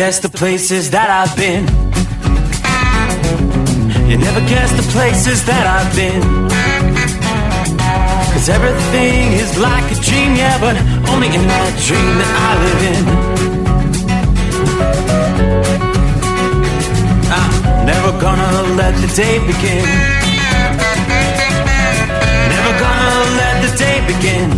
guess the places that I've been. You never guess the places that I've been. 'Cause everything is like a dream, yeah, but only in that dream that I live in. I'm never gonna let the day begin. Never gonna let the day begin.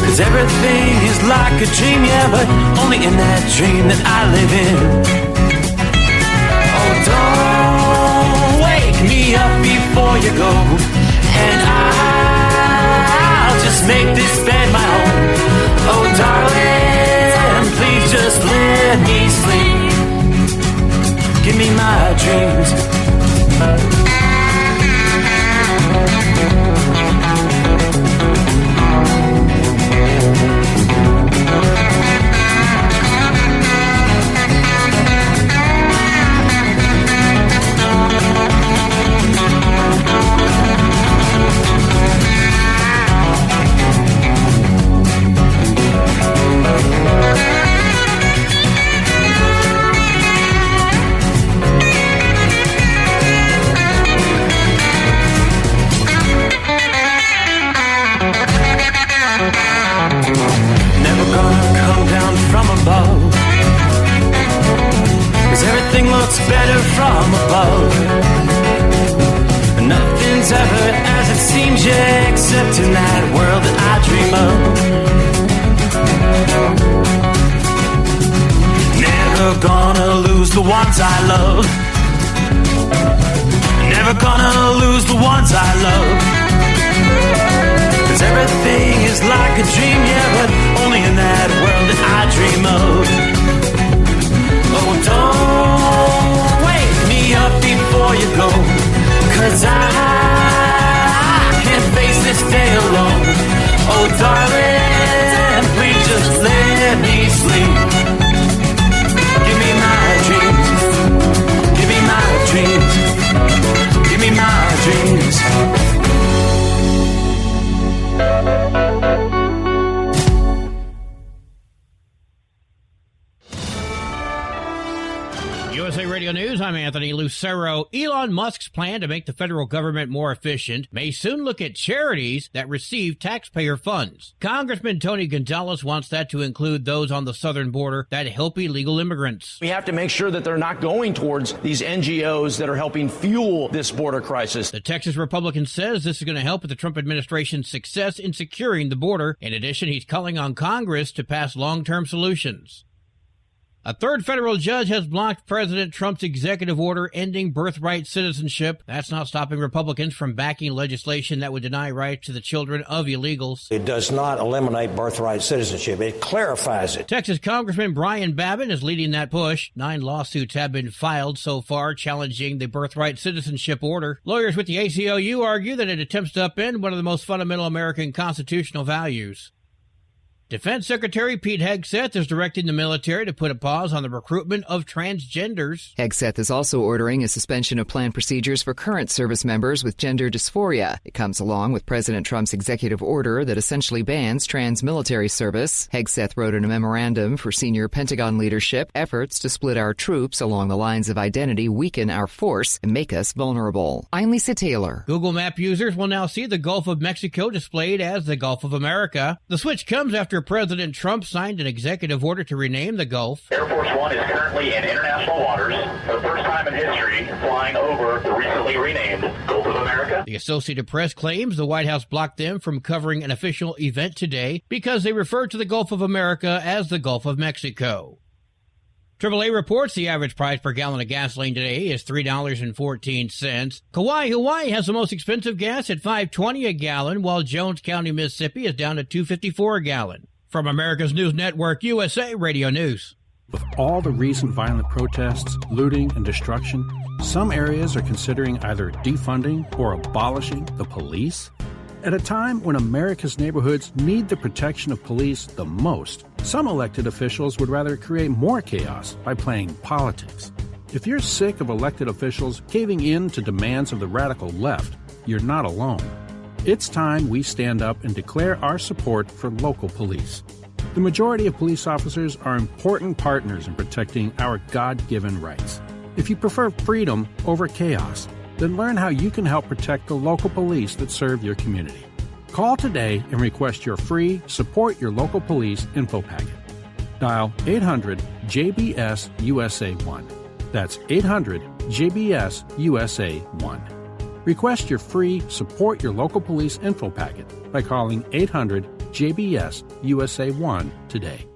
'Cause everything is like a dream, yeah, but only in that dream that I live in. Oh, don't wake me up before you go, and I'll just make this bed my home. Oh, darling, please just let me sleep. Give me my dreams. Never gonna come down from above, 'cause everything looks better from above. Nothing's ever as it seems, yeah, except in that world that I dream of. Never gonna lose the ones I love. Never gonna lose the ones I love. 'Cause everything is like a dream, yeah, but only in that world that I dream of. Oh, don't wake me up before you go, 'cause I can't face this day alone. Oh, darling, please just let me sleep. Give me my dreams. Give me my dreams. Give me my dreams. USA Radio News, I'm Anthony Lucero. Elon Musk's plan to make the federal government more efficient may soon look at charities that receive taxpayer funds. Congressman Tony Gonzalez wants that to include those on the southern border that help illegal immigrants. We have to make sure that they're not going towards these NGOs that are helping fuel this border crisis. The Texas Republican says this is going to help with the Trump administration's success in securing the border. In addition, he's calling on Congress to pass long-term solutions. A third federal judge has blocked President Trump's executive order ending birthright citizenship. That's not stopping Republicans from backing legislation that would deny rights to the children of illegals. It does not eliminate birthright citizenship. It clarifies it. Texas Congressman Brian Babin is leading that push. 9 lawsuits have been filed so far challenging the birthright citizenship order. Lawyers with the ACLU argue that it attempts to upend one of the most fundamental American constitutional values. Defense Secretary Pete Hegseth is directing the military to put a pause on the recruitment of transgenders. Hegseth is also ordering a suspension of planned procedures for current service members with gender dysphoria. It comes along with President Trump's executive order that essentially bans trans military service. Hegseth wrote in a memorandum for senior Pentagon leadership, efforts to split our troops along the lines of identity weaken our force and make us vulnerable. I'm Lisa Taylor. Google Map users will now see the Gulf of Mexico displayed as the Gulf of America. The switch comes after President Trump signed an executive order to rename the Gulf. Air Force One is currently in international waters for the first time in history, flying over the recently renamed Gulf of America. The Associated Press claims the White House blocked them from covering an official event today because they referred to the Gulf of America as the Gulf of Mexico. AAA reports the average price per gallon of gasoline today is $3.14. Kauai, Hawaii has the most expensive gas at $5.20 a gallon, while Jones County, Mississippi is down to $2.54 a gallon. From America's News Network, USA Radio News. With all the recent violent protests, looting, and destruction, some areas are considering either defunding or abolishing the police. At a time when America's neighborhoods need the protection of police the most, some elected officials would rather create more chaos by playing politics. If you're sick of elected officials caving in to demands of the radical left, you're not alone. It's time we stand up and declare our support for local police. The majority of police officers are important partners in protecting our God-given rights. If you prefer freedom over chaos, then learn how you can help protect the local police that serve your community. Call today and request your free Support Your Local Police info packet. Dial 800-JBS-USA-1. That's 800-JBS-USA-1. Request your free Support Your Local Police info packet by calling 800-JBS-USA-1 today.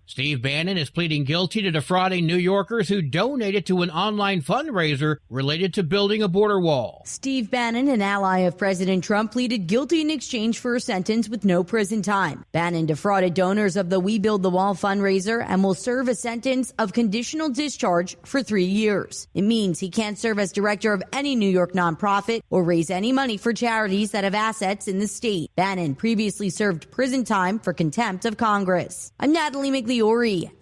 Steve Bannon is pleading guilty to defrauding New Yorkers who donated to an online fundraiser related to building a border wall. Steve Bannon, an ally of President Trump, pleaded guilty in exchange for a sentence with no prison time. Bannon defrauded donors of the We Build the Wall fundraiser and will serve a sentence of conditional discharge for 3 years. It means he can't serve as director of any New York nonprofit or raise any money for charities that have assets in the state. Bannon previously served prison time for contempt of Congress. I'm Natalie McLeod.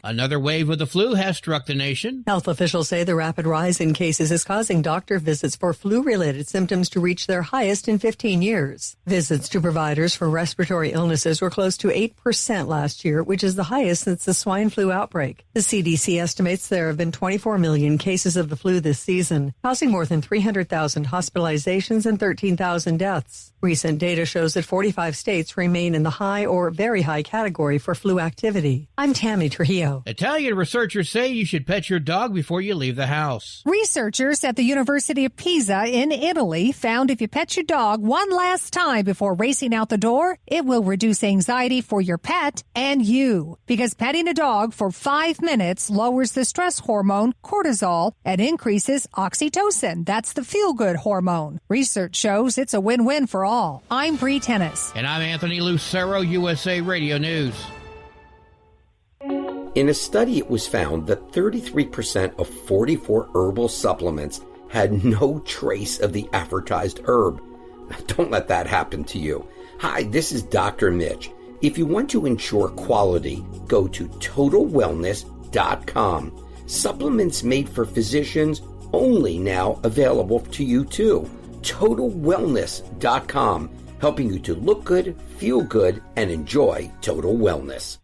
Another wave of the flu has struck the nation. Health officials say the rapid rise in cases is causing doctor visits for flu-related symptoms to reach their highest in 15 years. Visits to providers for respiratory illnesses were close to 8% last year, which is the highest since the swine flu outbreak. The CDC estimates there have been 24 million cases of the flu this season, causing more than 300,000 hospitalizations and 13,000 deaths. Recent data shows that 45 states remain in the high or very high category for flu activity. I'm Tammy Trujillo. Italian researchers say you should pet your dog before you leave the house. Researchers at the University of Pisa in Italy found if you pet your dog one last time before racing out the door, it will reduce anxiety for your pet and you. Because petting a dog for 5 minutes lowers the stress hormone cortisol and increases oxytocin. That's the feel-good hormone. Research shows it's a win-win for all. I'm Bree Tennis. And I'm Anthony Lucero, USA Radio News. In a study, it was found that 33% of 44 herbal supplements had no trace of the advertised herb. Don't let that happen to you. Hi, this is Dr. Mitch. If you want to ensure quality, go to TotalWellness.com. Supplements made for physicians only now available to you too. TotalWellness.com, helping you to look good, feel good, and enjoy total wellness.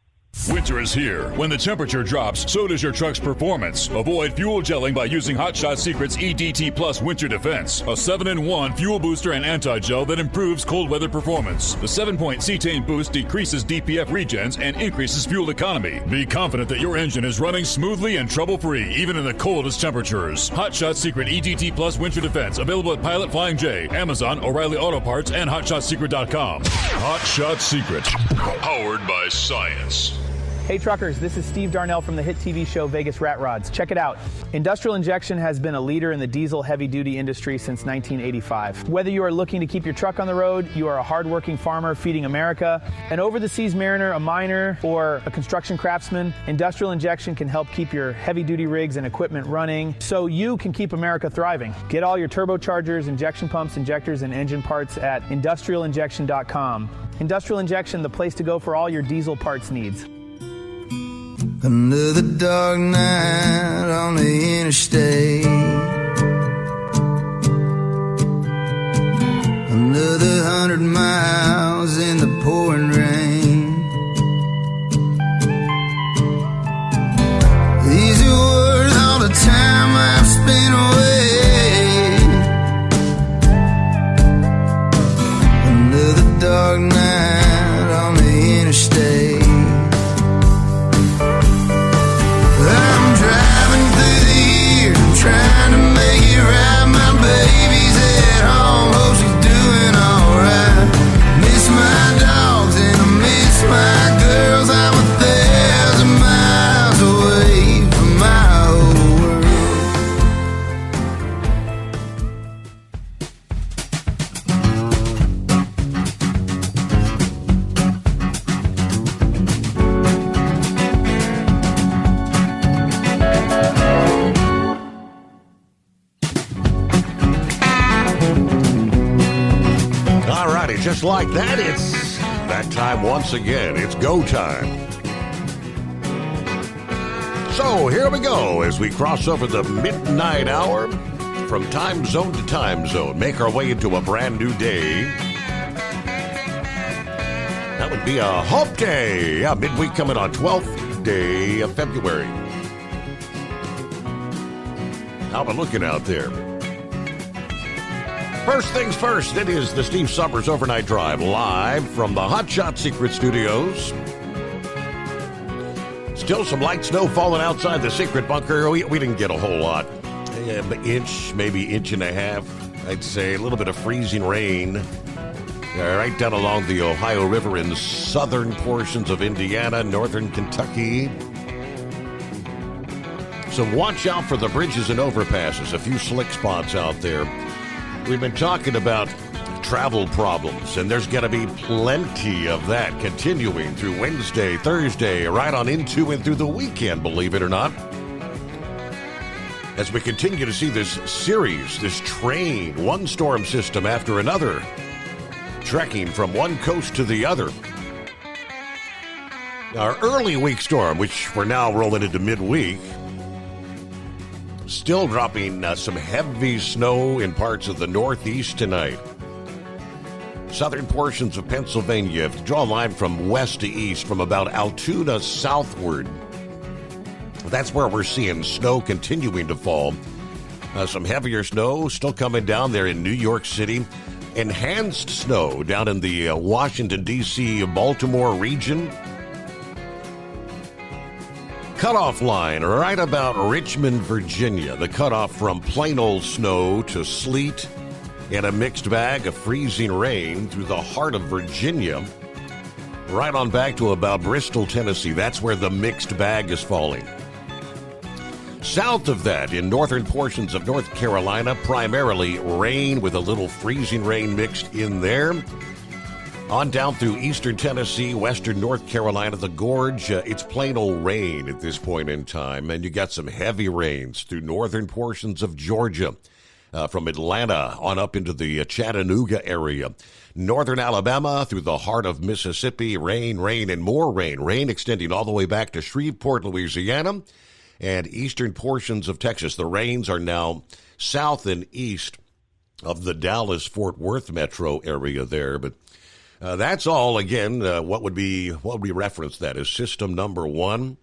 Winter is here. When the temperature drops, so does your truck's performance. Avoid fuel gelling by using Hot Shot Secret's EDT Plus Winter Defense, a 7-in-1 fuel booster and anti-gel that improves cold weather performance. The 7-point cetane boost decreases DPF regens and increases fuel economy. Be confident that your engine is running smoothly and trouble-free, even in the coldest temperatures. Hot Shot Secret EDT Plus Winter Defense, available at Pilot Flying J, Amazon, O'Reilly Auto Parts, and HotShotSecret.com. Hot Shot Secret, powered by science. Hey truckers, this is Steve Darnell from the hit TV show Vegas Rat Rods. Check it out. Industrial Injection has been a leader in the diesel heavy-duty industry since 1985. Whether you are looking to keep your truck on the road, you are a hardworking farmer feeding America, an over-the-seas mariner, a miner, or a construction craftsman, Industrial Injection can help keep your heavy-duty rigs and equipment running so you can keep America thriving. Get all your turbochargers, injection pumps, injectors, and engine parts at industrialinjection.com. Industrial Injection, the place to go for all your diesel parts needs. Another dark night on the interstate. Another 100 miles in the pouring rain. These are worth all the time I've spent away. Another dark night on the interstate. Trying to make it right, my baby's at home, hope she's doing alright. Miss my dogs and I miss my girls, I'm 1,000 miles away from my old Just like that, it's that time once again. It's go time. So here we go as we cross over the midnight hour from time zone to time zone. Make our way into a brand new day. That was would be a hump day. Yeah, midweek coming on 12th day of February. How am I looking out there? First things first, it is the Steve Summers Overnight Drive live from the Hot Shot Secret Studios. Still some light snow falling outside the secret bunker. We didn't get a whole lot. An inch, maybe inch and a half, I'd say. A little bit of freezing rain right down along the Ohio River in southern portions of Indiana, northern Kentucky. So watch out for the bridges and overpasses. A few slick spots out there. We've been talking about travel problems, and there's going to be plenty of that continuing through Wednesday, Thursday, right on into and through the weekend, believe it or not. As we continue to see this series, this train, one storm system after another, trekking from one coast to the other. Our early week storm, which we're now rolling into midweek, still dropping some heavy snow in parts of the Northeast tonight. Southern portions of Pennsylvania, if you draw a line from west to east, from about Altoona southward, that's where we're seeing snow continuing to fall. Some heavier snow still coming down there in New York City. Enhanced snow down in the Washington, D.C., Baltimore region. Cutoff line right about Richmond, Virginia. The cutoff from plain old snow to sleet and a mixed bag of freezing rain through the heart of Virginia. Right on back to about Bristol, Tennessee. That's where the mixed bag is falling. South of that, in northern portions of North Carolina, primarily rain with a little freezing rain mixed in there. On down through eastern Tennessee, western North Carolina, the gorge, it's plain old rain at this point in time. And you got some heavy rains through northern portions of Georgia, from Atlanta on up into the Chattanooga area. Northern Alabama through the heart of Mississippi, rain, and more rain. Rain extending all the way back to Shreveport, Louisiana, and eastern portions of Texas. The rains are now south and east of the Dallas-Fort Worth metro area there, but that's all, again, what would we reference that as system number one.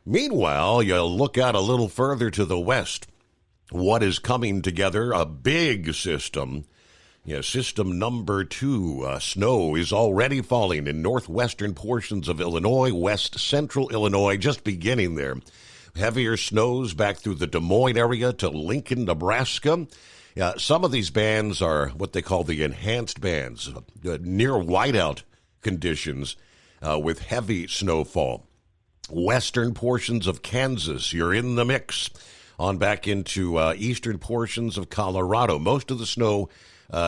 Meanwhile, you look out a little further to the west. What is coming together? A big system. System number two. Snow is already falling in northwestern portions of Illinois, west central Illinois, just beginning there. Heavier snows back through the Des Moines area to Lincoln, Nebraska. Some of these bands are what they call the enhanced bands, near whiteout conditions with heavy snowfall. Western portions of Kansas, you're in the mix. On back into eastern portions of Colorado. Most of the snow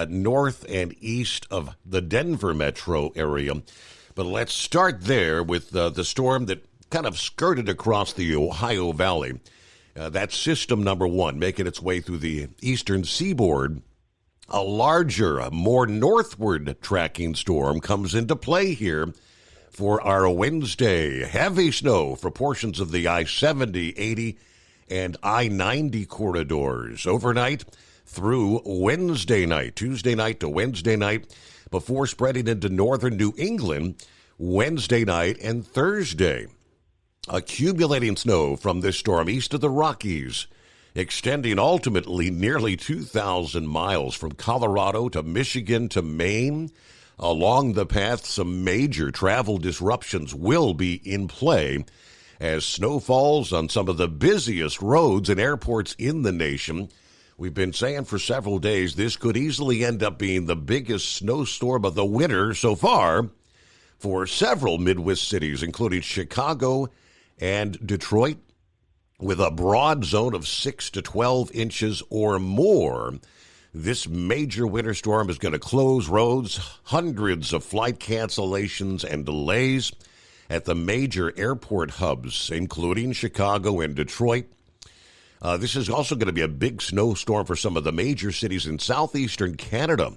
north and east of the Denver metro area. But let's start there with the storm that kind of skirted across the Ohio Valley. That's system number one, making its way through the eastern seaboard. A larger, more northward tracking storm comes into play here for our Wednesday. Heavy snow for portions of the I-70, 80, and I-90 corridors overnight through Wednesday night, Tuesday night to Wednesday night, before spreading into northern New England Wednesday night and Thursday. Accumulating snow from this storm east of the Rockies, extending ultimately nearly 2,000 miles from Colorado to Michigan to Maine. Along the path, some major travel disruptions will be in play as snow falls on some of the busiest roads and airports in the nation. We've been saying for several days this could easily end up being the biggest snowstorm of the winter so far for several Midwest cities, including Chicago and Detroit, with a broad zone of 6 to 12 inches or more. This major winter storm is going to close roads, hundreds of flight cancellations and delays at the major airport hubs, including Chicago and Detroit. This is also going to be a big snowstorm for some of the major cities in southeastern Canada.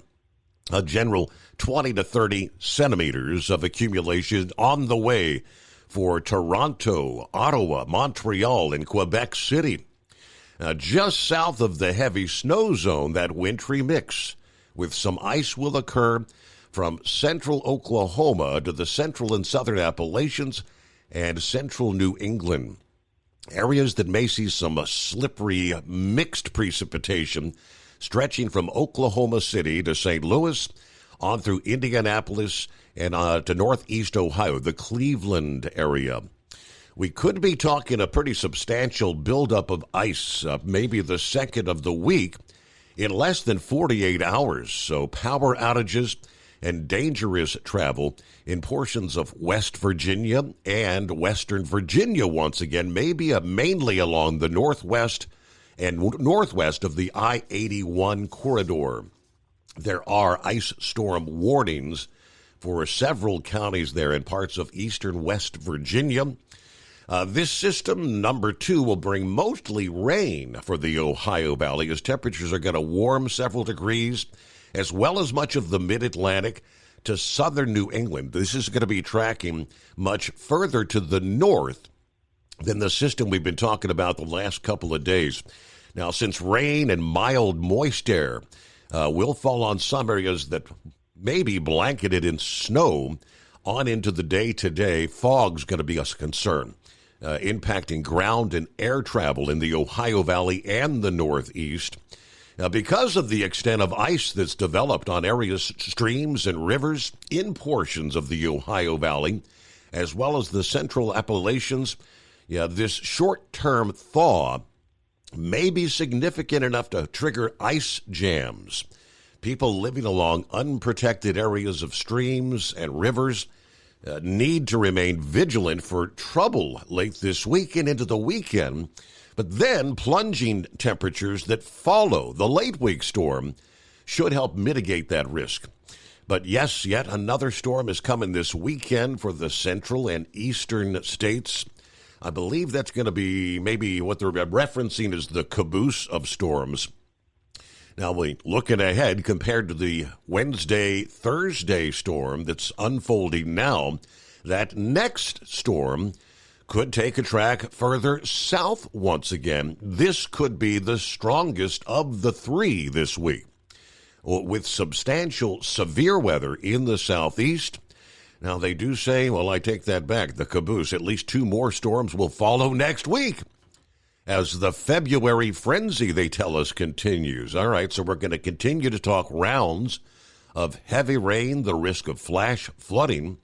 A general 20 to 30 centimeters of accumulation on the way for Toronto, Ottawa, Montreal, and Quebec City. Just south of the heavy snow zone, that wintry mix with some ice will occur from central Oklahoma to the central and southern Appalachians and central New England. Areas that may see some slippery mixed precipitation stretching from Oklahoma City to St. Louis on through Indianapolis and to northeast Ohio, the Cleveland area. We could be talking a pretty substantial buildup of ice, maybe the second of the week, in less than 48 hours. So power outages and dangerous travel in portions of West Virginia and Western Virginia once again, maybe mainly along the northwest and northwest of the I-81 corridor. There are ice storm warnings for several counties there in parts of eastern West Virginia. This system, number 2, will bring mostly rain for the Ohio Valley as temperatures are going to warm several degrees, as well as much of the mid-Atlantic to southern New England. This is going to be tracking much further to the north than the system we've been talking about the last couple of days. Now, since rain and mild moist air will fall on some areas that may be blanketed in snow on into the day today, fog's going to be a concern, impacting ground and air travel in the Ohio Valley and the Northeast. Now, because of the extent of ice that's developed on areas, streams, and rivers in portions of the Ohio Valley, as well as the central Appalachians, this short-term thaw may be significant enough to trigger ice jams. People living along unprotected areas of streams and rivers need to remain vigilant for trouble late this week and into the weekend. But then plunging temperatures that follow the late week storm should help mitigate that risk. But yes, yet another storm is coming this weekend for the central and eastern states. I believe that's going to be maybe what they're referencing as the caboose of storms. Now, looking ahead, compared to the Wednesday-Thursday storm that's unfolding now, that next storm could take a track further south once again. This could be the strongest of the 3 this week, with substantial severe weather in the southeast. Now, they do say, well, I take that back, the caboose, at least 2 more storms will follow next week as the February frenzy, they tell us, continues. All right, so we're going to continue to talk rounds of heavy rain, the risk of flash flooding,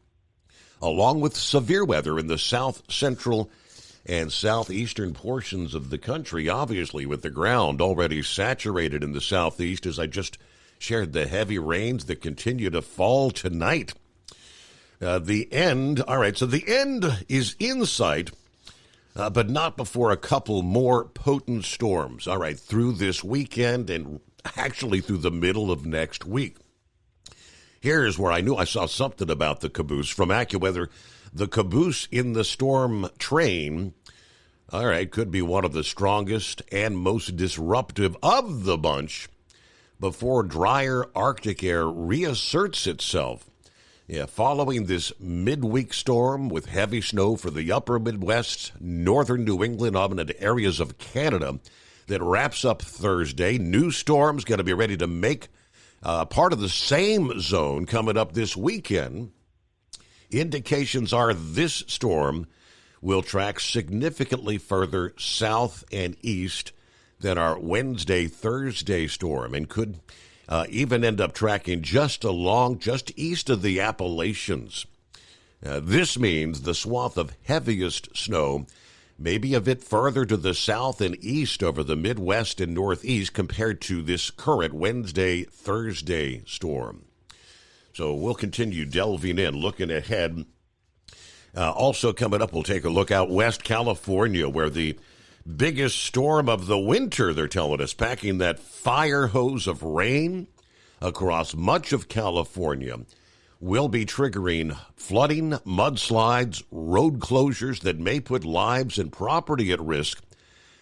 along with severe weather in the south central and southeastern portions of the country, obviously with the ground already saturated in the southeast, as I just shared the heavy rains that continue to fall tonight. The end is in sight, but not before a couple more potent storms, through this weekend and actually through the middle of next week. Here's where I knew I saw something about the caboose from AccuWeather. The caboose in the storm train, could be one of the strongest and most disruptive of the bunch before drier Arctic air reasserts itself. Following this midweek storm with heavy snow for the upper Midwest, northern New England, up into areas of Canada that wraps up Thursday, new storms going to be ready to make part of the same zone coming up this weekend. Indications are this storm will track significantly further south and east than our Wednesday-Thursday storm and could even end up tracking just east of the Appalachians. This means the swath of heaviest snow may be a bit further to the south and east over the Midwest and Northeast compared to this current Wednesday-Thursday storm. So we'll continue delving in, looking ahead. Also coming up, we'll take a look out West California, where the biggest storm of the winter, they're telling us, packing that fire hose of rain across much of California, will be triggering flooding, mudslides, road closures that may put lives and property at risk.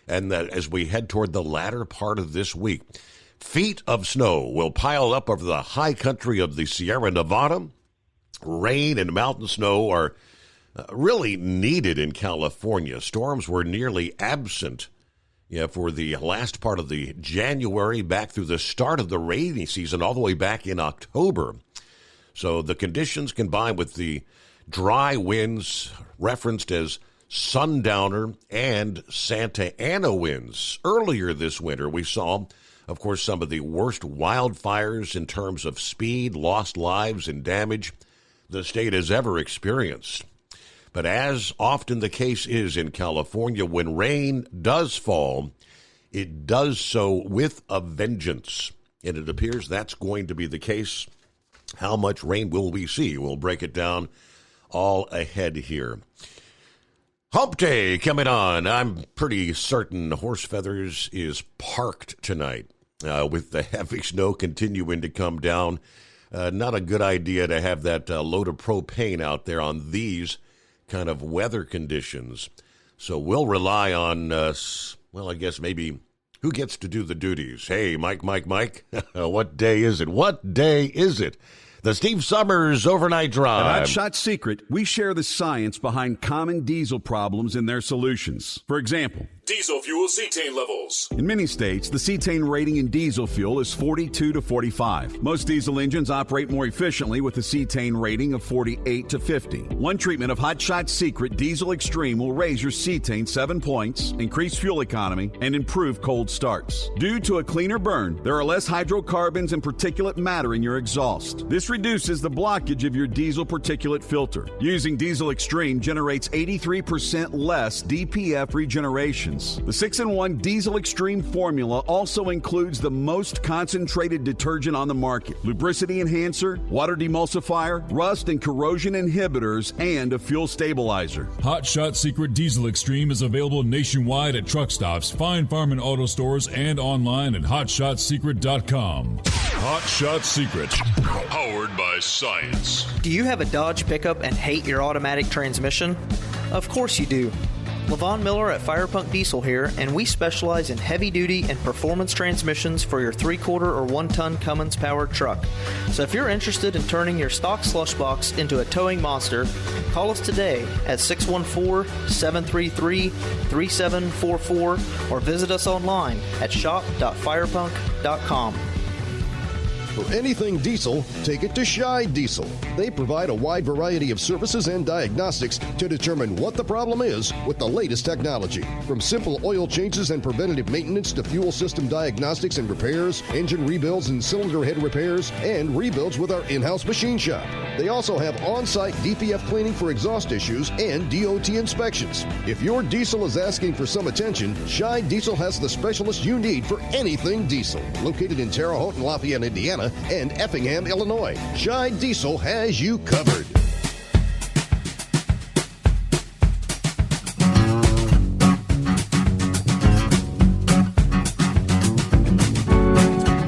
And that as we head toward the latter part of this week, feet of snow will pile up over the high country of the Sierra Nevada. Rain and mountain snow are really needed in California. Storms were nearly absent for the last part of the January back through the start of the rainy season all the way back in October. So the conditions combined with the dry winds referenced as Sundowner and Santa Ana winds. Earlier this winter, we saw, of course, some of the worst wildfires in terms of speed, lost lives, and damage the state has ever experienced. But as often the case is in California, when rain does fall, it does so with a vengeance. And it appears that's going to be the case. How much rain will we see? We'll break it down all ahead here. Hump Day coming on. I'm pretty certain Horse Feathers is parked tonight with the heavy snow continuing to come down. Not a good idea to have that load of propane out there on these kind of weather conditions. So we'll rely on, I guess maybe who gets to do the duties? Hey, Mike. What day is it? What day is it? The Steve Summers Overnight Drive. At Hot Shot Secret, we share the science behind common diesel problems and their solutions. For example, diesel fuel cetane levels. In many states, the cetane rating in diesel fuel is 42 to 45. Most diesel engines operate more efficiently with a cetane rating of 48 to 50. One treatment of Hot Shot Secret Diesel Extreme will raise your cetane 7 points, increase fuel economy, and improve cold starts. Due to a cleaner burn, there are less hydrocarbons and particulate matter in your exhaust. This reduces the blockage of your diesel particulate filter. Using Diesel Extreme generates 83% less DPF regeneration. The 6-in-1 Diesel Extreme formula also includes the most concentrated detergent on the market, lubricity enhancer, water demulsifier, rust and corrosion inhibitors, and a fuel stabilizer. Hot Shot Secret Diesel Extreme is available nationwide at truck stops, Fine Farm and auto stores, and online at hotshotsecret.com. Hot Shot Secret, powered by science. Do you have a Dodge pickup and hate your automatic transmission? Of course you do. LaVon Miller at Firepunk Diesel here, and we specialize in heavy-duty and performance transmissions for your 3-quarter or 1-ton Cummins-powered truck. So if you're interested in turning your stock slush box into a towing monster, call us today at 614-733-3744 or visit us online at shop.firepunk.com. For anything diesel, take it to Scheid Diesel. They provide a wide variety of services and diagnostics to determine what the problem is with the latest technology. From simple oil changes and preventative maintenance to fuel system diagnostics and repairs, engine rebuilds and cylinder head repairs, and rebuilds with our in-house machine shop. They also have on-site DPF cleaning for exhaust issues and DOT inspections. If your diesel is asking for some attention, Scheid Diesel has the specialist you need for anything diesel. Located in Terre Haute and Lafayette, Indiana, and Effingham, Illinois, Scheid Diesel has you covered.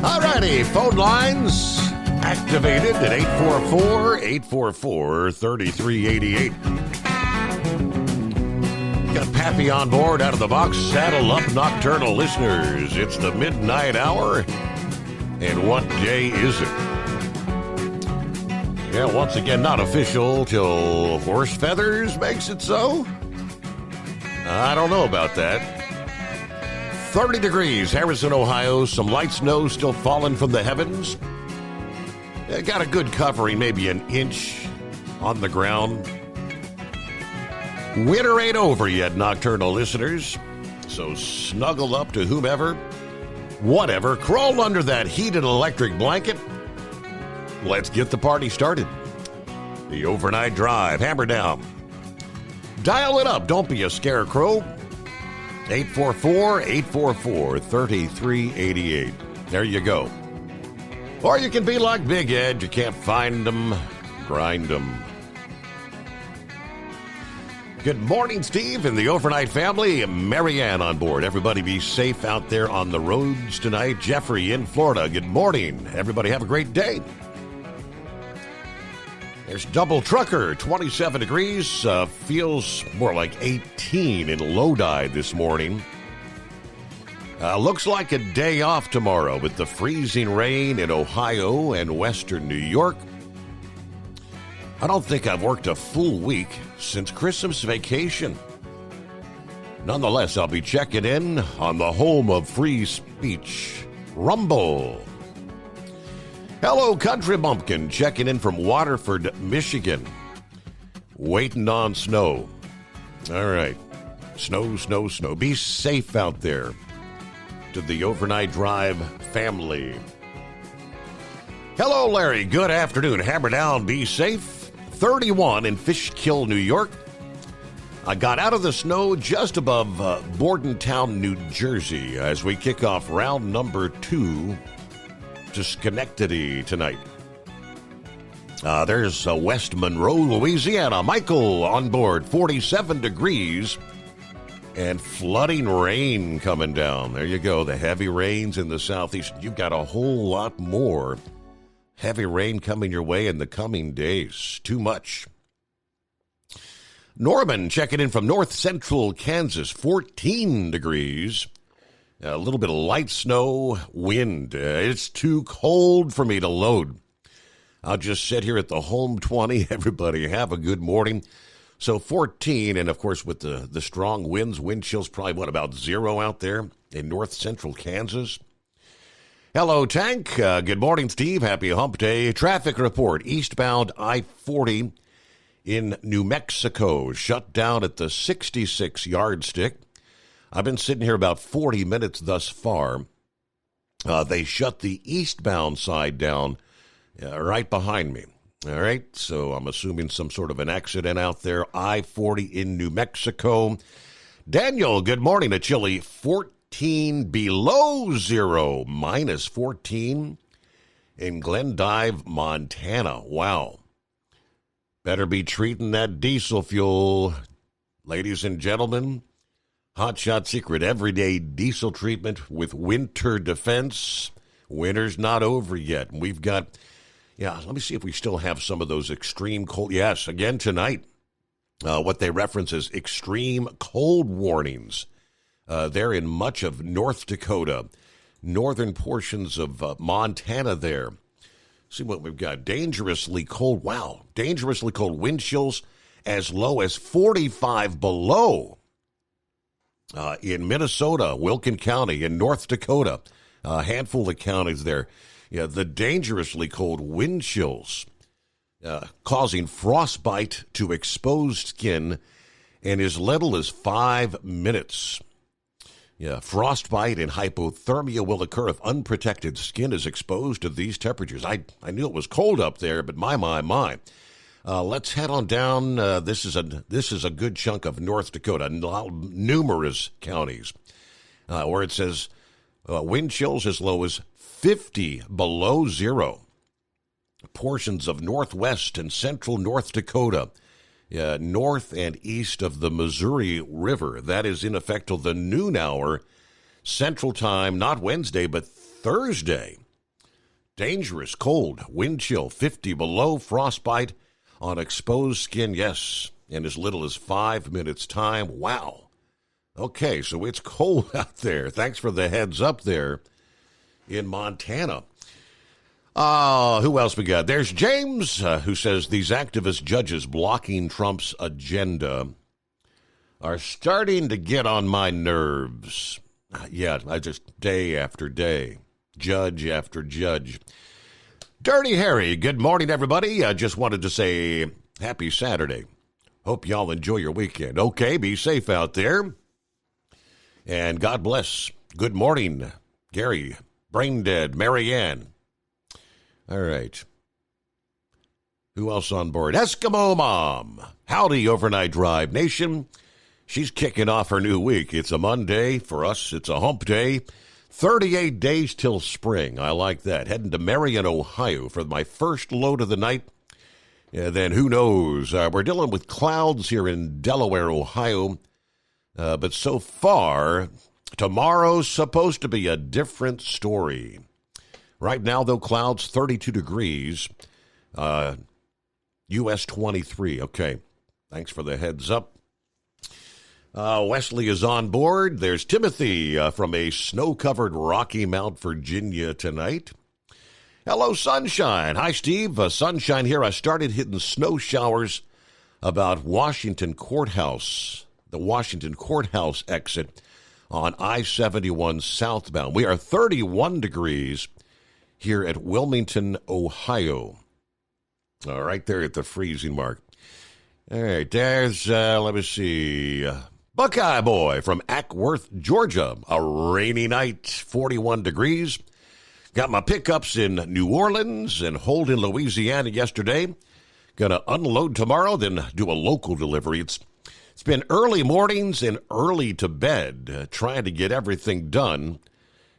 Alrighty, phone lines activated at 844-844-3388. Got Pappy on board out of the box. Saddle up, nocturnal listeners. It's the midnight hour. And what day is it? Yeah, once again, not official till Horse Feathers makes it so. I don't know about that. 30 degrees, Harrison, Ohio. Some light snow still falling from the heavens. Got a good covering, maybe an inch on the ground. Winter ain't over yet, nocturnal listeners. So snuggle up to whomever, whatever, crawl under that heated electric blanket. Let's get the party started. The Overnight Drive, hammer down. Dial it up, don't be a scarecrow. 844-844-3388. There you go. Or you can be like Big Ed, you can't find them, grind them. Good morning, Steve and the Overnight family. Marianne on board. Everybody be safe out there on the roads tonight. Jeffrey in Florida. Good morning. Everybody have a great day. There's Double Trucker, 27 degrees. Feels more like 18 in Lodi this morning. Looks like a day off tomorrow with the freezing rain in Ohio and western New York. I don't think I've worked a full week since Christmas vacation. Nonetheless, I'll be checking in on the home of free speech, Rumble. Hello, Country Bumpkin, checking in from Waterford, Michigan. Waiting on snow. All right. Snow, snow, snow. Be safe out there. To the Overnight Drive family. Hello, Larry. Good afternoon. Hammer down. Be safe. 31 in Fishkill, New York. I got out of the snow just above Bordentown, New Jersey, as we kick off round number 2 to Schenectady tonight. There's West Monroe, Louisiana. Michael on board, 47 degrees and flooding rain coming down. There you go, the heavy rains in the southeast. You've got a whole lot more heavy rain coming your way in the coming days. Too much. Norman checking in from north central Kansas, 14 degrees. A little bit of light snow, wind. It's too cold for me to load. I'll just sit here at the home 20. Everybody have a good morning. So 14, and of course with the strong winds, wind chills probably, about 0 out there in north central Kansas. Hello, Tank. Good morning, Steve. Happy hump day. Traffic report. Eastbound I-40 in New Mexico. Shut down at the 66 yardstick. I've been sitting here about 40 minutes thus far. They shut the eastbound side down right behind me. All right, so I'm assuming some sort of an accident out there. I-40 in New Mexico. Daniel, good morning. A chilly 14 below 0, minus 14 in Glendive, Montana. Wow. Better be treating that diesel fuel. Ladies and gentlemen, Hot Shot Secret everyday diesel treatment with winter defense. Winter's not over yet. We've got, let me see if we still have some of those extreme cold. Yes, again tonight, what they reference is extreme cold warnings. They're in much of North Dakota, northern portions of Montana there. See what we've got. Dangerously cold. Wow. Dangerously cold wind chills as low as 45 below. In Minnesota, Wilkin County, in North Dakota, a handful of counties there. Yeah, the dangerously cold wind chills causing frostbite to exposed skin in as little as 5 minutes. Yeah, frostbite and hypothermia will occur if unprotected skin is exposed to these temperatures. I knew it was cold up there, but my. Let's head on down. This is a good chunk of North Dakota, numerous counties, where it says wind chills as low as 50 below 0. Portions of northwest and central North Dakota, north and east of the Missouri River. That is in effect till the noon hour, Central Time, not Wednesday, but Thursday. Dangerous cold, wind chill, 50 below, frostbite on exposed skin, yes, in as little as 5 minutes' time. Wow. Okay, so it's cold out there. Thanks for the heads up there in Montana. Who else we got? There's James, who says these activist judges blocking Trump's agenda are starting to get on my nerves. I just day after day, judge after judge. Dirty Harry, good morning, everybody. I just wanted to say happy Saturday. Hope y'all enjoy your weekend. Okay, be safe out there. And God bless. Good morning, Gary, Braindead, Marianne. All right. Who else on board? Eskimo Mom. Howdy, Overnight Drive Nation. She's kicking off her new week. It's a Monday. For us, it's a hump day. 38 days till spring. I like that. Heading to Marion, Ohio for my first load of the night. And then who knows? We're dealing with clouds here in Delaware, Ohio. But so far, tomorrow's supposed to be a different story. Right now, though, clouds, 32 degrees. US 23. Okay. Thanks for the heads up. Wesley is on board. There's Timothy from a snow-covered Rocky Mount, Virginia tonight. Hello, Sunshine. Hi, Steve. Sunshine here. I started hitting snow showers about Washington Courthouse, the Washington Courthouse exit on I-71 southbound. We are 31 degrees here at Wilmington, Ohio. All right, there at the freezing mark. All right, there's, let me see, Buckeye Boy from Ackworth, Georgia. A rainy night, 41 degrees. Got my pickups in New Orleans and Holden, Louisiana yesterday. Gonna unload tomorrow, then do a local delivery. It's been early mornings and early to bed, trying to get everything done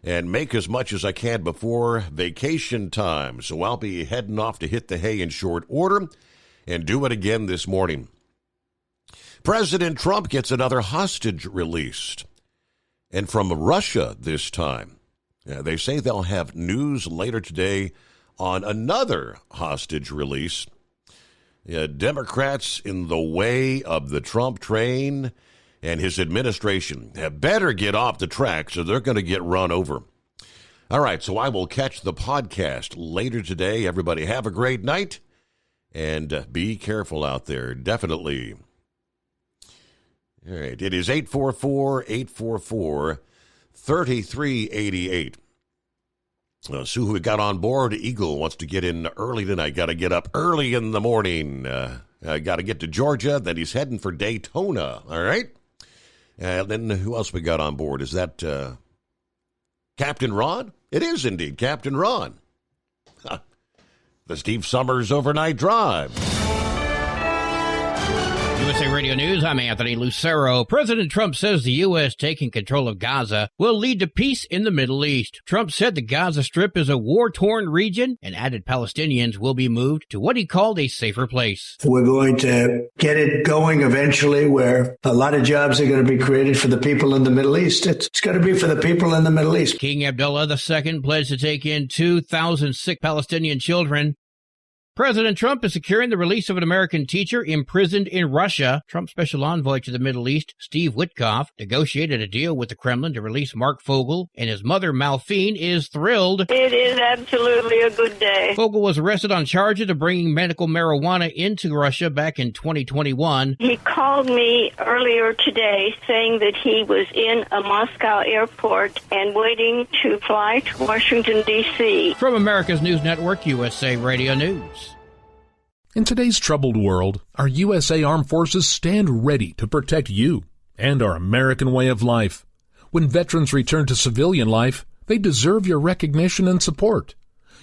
and make as much as I can before vacation time. So I'll be heading off to hit the hay in short order and do it again this morning. President Trump gets another hostage released, and from Russia this time. They say they'll have news later today on another hostage release. Democrats in the way of the Trump train and his administration have better get off the track, so they're going to get run over. All right, so I will catch the podcast later today. Everybody have a great night, and be careful out there, definitely. All right, it is 844-844-3388. See who we got on board. Eagle wants to get in early tonight. Got to get up early in the morning. Got to get to Georgia. Then he's heading for Daytona. All right. Then who else we got on board? Is that Captain Ron? It is indeed Captain Ron. The Steve Summers Overnight Drive. USA Radio News, I'm Anthony Lucero. President Trump says the U.S. taking control of Gaza will lead to peace in the Middle East. Trump said the Gaza Strip is a war-torn region and added Palestinians will be moved to what he called a safer place. We're going to get it going eventually where a lot of jobs are going to be created for the people in the Middle East. It's going to be for the people in the Middle East. King Abdullah II pledged to take in 2,000 sick Palestinian children. President Trump is securing the release of an American teacher imprisoned in Russia. Trump's special envoy to the Middle East, Steve Witkoff, negotiated a deal with the Kremlin to release Mark Fogel, and his mother, Malfine, is thrilled. It is absolutely a good day. Fogel was arrested on charges of bringing medical marijuana into Russia back in 2021. He called me earlier today saying that he was in a Moscow airport and waiting to fly to Washington, D.C. From America's News Network, USA Radio News. In today's troubled world, our USA Armed Forces stand ready to protect you and our American way of life. When veterans return to civilian life, they deserve your recognition and support.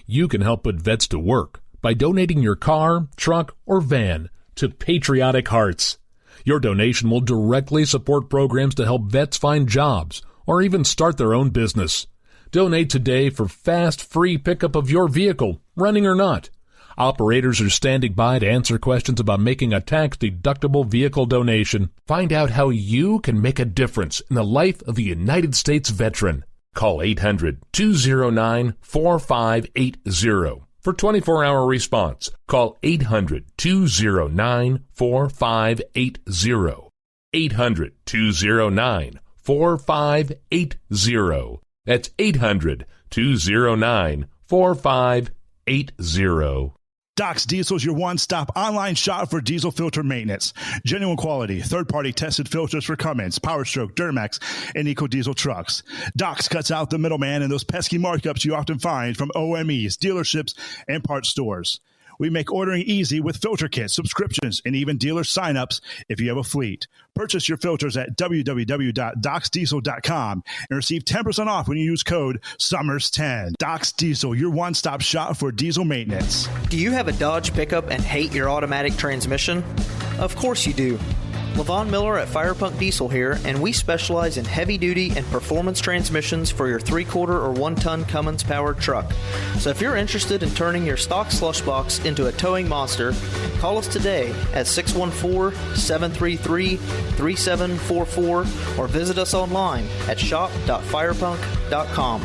You can help put vets to work by donating your car, truck, or van to Patriotic Hearts. Your donation will directly support programs to help vets find jobs or even start their own business. Donate today for fast, free pickup of your vehicle, running or not. Operators are standing by to answer questions about making a tax-deductible vehicle donation. Find out how you can make a difference in the life of a United States veteran. Call 800-209-4580 for 24-hour response. Call 800-209-4580. 800-209-4580. That's 800-209-4580. Docs Diesel is your one-stop online shop for diesel filter maintenance. Genuine quality, third-party tested filters for Cummins, PowerStroke, Duramax, and EcoDiesel trucks. Docs cuts out the middleman and those pesky markups you often find from OMEs, dealerships, and parts stores. We make ordering easy with filter kits, subscriptions, and even dealer sign-ups if you have a fleet. Purchase your filters at www.docsdiesel.com and receive 10% off when you use code SUMMERS10. Docs Diesel, your one-stop shop for diesel maintenance. Do you have a Dodge pickup and hate your automatic transmission? Of course you do. Levon Miller at Firepunk Diesel here, and we specialize in heavy-duty and performance transmissions for your 3-quarter or 1-ton Cummins-powered truck. So if you're interested in turning your stock slush box into a towing monster, call us today at 614-733-3744 or visit us online at shop.firepunk.com.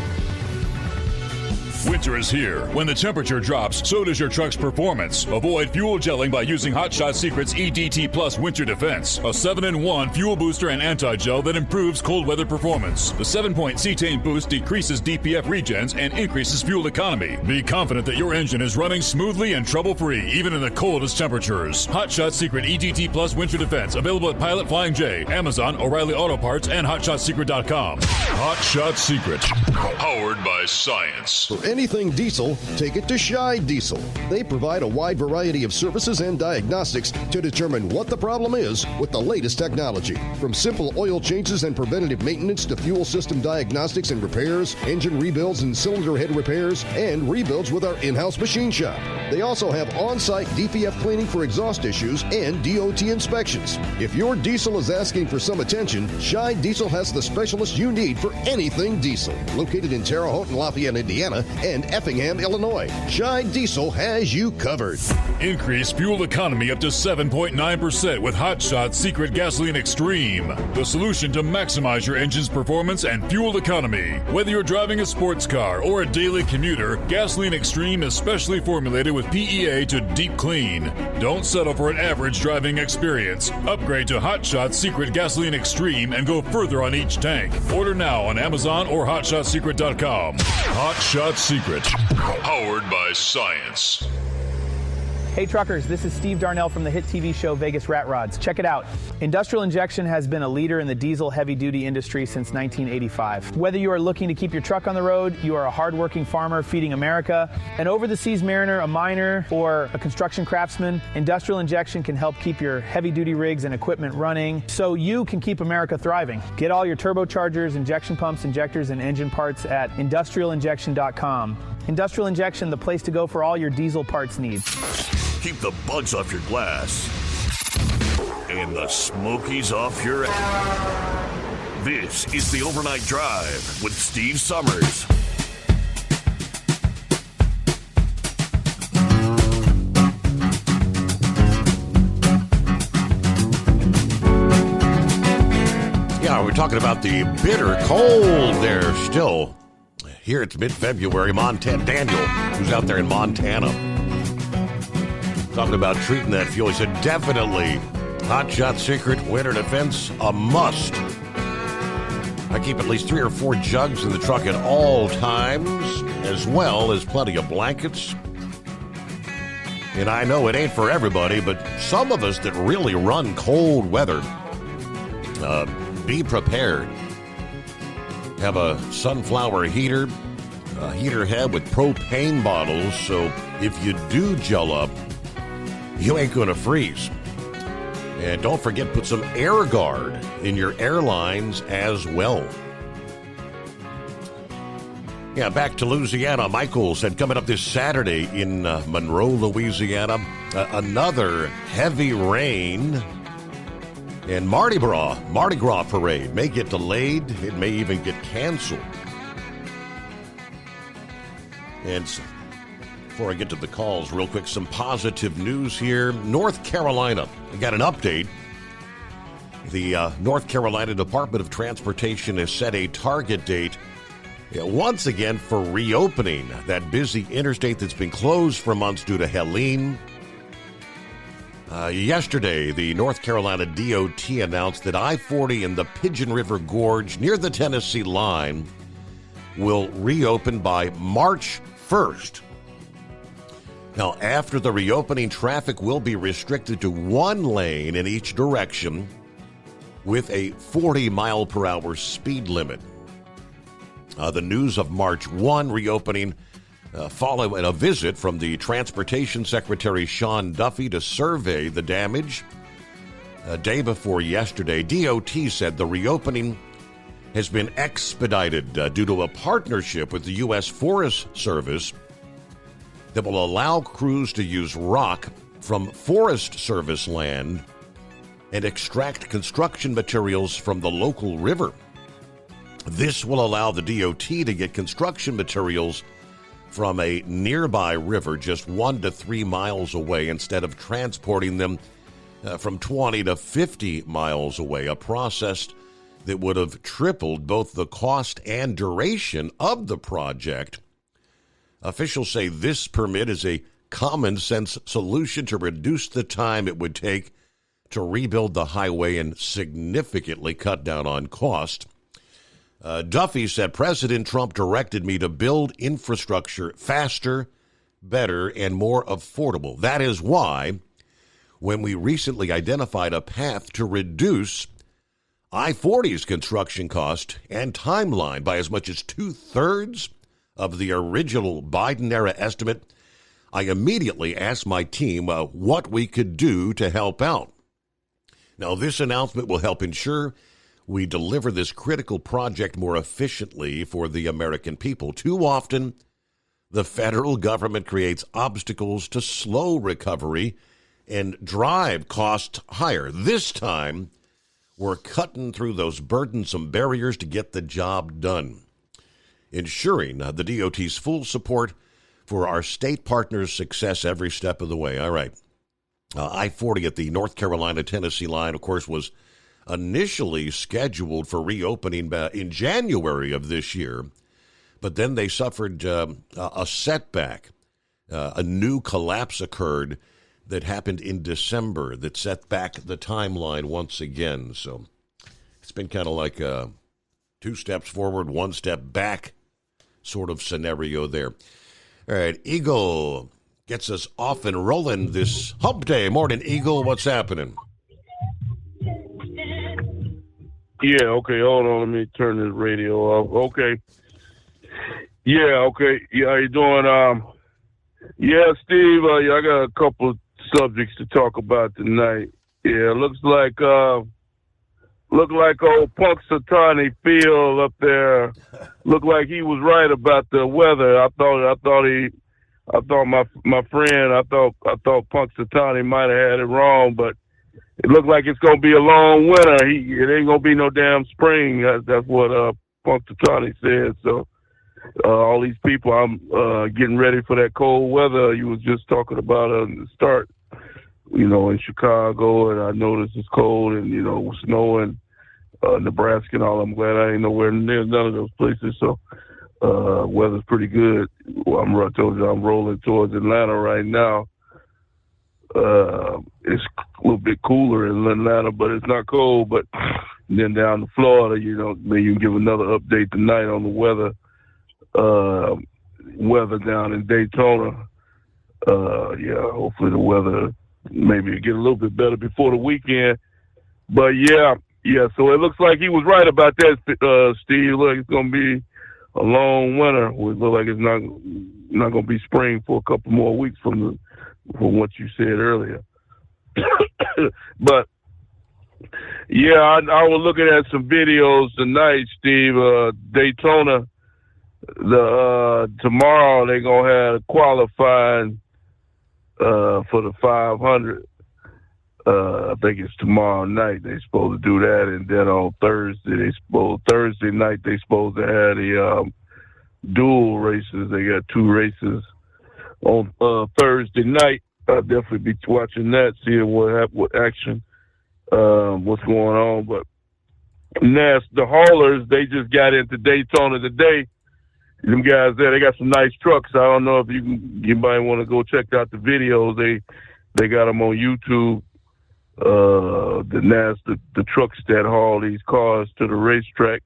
Winter is here. When the temperature drops, so does your truck's performance. Avoid fuel gelling by using Hot Shot Secret's EDT Plus Winter Defense, a 7-in-1 fuel booster and anti-gel that improves cold weather performance. The 7-point cetane boost decreases DPF regens and increases fuel economy. Be confident that your engine is running smoothly and trouble-free, even in the coldest temperatures. Hot Shot Secret EDT Plus Winter Defense, available at Pilot Flying J, Amazon, O'Reilly Auto Parts, and HotShotSecret.com. Hot Shot Secret, powered by science. anything diesel, take it to Scheid Diesel. They provide a wide variety of services and diagnostics to determine what the problem is with the latest technology. From simple oil changes and preventative maintenance to fuel system diagnostics and repairs, engine rebuilds and cylinder head repairs, and rebuilds with our in-house machine shop. They also have on-site DPF cleaning for exhaust issues and DOT inspections. If your diesel is asking for some attention, Scheid Diesel has the specialist you need for anything diesel. Located in Terre Haute and Lafayette, Indiana, and Effingham, Illinois, Scheid Diesel has you covered. Increase fuel economy up to 7.9% with Hot Shot Secret Gasoline Extreme, the solution to maximize your engine's performance and fuel economy. Whether you're driving a sports car or a daily commuter, Gasoline Extreme is specially formulated with PEA to deep clean. Don't settle for an average driving experience. Upgrade to Hot Shot Secret Gasoline Extreme and go further on each tank. Order now on Amazon or HotShotSecret.com. Hot Shot Secret, powered by science. Hey truckers, this is Steve Darnell from the hit TV show Vegas Rat Rods. Check it out. Industrial Injection has been a leader in the diesel heavy-duty industry since 1985. Whether you are looking to keep your truck on the road, you are a hard-working farmer feeding America, an over-the-seas mariner, a miner, or a construction craftsman, Industrial Injection can help keep your heavy-duty rigs and equipment running so you can keep America thriving. Get all your turbochargers, injection pumps, injectors, and engine parts at industrialinjection.com. Industrial Injection, the place to go for all your diesel parts needs. Keep the bugs off your glass and the smokies off your ass. This is the Overnight Drive with Steve Summers. Yeah, we're talking about the bitter cold there still. Here it's mid-February. Montana Daniel, who's out there in Montana, talking about treating that fuel. He said, definitely, Hot Shot Secret Winter Defense, a must. I keep at least 3 or 4 jugs in the truck at all times, as well as plenty of blankets. And I know it ain't for everybody, but some of us that really run cold weather, be prepared. Have a sunflower heater, a heater head with propane bottles, so if you do gel up, you ain't going to freeze. And don't forget, put some air guard in your airlines as well. Yeah, back to Louisiana. Michael said coming up this Saturday in Monroe, Louisiana, another heavy rain. And Mardi Gras parade may get delayed. It may even get canceled. And before I get to the calls, real quick, some positive news here. North Carolina, I got an update. The North Carolina Department of Transportation has set a target date once again for reopening that busy interstate that's been closed for months due to Helene. Yesterday, the North Carolina DOT announced that I-40 in the Pigeon River Gorge near the Tennessee line will reopen by March 1st. Now, after the reopening, traffic will be restricted to 1 lane in each direction with a 40-mile-per-hour speed limit. The news of March 1 reopening following a visit from the Transportation Secretary Sean Duffy to survey the damage. A day before yesterday, DOT said the reopening has been expedited due to a partnership with the U.S. Forest Service that will allow crews to use rock from Forest Service land and extract construction materials from the local river. This will allow the DOT to get construction materials from a nearby river just 1 to 3 miles away instead of transporting them from 20 to 50 miles away, a process that would have tripled both the cost and duration of the project. Officials say this permit is a common-sense solution to reduce the time it would take to rebuild the highway and significantly cut down on cost. Duffy said President Trump directed me to build infrastructure faster, better, and more affordable. That is why, when we recently identified a path to reduce I-40's construction cost and timeline by as much as 2/3, of the original Biden-era estimate, I immediately asked my team what we could do to help out. Now, this announcement will help ensure we deliver this critical project more efficiently for the American people. Too often, the federal government creates obstacles to slow recovery and drive costs higher. This time, we're cutting through those burdensome barriers to get the job done, ensuring the DOT's full support for our state partners' success every step of the way. All right. I-40 at the North Carolina-Tennessee line, of course, was initially scheduled for reopening in January of this year, but then they suffered a setback. A new collapse occurred that happened in December that set back the timeline once again. So it's been kind of like a 2 steps forward, 1 step back sort of scenario there. All right, Eagle gets us off and rolling this hump day. Morning, Eagle. What's happening? Yeah, okay, hold on. Let me turn this radio off. Okay. Yeah, okay. Yeah, how you doing? Yeah, Steve, I got a couple of subjects to talk about tonight. Yeah, looks like old Punxsutawney Phil up there looked like he was right about the weather. I thought my friend Punxsutawney might have had it wrong, but it looked like it's gonna be a long winter. It ain't gonna be no damn spring. That's what Punxsutawney said. So all these people, I'm getting ready for that cold weather you was just talking about at the start. You know, in Chicago, and I noticed it's cold and snowing. Nebraska and all. I'm glad I ain't nowhere near none of those places. So weather's pretty good. Well, I told you I'm rolling towards Atlanta right now. It's a little bit cooler in Atlanta, but it's not cold. But then down to Florida, maybe you can give another update tonight on the weather. Weather down in Daytona. Yeah, hopefully the weather maybe get a little bit better before the weekend. But yeah, so it looks like he was right about that, Steve. Look, it's going to be a long winter. It looks like it's not going to be spring for a couple more weeks from what you said earlier. But, yeah, I was looking at some videos tonight, Steve. Daytona, tomorrow they're going to have qualifying for the 500. I think it's tomorrow night they're supposed to do that, and then on Thursday night they're supposed to have the dual races. They got 2 races on Thursday night. I'll definitely be watching that, seeing what action, what's going on. But the haulers, they just got into Daytona today. Them guys there, they got some nice trucks. I don't know if you might want to go check out the videos. They got them on YouTube. The trucks that haul these cars to the racetrack.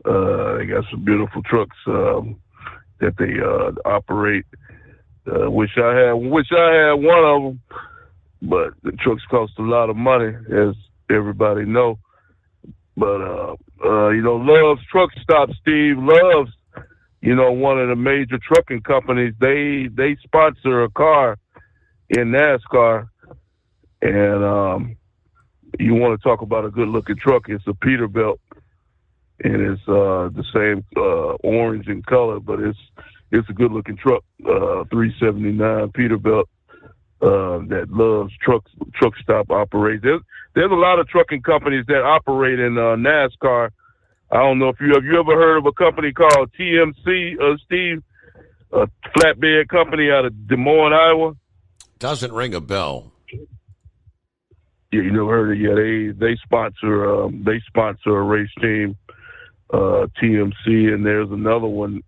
They got some beautiful trucks that they operate. Wish I had one of them, but the trucks cost a lot of money, as everybody know. But Love's Truck Stop, Steve Love's, one of the major trucking companies. They sponsor a car in NASCAR. And you want to talk about a good-looking truck? It's a Peterbilt, and it's the same orange in color, but it's a good-looking truck. 379 Peterbilt that Love's Truck Stop operates. There's a lot of trucking companies that operate in NASCAR. I don't know if you ever heard of a company called TMC, Steve, a flatbed company out of Des Moines, Iowa. Doesn't ring a bell. Yeah, you never heard of it? Yeah, they sponsor a race team, TMC, and there's another one,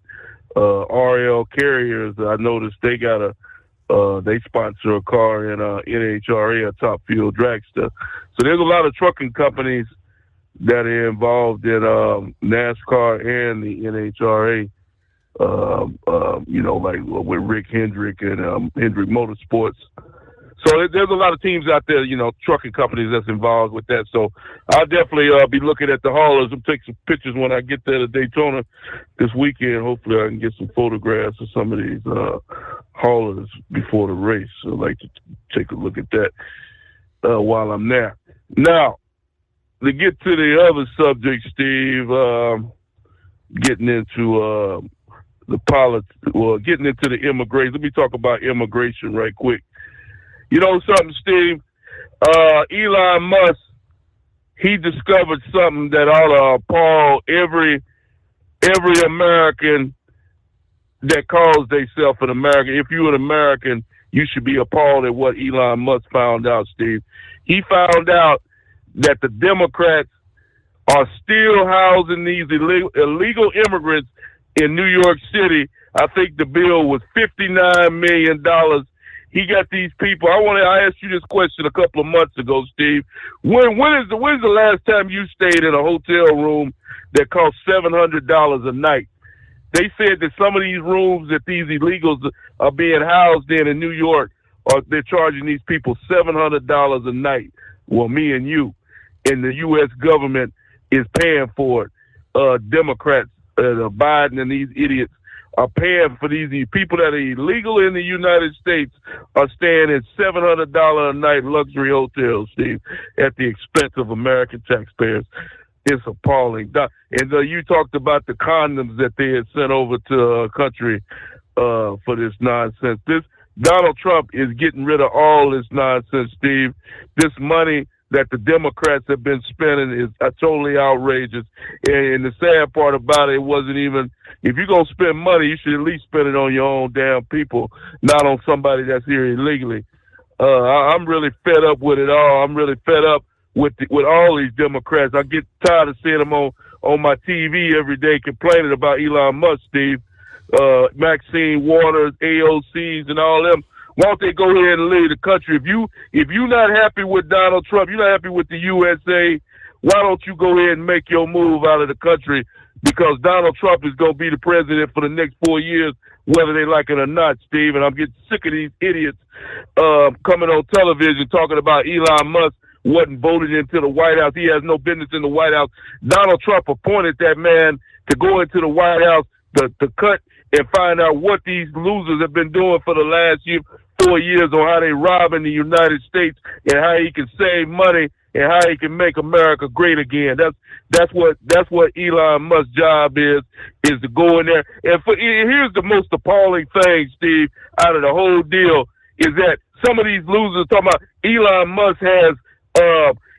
RL Carriers. I noticed they got they sponsor a car in NHRA, a Top Fuel Dragster. So there's a lot of trucking companies that are involved in NASCAR and the NHRA. Like with Rick Hendrick and Hendrick Motorsports. So there's a lot of teams out there, trucking companies that's involved with that. So I'll definitely be looking at the haulers and take some pictures when I get there to Daytona this weekend. Hopefully I can get some photographs of some of these haulers before the race. So I'd like to take a look at that while I'm there. Now, to get to the other subject, Steve, getting into the politics, getting into the immigration. Let me talk about immigration right quick. You know something, Steve? Elon Musk, he discovered something that ought to appall every American that calls themselves an American. If you're an American, you should be appalled at what Elon Musk found out, Steve. He found out that the Democrats are still housing these illegal immigrants in New York City. I think the bill was $59 million. He got these people. I asked you this question a couple of months ago, Steve. When's the last time you stayed in a hotel room that cost $700 a night? They said that some of these rooms that these illegals are being housed in New York, they're charging these people $700 a night. Well, me and you, and the U.S. government is paying for it. Democrats, Biden and these idiots are paying for these people that are illegal in the United States are staying in $700 a night luxury hotels, Steve, at the expense of American taxpayers. It's appalling. And you talked about the condoms that they had sent over to a country for this nonsense. Donald Trump is getting rid of all this nonsense, Steve. This money that the Democrats have been spending is totally outrageous. And the sad part about it wasn't even, if you're going to spend money, you should at least spend it on your own damn people, not on somebody that's here illegally. I'm really fed up with it all. I'm really fed up with all these Democrats. I get tired of seeing them on my TV every day complaining about Elon Musk, Steve. Maxine Waters, AOCs, and all them. Why don't they go ahead and leave the country? If you're not happy with Donald Trump, you're not happy with the USA, why don't you go ahead and make your move out of the country? Because Donald Trump is going to be the president for the next 4 years, whether they like it or not, Steve. And I'm getting sick of these idiots coming on television talking about Elon Musk wasn't voted into the White House. He has no business in the White House. Donald Trump appointed that man to go into the White House to cut and find out what these losers have been doing for the last 4 years on how they robbing the United States and how he can save money and how he can make America great again. That's what Elon Musk's job is to go in there. And here's the most appalling thing, Steve, out of the whole deal is that some of these losers talking about Elon Musk has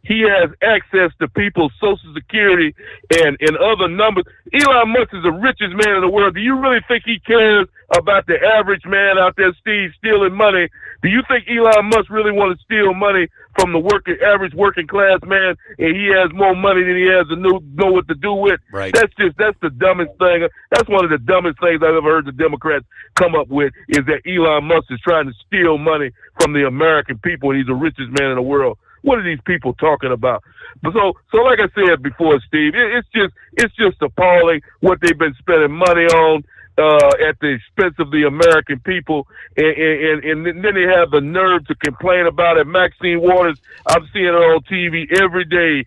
he has access to people's Social Security and other numbers. Elon Musk is the richest man in the world. Do you really think he cares about the average man out there, Steve, stealing money? Do you think Elon Musk really want to steal money from the average working class man, and he has more money than he has to know what to do with? Right. That's the dumbest thing. That's one of the dumbest things I've ever heard the Democrats come up with, is that Elon Musk is trying to steal money from the American people, and he's the richest man in the world. What are these people talking about? So like I said before, Steve, it's just appalling what they've been spending money on at the expense of the American people, and then they have the nerve to complain about it. Maxine Waters, I'm seeing her on TV every day,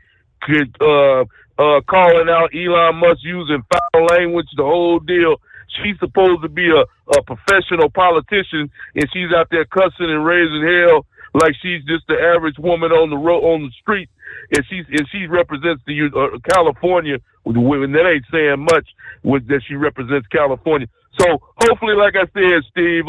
calling out Elon Musk using foul language, the whole deal. She's supposed to be a professional politician, and she's out there cussing and raising hell like she's just the average woman on the street, and she represents the California. And that ain't saying much that she represents California. So hopefully, like I said, Steve,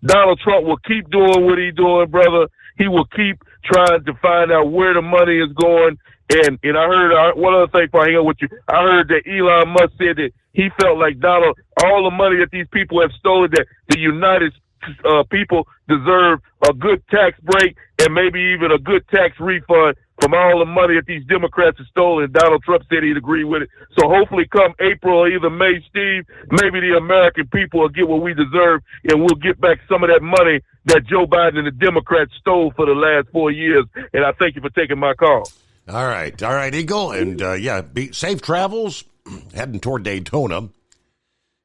Donald Trump will keep doing what he's doing, brother. He will keep trying to find out where the money is going. And I heard one other thing before I hang up with you. I heard that Elon Musk said that he felt like all the money that these people have stolen, that the United people deserve a good tax break and maybe even a good tax refund from all the money that these Democrats have stolen. Donald Trump said he'd agree with it. So hopefully come April or either May, Steve, maybe the American people will get what we deserve, and we'll get back some of that money that Joe Biden and the Democrats stole for the last 4 years. And I thank you for taking my call. All right, Eagle. And safe travels heading toward Daytona.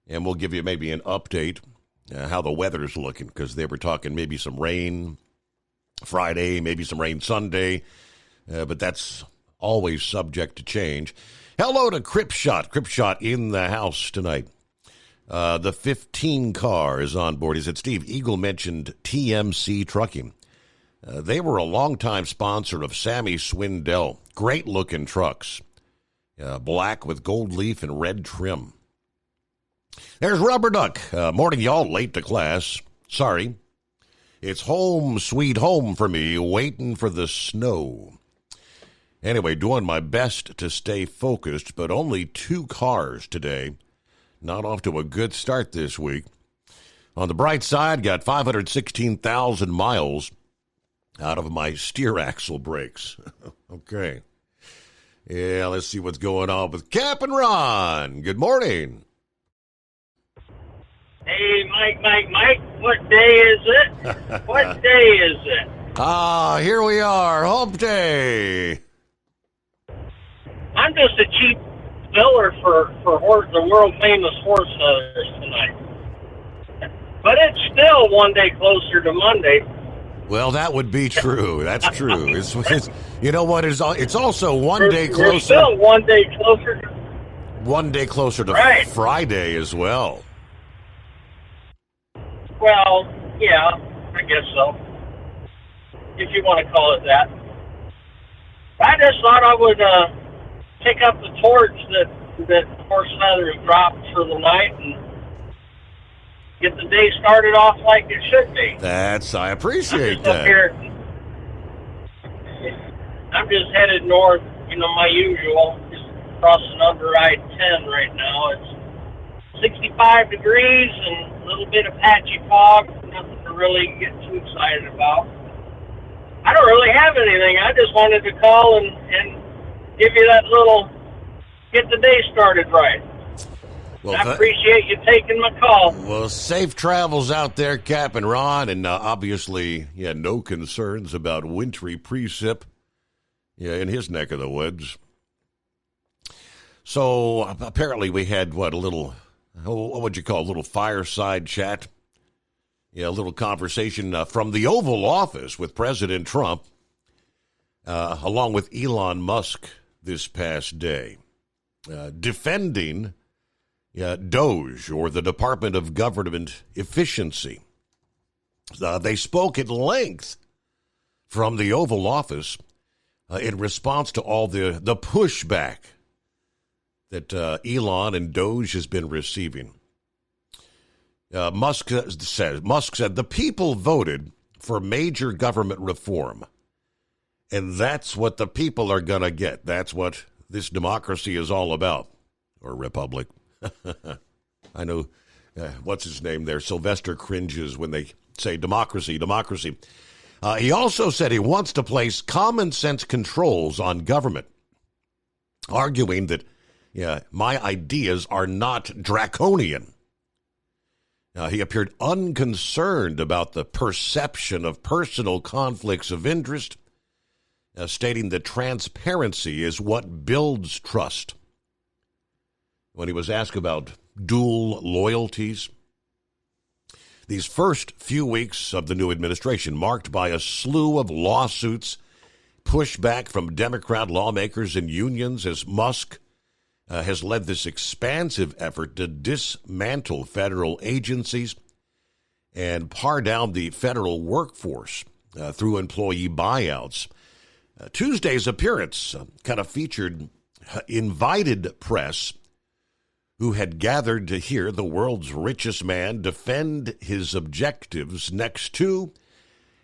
And we'll give you maybe an update how the weather's looking, because they were talking maybe some rain Friday, maybe some rain Sunday, but that's always subject to change. Hello to Cripshot. Cripshot in the house tonight. The 15 car is on board. He said, Steve, Eagle mentioned TMC Trucking. They were a longtime sponsor of Sammy Swindell. Great-looking trucks. Black with gold leaf and red trim. There's Rubber Duck. Morning, y'all. Late to class. Sorry. It's home, sweet home for me, waiting for the snow. Anyway, doing my best to stay focused, but only 2 cars today. Not off to a good start this week. On the bright side, got 516,000 miles out of my steer axle brakes. Okay. Yeah, let's see what's going on with Cap and Ron. Good morning. Hey, Mike, what day is it? What day is it? Here we are, hump day. I'm just a cheap filler for the world-famous horse feathers tonight. But it's still one day closer to Monday. Well, that would be true. That's true. It's you know what? It's also one day closer. We're still one day closer. One day closer to right. Friday as well. Well, yeah, I guess so. If you want to call it that. I just thought I would pick up the torch that horse feathers dropped for the night and get the day started off like it should be. I appreciate that. Up here, I'm just headed north, my usual, just crossing under I-10 right now. It's 65 degrees and a little bit of patchy fog, nothing to really get too excited about. I don't really have anything. I just wanted to call and give you that little, get the day started right. Well, I appreciate you taking my call. Well, safe travels out there, Cap and Ron, and obviously, no concerns about wintry precip, in his neck of the woods. So apparently we had, what would you call a little fireside chat? A little conversation from the Oval Office with President Trump, along with Elon Musk this past day, defending DOGE, or the Department of Government Efficiency. They spoke at length from the Oval Office in response to all the pushback that Elon and DOGE has been receiving. Musk said the people voted for major government reform, and that's what the people are going to get. That's what this democracy is all about, or republic. I know, what's his name there? Sylvester cringes when they say democracy. He also said he wants to place common sense controls on government, arguing that, my ideas are not draconian. He appeared unconcerned about the perception of personal conflicts of interest, stating that transparency is what builds trust. When he was asked about dual loyalties, these first few weeks of the new administration marked by a slew of lawsuits, pushback from Democrat lawmakers and unions as Musk has led this expansive effort to dismantle federal agencies and pare down the federal workforce through employee buyouts. Tuesday's appearance kind of featured invited press who had gathered to hear the world's richest man defend his objectives next to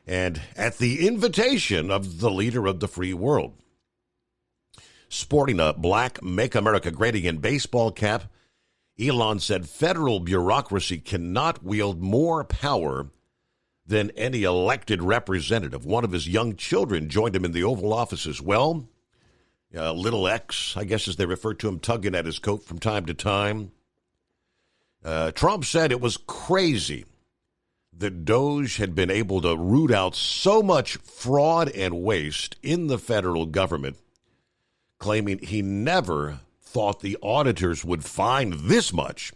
and at the invitation of the leader of the free world. Sporting a black Make America Great Again baseball cap, Elon said federal bureaucracy cannot wield more power than any elected representative. One of his young children joined him in the Oval Office as well. Little X, I guess as they refer to him, tugging at his coat from time to time. Trump said it was crazy that DOGE had been able to root out so much fraud and waste in the federal government, claiming he never thought the auditors would find this much.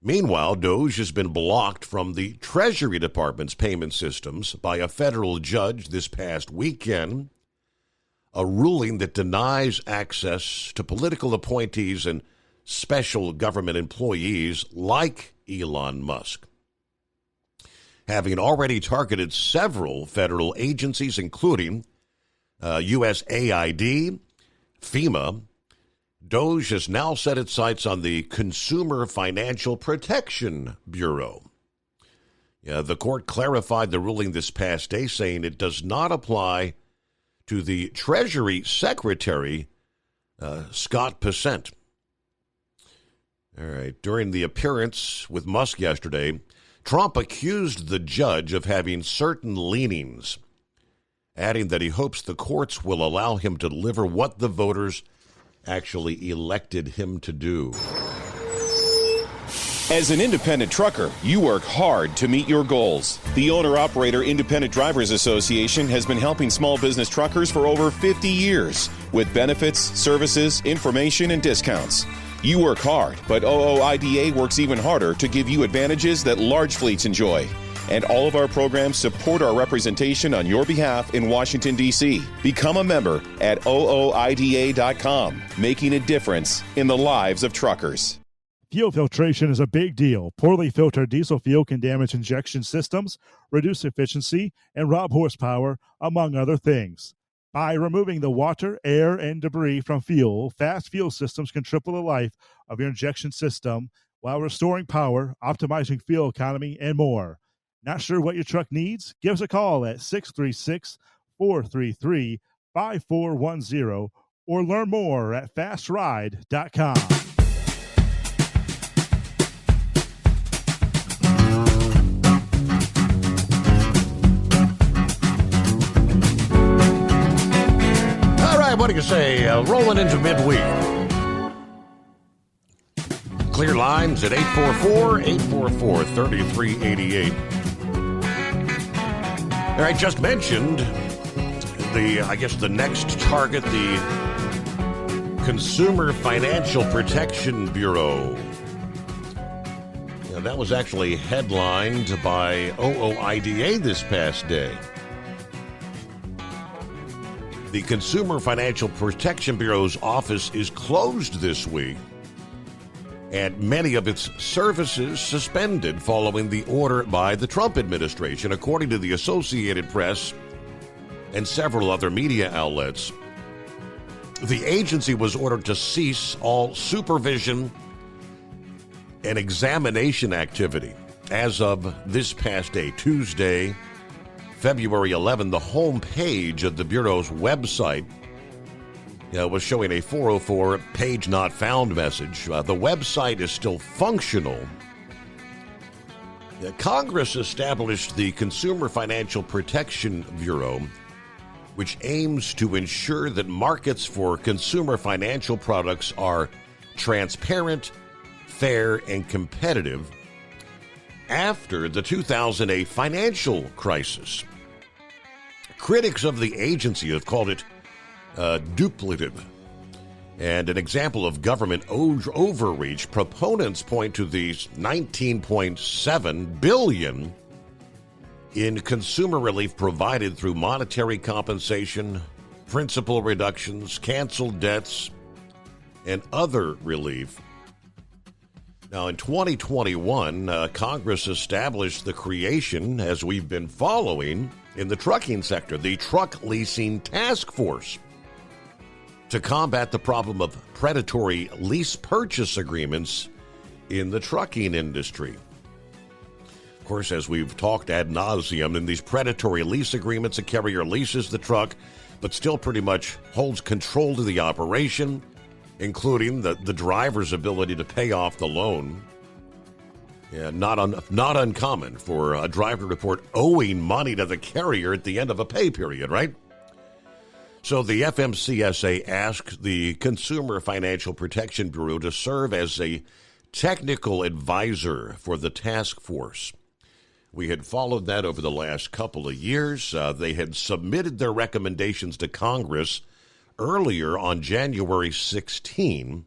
Meanwhile, Doge has been blocked from the Treasury Department's payment systems by a federal judge this past weekend, a ruling that denies access to political appointees and special government employees like Elon Musk. Having already targeted several federal agencies, including USAID, FEMA, Doge has now set its sights on the Consumer Financial Protection Bureau. The court clarified the ruling this past day, saying it does not apply to the Treasury Secretary, Scott Bessent. All right. During the appearance with Musk yesterday, Trump accused the judge of having certain leanings, adding that he hopes the courts will allow him to deliver what the voters actually elected him to do. As an independent trucker, you work hard to meet your goals. The Owner-Operator Independent Drivers Association has been helping small business truckers for over 50 years with benefits, services, information, and discounts. You work hard, but OOIDA works even harder to give you advantages that large fleets enjoy. And all of our programs support our representation on your behalf in Washington, D.C. Become a member at OOIDA.com, making a difference in the lives of truckers. Fuel filtration is a big deal. Poorly filtered diesel fuel can damage injection systems, reduce efficiency, and rob horsepower, among other things. By removing the water, air, and debris from fuel, fast fuel systems can triple the life of your injection system while restoring power, optimizing fuel economy, and more. Not sure what your truck needs? Give us a call at 636-433-5410 or learn more at fastride.com. All right, what do you say? Rolling into midweek. Clear lines at 844-844-3388. All right, just mentioned the next target, the Consumer Financial Protection Bureau. That was actually headlined by OOIDA this past day. The Consumer Financial Protection Bureau's office is closed this week, and many of its services suspended following the order by the Trump administration, according to the Associated Press and several other media outlets. The agency was ordered to cease all supervision and examination activity as of this past day, Tuesday, February 11. The home page of the Bureau's website was showing a 404 page not found message. The website is still functional. Congress established the Consumer Financial Protection Bureau, which aims to ensure that markets for consumer financial products are transparent, fair, and competitive after the 2008 financial crisis. Critics of the agency have called it duplicative and an example of government overreach. Proponents point to these $19.7 billion in consumer relief provided through monetary compensation, principal reductions, canceled debts, and other relief. Now, in 2021, Congress established the creation, as we've been following, in the trucking sector, the Truck Leasing Task Force, to combat the problem of predatory lease purchase agreements in the trucking industry. Of course, as we've talked ad nauseum, in these predatory lease agreements, a carrier leases the truck, but still pretty much holds control to the operation, including the driver's ability to pay off the loan. Yeah, not uncommon for a driver to report owing money to the carrier at the end of a pay period, right? So the FMCSA asked the Consumer Financial Protection Bureau to serve as a technical advisor for the task force. We had followed that over the last couple of years. They had submitted their recommendations to Congress earlier on January 16.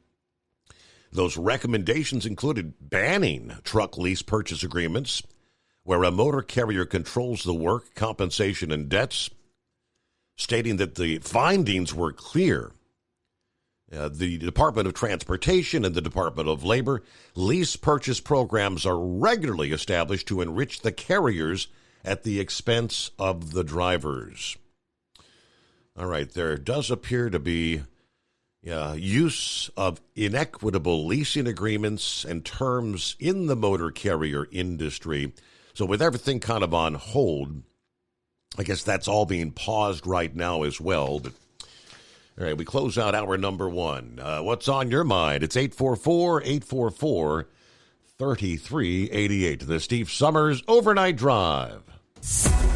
Those recommendations included banning truck lease purchase agreements where a motor carrier controls the work, compensation, and debts, stating that the findings were clear. The Department of Transportation and the Department of Labor lease purchase programs are regularly established to enrich the carriers at the expense of the drivers. All right, there does appear to be use of inequitable leasing agreements and terms in the motor carrier industry. So with everything kind of on hold, I guess that's all being paused right now as well. But all right, we close out hour number one. What's on your mind? It's 844-844-3388. The Steve Summers Overnight Drive.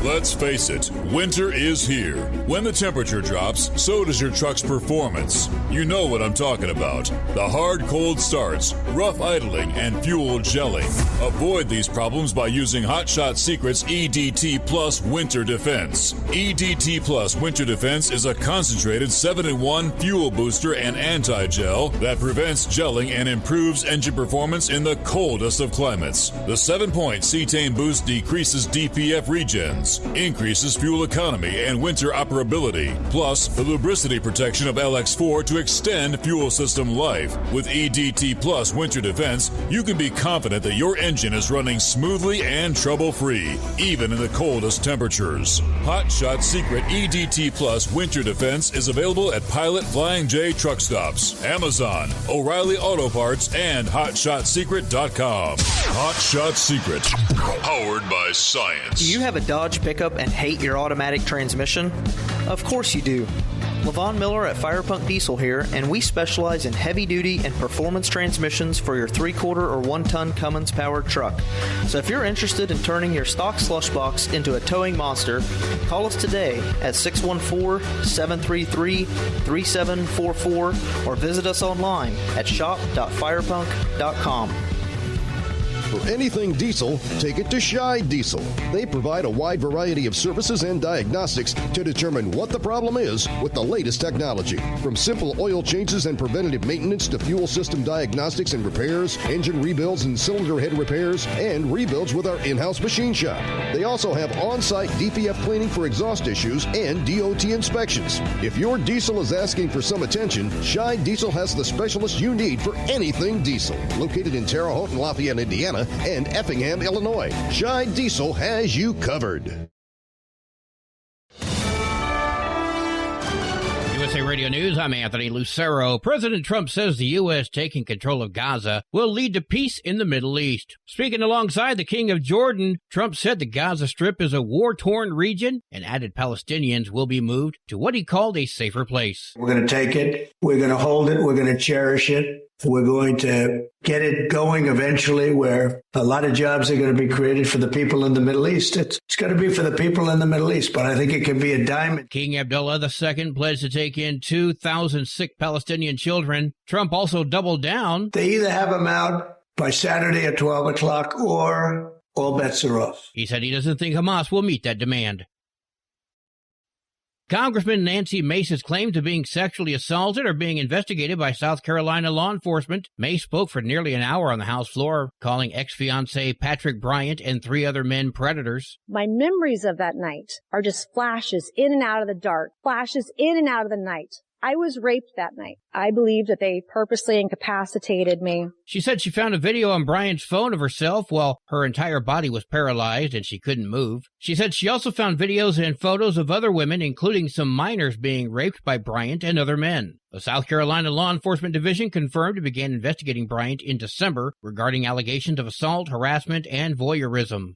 Let's face it, winter is here. When the temperature drops, so does your truck's performance. You know what I'm talking about. The hard, cold starts, rough idling, and fuel gelling. Avoid these problems by using Hot Shot Secret's EDT Plus Winter Defense. EDT Plus Winter Defense is a concentrated 7-in-1 fuel booster and anti-gel that prevents gelling and improves engine performance in the coldest of climates. The 7-point cetane boost decreases DPF regens, increases fuel economy and winter operability, plus the lubricity protection of LX4 to extend fuel system life. With EDT Plus Winter Defense, you can be confident that your engine is running smoothly and trouble-free, even in the coldest temperatures. Hot Shot Secret EDT Plus Winter Defense is available at Pilot Flying J truck stops, Amazon, O'Reilly Auto Parts, and HotShotSecret.com. Hot Shot Secret, powered by science. Do you have a Dodge pickup and hate your automatic transmission? Of course you do. Levon Miller at Firepunk Diesel here, and we specialize in heavy-duty and performance transmissions for your 3-quarter or 1-ton Cummins-powered truck. So if you're interested in turning your stock slush box into a towing monster, call us today at 614-733-3744 or visit us online at shop.firepunk.com. For anything diesel, take it to Shy Diesel. They provide a wide variety of services and diagnostics to determine what the problem is with the latest technology. From simple oil changes and preventative maintenance to fuel system diagnostics and repairs, engine rebuilds and cylinder head repairs, and rebuilds with our in-house machine shop. They also have on-site DPF cleaning for exhaust issues and DOT inspections. If your diesel is asking for some attention, Shy Diesel has the specialist you need for anything diesel. Located in Terre Haute and Lafayette, Indiana, and Effingham, Illinois. Shy Diesel has you covered. USA Radio News, I'm Anthony Lucero. President Trump says the U.S. taking control of Gaza will lead to peace in the Middle East. Speaking alongside the King of Jordan, Trump said the Gaza Strip is a war-torn region and added Palestinians will be moved to what he called a safer place. We're going to take it. We're going to hold it. We're going to cherish it. We're going to get it going eventually where a lot of jobs are going to be created for the people in the Middle East. It's going to be for the people in the Middle East, but I think it can be a diamond. King Abdullah II pledged to take in 2,000 sick Palestinian children. Trump also doubled down. They either have them out by Saturday at 12 o'clock or all bets are off. He said he doesn't think Hamas will meet that demand. Congressman Nancy Mace's claims of being sexually assaulted are being investigated by South Carolina law enforcement. Mace spoke for nearly an hour on the House floor, calling ex-fiancé Patrick Bryant and 3 other men predators. My memories of that night are just flashes in and out of the dark, flashes in and out of the night. I was raped that night. I believe that they purposely incapacitated me. She said she found a video on Bryant's phone of herself while her entire body was paralyzed and she couldn't move. She said she also found videos and photos of other women, including some minors, being raped by Bryant and other men. The South Carolina Law Enforcement Division confirmed it began investigating Bryant in December regarding allegations of assault, harassment, and voyeurism.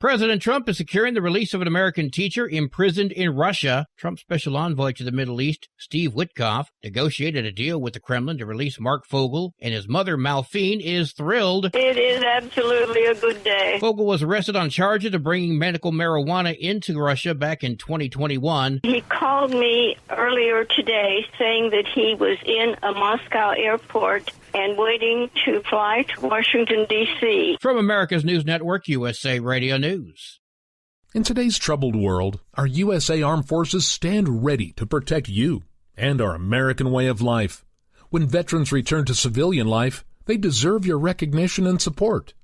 President Trump is securing the release of an American teacher imprisoned in Russia. Trump's special envoy to the Middle East, Steve Witkoff, negotiated a deal with the Kremlin to release Mark Fogel, and his mother, Malphine, is thrilled. It is absolutely a good day. Fogel was arrested on charges of bringing medical marijuana into Russia back in 2021. He called me earlier today saying that he was in a Moscow airport and waiting to fly to Washington, D.C. From America's News Network, USA Radio News. In today's troubled world, our USA Armed Forces stand ready to protect you and our American way of life. When veterans return to civilian life, they deserve your recognition and support.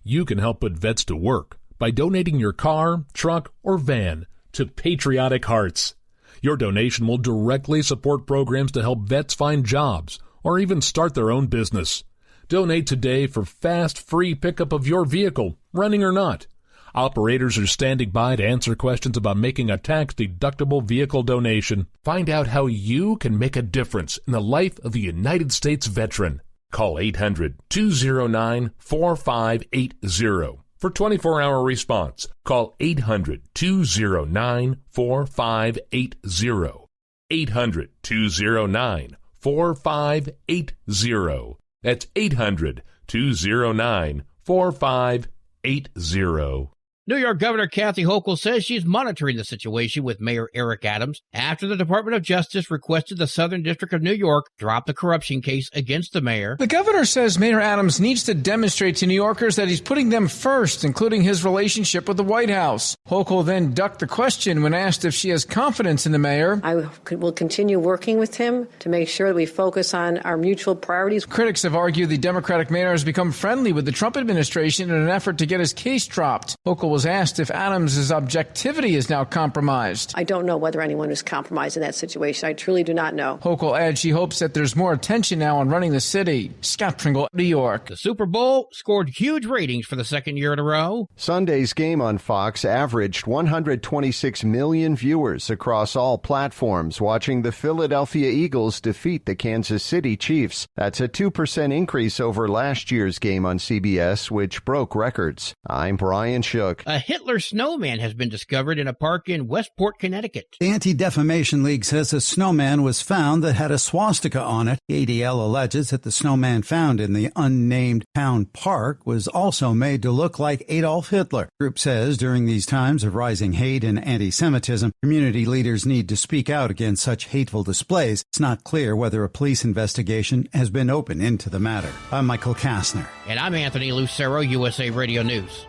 You can help put vets to work by donating your car, truck, or van to Patriotic Hearts. Your donation will directly support programs to help vets find jobs or even start their own business. Donate today for fast, free pickup of your vehicle, running or not. Operators are standing by to answer questions about making a tax-deductible vehicle donation. Find out how you can make a difference in the life of a United States veteran. Call 800-209-4580 for 24-hour response. Call 800-209-4580. 800-209-4580. That's 800-209-4580. New York Governor Kathy Hochul says she's monitoring the situation with Mayor Eric Adams after the Department of Justice requested the Southern District of New York drop the corruption case against the mayor. The governor says Mayor Adams needs to demonstrate to New Yorkers that he's putting them first, including his relationship with the White House. Hochul then ducked the question when asked if she has confidence in the mayor. I will continue working with him to make sure that we focus on our mutual priorities. Critics have argued the Democratic mayor has become friendly with the Trump administration in an effort to get his case dropped. Hochul was asked if Adams' objectivity is now compromised. I don't know whether anyone is compromised in that situation. I truly do not know. Hochul adds she hopes that there's more attention now on running the city. Scott Pringle, New York. The Super Bowl scored huge ratings for the second year in a row. Sunday's game on Fox averaged 126 million viewers across all platforms watching the Philadelphia Eagles defeat the Kansas City Chiefs. That's a 2% increase over last year's game on CBS, which broke records. I'm Brian Shook. A Hitler snowman has been discovered in a park in Westport, Connecticut. The Anti-Defamation League says a snowman was found that had a swastika on it. The ADL alleges that the snowman found in the unnamed town park was also made to look like Adolf Hitler. The group says during these times of rising hate and anti-Semitism, community leaders need to speak out against such hateful displays. It's not clear whether a police investigation has been opened into the matter. I'm Michael Kastner. And I'm Anthony Lucero, USA Radio News.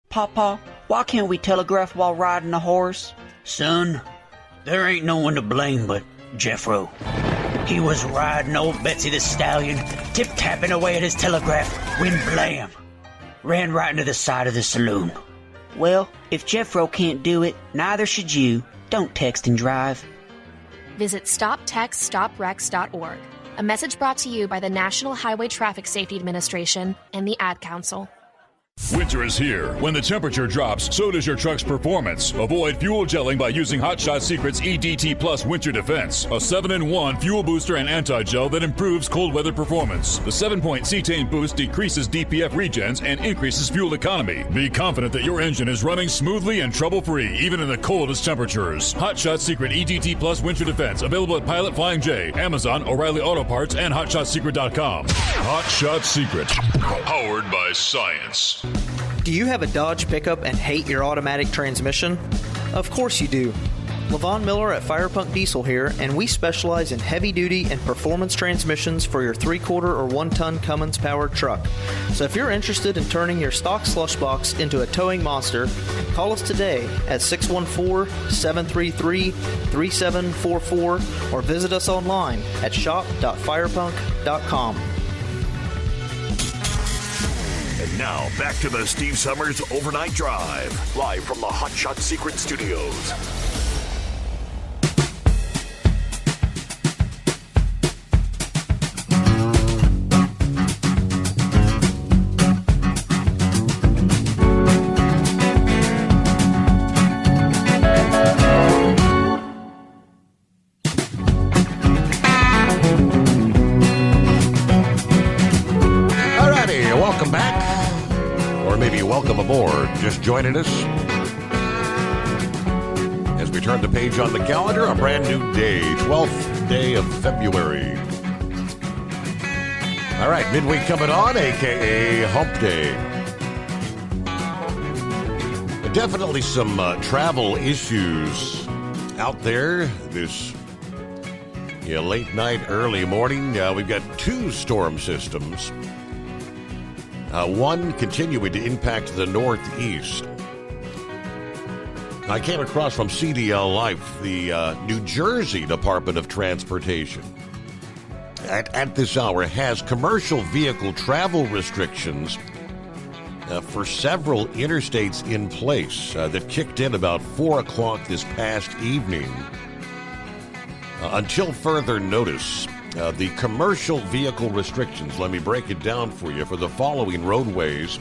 Papa, why can't we telegraph while riding a horse? Son, there ain't no one to blame but Jeffro. He was riding old Betsy the Stallion, tip-tapping away at his telegraph, when blam! Ran right into the side of the saloon. Well, if Jeffro can't do it, neither should you. Don't text and drive. Visit StopTextStopWrecks.org. A message brought to you by the National Highway Traffic Safety Administration and the Ad Council. Winter is here. When the temperature drops, so does your truck's performance. Avoid fuel gelling by using Hot Shot Secret's EDT Plus Winter Defense, a 7-in-1 fuel booster and anti-gel that improves cold weather performance. The 7-point cetane boost decreases DPF regens and increases fuel economy. Be confident that your engine is running smoothly and trouble-free, even in the coldest temperatures. Hot Shot Secret EDT Plus Winter Defense, available at Pilot Flying J, Amazon, O'Reilly Auto Parts, and HotShotSecret.com. Hot Shot Secret, powered by science. Do you have a Dodge pickup and hate your automatic transmission? Of course you do. Levon Miller at Firepunk Diesel here, and we specialize in heavy-duty and performance transmissions for your 3-quarter or 1-ton Cummins-powered truck. So if you're interested in turning your stock slush box into a towing monster, call us today at 614-733-3744 or visit us online at shop.firepunk.com. And now, back to the Steve Summers Overnight Drive, live from the Hot Shot Secret Studios. Welcome aboard. Just joining us as we turn the page on the calendar, a brand new day, 12th day of February. All right, midweek coming on, a.k.a. Hump Day. Definitely some travel issues out there this late night, early morning. We've got 2 storm systems. One continuing to impact the Northeast. I came across from CDL Life, the New Jersey Department of Transportation. at this hour has commercial vehicle travel restrictions for several interstates in place that kicked in about 4 o'clock this past evening. Until further notice, the commercial vehicle restrictions, let me break it down for you, for the following roadways.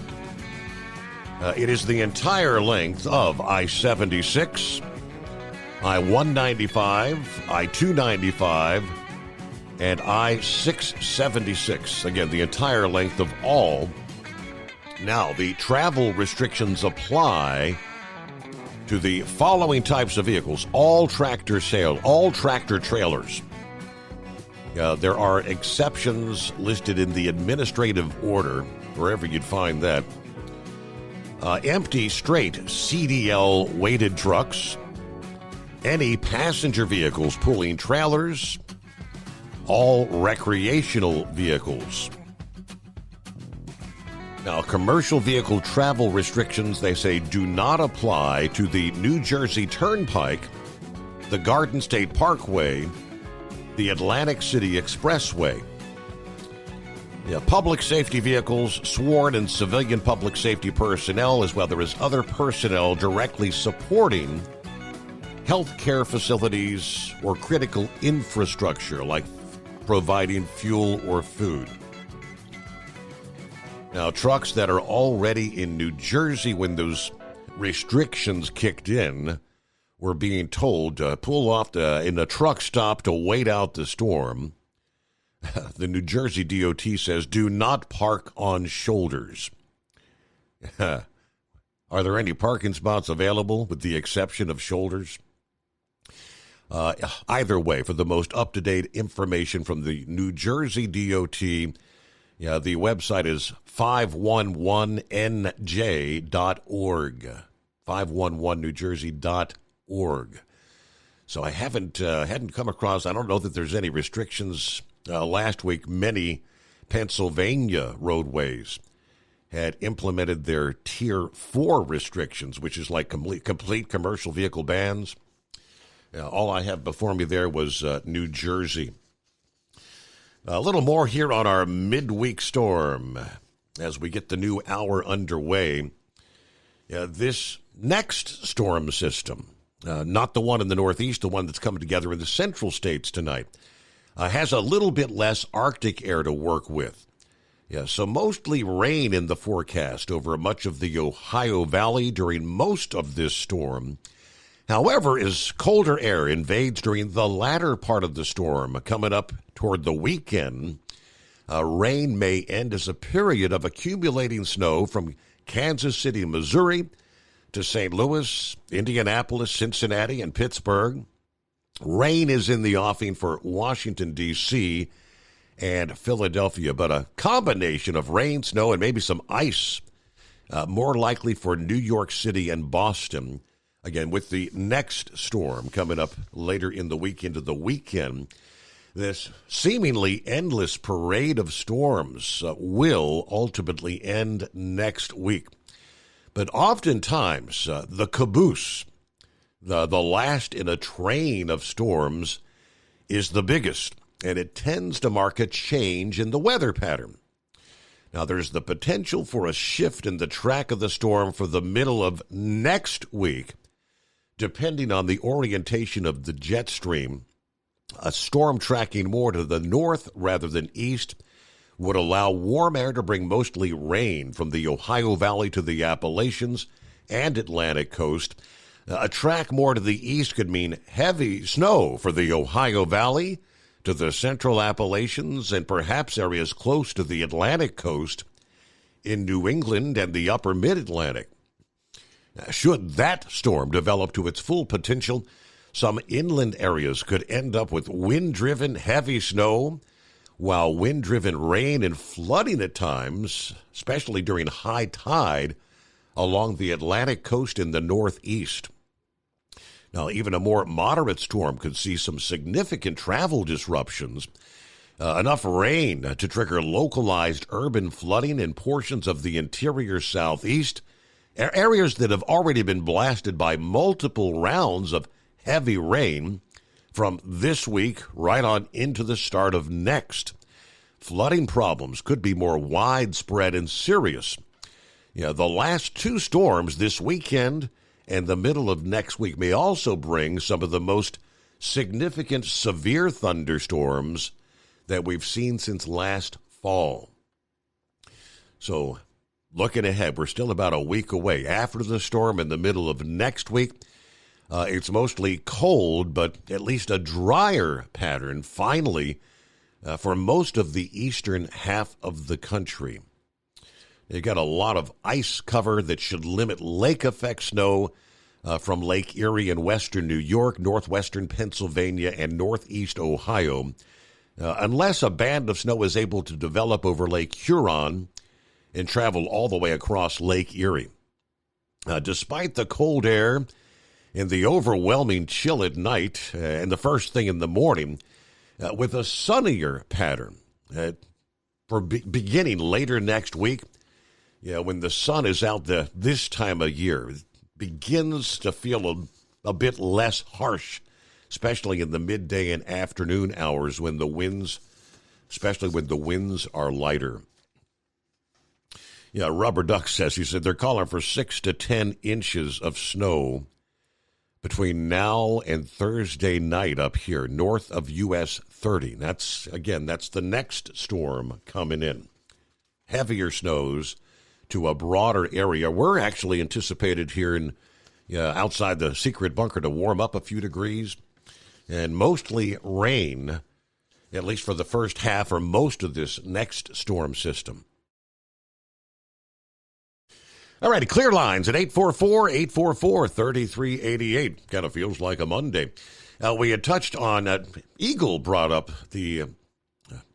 It is the entire length of I-76, I-195, I-295, and I-676. Again, the entire length of all. Now, the travel restrictions apply to the following types of vehicles: all tractor trailers. There are exceptions listed in the administrative order, wherever you'd find that. Empty, straight CDL weighted trucks, any passenger vehicles pulling trailers, all recreational vehicles. Now, commercial vehicle travel restrictions, they say, do not apply to the New Jersey Turnpike, the Garden State Parkway, the Atlantic City Expressway. Public safety vehicles, sworn and civilian public safety personnel, as well as other personnel directly supporting healthcare facilities or critical infrastructure like providing fuel or food. Now, trucks that are already in New Jersey when those restrictions kicked in were being told to pull off in a truck stop to wait out the storm. The New Jersey DOT says do not park on shoulders. Are there any parking spots available with the exception of shoulders? Either way, for the most up-to-date information from the New Jersey DOT, the website is 511nj.org. 511newjersey.org. So I hadn't come across, I don't know that there's any restrictions. Last week, many Pennsylvania roadways had implemented their Tier 4 restrictions, which is like complete commercial vehicle bans. All I have before me there was New Jersey. A little more here on our midweek storm as we get the new hour underway. This next storm system, not the one in the Northeast, the one that's coming together in the central states tonight, has a little bit less Arctic air to work with. So mostly rain in the forecast over much of the Ohio Valley during most of this storm. However, as colder air invades during the latter part of the storm, coming up toward the weekend, rain may end as a period of accumulating snow from Kansas City, Missouri, to St. Louis, Indianapolis, Cincinnati, and Pittsburgh. Rain is in the offing for Washington, D.C., and Philadelphia, but a combination of rain, snow, and maybe some ice more likely for New York City and Boston. Again, with the next storm coming up later in the week into the weekend, this seemingly endless parade of storms will ultimately end next week. But oftentimes, the caboose, the last in a train of storms, is the biggest, and it tends to mark a change in the weather pattern. Now, there's the potential for a shift in the track of the storm for the middle of next week, depending on the orientation of the jet stream. A storm tracking more to the north rather than east would allow warm air to bring mostly rain from the Ohio Valley to the Appalachians and Atlantic coast. A track more to the east could mean heavy snow for the Ohio Valley to the central Appalachians and perhaps areas close to the Atlantic coast in New England and the upper mid-Atlantic. Should that storm develop to its full potential, some inland areas could end up with wind-driven heavy snow, while wind-driven rain and flooding at times, especially during high tide, along the Atlantic coast in the northeast. Now, even a more moderate storm could see some significant travel disruptions. Enough rain to trigger localized urban flooding in portions of the interior southeast, areas that have already been blasted by multiple rounds of heavy rain, from this week right on into the start of next. Flooding problems could be more widespread and serious. The last two storms this weekend and the middle of next week may also bring some of the most significant severe thunderstorms that we've seen since last fall. So, looking ahead, we're still about a week away. After the storm in the middle of next week, it's mostly cold, but at least a drier pattern finally for most of the eastern half of the country. You got a lot of ice cover that should limit lake effect snow from Lake Erie in western New York, northwestern Pennsylvania, and northeast Ohio, unless a band of snow is able to develop over Lake Huron and travel all the way across Lake Erie. Despite the cold air and the overwhelming chill at night and the first thing in the morning, with a sunnier pattern for beginning later next week, when the sun is out this time of year, it begins to feel a bit less harsh, especially in the midday and afternoon hours when the winds are lighter. Rubber Duck says, he said they're calling for 6 to 10 inches of snow between now and Thursday night up here, north of US 30. That's the next storm coming in. Heavier snows to a broader area. We're actually anticipated here in outside the secret bunker to warm up a few degrees, and mostly rain, at least for the first half or most of this next storm system. All right, clear lines at 844-844-3388. Kind of feels like a Monday. We had touched on, Eagle brought up the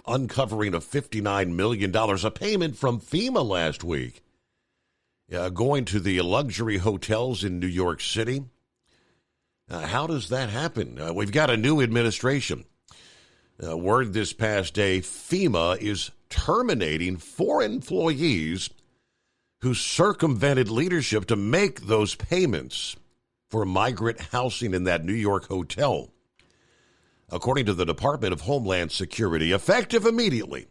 uncovering of $59 million, a payment from FEMA last week, going to the luxury hotels in New York City. How does that happen? We've got a new administration. Word this past day, FEMA is terminating 4 employees who circumvented leadership to make those payments for migrant housing in that New York hotel. According to the Department of Homeland Security, effective immediately,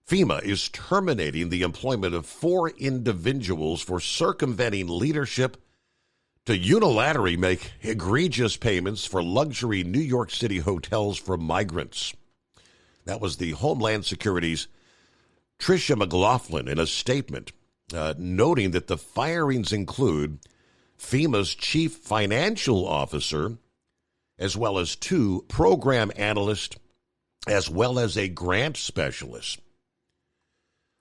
FEMA is terminating the employment of 4 individuals for circumventing leadership to unilaterally make egregious payments for luxury New York City hotels for migrants. That was the Homeland Security's Tricia McLaughlin in a statement, noting that the firings include FEMA's chief financial officer, as well as 2 program analysts, as well as a grant specialist.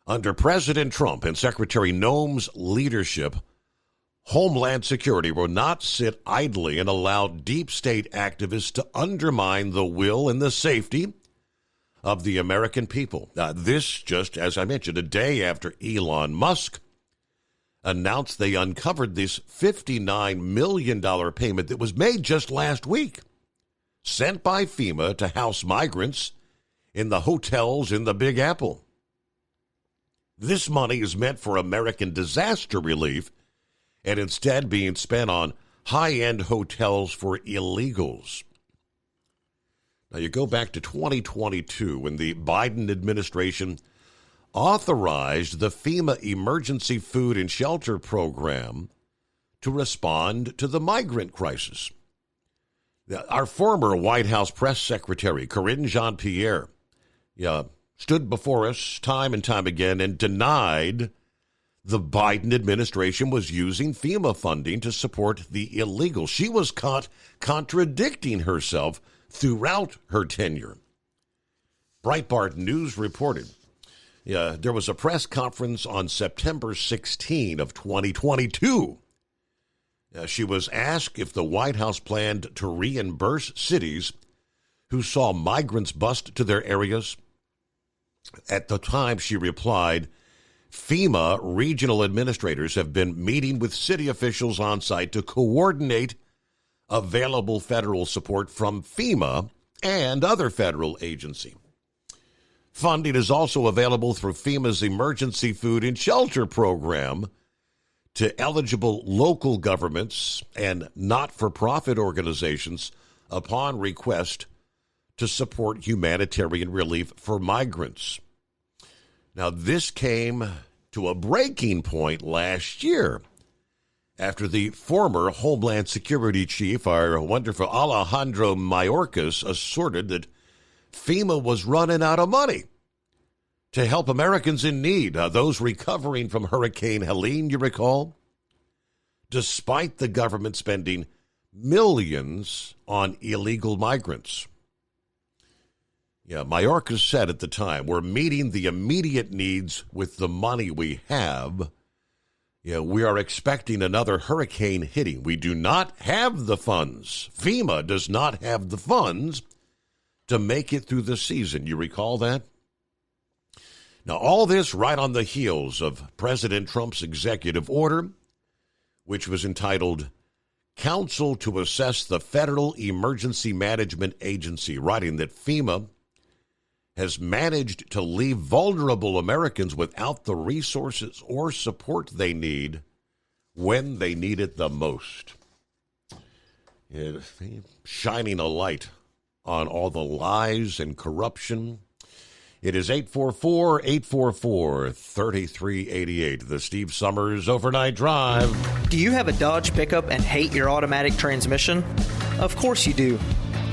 Under President Trump and Secretary Noem's leadership, Homeland Security will not sit idly and allow deep state activists to undermine the will and the safety of the American people. This, just as I mentioned, a day after Elon Musk announced they uncovered this $59 million payment that was made just last week, sent by FEMA to house migrants in the hotels in the Big Apple. This money is meant for American disaster relief and instead being spent on high-end hotels for illegals. Now, you go back to 2022 when the Biden administration authorized the FEMA Emergency Food and Shelter Program to respond to the migrant crisis. Our former White House press secretary, Karine Jean-Pierre, stood before us time and time again and denied the Biden administration was using FEMA funding to support the illegals. She was caught contradicting herself throughout her tenure. Breitbart News reported there was a press conference on September 16 of 2022. She was asked if the White House planned to reimburse cities who saw migrants bust to their areas. At the time, she replied, FEMA regional administrators have been meeting with city officials on site to coordinate available federal support from FEMA and other federal agencies. Funding is also available through FEMA's Emergency Food and Shelter Program to eligible local governments and not-for-profit organizations upon request to support humanitarian relief for migrants. Now, this came to a breaking point last year after the former Homeland Security Chief, our wonderful Alejandro Mayorkas, asserted that FEMA was running out of money to help Americans in need, those recovering from Hurricane Helene, you recall, despite the government spending millions on illegal migrants. Yeah, Mayorkas said at the time, we're meeting the immediate needs with the money we have. Yeah, we are expecting another hurricane hitting. We do not have the funds. FEMA does not have the funds to make it through the season. You recall that? Now, all this right on the heels of President Trump's executive order, which was entitled Council to Assess the Federal Emergency Management Agency, writing that FEMA has managed to leave vulnerable Americans without the resources or support they need when they need it the most. Shining a light on all the lies and corruption. It is 844-844-3388, the Steve Summers Overnight Drive. Do you have a Dodge pickup and hate your automatic transmission? Of course you do.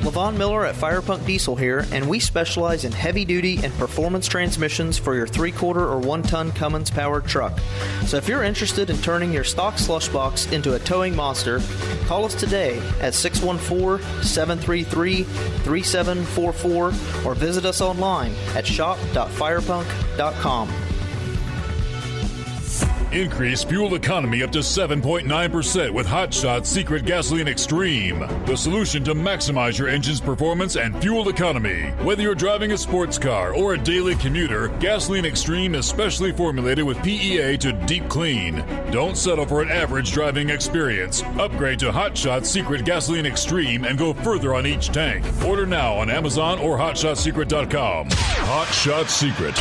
Levon Miller at Firepunk Diesel here, and we specialize in heavy-duty and performance transmissions for your 3-quarter or 1-ton Cummins-powered truck. So if you're interested in turning your stock slush box into a towing monster, call us today at 614-733-3744 or visit us online at shop.firepunk.com. Increase fuel economy up to 7.9% with Hot Shot Secret Gasoline Extreme. The solution to maximize your engine's performance and fuel economy. Whether you're driving a sports car or a daily commuter, Gasoline Extreme is specially formulated with PEA to deep clean. Don't settle for an average driving experience. Upgrade to Hot Shot Secret Gasoline Extreme and go further on each tank. Order now on Amazon or HotShotSecret.com. Hot Shot Secret.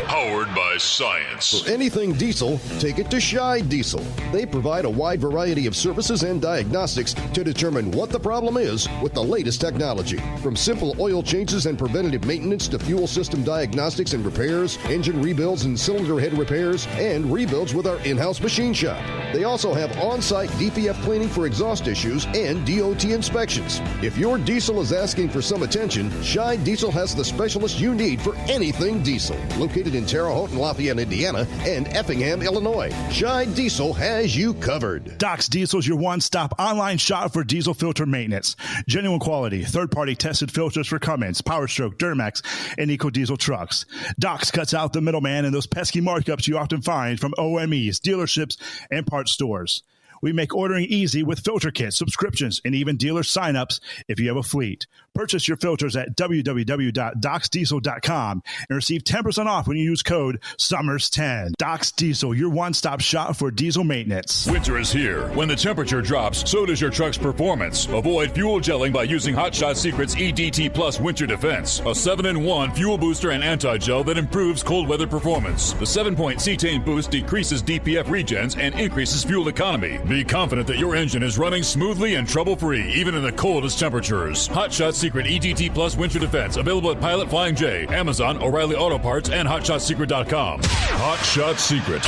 Powered by science. For anything diesel, take it to Scheid Diesel. They provide a wide variety of services and diagnostics to determine what the problem is with the latest technology. From simple oil changes and preventative maintenance to fuel system diagnostics and repairs, engine rebuilds and cylinder head repairs, and rebuilds with our in-house machine shop. They also have on-site DPF cleaning for exhaust issues and DOT inspections. If your diesel is asking for some attention, Scheid Diesel has the specialist you need for anything diesel. Located in Terre Haute and Lafayette, Indiana, and Effingham, Illinois, Scheid Diesel has you covered. Doc's Diesel is your one-stop online shop for diesel filter maintenance. Genuine quality, third-party tested filters for Cummins, Powerstroke, Duramax, and EcoDiesel trucks. Doc's cuts out the middleman and those pesky markups you often find from OMEs, dealerships, and parts stores. We make ordering easy with filter kits, subscriptions, and even dealer sign-ups if you have a fleet. Purchase your filters at www.docsdiesel.com and receive 10% off when you use code SUMMERS10. Doc's Diesel, your one-stop shop for diesel maintenance. Winter is here. When the temperature drops, so does your truck's performance. Avoid fuel gelling by using Hot Shot Secret's EDT Plus Winter Defense, a 7-in-1 fuel booster and anti-gel that improves cold weather performance. The 7-point cetane boost decreases DPF regens and increases fuel economy. Be confident that your engine is running smoothly and trouble-free, even in the coldest temperatures. Hot Shot Secret EDT Plus Winter Defense, available at Pilot Flying J, Amazon, O'Reilly Auto Parts, and HotShotSecret.com. Hot Shot Secret,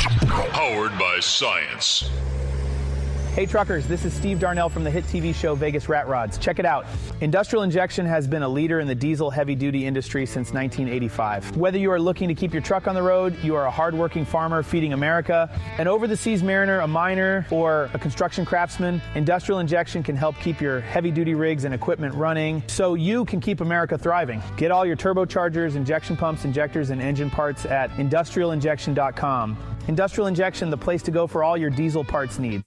powered by science. Hey truckers, this is Steve Darnell from the hit TV show Vegas Rat Rods. Check it out. Industrial Injection has been a leader in the diesel heavy-duty industry since 1985. Whether you are looking to keep your truck on the road, you are a hardworking farmer feeding America, an over-the-seas mariner, a miner, or a construction craftsman, Industrial Injection can help keep your heavy-duty rigs and equipment running so you can keep America thriving. Get all your turbochargers, injection pumps, injectors, and engine parts at industrialinjection.com. Industrial Injection, the place to go for all your diesel parts needs.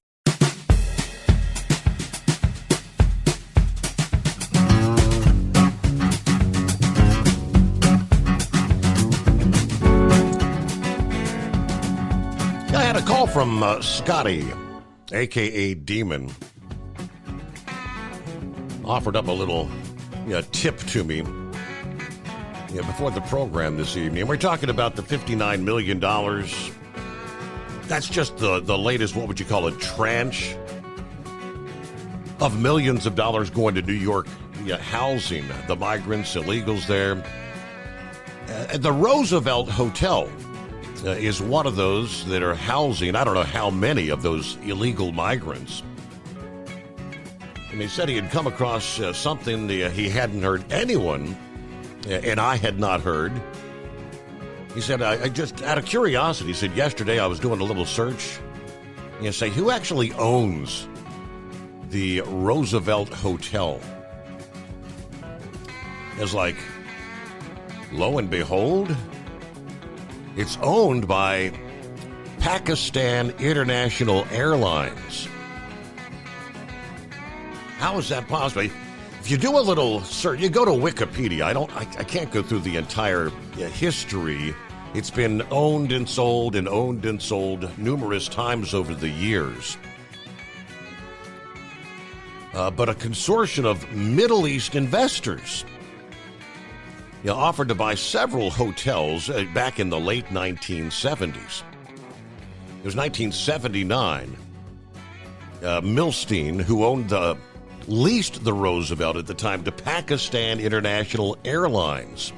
I had a call from Scotty, a.k.a. Demon. Offered up a little tip to me before the program this evening. We're talking about the $59 million. That's just the latest, what would you call it, tranche of millions of dollars going to New York housing the migrants, illegals there. The Roosevelt Hotel is one of those that are housing, I don't know how many of those illegal migrants. And he said he had come across something he hadn't heard anyone, and I had not heard. He said, I just, out of curiosity, he said, yesterday I was doing a little search. You say, who actually owns the Roosevelt Hotel? It's like, lo and behold, it's owned by Pakistan International Airlines. How is that possible? If you do a little search, you go to Wikipedia. I can't go through the entire history. It's been owned and sold numerous times over the years. But a consortium of Middle East investors offered to buy several hotels back in the late 1970s. It was 1979. Milstein, who leased the Roosevelt at the time to Pakistan International Airlines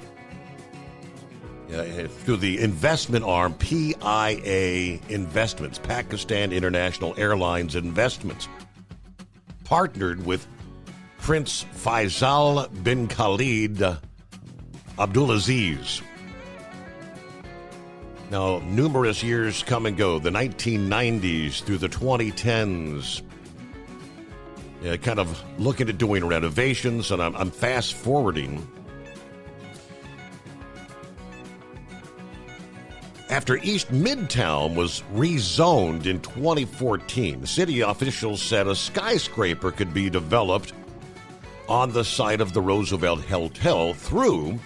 through the investment arm PIA Investments, Pakistan International Airlines Investments, partnered with Prince Faisal bin Khalid Abdulaziz. Now, numerous years come and go, the 1990s through the 2010s, kind of looking at doing renovations, and I'm fast forwarding. After East Midtown was rezoned in 2014, city officials said a skyscraper could be developed on the site of the Roosevelt Hotel through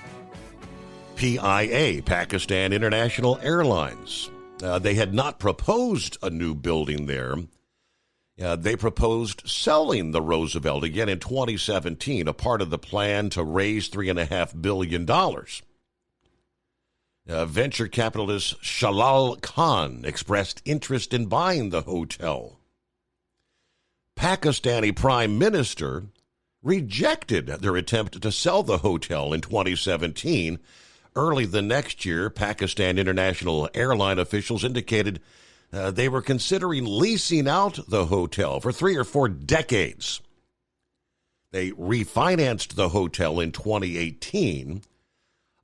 PIA, Pakistan International Airlines. They had not proposed a new building there. They proposed selling the Roosevelt again in 2017, a part of the plan to raise $3.5 billion. Venture capitalist Shalal Khan expressed interest in buying the hotel. Pakistani Prime Minister rejected their attempt to sell the hotel in 2017. Early the next year, Pakistan International Airline officials indicated they were considering leasing out the hotel for 3 or 4 decades. They refinanced the hotel in 2018,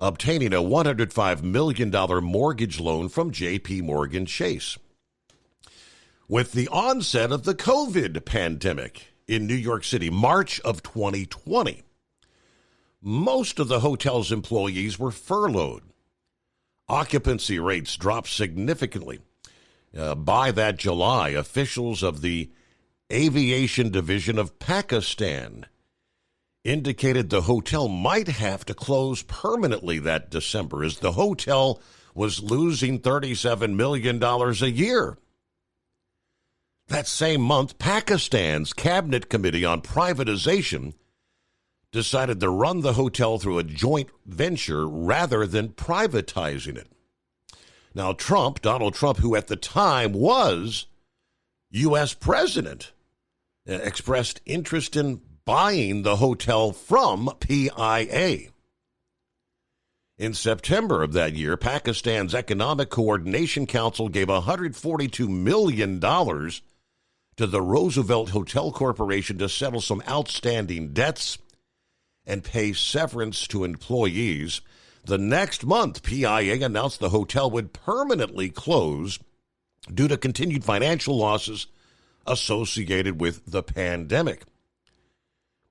obtaining a $105 million mortgage loan from J.P. Morgan Chase. With the onset of the COVID pandemic in New York City, March of 2020, most of the hotel's employees were furloughed. Occupancy rates dropped significantly. By that July, officials of the Aviation Division of Pakistan indicated the hotel might have to close permanently that December, as the hotel was losing $37 million a year. That same month, Pakistan's Cabinet Committee on Privatization decided to run the hotel through a joint venture rather than privatizing it. Now, Donald Trump, who at the time was U.S. president, expressed interest in buying the hotel from PIA. In September of that year, Pakistan's Economic Coordination Council gave $142 million to the Roosevelt Hotel Corporation to settle some outstanding debts and pay severance to employees. The next month, PIA announced the hotel would permanently close due to continued financial losses associated with the pandemic.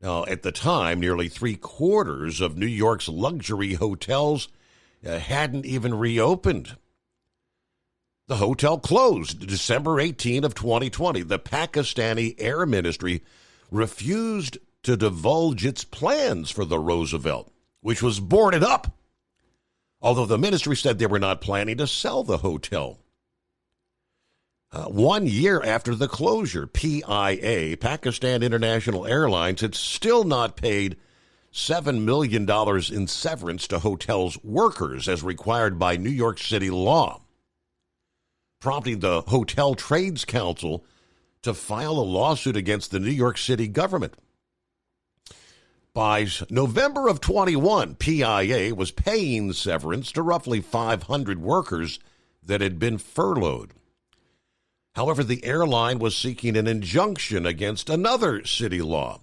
Now, at the time, nearly 3/4 of New York's luxury hotels hadn't even reopened. The hotel closed December 18 of 2020. The Pakistani Air Ministry refused to divulge its plans for the Roosevelt, which was boarded up, although the ministry said they were not planning to sell the hotel. 1 year after the closure, PIA, Pakistan International Airlines, had still not paid $7 million in severance to hotel's workers as required by New York City law, prompting the Hotel Trades Council to file a lawsuit against the New York City government. By November of 21, PIA was paying severance to roughly 500 workers that had been furloughed. However, the airline was seeking an injunction against another city law,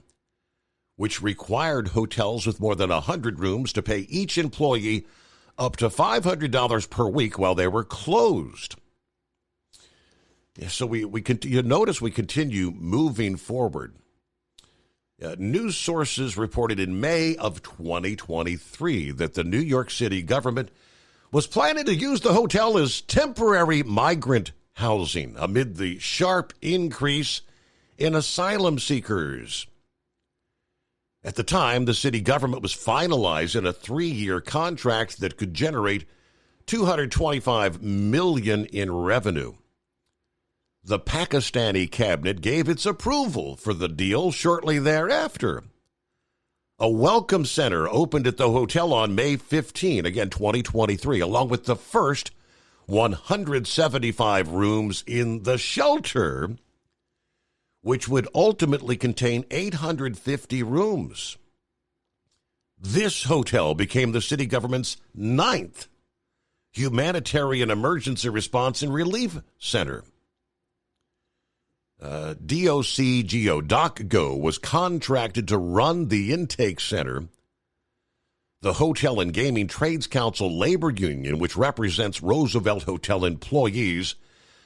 which required hotels with more than 100 rooms to pay each employee up to $500 per week while they were closed. So you notice we continue moving forward. News sources reported in May of 2023 that the New York City government was planning to use the hotel as temporary migrant housing amid the sharp increase in asylum seekers. At the time, the city government was finalizing a 3-year contract that could generate $225 million in revenue. The Pakistani cabinet gave its approval for the deal shortly thereafter. A welcome center opened at the hotel on May 15, again 2023, along with the first 175 rooms in the shelter, which would ultimately contain 850 rooms. This hotel became the city government's 9th humanitarian emergency response and relief center. DOCGO was contracted to run the intake center. The Hotel and Gaming Trades Council labor union, which represents Roosevelt Hotel employees,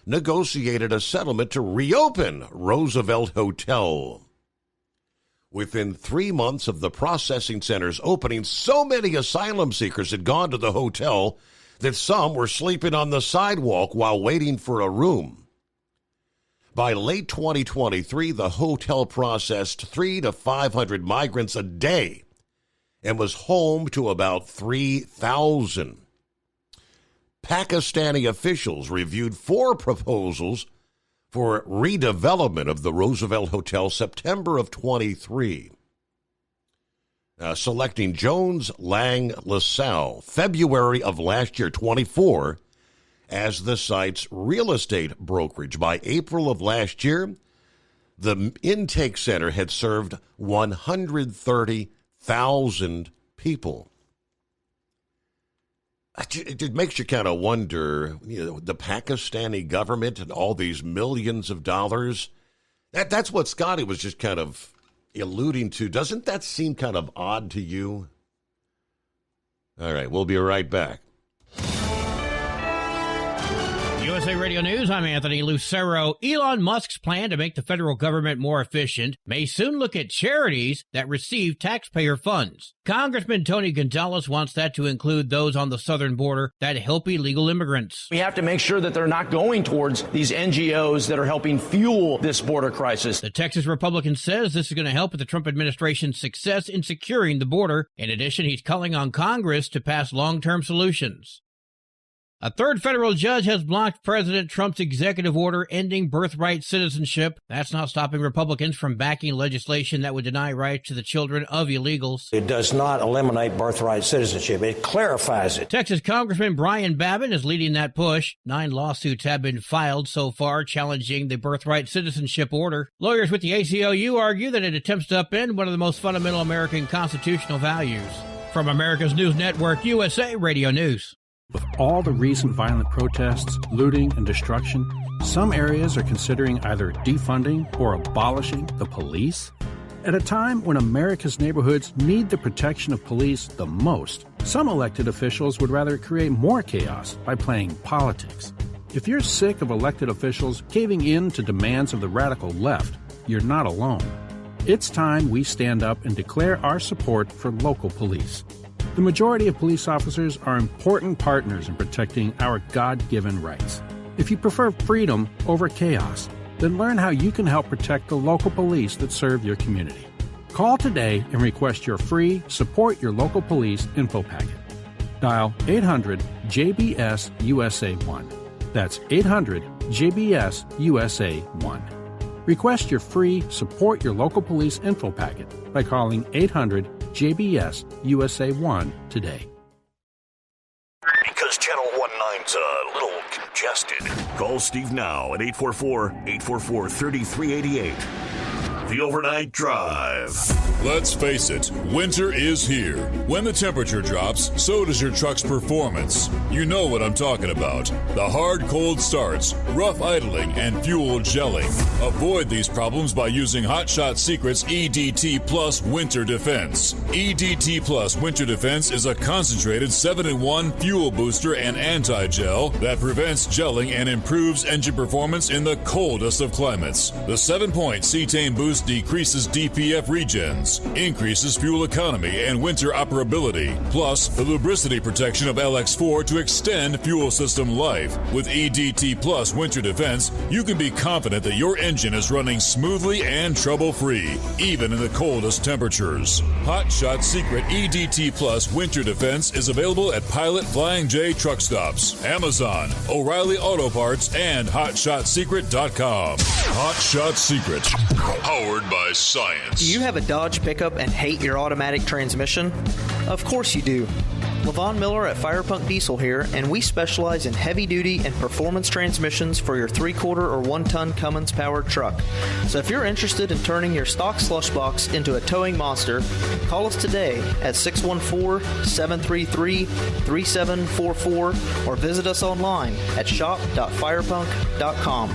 negotiated a settlement to reopen Roosevelt Hotel. Within 3 months of the processing center's opening, so many asylum seekers had gone to the hotel that some were sleeping on the sidewalk while waiting for a room. By late 2023, the hotel processed 300 to 500 migrants a day and was home to about 3,000. Pakistani officials reviewed 4 proposals for redevelopment of the Roosevelt Hotel September of 23, selecting Jones Lang LaSalle February of last year, 24, as the site's real estate brokerage. By April of last year, the intake center had served 130,000 people. It makes you kind of wonder, the Pakistani government and all these millions of dollars. That's what Scotty was just kind of alluding to. Doesn't that seem kind of odd to you? All right, we'll be right back. USA Radio News, I'm Anthony Lucero. Elon Musk's plan to make the federal government more efficient may soon look at charities that receive taxpayer funds. Congressman Tony Gonzalez wants that to include those on the southern border that help illegal immigrants. We have to make sure that they're not going towards these NGOs that are helping fuel this border crisis. The Texas Republican says this is going to help with the Trump administration's success in securing the border. In addition, he's calling on Congress to pass long-term solutions. A third federal judge has blocked President Trump's executive order ending birthright citizenship. That's not stopping Republicans from backing legislation that would deny rights to the children of illegals. It does not eliminate birthright citizenship. It clarifies it. Texas Congressman Brian Babin is leading that push. 9 lawsuits have been filed so far challenging the birthright citizenship order. Lawyers with the ACLU argue that it attempts to upend one of the most fundamental American constitutional values. From America's News Network, USA Radio News. With all the recent violent protests, looting, and destruction, some areas are considering either defunding or abolishing the police. At a time when America's neighborhoods need the protection of police the most, some elected officials would rather create more chaos by playing politics. If you're sick of elected officials caving in to demands of the radical left, you're not alone. It's time we stand up and declare our support for local police. The majority of police officers are important partners in protecting our God-given rights. If you prefer freedom over chaos, then learn how you can help protect the local police that serve your community. Call today and request your free Support Your Local Police info packet. Dial 800-JBS-USA-1. That's 800-JBS-USA-1. Request your free Support Your Local Police info packet by calling 800-JBS-USA-1 today. Because Channel 19's a little congested. Call Steve now at 844-844-3388. The Overnight Drive. Let's face it, winter is here. When the temperature drops, so does your truck's performance. You know what I'm talking about. The hard, cold starts, rough idling, and fuel gelling. Avoid these problems by using Hot Shot Secret's EDT Plus Winter Defense. EDT Plus Winter Defense is a concentrated 7-in-1 fuel booster and anti-gel that prevents gelling and improves engine performance in the coldest of climates. The 7-point cetane boost decreases DPF regens, increases fuel economy and winter operability, plus the lubricity protection of LX4 to extend fuel system life. With EDT Plus Winter Defense, you can be confident that your engine is running smoothly and trouble-free, even in the coldest temperatures. Hot Shot Secret EDT Plus Winter Defense is available at Pilot Flying J truck stops, Amazon, O'Reilly Auto Parts, and HotShotSecret.com. Hot Shot Secret, powered by science. Do you have a Dodge pickup and hate your automatic transmission? Of course you do. Levon Miller at Firepunk Diesel here, and we specialize in heavy-duty and performance transmissions for your 3-quarter or 1-ton Cummins-powered truck. So if you're interested in turning your stock slush box into a towing monster, call us today at 614-733-3744 or visit us online at shop.firepunk.com.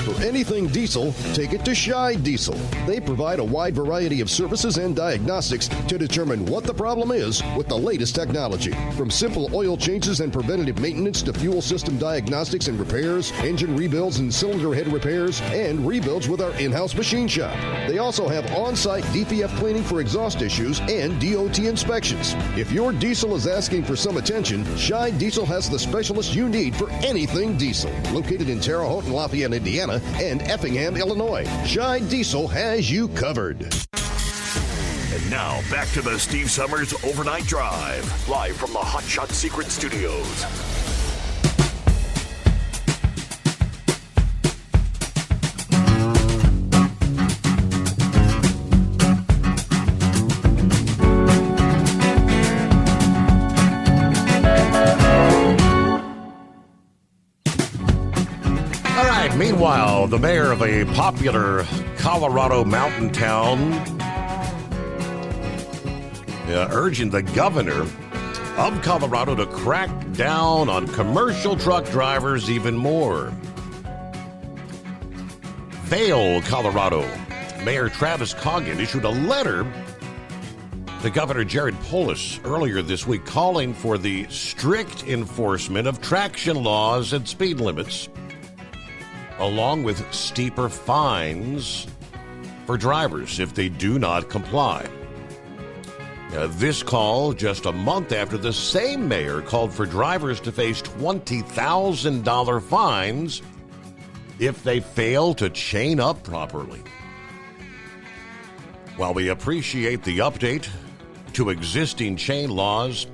For anything diesel, take it to Scheid Diesel. They provide a wide variety of services and diagnostics to determine what the problem is with the latest technology. From simple oil changes and preventative maintenance to fuel system diagnostics and repairs, engine rebuilds and cylinder head repairs, and rebuilds with our in-house machine shop. They also have on-site DPF cleaning for exhaust issues and DOT inspections. If your diesel is asking for some attention, Scheid Diesel has the specialist you need for anything diesel. Located in Terre Haute and Lafayette, Indiana, and Effingham, Illinois. Scheid Diesel has you covered. And now, back to the Steve Summers Overnight Drive, live from the Hot Shot Secret Studios. Meanwhile, the mayor of a popular Colorado mountain town urging the governor of Colorado to crack down on commercial truck drivers even more. Vail, Colorado, Mayor Travis Coggin issued a letter to Governor Jared Polis earlier this week calling for the strict enforcement of traction laws and speed limits, along with steeper fines for drivers if they do not comply. This call just a month after the same mayor called for drivers to face $20,000 fines if they fail to chain up properly. While we appreciate the update to existing chain laws,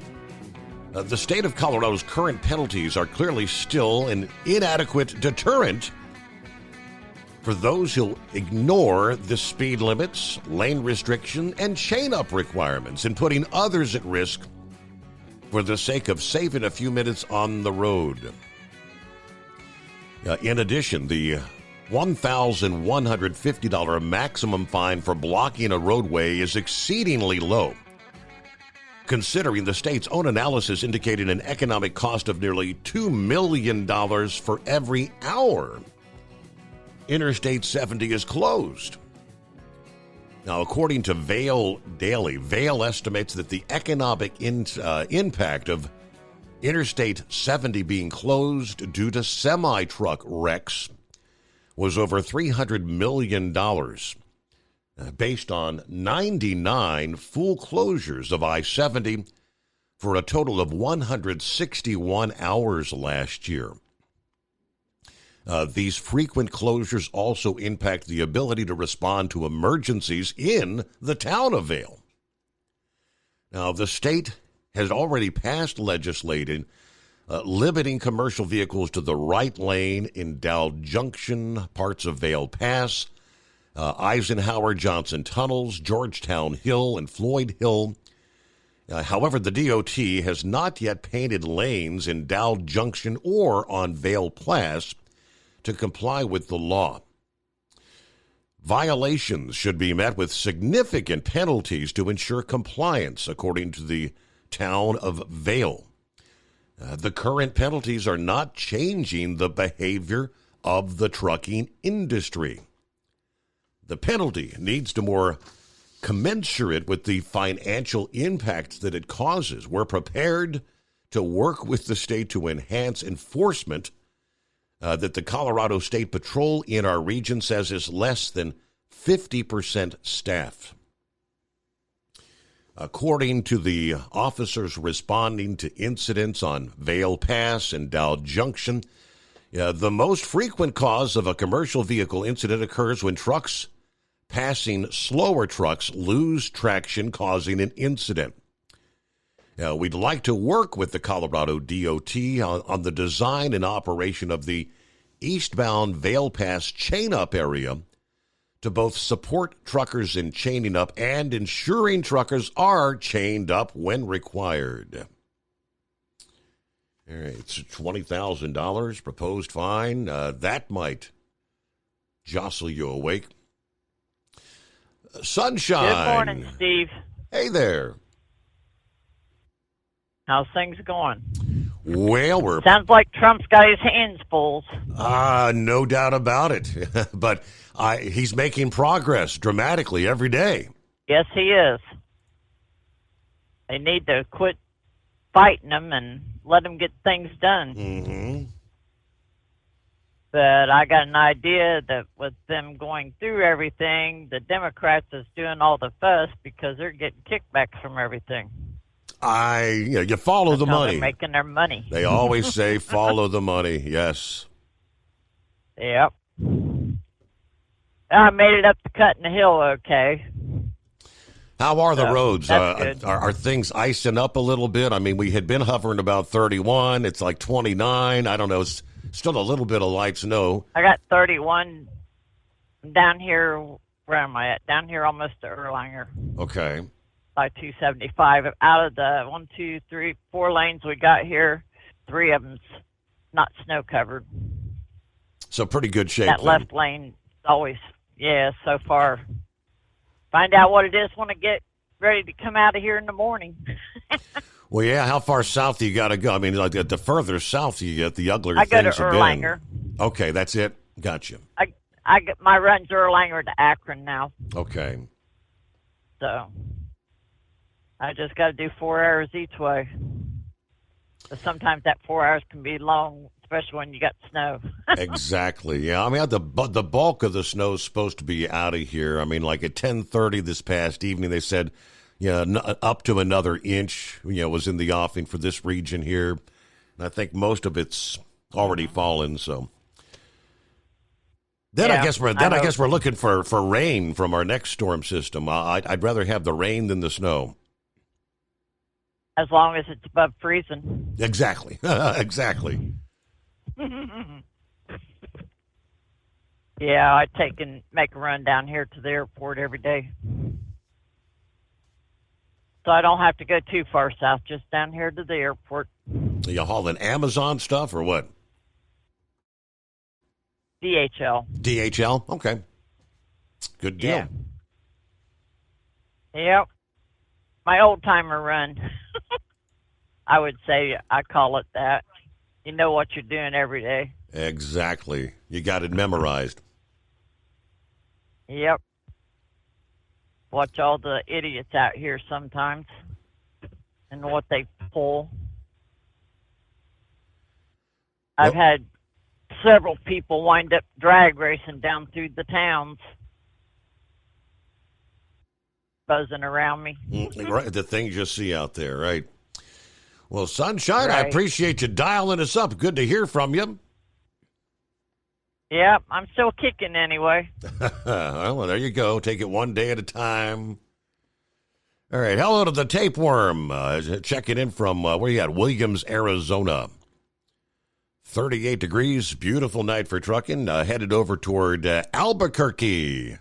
the state of Colorado's current penalties are clearly still an inadequate deterrent for those who ignore the speed limits, lane restriction, and chain-up requirements and putting others at risk for the sake of saving a few minutes on the road. In addition, the $1,150 maximum fine for blocking a roadway is exceedingly low, considering the state's own analysis indicated an economic cost of nearly $2 million for every hour Interstate 70 is closed. Now, according to Vail Daily, Vail estimates that the economic impact of Interstate 70 being closed due to semi-truck wrecks was over $300 million, based on 99 full closures of I-70 for a total of 161 hours last year. These frequent closures also impact the ability to respond to emergencies in the town of Vail. Now, the state has already passed legislation limiting commercial vehicles to the right lane in Dow Junction, parts of Vail Pass, Eisenhower Johnson Tunnels, Georgetown Hill, and Floyd Hill. However, the DOT has not yet painted lanes in Dow Junction or on Vail Pass to comply with the law. Violations should be met with significant penalties to ensure compliance, according to the town of Vail. The current penalties are not changing the behavior of the trucking industry. The penalty needs to more commensurate with the financial impact that it causes. We're prepared to work with the state to enhance enforcement that the Colorado State Patrol in our region says is less than 50% staffed. According to the officers responding to incidents on Vail Pass and Dow Junction, the most frequent cause of a commercial vehicle incident occurs when trucks passing slower trucks lose traction, causing an incident. We'd like to work with the Colorado DOT on the design and operation of the eastbound Vail Pass chain-up area to both support truckers in chaining up and ensuring truckers are chained up when required. All right, it's $20,000 proposed fine. That might jostle you awake. Sunshine. Good morning, Steve. Hey there. How's things going? Well, Sounds like Trump's got his hands full. No doubt about it. But he's making progress dramatically every day. Yes, he is. They need to quit fighting him and let him get things done. Mm-hmm. But I got an idea that with them going through everything, the Democrats is doing all the fuss because they're getting kickbacks from everything. You follow the money. They're making their money. They always say follow the money. Yes. Yep. I made it up the cut in the hill okay. How are the roads? That's good. Are things icing up a little bit? I mean, we had been hovering about 31. It's like 29. I don't know. It's still a little bit of light snow. I got 31 down here. Where am I at? Down here almost to Erlanger. Okay. By 275. Out of the 1, 2, 3, 4 lanes we got here, 3 of them's not snow covered. So pretty good shape. That left lane always, so far. Find out what it is when I get ready to come out of here in the morning. Well, yeah. How far south do you got to go? I mean, like the further south you get, the uglier I go things to have Erlanger. been. Okay, that's it. Gotcha. I get my runs Erlanger to Akron now. Okay. So I just got to do 4 hours each way. But sometimes that 4 hours can be long, especially when you got snow. Exactly. Yeah. I mean, the bulk of the snow is supposed to be out of here. I mean, like at 10:30 this past evening, they said, up to another inch, was in the offing for this region here. And I think most of it's already fallen. So then I guess we're looking for rain from our next storm system. I'd rather have the rain than the snow. As long as it's above freezing. Exactly. Exactly. Yeah, I take and make a run down here to the airport every day. So I don't have to go too far south, just down here to the airport. Are you hauling Amazon stuff or what? DHL. DHL? Okay. Good deal. Yeah. Yep. My old-timer run. I would say I call it that. You know what you're doing every day. Exactly. You got it memorized. Yep. Watch all the idiots out here sometimes and what they pull. I've had several people wind up drag racing down through the towns, buzzing around me. Right, the things you see out there, right? Well, Sunshine, Right. I appreciate you dialing us up. Good to hear from you. Yep, I'm still kicking anyway. Well, there you go. Take it one day at a time. All right. Hello to the tapeworm. Checking in from, where you at? Williams, Arizona. 38 degrees. Beautiful night for trucking. Headed over toward Albuquerque.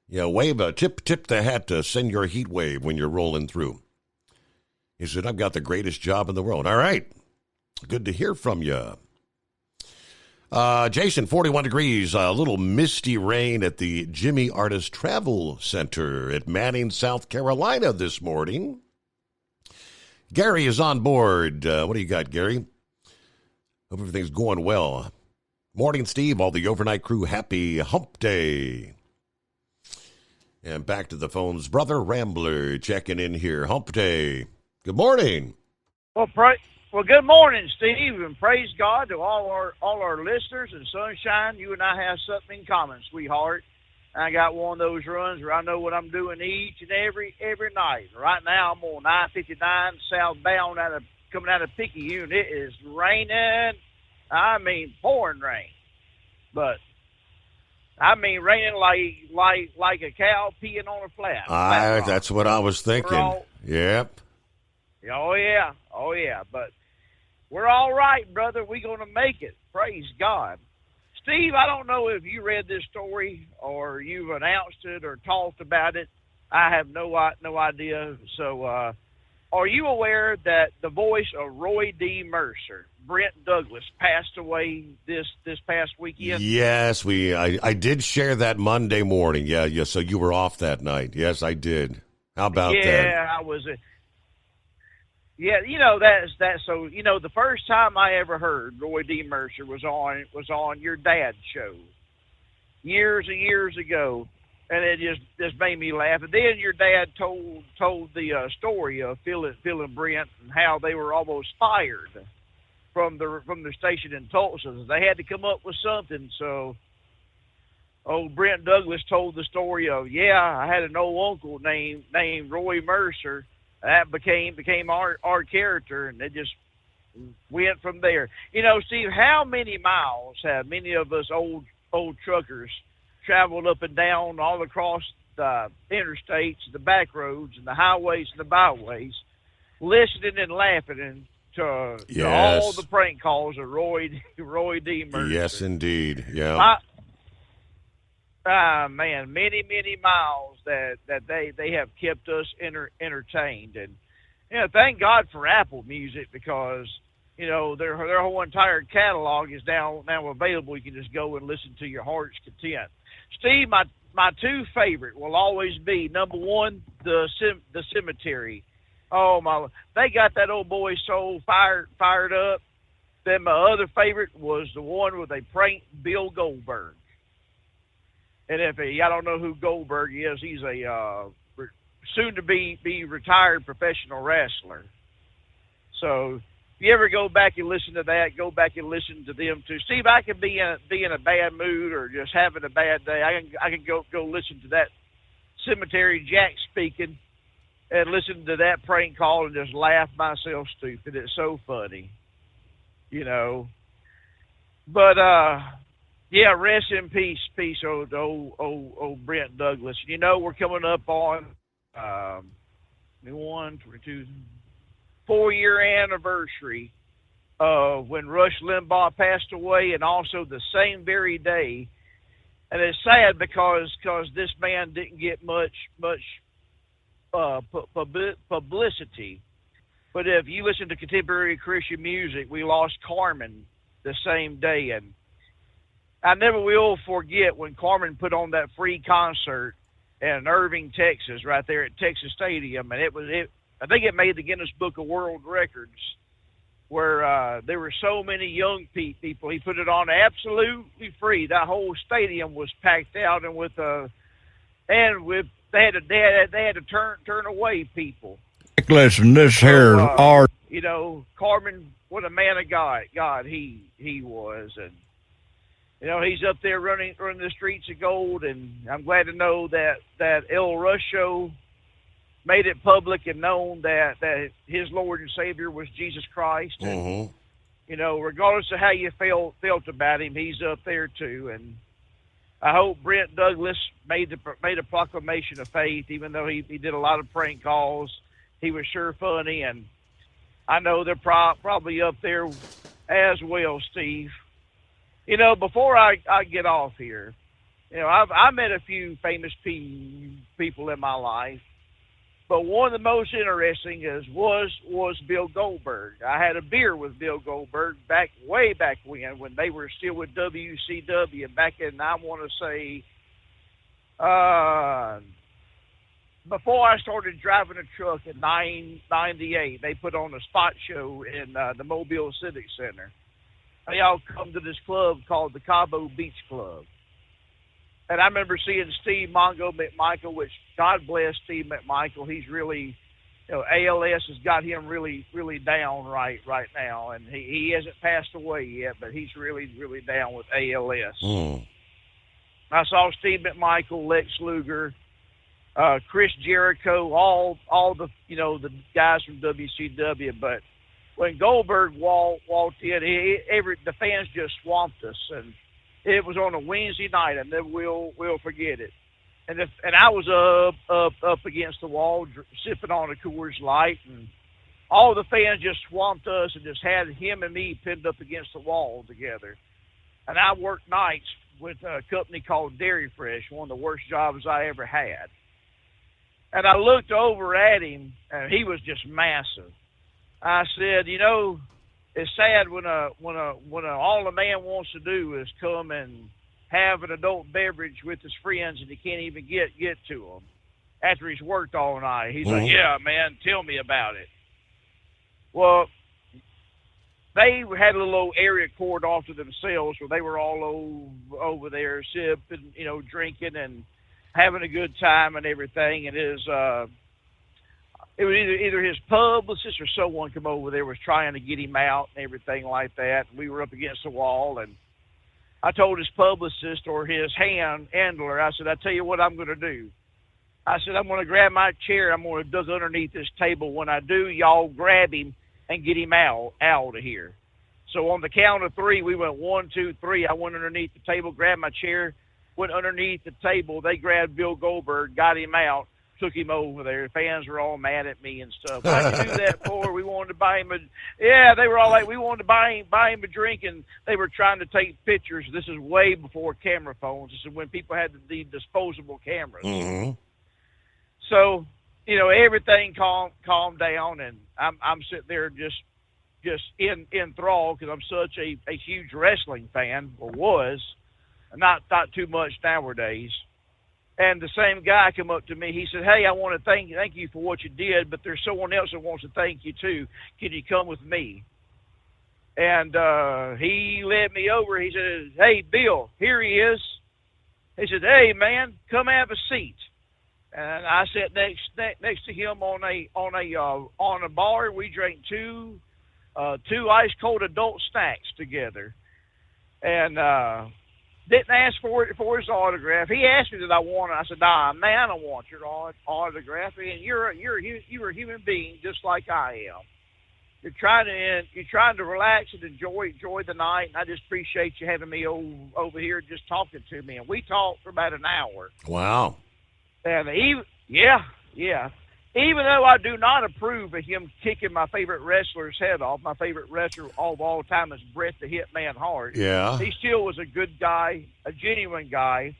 Yeah, wave a tip the hat to send your heat wave when you're rolling through. He said, I've got the greatest job in the world. All right. Good to hear from you. Jason, 41 degrees, a little misty rain at the Jimmy Artist Travel Center at Manning, South Carolina this morning. Gary is on board. What do you got, Gary? Hope everything's going well. Morning, Steve. All the overnight crew, happy hump day. And back to the phones. Brother Rambler checking in here. Hump day. Good morning. Well, good morning, Steve, and praise God to all our listeners. And Sunshine, you and I have something in common, sweetheart. I got one of those runs where I know what I'm doing each and every night. Right now, I'm on 959 southbound coming out of Picayune. It is raining. I mean, pouring rain. But I mean, raining like a cow peeing on a flat. That's what I was thinking. Yep. Oh yeah. But we're all right, brother. We're going to make it. Praise God. Steve, I don't know if you read this story or you've announced it or talked about it. I have no idea. So, are you aware that the voice of Roy D. Mercer, Brent Douglas, passed away this past weekend? Yes, I did share that Monday morning. Yeah. So you were off that night. Yes, I did. How about that? Yeah, I was. Yeah, that's so. The first time I ever heard Roy D. Mercer was on your dad's show years and years ago, and it just made me laugh. And then your dad told the story of Phil and Brent and how they were almost fired from the station in Tulsa. They had to come up with something. So, old Brent Douglas told the story of, I had an old uncle named Roy Mercer. That became our character, and it just went from there. Steve, how many miles have many of us old truckers traveled up and down all across the interstates, the back roads, and the highways and the byways, listening and laughing to all the prank calls of Roy D. Mercer? Yes, indeed. Yeah. Man, many miles that they have kept us entertained, and thank God for Apple Music, because their whole entire catalog is now available. You can just go and listen to your heart's content. Steve, my two favorite will always be, number one, the Cemetery. Oh my, they got that old boy's soul fired up. Then my other favorite was the one where they pranked Bill Goldberg. And if I don't know who Goldberg is, he's a soon-to-be retired professional wrestler. So if you ever go back and listen to that, go back and listen to them too. Steve, I can be in a bad mood or just having a bad day. I can go listen to that Cemetery Jack speaking and listen to that prank call and just laugh myself stupid. It's so funny, But yeah, rest in peace, old Brent Douglas. We're coming up on 4-year anniversary of when Rush Limbaugh passed away, and also the same very day. And it's sad because this man didn't get much publicity. But if you listen to contemporary Christian music, we lost Carmen the same day, and I never will forget when Carmen put on that free concert in Irving, Texas, right there at Texas Stadium, and I think it made the Guinness Book of World Records, where there were so many young people. He put it on absolutely free. That whole stadium was packed out, and they had to turn away people. Listen, this here art. Carmen, what a man of God he was, and he's up there running the streets of gold, and I'm glad to know that El Rush Show made it public and known that his Lord and Savior was Jesus Christ. And, regardless of how you felt about him, he's up there too. And I hope Brent Douglas made a proclamation of faith, even though he did a lot of prank calls. He was sure funny, and I know they're probably up there as well, Steve. Before I get off here, I met a few famous people in my life, But one of the most interesting was Bill Goldberg. I had a beer with Bill Goldberg way back when they were still with WCW back in, I want to say, before I started driving a truck in 98. They put on a spot show in the Mobile Civic Center. They all come to this club called the Cabo Beach Club. And I remember seeing Steve Mongo McMichael, which God bless Steve McMichael. He's really, ALS has got him really, really down right now. And he hasn't passed away yet, but he's really, really down with ALS. I saw Steve McMichael, Lex Luger, Chris Jericho, all the the guys from WCW. But when Goldberg walked in, the fans just swamped us, and it was on a Wednesday night, and then we'll forget it. And I was up against the wall, sipping on a Coors Light, and all the fans just swamped us and just had him and me pinned up against the wall together. And I worked nights with a company called Dairy Fresh, one of the worst jobs I ever had. And I looked over at him, and he was just massive. I said, it's sad when all a man wants to do is come and have an adult beverage with his friends, and he can't even get to them after he's worked all night. He's like, yeah, man, tell me about it. Well, they had a little area cordoned off to themselves where they were all over there sipping, drinking and having a good time and everything. And it was either his publicist or someone come over there was trying to get him out and everything like that. And we were up against the wall, and I told his publicist or his handler, I said, I tell you what I'm going to do. I said, I'm going to grab my chair. I'm going to duck underneath this table. When I do, y'all grab him and get him out of here. So on the count of three, we went 1, 2, 3. I went underneath the table, grabbed my chair, went underneath the table. They grabbed Bill Goldberg, got him out, took him over there. Fans were all mad at me and stuff. Why'd you do that for? We wanted to buy him they were all like, we wanted to buy him a drink, and they were trying to take pictures. This is way before camera phones. This is when people had the disposable cameras. Mm-hmm. So, everything calmed down, and I'm sitting there just enthralled because I'm such a huge wrestling fan, or was, not too much nowadays. And the same guy come up to me. He said, hey, I want to thank you for what you did, but there's someone else that wants to thank you too. Can you come with me? And he led me over. He said, hey, Bill, here he is. He said, hey, man, come have a seat. And I sat next to him on a bar. We drank two ice cold adult snacks together, and didn't ask for his autograph. He asked me that I want it. I said, nah, man, I don't want your autograph. And you're a human being just like I am. You're trying to relax and enjoy the night. And I just appreciate you having me over here just talking to me. And we talked for about an hour. Wow. And even though I do not approve of him kicking my favorite wrestler's head off, my favorite wrestler of all time is Bret the Hitman Hart. Yeah. He still was a good guy, a genuine guy.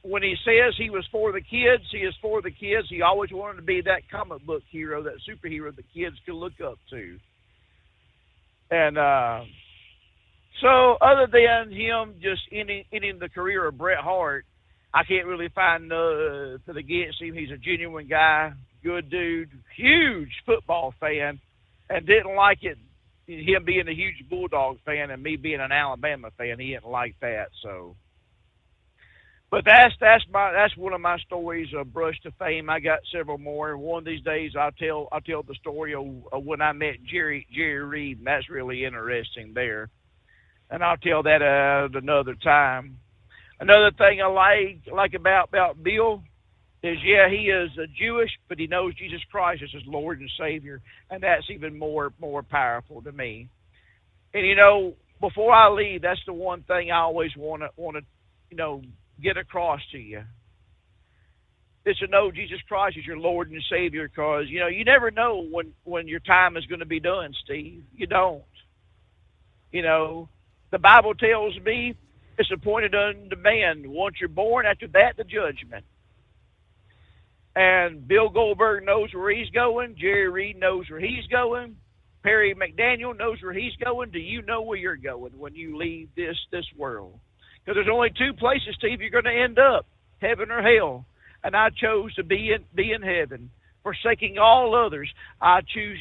When he says he was for the kids, he is for the kids. He always wanted to be that comic book hero, that superhero that kids could look up to. And so other than him just ending the career of Bret Hart, I can't really find nothing against him. He's a genuine guy, good dude, huge football fan, and didn't like it, him being a huge Bulldog fan and me being an Alabama fan. He didn't like that. So, but that's one of my stories of Brush to Fame. I got several more. One of these days I'll tell the story of when I met Jerry Reed, and that's really interesting there. And I'll tell that at another time. Another thing I like about Bill is, he is a Jewish, but he knows Jesus Christ is his Lord and Savior, and that's even more powerful to me. And before I leave, that's the one thing I always want to get across to you. Is to know Jesus Christ is your Lord and Savior, because you never know when your time is going to be done, Steve. You don't. The Bible tells me it's appointed unto man once you're born, after that the judgment. And Bill Goldberg knows where he's going. Jerry Reed knows where he's going. Perry McDaniel knows where he's going. Do you know where you're going when you leave this world? Because there's only two places, Steve, you're going to end up, heaven or hell. And I chose to be in heaven. Forsaking all others, I choose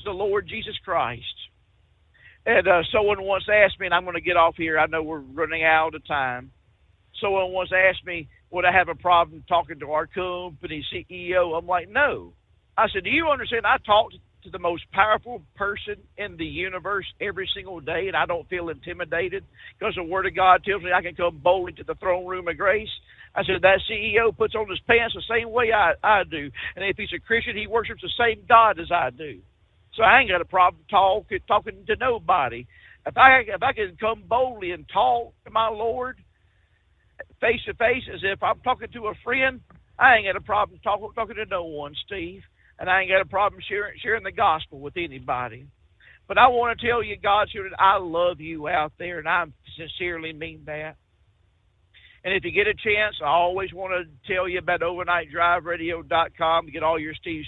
the Lord Jesus Christ. And someone once asked me, and I'm going to get off here. I know we're running out of time. Someone once asked me, would I have a problem talking to our company CEO? I'm like, no. I said, do you understand? I talk to the most powerful person in the universe every single day, and I don't feel intimidated because the Word of God tells me I can come boldly to the throne room of grace. I said, that CEO puts on his pants the same way I do. And if he's a Christian, he worships the same God as I do. So I ain't got a problem talking to nobody. If I can come boldly and talk to my Lord face to face as if I'm talking to a friend, I ain't got a problem talking to no one, Steve. And I ain't got a problem sharing the gospel with anybody. But I want to tell you, God's children, I love you out there, and I sincerely mean that. And if you get a chance, I always want to tell you about overnightdriveradio.com to get all your Steve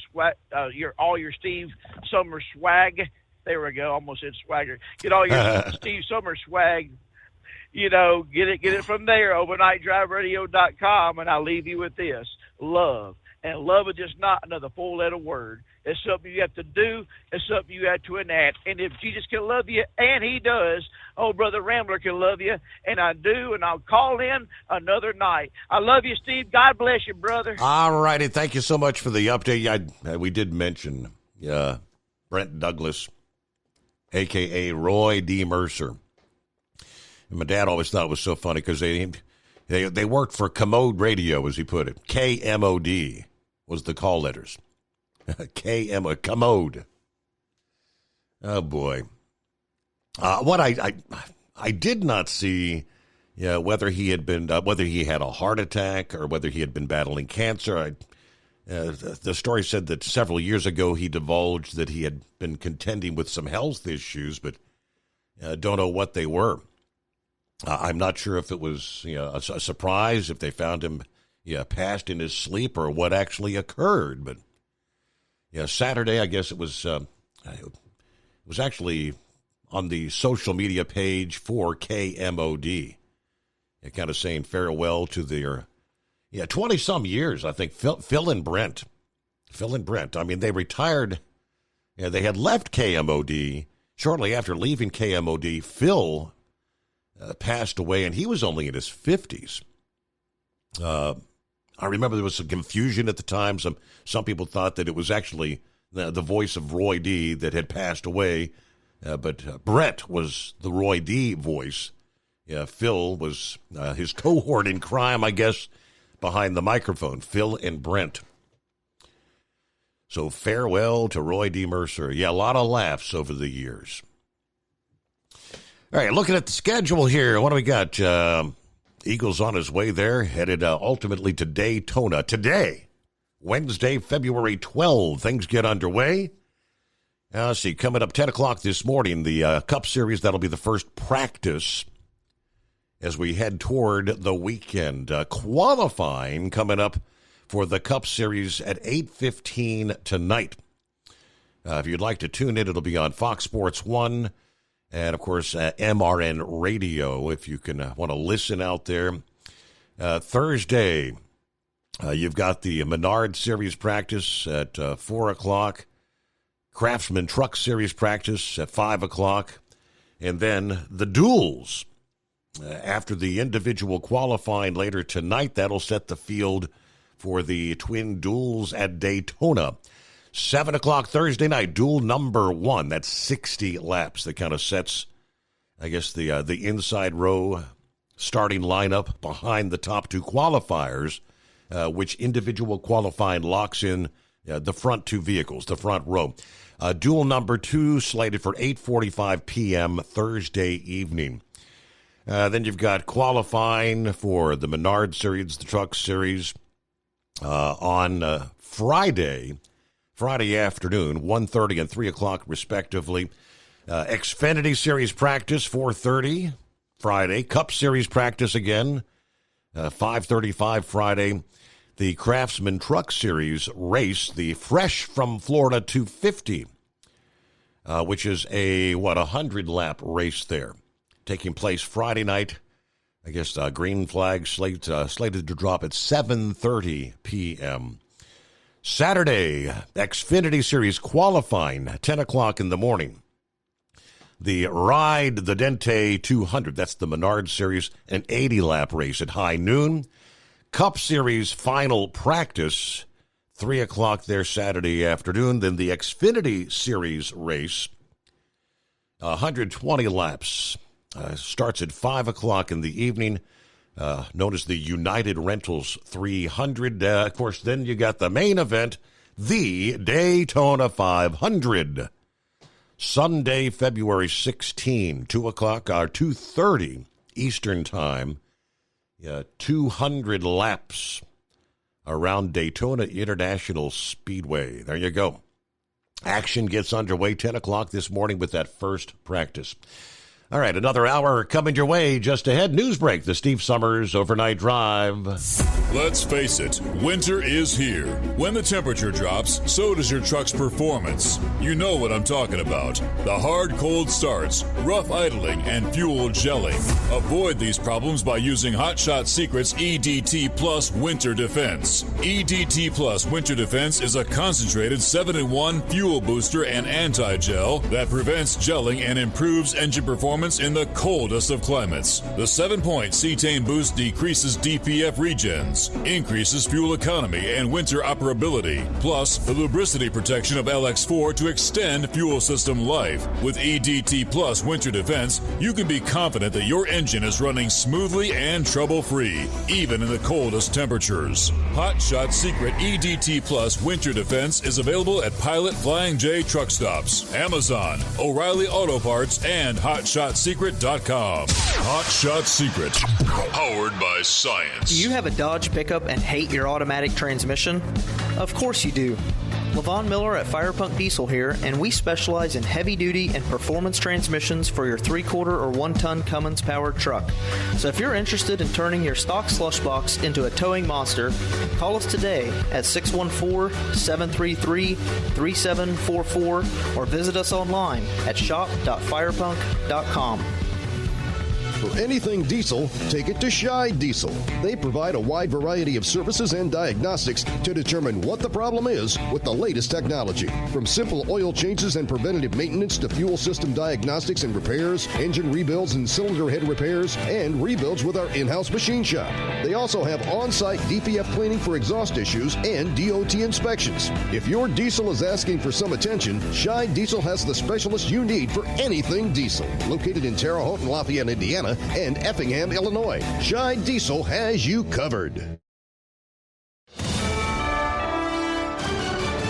Steve Summer swag. There we go. Almost said swagger. Get all your Steve Summer swag. You know, get it from there. Overnightdriveradio.com, and I'll leave you with this: love. And love is just not another four-letter word. It's something you have to do. It's something you have to enact. And if Jesus can love you, and he does, Brother Rambler can love you, and I do, and I'll call in another night. I love you, Steve. God bless you, brother. All righty. Thank you so much for the update. We did mention Brent Douglas, a.k.a. Roy D. Mercer. And my dad always thought it was so funny because they worked for Commode Radio, as he put it. KMOD was the call letters. Commode. Oh, boy. What I did not see, whether he had been, whether he had a heart attack or whether he had been battling cancer. The story said that several years ago he divulged that he had been contending with some health issues, but don't know what they were. I'm not sure if it was a surprise, if they found him passed in his sleep, or what actually occurred. But Saturday, I guess it was actually on the social media page for KMOD, kind of saying farewell to their 20-some years, I think, Phil and Brent. I mean, they retired. They had left KMOD. Shortly after leaving KMOD, Phil passed away, and he was only in his 50s. I remember there was some confusion at the time. Some people thought that it was actually the voice of Roy D. that had passed away, but Brett was the Roy D. voice. Phil was his cohort in crime, I guess, behind the microphone, Phil and Brent. So farewell to Roy D. Mercer. A lot of laughs over the years. All right, looking at the schedule here, what do we got? Eagles on his way there, headed ultimately to Daytona. Today, Wednesday, February 12, things get underway. Let's see, coming up 10 o'clock this morning, the Cup Series, that'll be the first practice as we head toward the weekend. Qualifying coming up for the Cup Series at 8:15 tonight. If you'd like to tune in, it'll be on Fox Sports 1. And, of course, MRN Radio, if you can want to listen out there. Thursday, you've got the Menard Series practice at 4 o'clock. Craftsman Truck Series practice at 5 o'clock. And then the duels. After the individual qualifying later tonight, that'll set the field for the twin duels at Daytona. 7 o'clock Thursday night, duel number 1. That's 60 laps. That kind of sets, I guess, the inside row starting lineup behind the top two qualifiers, which individual qualifying locks in the front two vehicles, the front row. Duel number 2 slated for 8:45 p.m. Thursday evening. Then you've got qualifying for the Menard Series, the Truck Series, on Friday afternoon, 1:30 and 3 o'clock respectively. Xfinity Series practice, 4:30 Friday. Cup Series practice again, 5:35 Friday. the Craftsman Truck Series race, the Fresh from Florida 250, which is a 100-lap race there, taking place Friday night. I guess green flag slated to drop at 7:30 p.m. Saturday, Xfinity Series qualifying, 10 o'clock in the morning. The Ride the Dente 200, that's the Menard Series, an 80-lap race at high noon. Cup Series final practice, 3 o'clock there Saturday afternoon. Then the Xfinity Series race, 120 laps, starts at 5 o'clock in the evening, known as the United Rentals 300. Of course, then you got the main event, the Daytona 500. Sunday, February 16, 2 o'clock or 2:30 Eastern Time. 200 laps around Daytona International Speedway. There you go. Action gets underway 10 o'clock this morning with that first practice. All right, another hour coming your way just ahead. Newsbreak, the Steve Summers Overnight Drive. Let's face it, winter is here. When the temperature drops, so does your truck's performance. You know what I'm talking about. The hard, cold starts, rough idling, and fuel gelling. Avoid these problems by using Hot Shot Secret's EDT Plus Winter Defense. EDT Plus Winter Defense is a concentrated 7-in-1 fuel booster and anti-gel that prevents gelling and improves engine performance in the coldest of climates. The 7-point cetane boost decreases DPF regens, increases fuel economy and winter operability, plus the lubricity protection of LX4 to extend fuel system life. With EDT Plus Winter Defense, you can be confident that your engine is running smoothly and trouble-free, even in the coldest temperatures. Hot Shot Secret EDT Plus Winter Defense is available at Pilot Flying J truck stops, Amazon, O'Reilly Auto Parts, and HotShotSecret.com. Hot Shot Secret, powered by science. Do you have a Dodge pickup and hate your automatic transmission? Of course you do. Levon Miller at Firepunk Diesel here, and we specialize in heavy-duty and performance transmissions for your 3-quarter or 1-ton Cummins-powered truck. So if you're interested in turning your stock slush box into a towing monster, call us today at 614-733-3744 or visit us online at shop.firepunk.com. For anything diesel, take it to Scheid Diesel. They provide a wide variety of services and diagnostics to determine what the problem is with the latest technology. From simple oil changes and preventative maintenance to fuel system diagnostics and repairs, engine rebuilds and cylinder head repairs, and rebuilds with our in-house machine shop. They also have on-site DPF cleaning for exhaust issues and DOT inspections. If your diesel is asking for some attention, Scheid Diesel has the specialist you need for anything diesel. Located in Terre Haute and Lafayette, Indiana, and Effingham, Illinois. Scheid Diesel has you covered.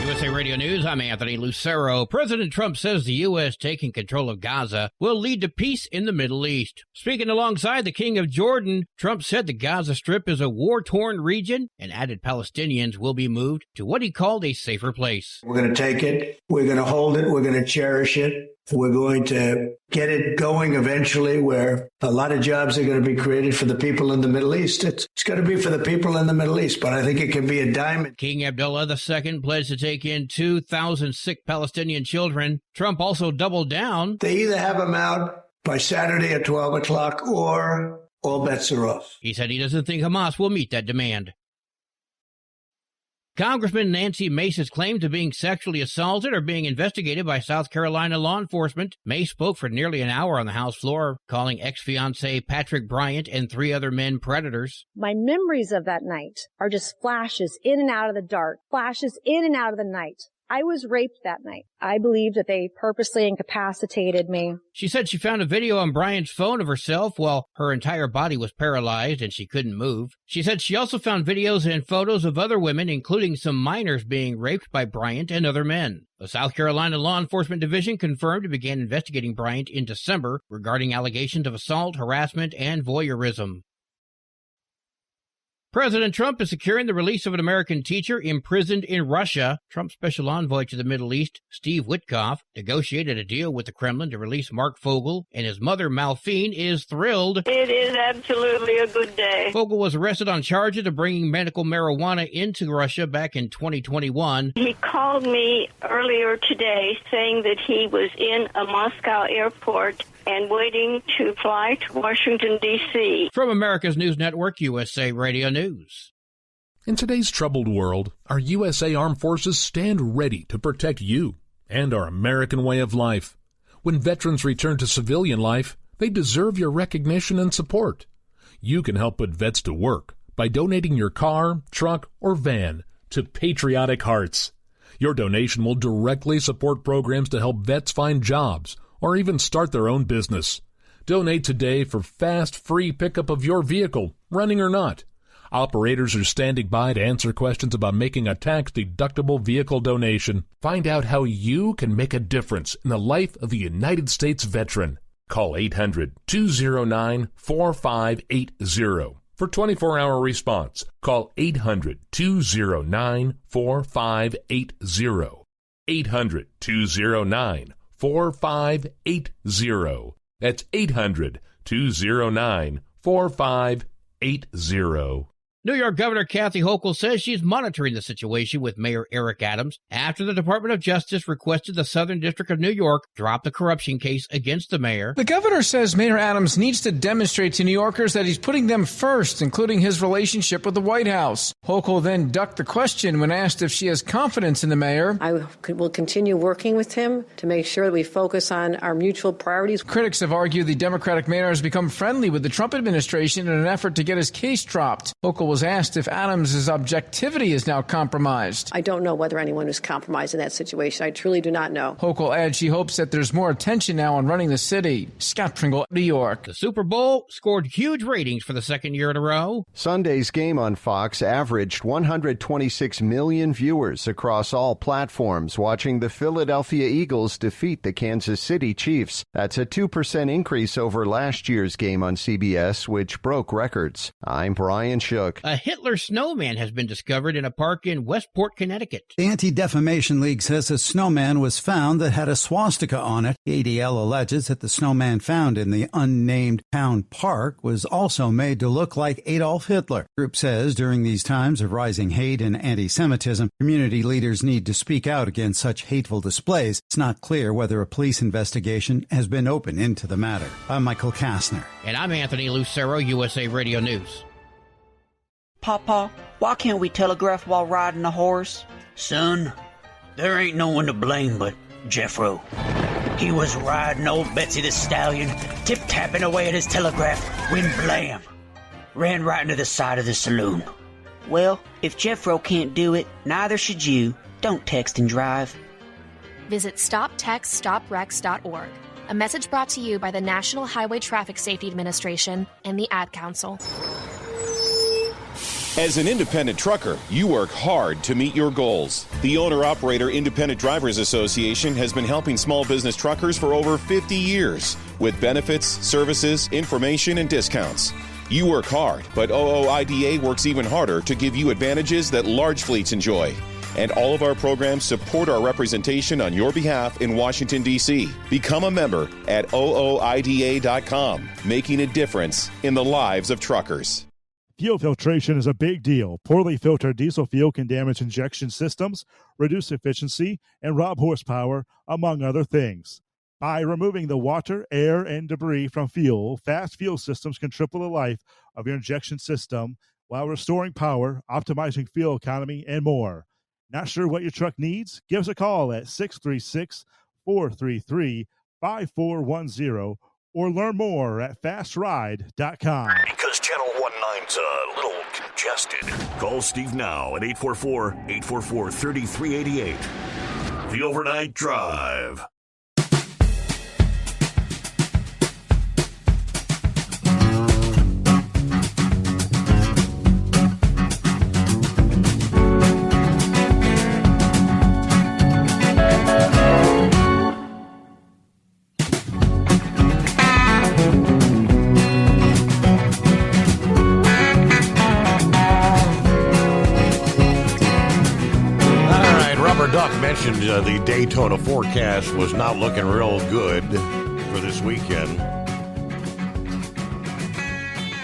USA Radio News, I'm Anthony Lucero. President Trump says the U.S. taking control of Gaza will lead to peace in the Middle East. Speaking alongside the King of Jordan, Trump said the Gaza Strip is a war-torn region and added Palestinians will be moved to what he called a safer place. We're going to take it, we're going to hold it, we're going to cherish it. We're going to get it going eventually where a lot of jobs are going to be created for the people in the Middle East. It's going to be for the people in the Middle East, but I think it can be a diamond. King Abdullah II pledged to take in 2,000 sick Palestinian children. Trump also doubled down. They either have them out by Saturday at 12 o'clock or all bets are off. He said he doesn't think Hamas will meet that demand. Congressman Nancy Mace's claims of being sexually assaulted are being investigated by South Carolina law enforcement. Mace spoke for nearly an hour on the House floor, calling ex-fiancé Patrick Bryant and 3 other men predators. My memories of that night are just flashes in and out of the dark, flashes in and out of the night. I was raped that night. I believe that they purposely incapacitated me. She said she found a video on Bryant's phone of herself while her entire body was paralyzed and she couldn't move. She said she also found videos and photos of other women, including some minors, being raped by Bryant and other men. The South Carolina Law Enforcement Division confirmed it began investigating Bryant in December regarding allegations of assault, harassment, and voyeurism. President Trump is securing the release of an American teacher imprisoned in Russia. Trump's special envoy to the Middle East, Steve Witkoff, negotiated a deal with the Kremlin to release Mark Fogel, and his mother, Malfine, is thrilled. It is absolutely a good day. Fogel was arrested on charges of bringing medical marijuana into Russia back in 2021. He called me earlier today saying that he was in a Moscow airport and waiting to fly to Washington, D.C. From America's News Network, USA Radio News. In today's troubled world, our USA Armed Forces stand ready to protect you and our American way of life. When veterans return to civilian life, they deserve your recognition and support. You can help put vets to work by donating your car, truck, or van to Patriotic Hearts. Your donation will directly support programs to help vets find jobs or even start their own business. Donate today for fast, free pickup of your vehicle, running or not. Operators are standing by to answer questions about making a tax-deductible vehicle donation. Find out how you can make a difference in the life of a United States veteran. Call 800-209-4580 for 24-hour response. Call 800-209-4580. 800-209-4580. That's 800-209-4580. New York Governor Kathy Hochul says she's monitoring the situation with Mayor Eric Adams after the Department of Justice requested the Southern District of New York drop the corruption case against the mayor. The governor says Mayor Adams needs to demonstrate to New Yorkers that he's putting them first, including his relationship with the White House. Hochul then ducked the question when asked if she has confidence in the mayor. I will continue working with him to make sure that we focus on our mutual priorities. Critics have argued the Democratic mayor has become friendly with the Trump administration in an effort to get his case dropped. Hochul was asked if Adams' objectivity is now compromised. I don't know whether anyone is compromised in that situation. I truly do not know. Hochul adds she hopes that there's more attention now on running the city. Scott Pringle, New York. The Super Bowl scored huge ratings for the second year in a row. Sunday's game on Fox averaged 126 million viewers across all platforms watching the Philadelphia Eagles defeat the Kansas City Chiefs. That's a 2% increase over last year's game on CBS, which broke records. I'm Brian Shook. A Hitler snowman has been discovered in a park in Westport, Connecticut. The Anti-Defamation League says a snowman was found that had a swastika on it. The ADL alleges that the snowman found in the unnamed town park was also made to look like Adolf Hitler. The group says during these times of rising hate and anti-Semitism, community leaders need to speak out against such hateful displays. It's not clear whether a police investigation has been opened into the matter. I'm Michael Kastner. And I'm Anthony Lucero, USA Radio News. Papa, why can't we telegraph while riding a horse? Son, there ain't no one to blame but Jeffro. He was riding old Betsy the Stallion, tip-tapping away at his telegraph, when blam! Ran right into the side of the saloon. Well, if Jeffro can't do it, neither should you. Don't text and drive. Visit StopTextStopWrecks.org. A message brought to you by the National Highway Traffic Safety Administration and the Ad Council. As an independent trucker, you work hard to meet your goals. The Owner-Operator Independent Drivers Association has been helping small business truckers for over 50 years with benefits, services, information, and discounts. You work hard, but OOIDA works even harder to give you advantages that large fleets enjoy. And all of our programs support our representation on your behalf in Washington, D.C. Become a member at OOIDA.com, making a difference in the lives of truckers. Fuel filtration is a big deal. Poorly filtered diesel fuel can damage injection systems, reduce efficiency, and rob horsepower, among other things. By removing the water, air, and debris from fuel, fast fuel systems can triple the life of your injection system while restoring power, optimizing fuel economy, and more. Not sure what your truck needs? Give us a call at 636-433-5410 or learn more at fastride.com. Because Channel 19's a little congested. Call Steve now at 844-844-3388. The Overnight Drive. mentioned, the Daytona forecast was not looking real good for this weekend.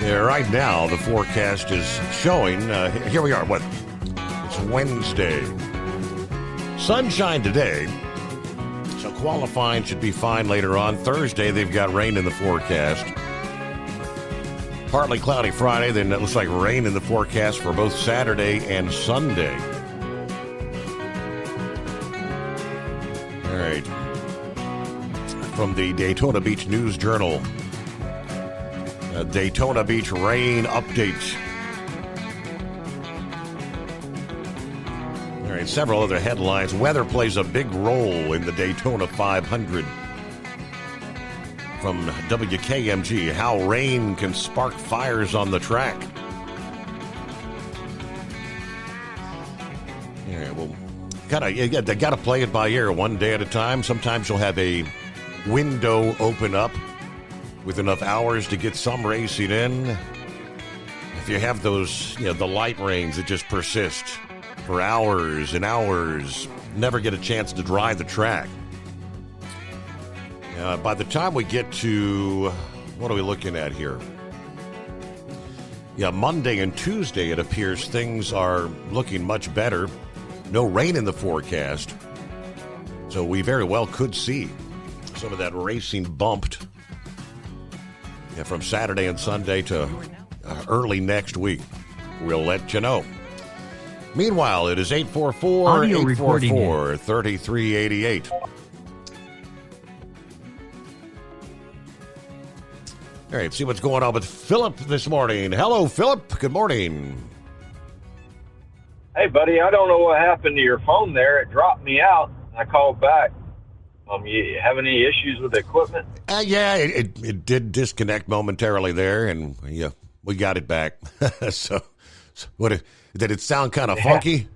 Yeah, right now, the forecast is showing, here we are, it's Wednesday. Sunshine today, so qualifying should be fine later on. Thursday, they've got rain in the forecast. Partly cloudy Friday, then it looks like rain in the forecast for both Saturday and Sunday. All right. From the Daytona Beach News Journal, Daytona Beach rain update. All right, several other headlines. Weather plays a big role in the Daytona 500. From WKMG, how rain can spark fires on the track. Yeah, well, they gotta play it by ear, one day at a time. Sometimes you'll have a window open up with enough hours to get some racing in. If you have those, the light rains that just persist for hours and hours, never get a chance to dry the track. By the time we get to, what are we looking at here? Yeah, Monday and Tuesday, it appears things are looking much better. No rain in the forecast. So we very well could see some of that racing bumped from Saturday and Sunday to early next week. We'll let you know. Meanwhile, it is 844-844-3388. All right, see what's going on with Philip this morning. Hello, Philip. Good morning. Hey, buddy. I don't know what happened to your phone there. It dropped me out. I called back. You have any issues with the equipment? Yeah, it did disconnect momentarily there, and we got it back. so what? Did it sound kind of funky?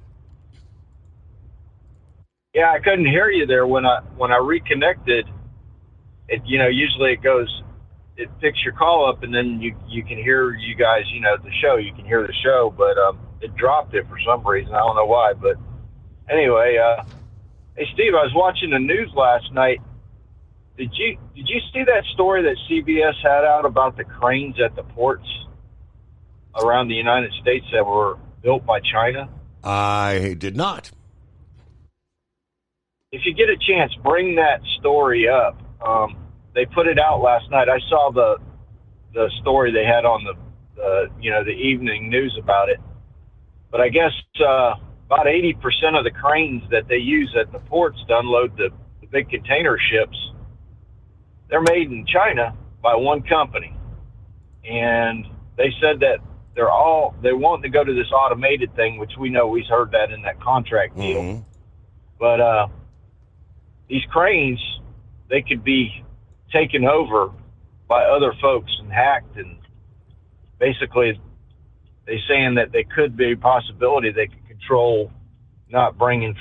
Yeah, I couldn't hear you there when I reconnected. It usually it goes. It picks your call up, and then you can hear you guys, the show. You can hear the show, but it dropped it for some reason. I don't know why, but anyway, hey Steve, I was watching the news last night. Did you see that story that CBS had out about the cranes at the ports around the United States that were built by China? I did not. If you get a chance, bring that story up. They put it out last night. I saw the story they had on the evening news about it. But I guess about 80% of the cranes that they use at the ports to unload the big container ships, they're made in China by one company. And they said that they want to go to this automated thing, which we know we've heard that in that contract deal. Mm-hmm. But these cranes, they could be taken over by other folks and hacked, and basically they're saying that they could be a possibility they could control not bringing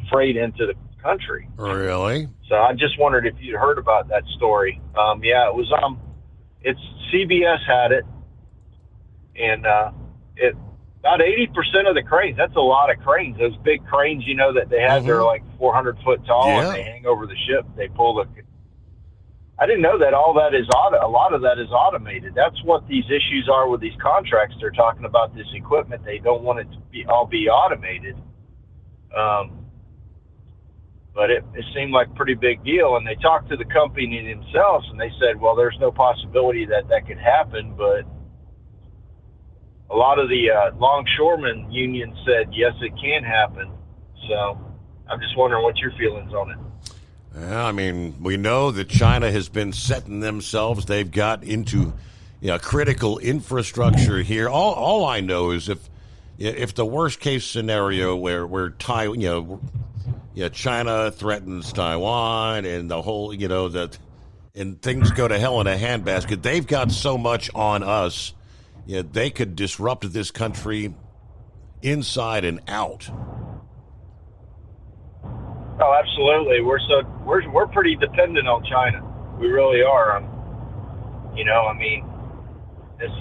freight into the country. Really? So I just wondered if you'd heard about that story. Yeah, it was it's CBS had it, and it about 80% of the cranes, that's a lot of cranes, those big cranes that they have, they're like 400 foot tall, and they hang over the ship, they pull the I didn't know that all that is a lot of that is automated. That's what these issues are with these contracts. They're talking about this equipment. They don't want it to be automated. But it seemed like a pretty big deal. And they talked to the company themselves, and they said, well, there's no possibility that could happen. But a lot of the longshoremen unions said, yes, it can happen. So I'm just wondering what your feelings on it. Yeah, I mean, we know that China has been setting themselves. They've got into critical infrastructure here. All I know is if the worst case scenario where China threatens Taiwan and the whole and things go to hell in a handbasket, they've got so much on us. They could disrupt this country inside and out. Oh, absolutely. We're pretty dependent on China. We really are. It's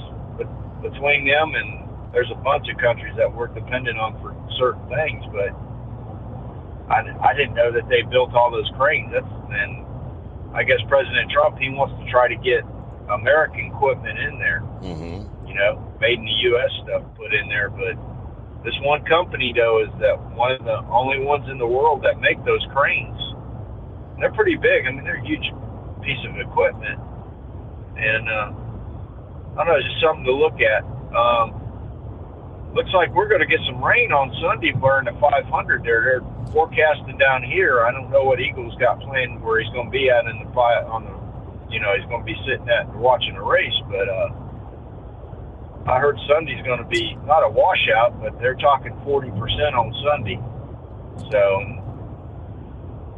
between them and there's a bunch of countries that we're dependent on for certain things, but I didn't know that they built all those cranes. And I guess President Trump, he wants to try to get American equipment in there, you know, made in the U.S. stuff put in there. But this one company, though, is that one of the only ones in the world that make those cranes. And they're pretty big. I mean, they're a huge piece of equipment. And I don't know, it's just something to look at. Looks like we're going to get some rain on Sunday, burn to 500 there. They're forecasting down here. I don't know what Eagles got planned where he's going to be at in the on the, you know, he's going to be sitting at watching a race. But I heard Sunday's going to be not a washout, but they're talking 40% on Sunday. So,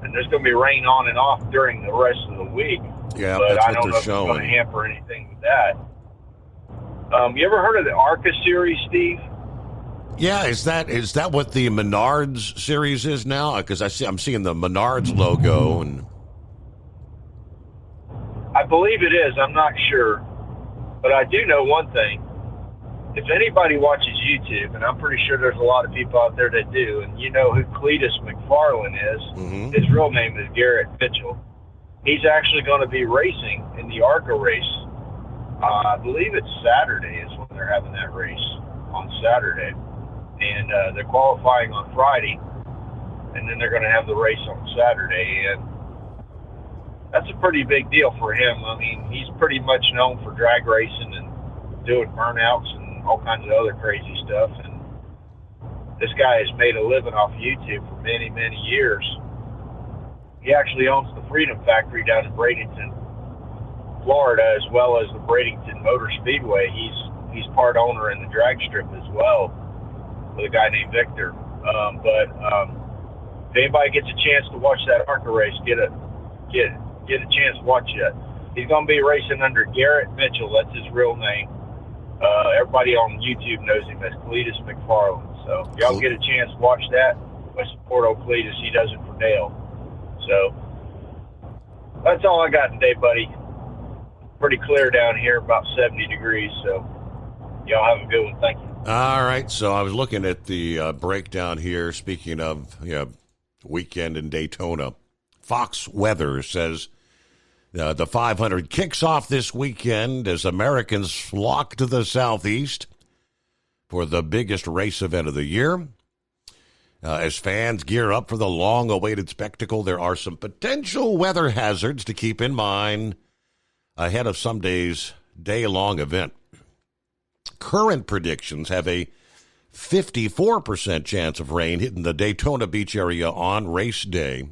and there's going to be rain on and off during the rest of the week. Yeah, but that's I don't what know if they're it's going showing. to hamper anything with that. You ever heard of the ARCA series, Steve? Yeah, is that what the Menards series is now? Because I'm seeing the Menards logo, and I believe it is. I'm not sure, but I do know one thing. If anybody watches YouTube, and I'm pretty sure there's a lot of people out there that do, and you know who Cletus McFarland is, his real name is Garrett Mitchell. He's actually going to be racing in the ARCA race. I believe it's Saturday is when they're having that race, on Saturday. And they're qualifying on Friday, and then they're going to have the race on Saturday. And that's a pretty big deal for him. I mean, he's pretty much known for drag racing and doing burnouts and all kinds of other crazy stuff. And this guy has made a living off YouTube for many, many years. He actually owns the Freedom Factory down in Bradenton, Florida, as well as the Bradenton Motor Speedway. He's part owner in the drag strip as well, with a guy named Victor. But if anybody gets a chance to watch that ARCA race, get a chance to watch it. He's going to be racing under Garrett Mitchell. That's his real name. Everybody on YouTube knows him as Cletus McFarland. So if y'all get a chance to watch that, I support old Cletus. He does it for Dale. So that's all I got today, buddy. Pretty clear down here, about 70 degrees. So y'all have a good one. Thank you. all right. So I was looking at the breakdown here. Speaking of weekend in Daytona, Fox Weather says the 500 kicks off this weekend as Americans flock to the Southeast for the biggest race event of the year. As fans gear up for the long-awaited spectacle, there are some potential weather hazards to keep in mind ahead of Sunday's day-long event. Current predictions have a 54% chance of rain hitting the Daytona Beach area on race day.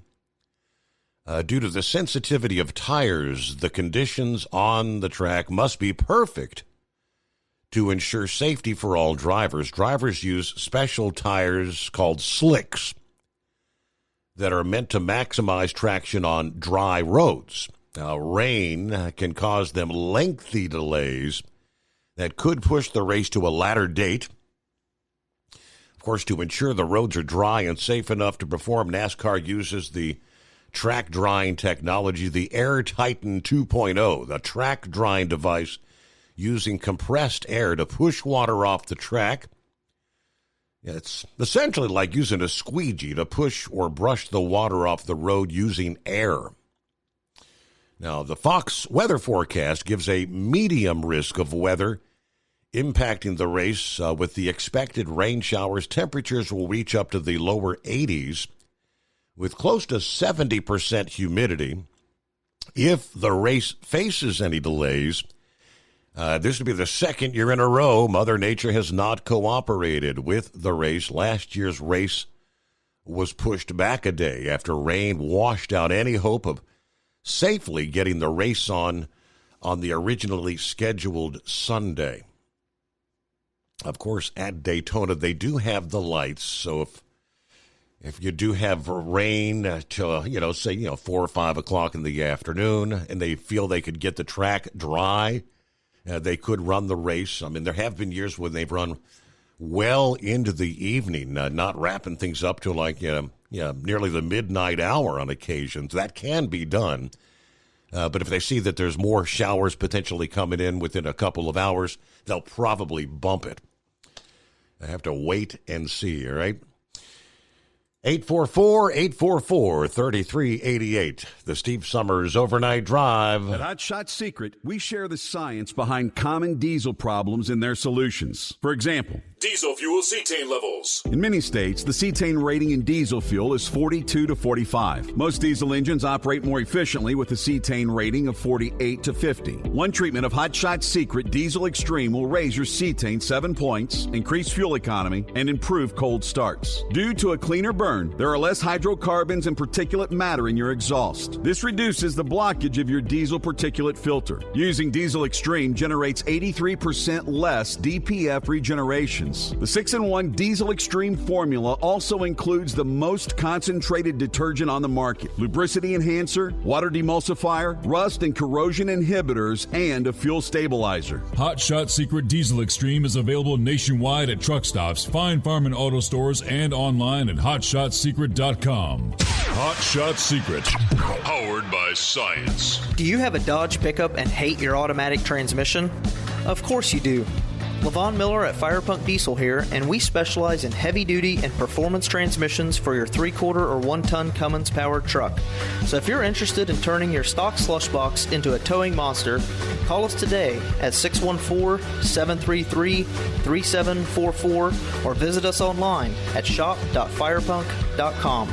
Due to the sensitivity of tires, the conditions on the track must be perfect to ensure safety for all drivers. Drivers use special tires called slicks that are meant to maximize traction on dry roads. Now, rain can cause them lengthy delays that could push the race to a later date. Of course, to ensure the roads are dry and safe enough to perform, NASCAR uses the track drying technology, the Air Titan 2.0, the track drying device using compressed air to push water off the track. It's essentially like using a squeegee to push or brush the water off the road using air. Now, the Fox weather forecast gives a medium risk of weather impacting the race with the expected rain showers. Temperatures will reach up to the lower 80s with close to 70% humidity. If the race faces any delays, this will be the second year in a row Mother Nature has not cooperated with the race. Last year's race was pushed back a day after rain washed out any hope of safely getting the race on the originally scheduled Sunday. Of course, at Daytona, they do have the lights, so if you do have rain till, say 4 or 5 o'clock in the afternoon, and they feel they could get the track dry, they could run the race. I mean, there have been years when they've run well into the evening, not wrapping things up to nearly the midnight hour on occasions. That can be done. But if they see that there's more showers potentially coming in within a couple of hours, they'll probably bump it. I have to wait and see, all right? 844-844-3388. The Steve Summers Overnight Drive. At Hot Shot Secret, we share the science behind common diesel problems and their solutions. For example, diesel fuel cetane levels. In many states, the cetane rating in diesel fuel is 42 to 45. Most diesel engines operate more efficiently with a cetane rating of 48 to 50. One treatment of Hot Shot Secret Diesel Extreme will raise your cetane 7 points, increase fuel economy, and improve cold starts. Due to a cleaner burn, there are less hydrocarbons and particulate matter in your exhaust. This reduces the blockage of your diesel particulate filter. Using Diesel Extreme generates 83% less DPF regenerations. The 6-in-1 Diesel Extreme formula also includes the most concentrated detergent on the market, lubricity enhancer, water demulsifier, rust and corrosion inhibitors, and a fuel stabilizer. Hot Shot Secret Diesel Extreme is available nationwide at truck stops, fine farm and auto stores, and online at hotshotsecret.com. Hot Shot Secret, powered by science. Do you have a Dodge pickup and hate your automatic transmission? Of course you do. Levon Miller at Firepunk Diesel here, and we specialize in heavy-duty and performance transmissions for your 3-quarter or 1-ton Cummins-powered truck. So if you're interested in turning your stock slush box into a towing monster, call us today at 614-733-3744 or visit us online at shop.firepunk.com.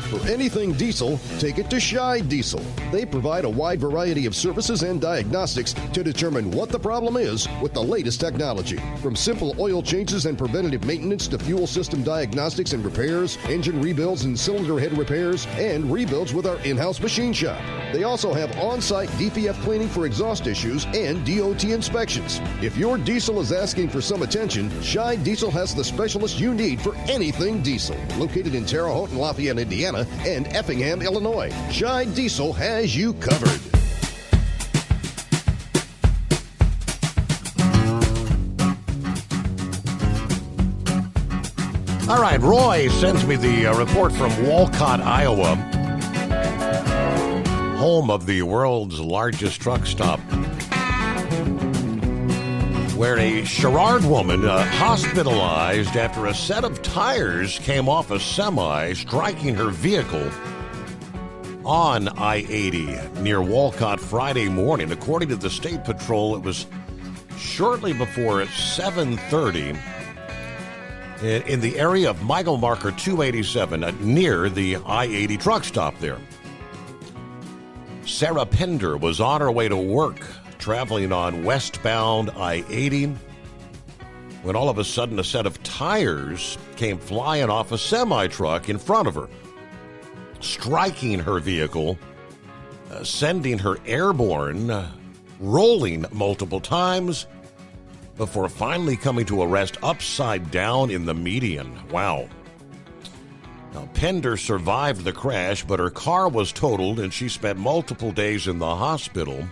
For anything diesel, take it to Scheid Diesel. They provide a wide variety of services and diagnostics to determine what the problem is with the latest technology. From simple oil changes and preventative maintenance to fuel system diagnostics and repairs, engine rebuilds and cylinder head repairs, and rebuilds with our in-house machine shop. They also have on-site DPF cleaning for exhaust issues and DOT inspections. If your diesel is asking for some attention, Scheid Diesel has the specialist you need for anything diesel. Located in Terre Haute and Lafayette, Indiana, and Effingham, Illinois, Scheid Diesel has you covered. All right, Roy sends me the report from Walcott, Iowa, home of the world's largest truck stop, where a Sherrard woman hospitalized after a set of tires came off a semi, striking her vehicle on I-80 near Walcott Friday morning. According to the State Patrol, it was shortly before 7:30 in the area of mile marker 287 near the I-80 truck stop there. Sarah Pender was on her way to work, traveling on westbound I-80, when all of a sudden a set of tires came flying off a semi-truck in front of her, striking her vehicle, sending her airborne, rolling multiple times, before finally coming to a rest upside down in the median. Wow. Now, Pender survived the crash, but her car was totaled and she spent multiple days in the hospital.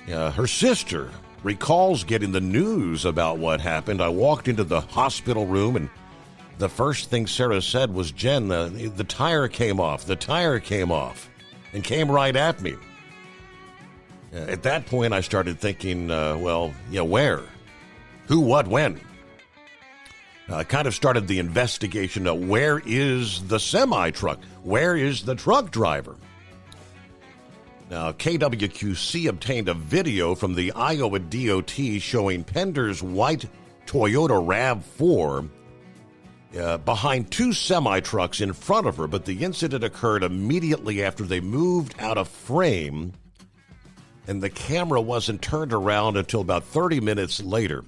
Her sister recalls getting the news about what happened. I walked into the hospital room, and the first thing Sarah said was, "Jen, the tire came off. The tire came off," and came right at me. At that point, I started thinking, where? Who, what, when? I kind of started the investigation of where is the semi-truck? Where is the truck driver? Now, KWQC obtained a video from the Iowa DOT showing Pender's white Toyota RAV4 behind two semi-trucks in front of her, but the incident occurred immediately after they moved out of frame, and the camera wasn't turned around until about 30 minutes later.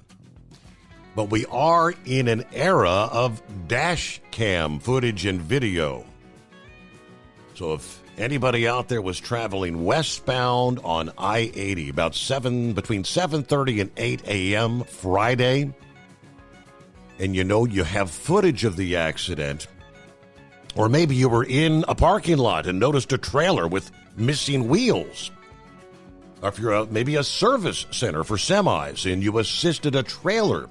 But we are in an era of dash cam footage and video. So if anybody out there was traveling westbound on I-80 about between 7:30 and 8 a.m. Friday, and you have footage of the accident, or maybe you were in a parking lot and noticed a trailer with missing wheels, or if you're maybe a service center for semis and you assisted a trailer,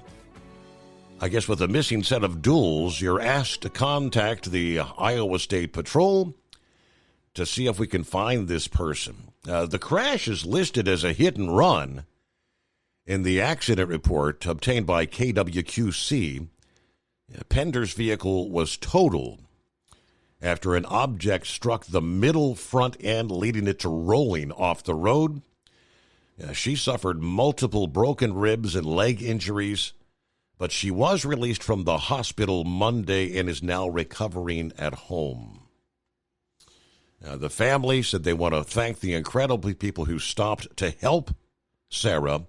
I guess with a missing set of duals, you're asked to contact the Iowa State Patrol to see if we can find this person. The crash is listed as a hit and run, in the accident report obtained by KWQC, Pender's vehicle was totaled after an object struck the middle front end, leading it to rolling off the road. She suffered multiple broken ribs and leg injuries, but she was released from the hospital Monday and is now recovering at home. The family said they want to thank the incredible people who stopped to help Sarah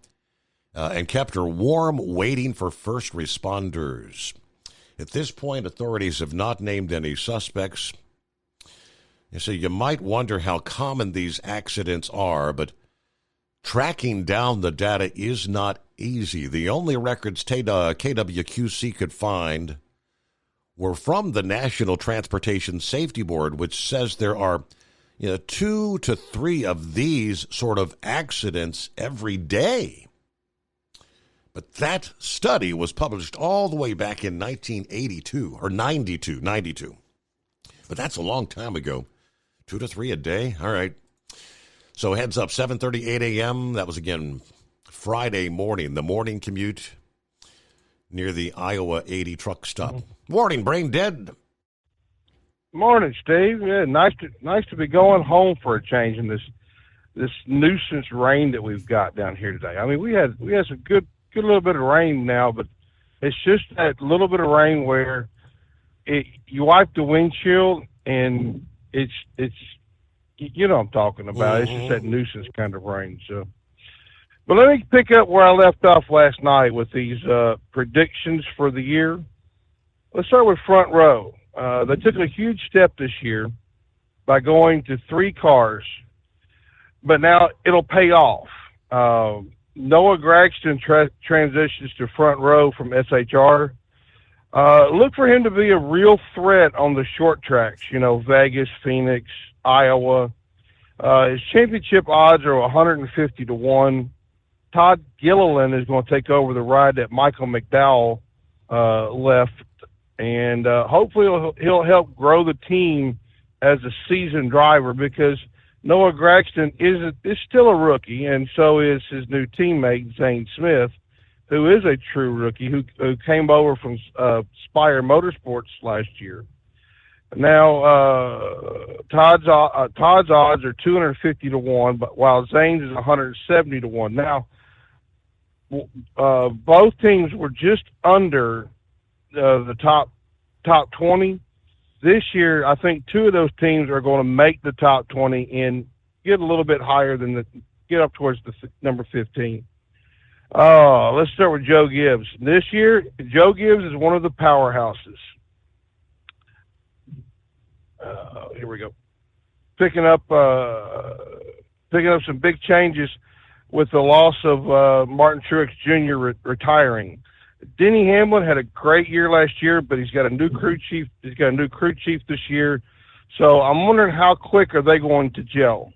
and kept her warm, waiting for first responders. At this point, authorities have not named any suspects. So you might wonder how common these accidents are, but tracking down the data is not easy. The only records KWQC could find were from the National Transportation Safety Board, which says there are 2 to 3 of these sort of accidents every day. But that study was published all the way back in 1982 or 92. But that's a long time ago. 2 to 3 a day. All right. So heads up, 7:38 a.m. That was, again, Friday morning, the morning commute near the Iowa 80 truck stop. Morning, Brain Dead. Morning, Steve. Yeah, nice to be going home for a change in this nuisance rain that we've got down here today. I mean, we had some good little bit of rain now, but it's just that little bit of rain where you wipe the windshield and it's you know what I'm talking about. It's just that nuisance kind of rain. So, but let me pick up where I left off last night with these predictions for the year. Let's start with Front Row. They took a huge step this year by going to 3 cars, but now it'll pay off. Noah Gragson transitions to Front Row from SHR. Look for him to be a real threat on the short tracks, Vegas, Phoenix, Iowa. His championship odds are 150 to 1. Todd Gilliland is going to take over the ride that Michael McDowell left, and hopefully he'll help grow the team as a seasoned driver, because Noah Gragson is still a rookie, and so is his new teammate, Zane Smith, who is a true rookie, who came over from Spire Motorsports last year. Now, Todd's odds are 250 to 1, but while Zane's is 170 to 1. Now, both teams were just under the top 20. This year, I think 2 of those teams are going to make the top 20 and get a little bit higher get up towards the number 15. Let's start with Joe Gibbs. This year, Joe Gibbs is one of the powerhouses. Here we go. Picking up some big changes with the loss of Martin Truex Jr. retiring. Denny Hamlin had a great year last year, but he's got a new crew chief. He's got a new crew chief this year. So I'm wondering how quick are they going to gel?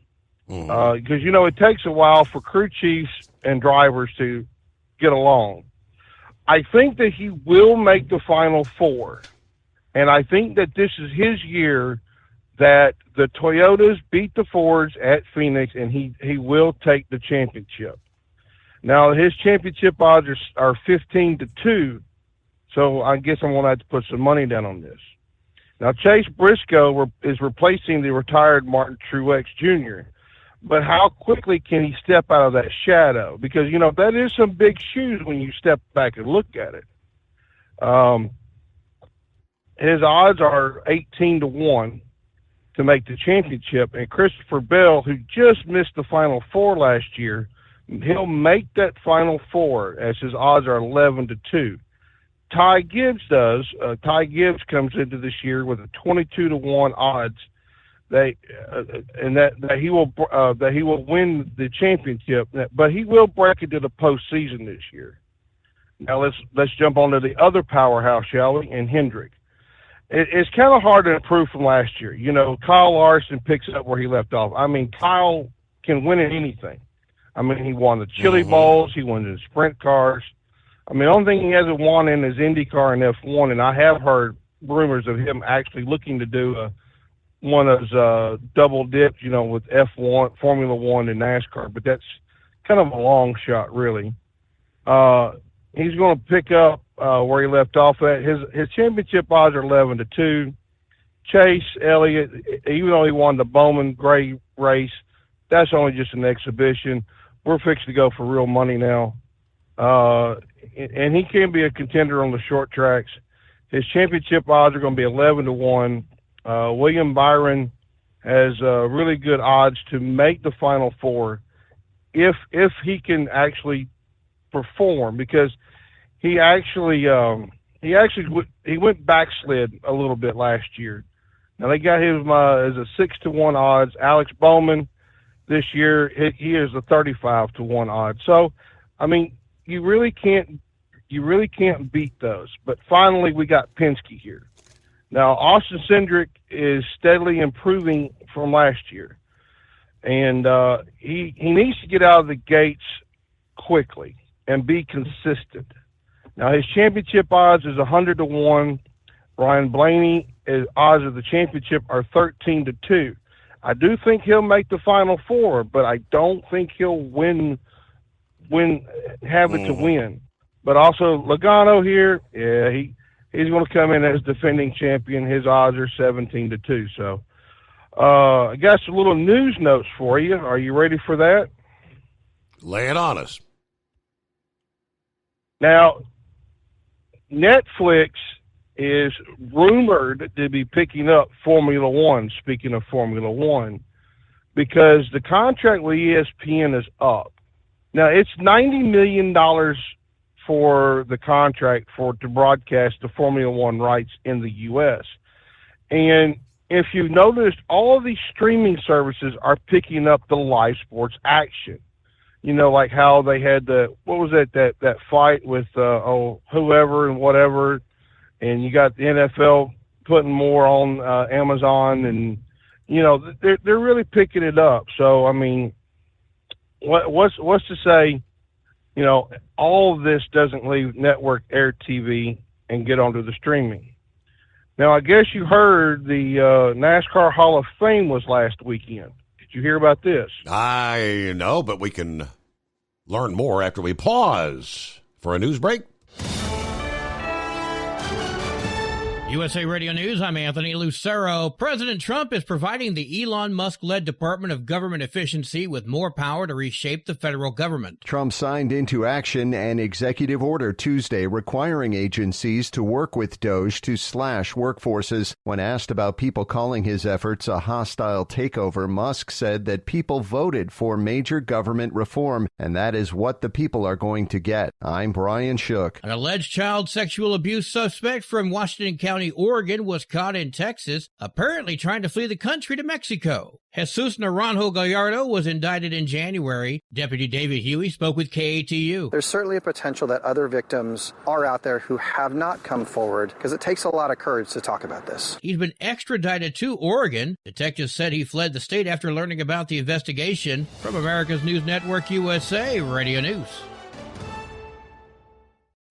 Because, it takes a while for crew chiefs and drivers to get along. I think that he will make the Final Four. And I think that this is his year that the Toyotas beat the Fords at Phoenix, and he will take the championship. Now, his championship odds are 15 to 2, so I guess I'm going to have to put some money down on this. Now, Chase Briscoe is replacing the retired Martin Truex Jr., but how quickly can he step out of that shadow? Because, that is some big shoes when you step back and look at it. His odds are 18 to 1 to make the championship, and Christopher Bell, who just missed the Final Four last year, he'll make that Final Four, as his odds are 11 to 2. Ty Gibbs does. Ty Gibbs comes into this year with a 22 to 1 odds that he will win the championship, but he will break into the postseason this year. Now let's jump on to the other powerhouse, shall we? And Hendrick. It's kind of hard to improve from last year. Kyle Larson picks up where he left off. I mean, Kyle can win at anything. I mean, he won the Chili Bowls. He won the sprint cars. I mean, the only thing he hasn't won in is IndyCar and F1, and I have heard rumors of him actually looking to do one of those double dips, with F1, Formula One, and NASCAR, but that's kind of a long shot, really. he's going to pick up where he left off at. His championship odds are 11-2. Chase Elliott, even though he won the Bowman Gray race, that's only just an exhibition. We're fixing to go for real money now. And he can be a contender on the short tracks. His championship odds are going to be 11-1. William Byron has really good odds to make the Final Four if he can actually perform, because he went backslid a little bit last year. Now they got him as a 6-1 odds. Alex Bowman this year, he is a 35-1 odds. So, I mean, you really can't beat those. But finally, we got Penske here. Now, Austin Cindric is steadily improving from last year, and he needs to get out of the gates quickly and be consistent. Now, his championship odds is 100-1. Ryan Blaney, his odds of the championship are 13-2. I do think he'll make the Final Four, but I don't think he'll have it to win. But also Logano here, yeah, he's going to come in as defending champion. His odds are 17-2. So I got some little news notes for you. Are you ready for that? Lay it on us. Now, Netflix is rumored to be picking up Formula One, speaking of Formula One, because the contract with ESPN is up. Now, it's $90 million for the contract to broadcast the Formula One rights in the U.S. And if you've noticed, all of these streaming services are picking up the live sports action. You know, like how they had that fight with whoever and whatever, and you got the NFL putting more on Amazon, and you know they're really picking it up. So I mean, what's to say? You know, all of this doesn't leave network air TV and get onto the streaming. Now, I guess you heard the NASCAR Hall of Fame was last weekend. Did you hear about this? I know, but we can learn more after we pause for a news break. USA Radio News, I'm Anthony Lucero. President Trump is providing the Elon Musk-led Department of Government Efficiency with more power to reshape the federal government. Trump signed into action an executive order Tuesday requiring agencies to work with DOJ to slash workforces. When asked about people calling his efforts a hostile takeover, Musk said that people voted for major government reform, and that is what the people are going to get. I'm Brian Shook. An alleged child sexual abuse suspect from Washington County, Oregon, was caught in Texas, apparently trying to flee the country to Mexico. Jesus Naranjo Gallardo was indicted in January. Deputy David Huey spoke with KATU. There's certainly a potential that other victims are out there who have not come forward, because it takes a lot of courage to talk about this. He's been extradited to Oregon. Detectives said he fled the state after learning about the investigation. From America's News Network USA Radio News.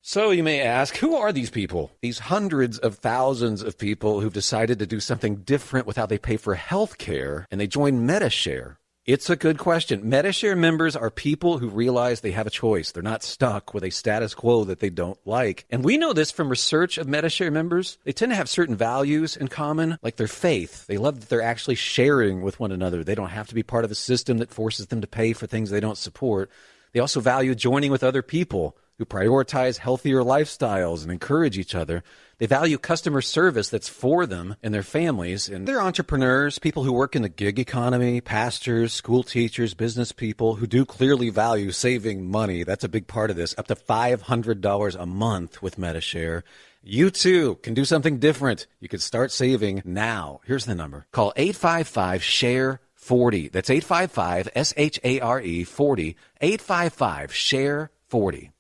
So you may ask, who are these people? These hundreds of thousands of people who've decided to do something different with how they pay for health care, and they join Medi-Share. It's a good question. Medi-Share members are people who realize they have a choice. They're not stuck with a status quo that they don't like. And we know this from research of Medi-Share members. They tend to have certain values in common, like their faith. They love that they're actually sharing with one another. They don't have to be part of a system that forces them to pay for things they don't support. They also value joining with other people who prioritize healthier lifestyles and encourage each other. They value customer service that's for them and their families. And they're entrepreneurs, people who work in the gig economy, pastors, school teachers, business people who do clearly value saving money. That's a big part of this. Up to $500 a month with Medi-Share. You too can do something different. You can start saving now. Here's the number. Call 855-SHARE-40. That's 855-SHARE-40. 855-SHARE-40.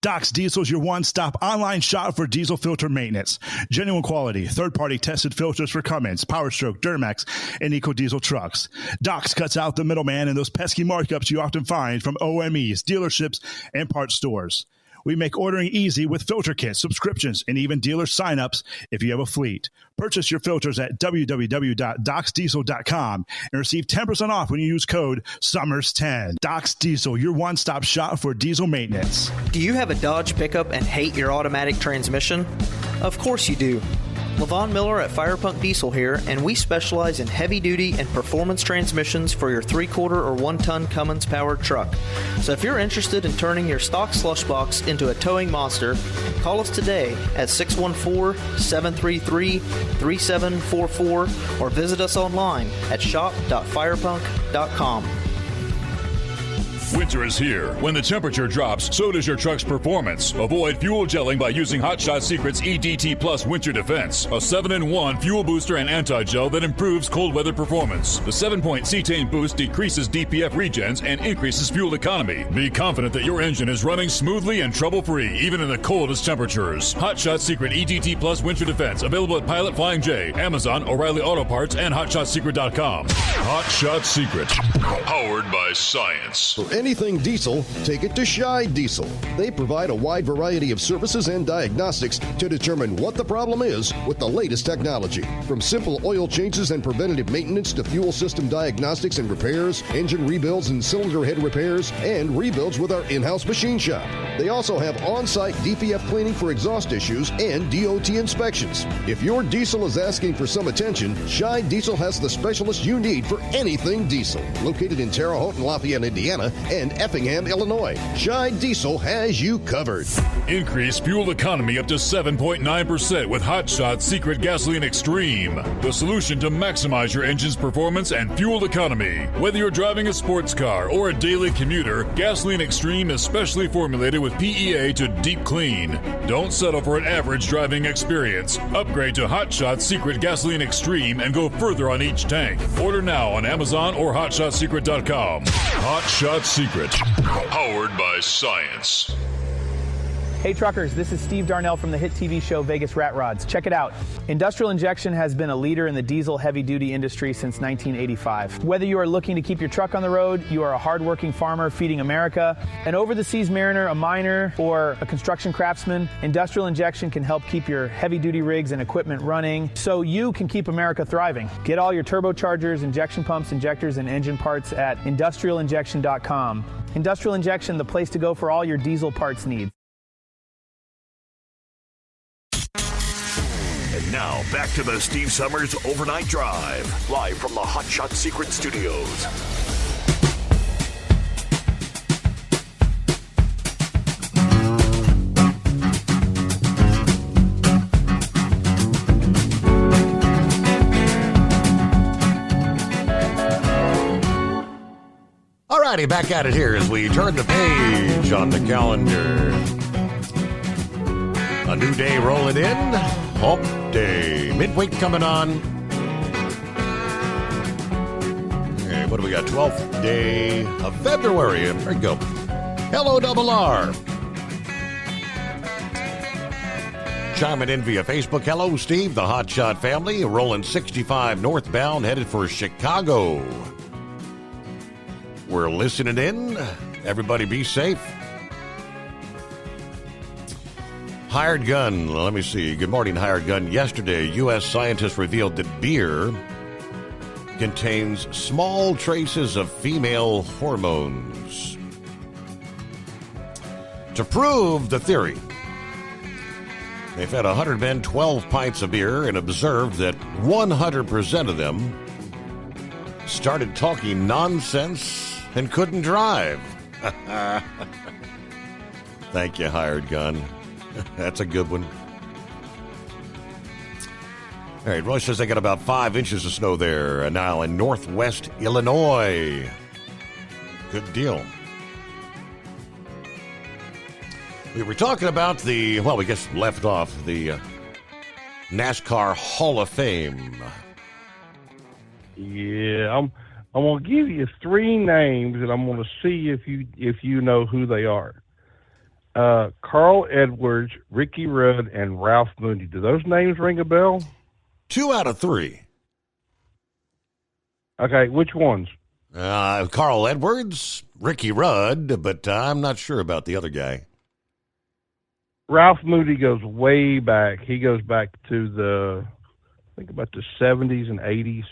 Doc's Diesel is your one-stop online shop for diesel filter maintenance. Genuine quality, third-party tested filters for Cummins, Power Stroke, Duramax, and EcoDiesel trucks. Doc's cuts out the middleman and those pesky markups you often find from OMEs, dealerships, and parts stores. We make ordering easy with filter kits, subscriptions, and even dealer signups if you have a fleet. Purchase your filters at www.docsdiesel.com and receive 10% off when you use code SUMMERS10. Docs Diesel, your one-stop shop for diesel maintenance. Do you have a Dodge pickup and hate your automatic transmission? Of course you do. Levon Miller at Firepunk Diesel here, and we specialize in heavy-duty and performance transmissions for your 3-quarter or 1-ton Cummins-powered truck. So if you're interested in turning your stock slush box into a towing monster, call us today at 614-733-3744 or visit us online at shop.firepunk.com. Winter is here. When the temperature drops, so does your truck's performance. Avoid fuel gelling by using Hot Shot Secret's EDT Plus Winter Defense, a 7-in-1 fuel booster and anti-gel that improves cold weather performance. The 7-point cetane boost decreases DPF regens and increases fuel economy. Be confident that your engine is running smoothly and trouble-free, even in the coldest temperatures. Hot Shot Secret EDT Plus Winter Defense, available at Pilot Flying J, Amazon, O'Reilly Auto Parts, and HotShotSecret.com. Hot Shot Secret, powered by science. For anything diesel, take it to Scheid Diesel. They provide a wide variety of services and diagnostics to determine what the problem is with the latest technology. From simple oil changes and preventative maintenance to fuel system diagnostics and repairs, engine rebuilds and cylinder head repairs, and rebuilds with our in-house machine shop. They also have on-site DPF cleaning for exhaust issues and DOT inspections. If your diesel is asking for some attention, Scheid Diesel has the specialist you need for anything diesel. Located in Terre Haute and Lafayette, Indiana, and Effingham, Illinois. Scheid Diesel has you covered. Increase fuel economy up to 7.9% with Hot Shot Secret Gasoline Extreme, the solution to maximize your engine's performance and fuel economy. Whether you're driving a sports car or a daily commuter, Gasoline Extreme is specially formulated with PEA to deep clean. Don't settle for an average driving experience. Upgrade to Hot Shot Secret Gasoline Extreme and go further on each tank. Order now on Amazon or HotShotSecret.com. Hot Shot Secret, powered by science. Hey truckers, this is Steve Darnell from the hit TV show Vegas Rat Rods. Check it out. Industrial Injection has been a leader in the diesel heavy-duty industry since 1985. Whether you are looking to keep your truck on the road, you are a hard-working farmer feeding America, an over-the-seas mariner, a miner, or a construction craftsman, Industrial Injection can help keep your heavy-duty rigs and equipment running so you can keep America thriving. Get all your turbochargers, injection pumps, injectors, and engine parts at industrialinjection.com. Industrial Injection, the place to go for all your diesel parts needs. And now, back to the Steve Summers Overnight Drive, live from the Hot Shot Secret Studios. All righty, back at it here as we turn the page on the calendar. A new day rolling in. Hump Day. Midweek coming on. Okay, what do we got? 12th day of February. There we go. Hello, Double R. Chiming in via Facebook. Hello, Steve, the Hot Shot family. Rolling 65 northbound, headed for Chicago. We're listening in. Everybody be safe. Hired Gun, let me see. Good morning, Hired Gun. Yesterday, U.S. scientists revealed that beer contains small traces of female hormones. To prove the theory, they fed 100 men 12 pints of beer and observed that 100% of them started talking nonsense and couldn't drive. Thank you, Hired Gun. That's a good one. All right, Roy says they got about 5 inches of snow there now in northwest Illinois. Good deal. We were talking about we just left off the NASCAR Hall of Fame. Yeah, I'm going to give you 3 names, and I'm going to see if you know who they are. Carl Edwards, Ricky Rudd, and Ralph Mooney. Do those names ring a bell? 2 out of 3. Okay, which ones? Carl Edwards, Ricky Rudd, but I'm not sure about the other guy. Ralph Moody goes way back. He goes back to I think about the 70s and 80s.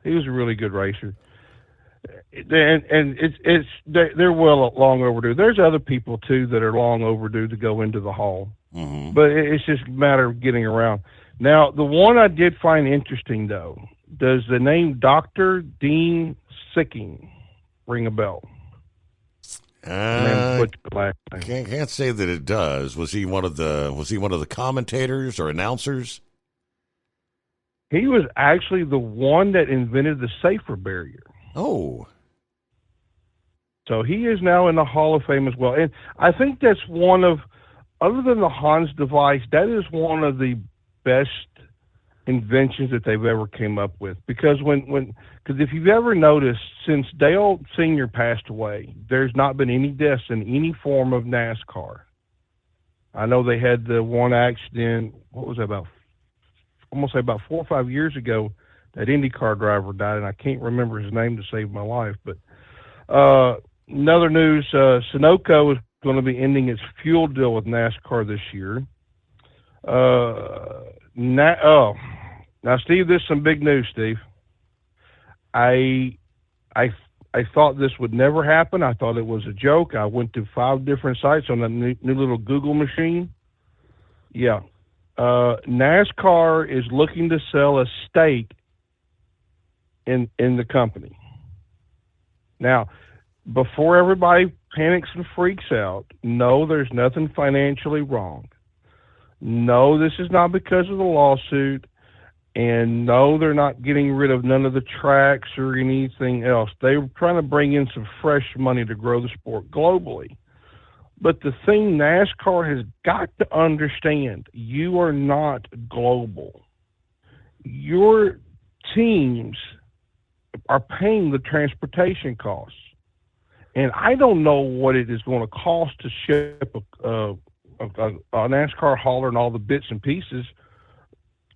He was a really good racer. And they're well long overdue. There's other people too that are long overdue to go into the Hall, but it's just a matter of getting around. Now, the one I did find interesting though, does the name Dr. Dean Sicking ring a bell? Can't say that it does. Was he one of the commentators or announcers? He was actually the one that invented the safer barrier. Oh. So he is now in the Hall of Fame as well. And I think that's one of, other than the Hans device, that is one of the best inventions that they've ever came up with. Because because if you've ever noticed, since Dale Sr. passed away, there's not been any deaths in any form of NASCAR. I know they had the one accident, what was that, about 4 or 5 years ago, that IndyCar driver died, and I can't remember his name to save my life. But another news, Sunoco is going to be ending its fuel deal with NASCAR this year. Now, Steve, this is some big news, Steve. I thought this would never happen. I thought it was a joke. I went to 5 different sites on that new little Google machine. Yeah. NASCAR is looking to sell a stake in the company. Now, before everybody panics and freaks out, no, there's nothing financially wrong. No, this is not because of the lawsuit. And no, they're not getting rid of none of the tracks or anything else. They're trying to bring in some fresh money to grow the sport globally. But the thing NASCAR has got to understand, you are not global. Your teams are paying the transportation costs. And I don't know what it is going to cost to ship a NASCAR hauler and all the bits and pieces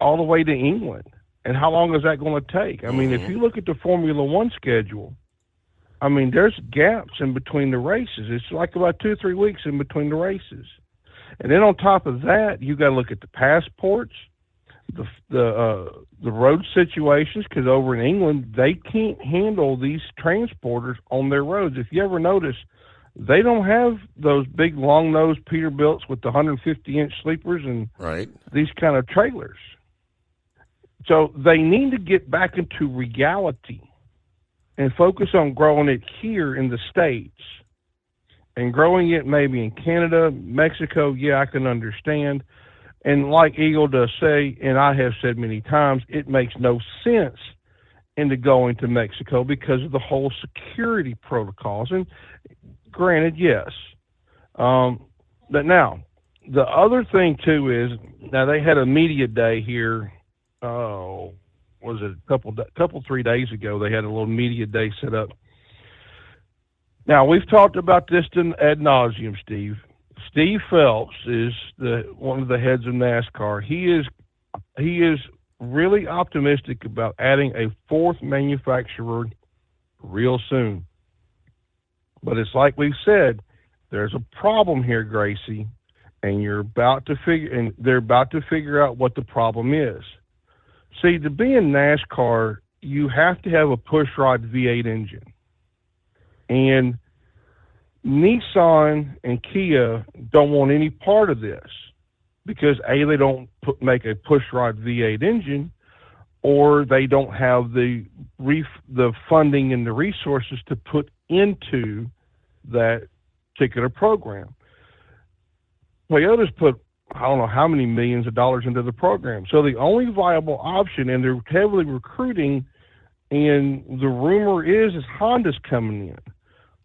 all the way to England. And how long is that going to take? I mean, if you look at the Formula One schedule, I mean, there's gaps in between the races. It's like about 2 or 3 weeks in between the races. And then on top of that, you got to look at the passports, the road situations, because over in England, they can't handle these transporters on their roads. If you ever notice, they don't have those big long-nosed Peterbilts with the 150-inch sleepers and these kind of trailers. So they need to get back into reality and focus on growing it here in the States and growing it maybe in Canada, Mexico. Yeah, I can understand. And like Eagle does say, and I have said many times, it makes no sense into going to Mexico because of the whole security protocols. And granted, yes. But now, the other thing, too, is now they had a media day here. Was it a couple 3 days ago? They had a little media day set up. Now, we've talked about this ad nauseum, Steve. Steve Phelps is one of the heads of NASCAR. He is really optimistic about adding a 4th manufacturer real soon. But it's like we've said, there's a problem here, Gracie, and they're about to figure out what the problem is. See, to be in NASCAR, you have to have a pushrod V8 engine. And Nissan and Kia don't want any part of this because, A, they don't make a pushrod V8 engine, or they don't have the funding and the resources to put into that particular program. Toyota's put, I don't know how many millions of dollars into the program. So the only viable option, and they're heavily recruiting, and the rumor is Honda's coming in.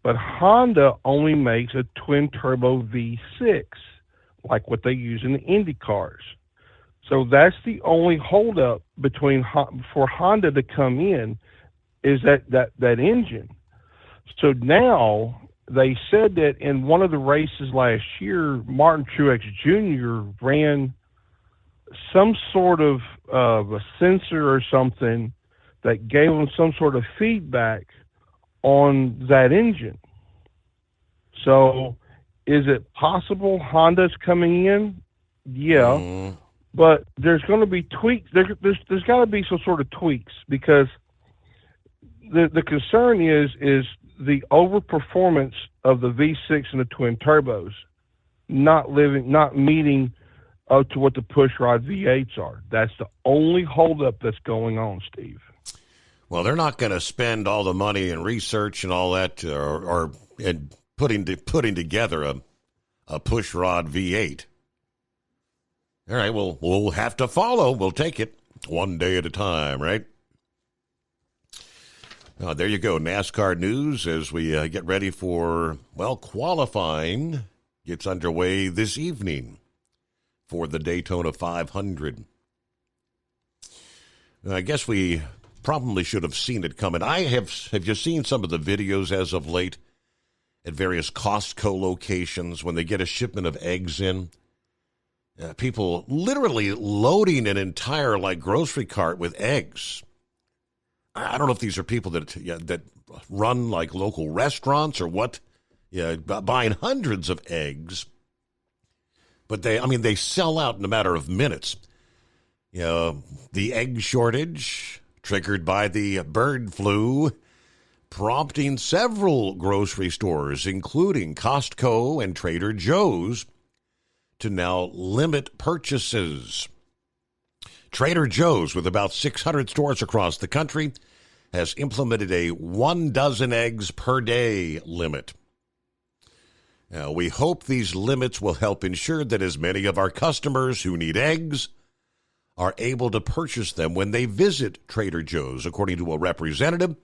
But Honda only makes a twin-turbo V6, like what they use in the Indy cars. So that's the only holdup for Honda to come in is that engine. So now they said that in one of the races last year, Martin Truex Jr. ran some sort of a sensor or something that gave him some sort of feedback on that engine. So Is it possible Honda's coming in? Yeah. But there's going to be tweaks. There's got to be some sort of tweaks, because the concern is the overperformance of the V6 and the twin turbos not meeting up to what the pushrod V8s are. That's the only holdup that's going on, Steve. Well, they're not going to spend all the money and research and all that, or putting together a pushrod V8. All right, well, we'll have to follow. We'll take it one day at a time, right? There you go. NASCAR news as we get ready for, qualifying gets underway this evening for the Daytona 500. I guess we probably should have seen it coming. Have you seen some of the videos as of late at various Costco locations when they get a shipment of eggs in? People literally loading an entire grocery cart with eggs. I don't know if these are people that run local restaurants or what, buying hundreds of eggs. But they sell out in a matter of minutes. The egg shortage triggered by the bird flu, prompting several grocery stores, including Costco and Trader Joe's, to now limit purchases. Trader Joe's, with about 600 stores across the country, has implemented a 1 dozen eggs per day limit. Now, we hope these limits will help ensure that as many of our customers who need eggs are able to purchase them when they visit Trader Joe's, according to a representative.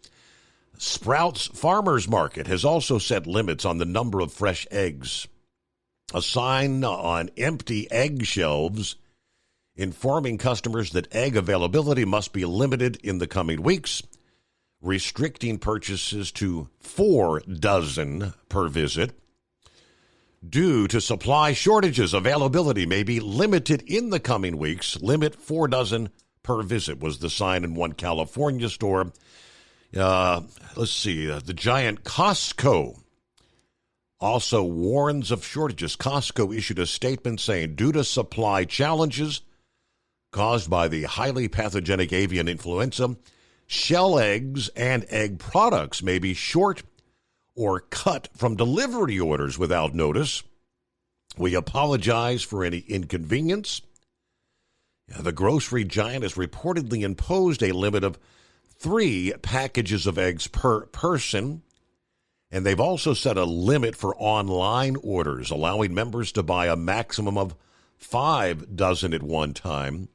Sprouts Farmers Market has also set limits on the number of fresh eggs. A sign on empty egg shelves informing customers that egg availability must be limited in the coming weeks, restricting purchases to 4 dozen per visit. Due to supply shortages, availability may be limited in the coming weeks. Limit 4 dozen per visit was the sign in one California store. Let's see, the giant Costco also warns of shortages. Costco issued a statement saying, due to supply challenges caused by the highly pathogenic avian influenza, shell eggs and egg products may be short or cut from delivery orders without notice. We apologize for any inconvenience. The grocery giant has reportedly imposed a limit of 3 packages of eggs per person. And they've also set a limit for online orders, allowing members to buy a maximum of 5 dozen at one time.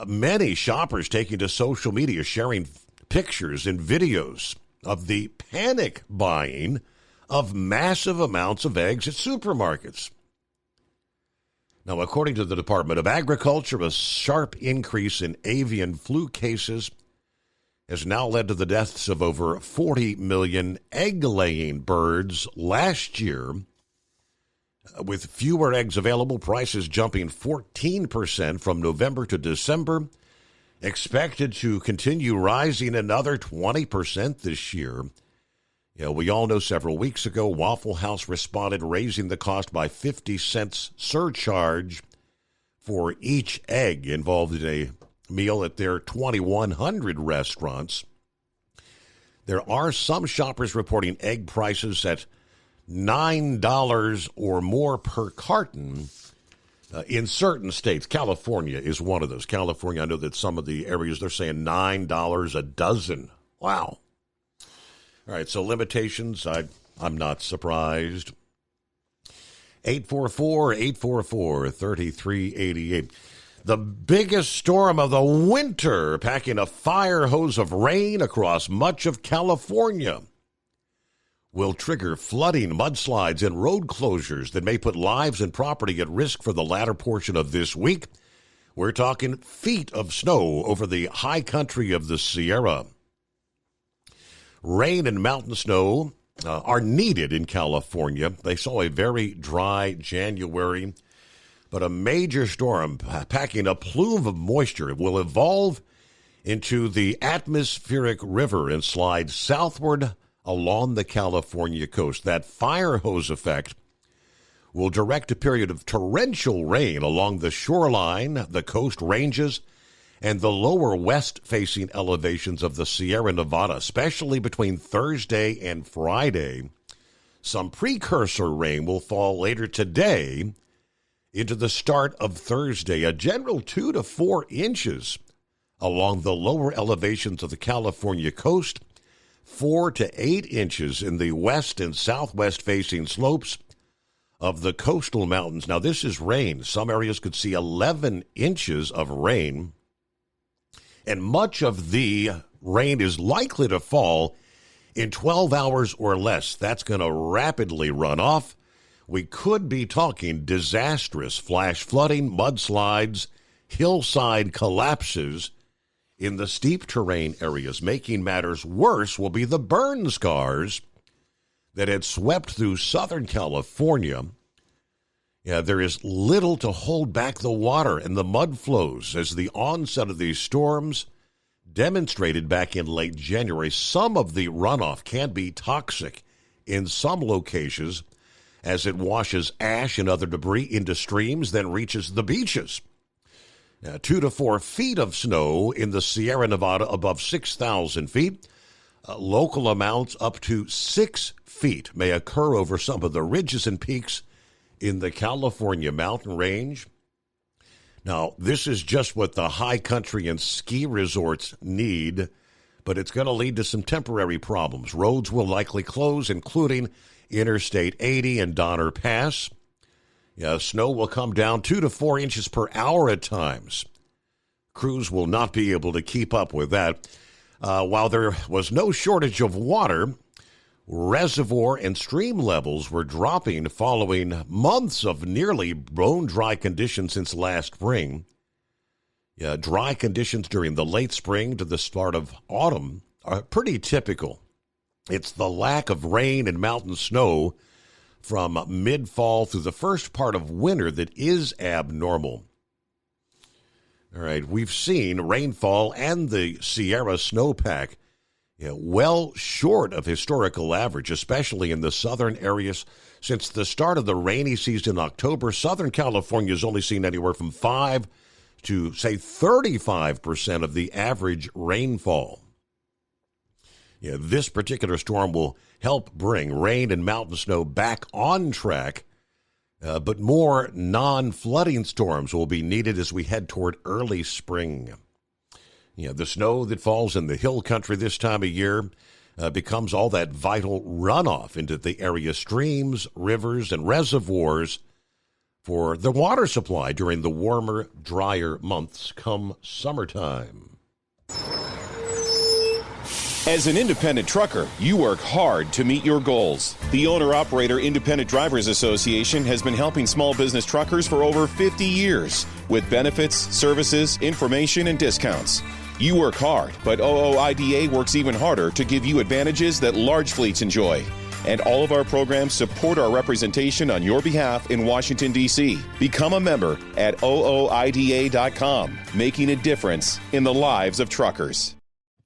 Many shoppers taking to social media, sharing pictures and videos of the panic buying of massive amounts of eggs at supermarkets. Now, according to the Department of Agriculture, a sharp increase in avian flu cases has now led to the deaths of over 40 million egg-laying birds last year. With fewer eggs available, prices jumping 14% from November to December, expected to continue rising another 20% this year. We all know several weeks ago, Waffle House responded, raising the cost by 50 cents surcharge for each egg involved in a meal at their 2,100 restaurants. There are some shoppers reporting egg prices at $9 or more per carton in certain states. California is one of those. California, I know that some of the areas, they're saying $9 a dozen. Wow. All right, so limitations, I'm not surprised. 844-844-3388. The biggest storm of the winter, packing a fire hose of rain across much of California, will trigger flooding, mudslides, and road closures that may put lives and property at risk for the latter portion of this week. We're talking feet of snow over the high country of the Sierra. Rain and mountain snow are needed in California. They saw a very dry January. But a major storm packing a plume of moisture will evolve into the atmospheric river and slide southward along the California coast. That fire hose effect will direct a period of torrential rain along the shoreline, the coast ranges, and the lower west-facing elevations of the Sierra Nevada, especially between Thursday and Friday. Some precursor rain will fall later today into the start of Thursday, a general 2 to 4 inches along the lower elevations of the California coast, 4 to 8 inches in the west and southwest-facing slopes of the coastal mountains. Now, this is rain. Some areas could see 11 inches of rain, and much of the rain is likely to fall in 12 hours or less. That's going to rapidly run off. We could be talking disastrous flash flooding, mudslides, hillside collapses in the steep terrain areas. Making matters worse will be the burn scars that had swept through Southern California. Yeah, there is little to hold back the water and the mud flows as the onset of these storms demonstrated back in late January. Some of the runoff can be toxic in some locations as it washes ash and other debris into streams, then reaches the beaches. 2 to 4 feet of snow in the Sierra Nevada above 6,000 feet. Local amounts up to 6 feet may occur over some of the ridges and peaks in the California mountain range. Now, this is just what the high country and ski resorts need, but it's going to lead to some temporary problems. Roads will likely close, including Interstate 80 and Donner Pass. Snow will come down 2 to 4 inches per hour at times. Crews will not be able to keep up with that. While there was no shortage of water, reservoir and stream levels were dropping following months of nearly bone-dry conditions since last spring. Dry conditions during the late spring to the start of autumn are pretty typical. It's the lack of rain and mountain snow from mid-fall through the first part of winter that is abnormal. All right, we've seen rainfall and the Sierra snowpack well short of historical average, especially in the southern areas. Since the start of the rainy season in October, Southern California has only seen anywhere from 5 to, say, 35% of the average rainfall. This particular storm will help bring rain and mountain snow back on track, but more non-flooding storms will be needed as we head toward early spring. The snow that falls in the hill country this time of year becomes all that vital runoff into the area streams, rivers, and reservoirs for the water supply during the warmer, drier months come summertime. As an independent trucker, you work hard to meet your goals. The Owner-Operator Independent Drivers Association has been helping small business truckers for over 50 years with benefits, services, information, and discounts. You work hard, but OOIDA works even harder to give you advantages that large fleets enjoy. And all of our programs support our representation on your behalf in Washington, D.C. Become a member at OOIDA.com, making a difference in the lives of truckers.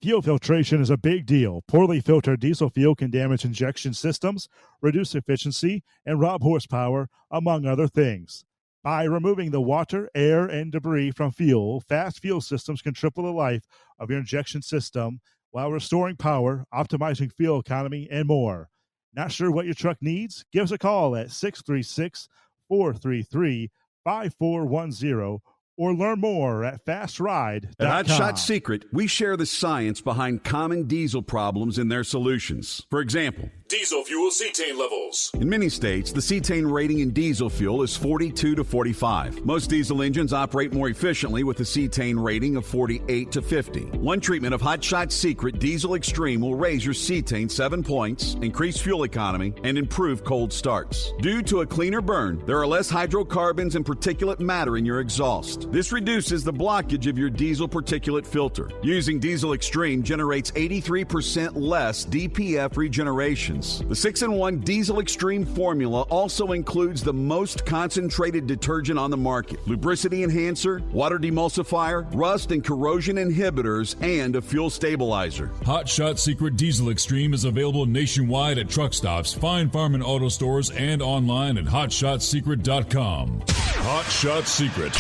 Fuel filtration is a big deal. Poorly filtered diesel fuel can damage injection systems, reduce efficiency, and rob horsepower, among other things. By removing the water, air, and debris from fuel, fast fuel systems can triple the life of your injection system while restoring power, optimizing fuel economy, and more. Not sure what your truck needs? Give us a call at 636-433-5410 or learn more at FastRide.com. At Hot Shot Secret, we share the science behind common diesel problems and their solutions. For example, diesel fuel cetane levels. In many states, the cetane rating in diesel fuel is 42 to 45. Most diesel engines operate more efficiently with a cetane rating of 48 to 50. One treatment of Hot Shot Secret Diesel Extreme will raise your cetane 7 points, increase fuel economy, and improve cold starts. Due to a cleaner burn, there are less hydrocarbons and particulate matter in your exhaust. This reduces the blockage of your diesel particulate filter. Using Diesel Extreme generates 83% less DPF regeneration. engines. The 6-in-1 Diesel Extreme formula also includes the most concentrated detergent on the market, lubricity enhancer, water demulsifier, rust and corrosion inhibitors, and a fuel stabilizer. Hot Shot Secret Diesel Extreme is available nationwide at truck stops, fine farm and auto stores, and online at hotshotsecret.com. Hot Shot Secret,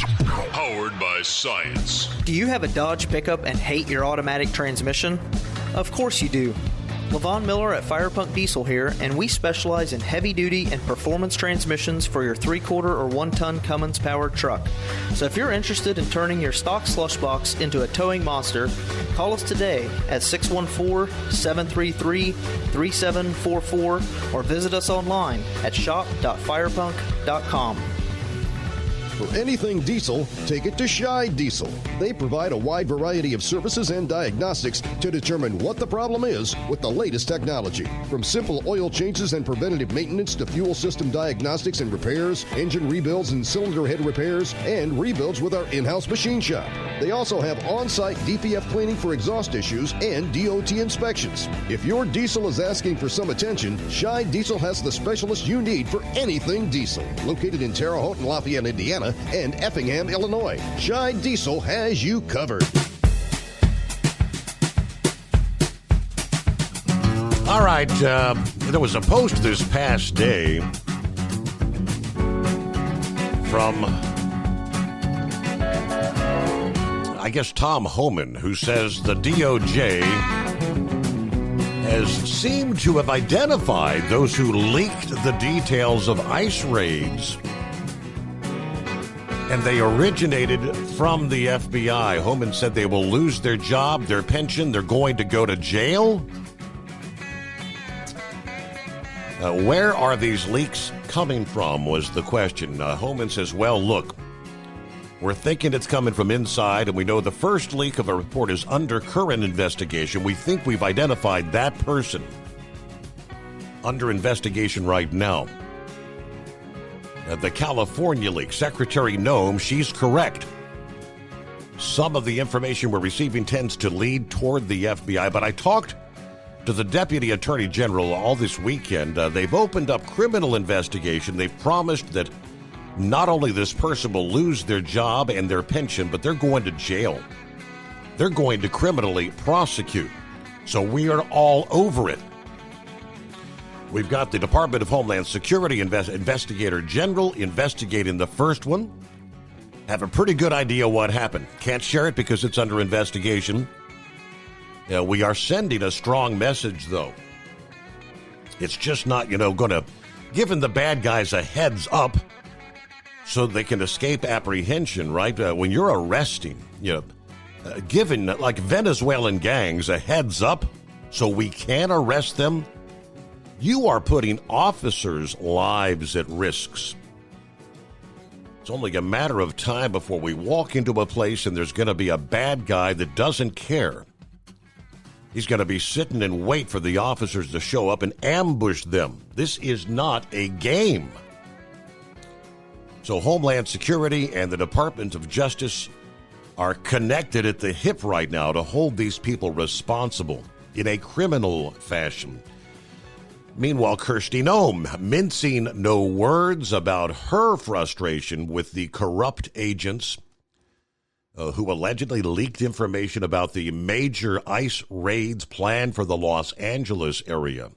powered by science. Do you have a Dodge pickup and hate your automatic transmission? Of course you do. Levon Miller at Firepunk Diesel here, and we specialize in heavy-duty and performance transmissions for your 3-quarter or 1-ton Cummins-powered truck. So if you're interested in turning your stock slush box into a towing monster, call us today at 614-733-3744 or visit us online at shop.firepunk.com. For anything diesel, take it to Scheid Diesel. They provide a wide variety of services and diagnostics to determine what the problem is with the latest technology. From simple oil changes and preventative maintenance to fuel system diagnostics and repairs, engine rebuilds and cylinder head repairs, and rebuilds with our in-house machine shop. They also have on-site DPF cleaning for exhaust issues and DOT inspections. If your diesel is asking for some attention, Scheid Diesel has the specialist you need for anything diesel. Located in Terre Haute and Lafayette, Indiana, and Effingham, Illinois, Scheid Diesel has you covered. All right, there was a post this past day from, I guess, Tom Homan, who says the DOJ has seemed to have identified those who leaked the details of ICE raids, and they originated from the FBI. Homan said they will lose their job, their pension, they're going to go to jail. Where are these leaks coming from was the question. Homan says, well, look, we're thinking it's coming from inside, and we know the first leak of a report is under current investigation. We think we've identified that person under investigation right now. The California leak, Secretary Noem, she's correct. Some of the information we're receiving tends to lead toward the FBI, but I talked to the Deputy Attorney General all this weekend. They've opened up criminal investigation. They've promised that not only this person will lose their job and their pension, but they're going to jail. They're going to criminally prosecute. So we are all over it. We've got the Department of Homeland Security Investigator General investigating the first one. Have a pretty good idea what happened. Can't share it because it's under investigation. We are sending a strong message, though. It's just not, going to giving the bad guys a heads up so they can escape apprehension, right? When you're arresting, giving, like Venezuelan gangs, a heads up so we can arrest them, you are putting officers' lives at risks. It's only a matter of time before we walk into a place and there's going to be a bad guy that doesn't care. He's going to be sitting and wait for the officers to show up and ambush them. This is not a game. So Homeland Security and the Department of Justice are connected at the hip right now to hold these people responsible in a criminal fashion. Meanwhile, Kristi Noem mincing no words about her frustration with the corrupt agents who allegedly leaked information about the major ICE raids planned for the Los Angeles area.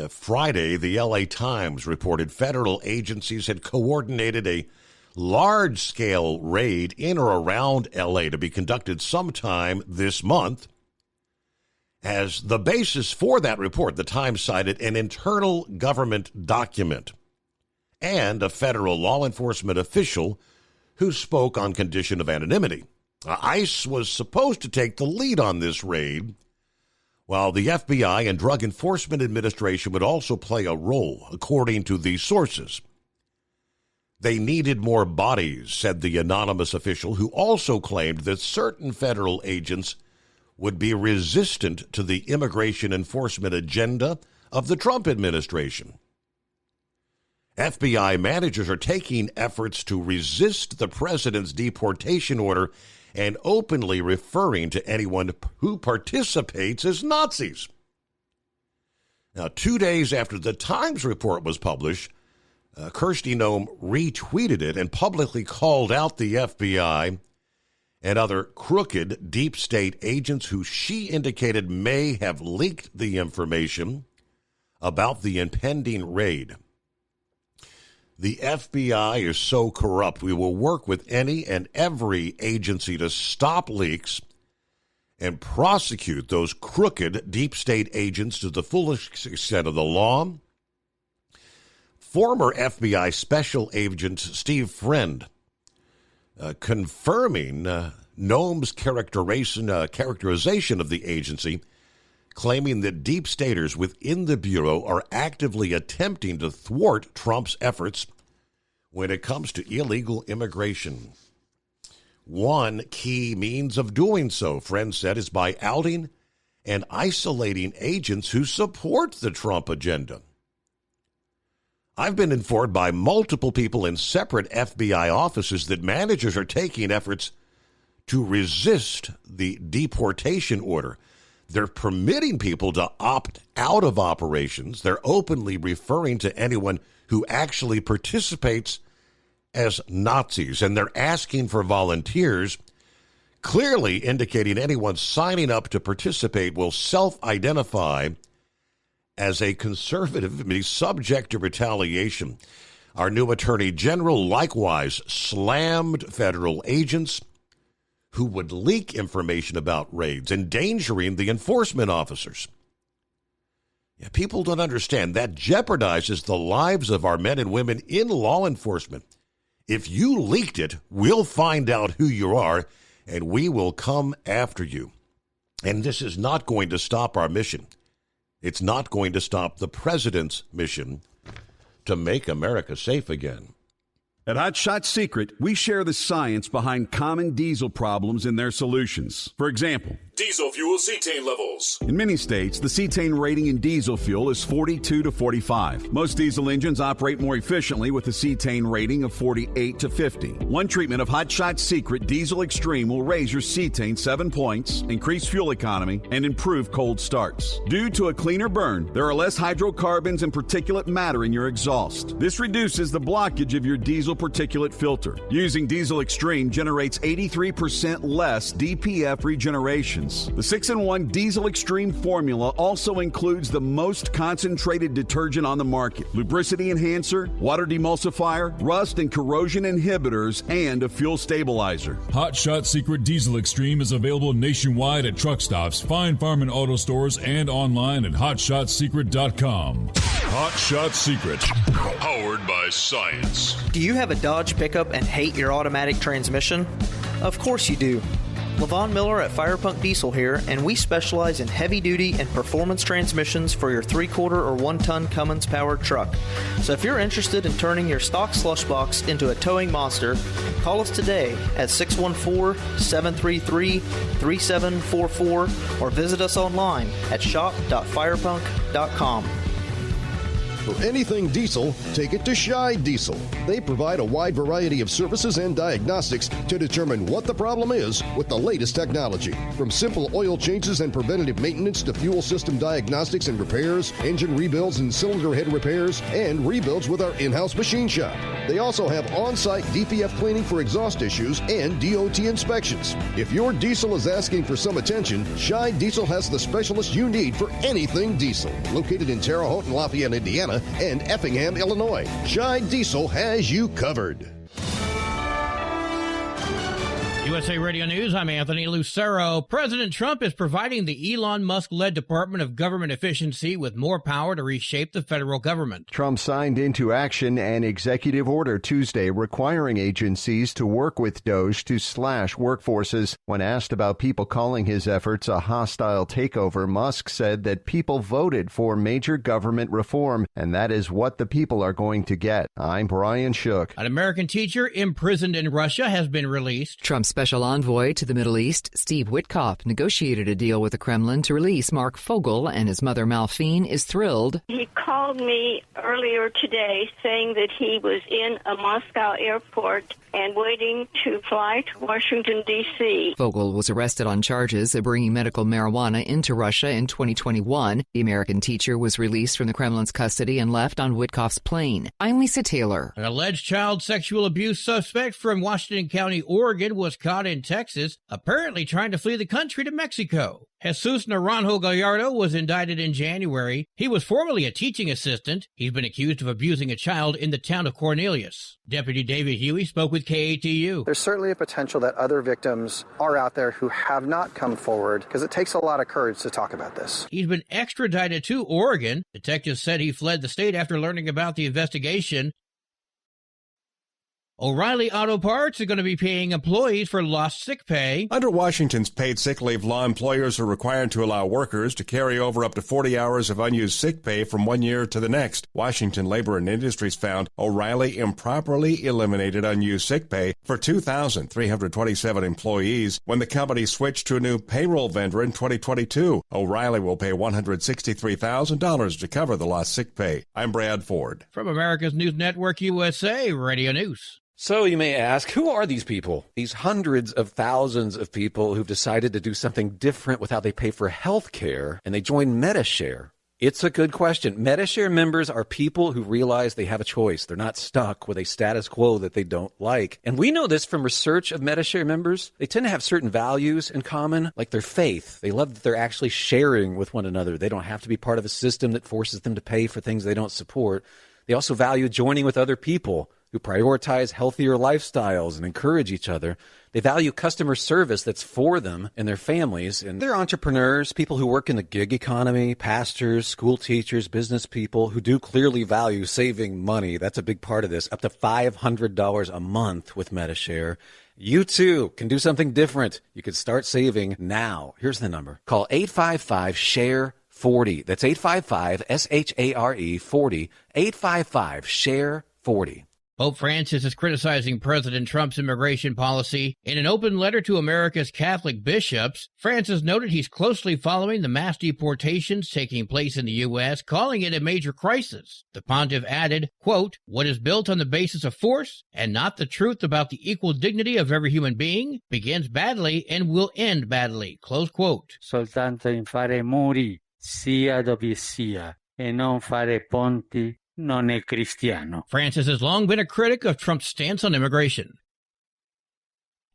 Friday, the LA Times reported federal agencies had coordinated a large-scale raid in or around LA to be conducted sometime this month. As the basis for that report, the Times cited an internal government document and a federal law enforcement official who spoke on condition of anonymity. ICE was supposed to take the lead on this raid, while the FBI and Drug Enforcement Administration would also play a role, according to these sources. They needed more bodies, said the anonymous official, who also claimed that certain federal agents would be resistant to the immigration enforcement agenda of the Trump administration. FBI managers are taking efforts to resist the president's deportation order and openly referring to anyone who participates as Nazis. Now, 2 days after the Times report was published, Kirsty Noem retweeted it and publicly called out the FBI and other crooked deep state agents who she indicated may have leaked the information about the impending raid. The FBI is so corrupt, we will work with any and every agency to stop leaks and prosecute those crooked deep state agents to the fullest extent of the law. Former FBI Special Agent Steve Friend confirming Noem's characterization of the agency, claiming that deep staters within the Bureau are actively attempting to thwart Trump's efforts when it comes to illegal immigration. One key means of doing so, Friend said, is by outing and isolating agents who support the Trump agenda. I've been informed by multiple people in separate FBI offices that managers are taking efforts to resist the deportation order. They're permitting people to opt out of operations. They're openly referring to anyone who actually participates as Nazis, and they're asking for volunteers, clearly indicating anyone signing up to participate will self-identify as a conservative and be subject to retaliation. Our new Attorney General likewise slammed federal agents who would leak information about raids, endangering the enforcement officers. Yeah, people don't understand that jeopardizes the lives of our men and women in law enforcement. If you leaked it, we'll find out who you are, and we will come after you. And this is not going to stop our mission. It's not going to stop the president's mission to make America safe again. At Hot Shot Secret, we share the science behind common diesel problems and their solutions. For example, diesel fuel cetane levels. In many states, the cetane rating in diesel fuel is 42 to 45. Most diesel engines operate more efficiently with a cetane rating of 48 to 50. One treatment of Hot Shot Secret Diesel Extreme will raise your cetane 7 points, increase fuel economy, and improve cold starts. Due to a cleaner burn, there are less hydrocarbons and particulate matter in your exhaust. This reduces the blockage of your diesel particulate filter. Using Diesel Extreme generates 83% less DPF regenerations. The 6-in-1 Diesel Extreme formula also includes the most concentrated detergent on the market, lubricity enhancer, water demulsifier, rust and corrosion inhibitors, and a fuel stabilizer. Hot Shot Secret Diesel Extreme is available nationwide at truck stops, fine farm and auto stores, and online at hotshotsecret.com. Hot Shot Secret, powered by science. Do you have a Dodge pickup and hate your automatic transmission? Of course you do. Levon Miller at Firepunk Diesel here, and we specialize in heavy-duty and performance transmissions for your 3-quarter or 1-ton Cummins-powered truck. So if you're interested in turning your stock slush box into a towing monster, call us today at 614-733-3744 or visit us online at shop.firepunk.com. For anything diesel, take it to Scheid Diesel. They provide a wide variety of services and diagnostics to determine what the problem is with the latest technology. From simple oil changes and preventative maintenance to fuel system diagnostics and repairs, engine rebuilds and cylinder head repairs, and rebuilds with our in-house machine shop. They also have on-site DPF cleaning for exhaust issues and DOT inspections. If your diesel is asking for some attention, Scheid Diesel has the specialist you need for anything diesel. Located in Terre Haute and Lafayette, Indiana, and Effingham, Illinois. Scheid Diesel has you covered. USA Radio News, I'm Anthony Lucero. President Trump is providing the Elon Musk-led Department of Government Efficiency with more power to reshape the federal government. Trump signed into action an executive order Tuesday requiring agencies to work with DOGE to slash workforces. When asked about people calling his efforts a hostile takeover, Musk said that people voted for major government reform, and that is what the people are going to get. I'm Brian Shook. An American teacher imprisoned in Russia has been released. Trump's Special envoy to the Middle East, Steve Witkoff, negotiated a deal with the Kremlin to release Mark Fogel, and his mother, Malfine, is thrilled. He called me earlier today saying that he was in a Moscow airport and waiting to fly to Washington, D.C. Fogel was arrested on charges of bringing medical marijuana into Russia in 2021. The American teacher was released from the Kremlin's custody and left on Witkoff's plane. I'm Lisa Taylor. An alleged child sexual abuse suspect from Washington County, Oregon, was caught in Texas, apparently trying to flee the country to Mexico. Jesus Naranjo Gallardo was indicted in January. He was formerly a teaching assistant. He's been accused of abusing a child in the town of Cornelius. Deputy David Huey spoke with KATU. There's certainly a potential that other victims are out there who have not come forward because it takes a lot of courage to talk about this. He's been extradited to Oregon. Detectives said he fled the state after learning about the investigation. O'Reilly Auto Parts are going to be paying employees for lost sick pay. Under Washington's paid sick leave law, employers are required to allow workers to carry over up to 40 hours of unused sick pay from one year to the next. Washington Labor and Industries found O'Reilly improperly eliminated unused sick pay for 2,327 employees when the company switched to a new payroll vendor in 2022. O'Reilly will pay $163,000 to cover the lost sick pay. I'm Brad Ford. From America's News Network USA, Radio News. So you may ask, who are these people? These hundreds of thousands of people who've decided to do something different with how they pay for health care, and they join Medi-Share. It's a good question. Medi-Share members are people who realize they have a choice. They're not stuck with a status quo that they don't like. And we know this from research of Medi-Share members. They tend to have certain values in common, like their faith. They love that they're actually sharing with one another. They don't have to be part of a system that forces them to pay for things they don't support. They also value joining with other people who prioritize healthier lifestyles and encourage each other. They value customer service that's for them and their families. And they're entrepreneurs, people who work in the gig economy, pastors, school teachers, business people who do clearly value saving money. That's a big part of this, up to $500 a month with Medi-Share. You too can do something different. You can start saving now. Here's the number. Call 855-SHARE-40. That's 855-SHARE 40. 855-SHARE-40. Pope Francis is criticizing President Trump's immigration policy. In an open letter to America's Catholic bishops, Francis noted he's closely following the mass deportations taking place in the U.S., calling it a major crisis. The pontiff added, quote, "What is built on the basis of force and not the truth about the equal dignity of every human being begins badly and will end badly," close quote. Soltanto in fare muri, sia dove sia, e non fare ponti, non è cristiano. Francis has long been a critic of Trump's stance on immigration.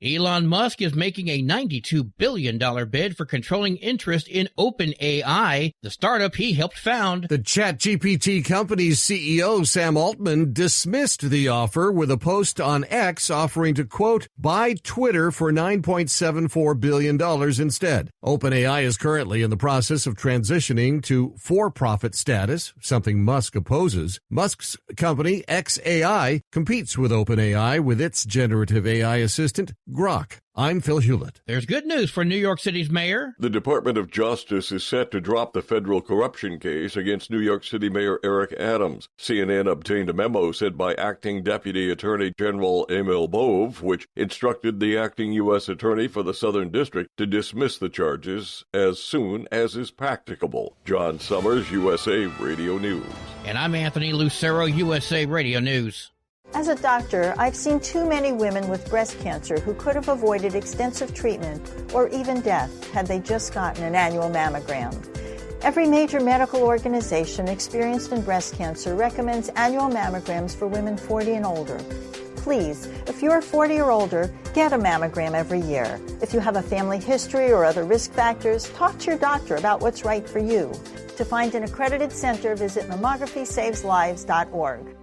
Elon Musk is making a $92 billion bid for controlling interest in OpenAI, the startup he helped found. The ChatGPT company's CEO, Sam Altman, dismissed the offer with a post on X offering to, quote, buy Twitter for $9.74 billion instead. OpenAI is currently in the process of transitioning to for-profit status, something Musk opposes. Musk's company, xAI, competes with OpenAI with its generative AI assistant, Grok. I'm Phil Hewlett. There's good news for New York City's mayor. The Department of Justice is set to drop the federal corruption case against New York City Mayor Eric Adams. CNN obtained a memo sent by Acting Deputy Attorney General Emil Bove, which instructed the acting U.S. Attorney for the Southern District to dismiss the charges as soon as is practicable. John Summers, USA Radio News. And I'm Anthony Lucero, USA Radio News. As a doctor, I've seen too many women with breast cancer who could have avoided extensive treatment or even death had they just gotten an annual mammogram. Every major medical organization experienced in breast cancer recommends annual mammograms for women 40 and older. Please, if you're 40 or older, get a mammogram every year. If you have a family history or other risk factors, talk to your doctor about what's right for you. To find an accredited center, visit mammography-saves-lives.org.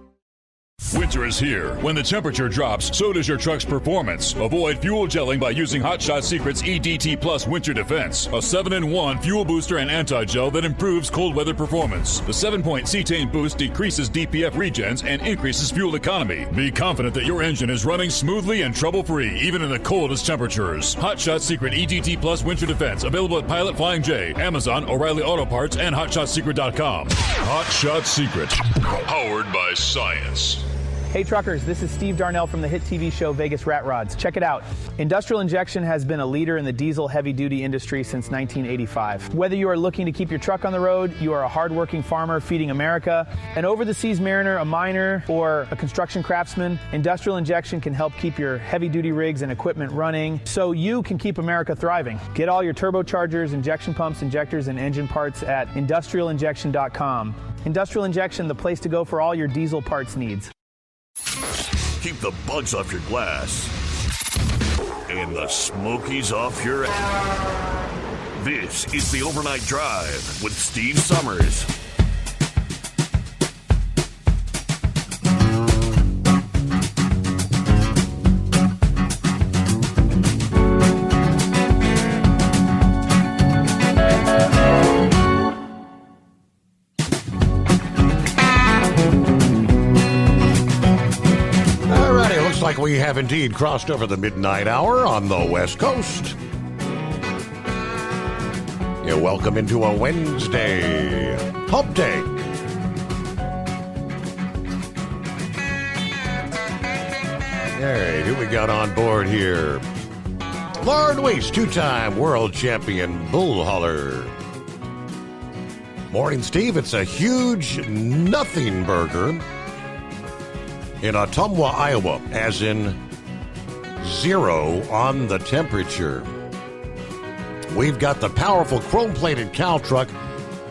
Winter is here. When the temperature drops, so does your truck's performance. Avoid fuel gelling by using Hot Shot Secret's EDT Plus Winter Defense, a 7-in-1 fuel booster and anti-gel that improves cold weather performance. The 7-point cetane boost decreases DPF regens and increases fuel economy. Be confident that your engine is running smoothly and trouble-free, even in the coldest temperatures. Hot Shot Secret EDT Plus Winter Defense, available at Pilot Flying J, Amazon, O'Reilly Auto Parts, and HotShotSecret.com. Hot Shot Secret, powered by science. Hey truckers, this is Steve Darnell from the hit TV show Vegas Rat Rods. Check it out. Industrial Injection has been a leader in the diesel heavy-duty industry since 1985. Whether you are looking to keep your truck on the road, you are a hardworking farmer feeding America, an over-the-seas mariner, a miner, or a construction craftsman, Industrial Injection can help keep your heavy-duty rigs and equipment running so you can keep America thriving. Get all your turbochargers, injection pumps, injectors, and engine parts at industrialinjection.com. Industrial Injection, the place to go for all your diesel parts needs. Keep the bugs off your glass and the Smokies off your ass. This is the Overnight Drive with Steve Summers. Like we have indeed crossed over the midnight hour on the West Coast. You're welcome into a Wednesday Hump Day. All right, who we got on board here? Lauren Weiss, two-time world champion bull hauler. Morning, Steve. It's a huge nothing burger in Ottumwa, Iowa, as in 0 on the temperature. We've got the powerful chrome-plated cow truck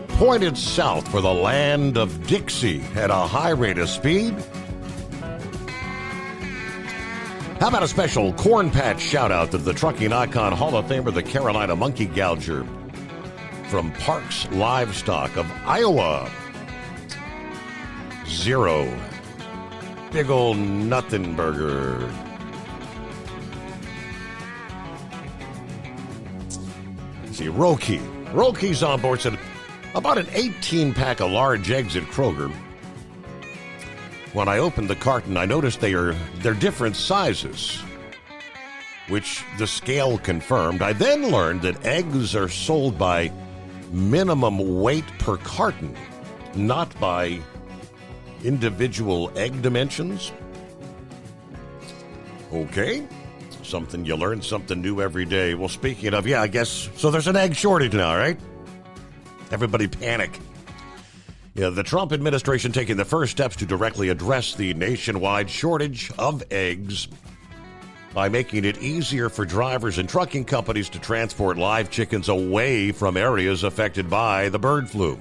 pointed south for the land of Dixie at a high rate of speed. How about a special corn patch shout-out to the trucking icon Hall of Famer, the Carolina Monkey Gouger from Parks Livestock of Iowa. 0. Big old nothing burger. Let's see, Roki. Roki's on board, said about an 18-pack of large eggs at Kroger. When I opened the carton, I noticed they're different sizes, which the scale confirmed. I then learned that eggs are sold by minimum weight per carton, not by individual egg dimensions. Okay. Something you learn, something new every day. Well, speaking of, I guess, so there's an egg shortage now, right? Everybody panic. Yeah, the Trump administration taking the first steps to directly address the nationwide shortage of eggs by making it easier for drivers and trucking companies to transport live chickens away from areas affected by the bird flu.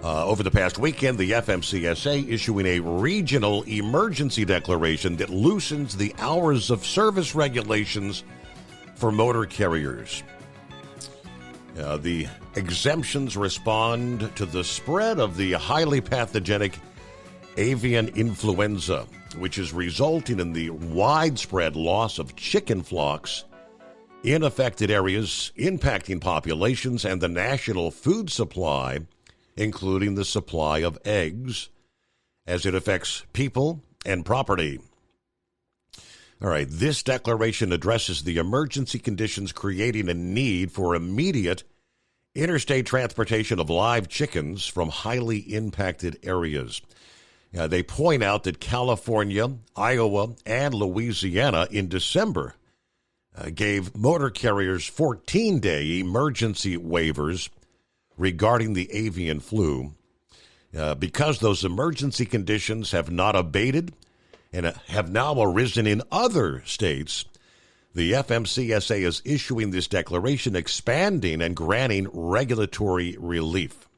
Over the past weekend, the FMCSA issuing a regional emergency declaration that loosens the hours of service regulations for motor carriers. The exemptions respond to the spread of the highly pathogenic avian influenza, which is resulting in the widespread loss of chicken flocks in affected areas, impacting populations and the national food supply, including the supply of eggs, as it affects people and property. All right, this declaration addresses the emergency conditions creating a need for immediate interstate transportation of live chickens from highly impacted areas. They point out that California, Iowa, and Louisiana in December gave motor carriers 14-day emergency waivers regarding the avian flu. Because those emergency conditions have not abated and have now arisen in other states, the FMCSA is issuing this declaration expanding and granting regulatory relief.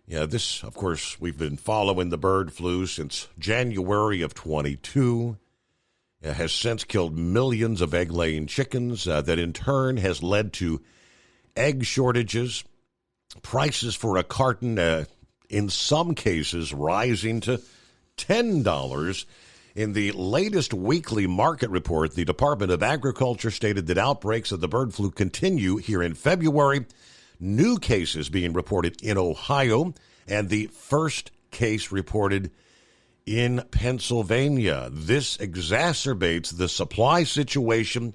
This, of course, we've been following the bird flu since January of 22. It has since killed millions of egg-laying chickens that in turn has led to egg shortages, prices for a carton, in some cases, rising to $10. In the latest weekly market report, the Department of Agriculture stated that outbreaks of the bird flu continue here in February. New cases being reported in Ohio, and the first case reported in Pennsylvania. This exacerbates the supply situation,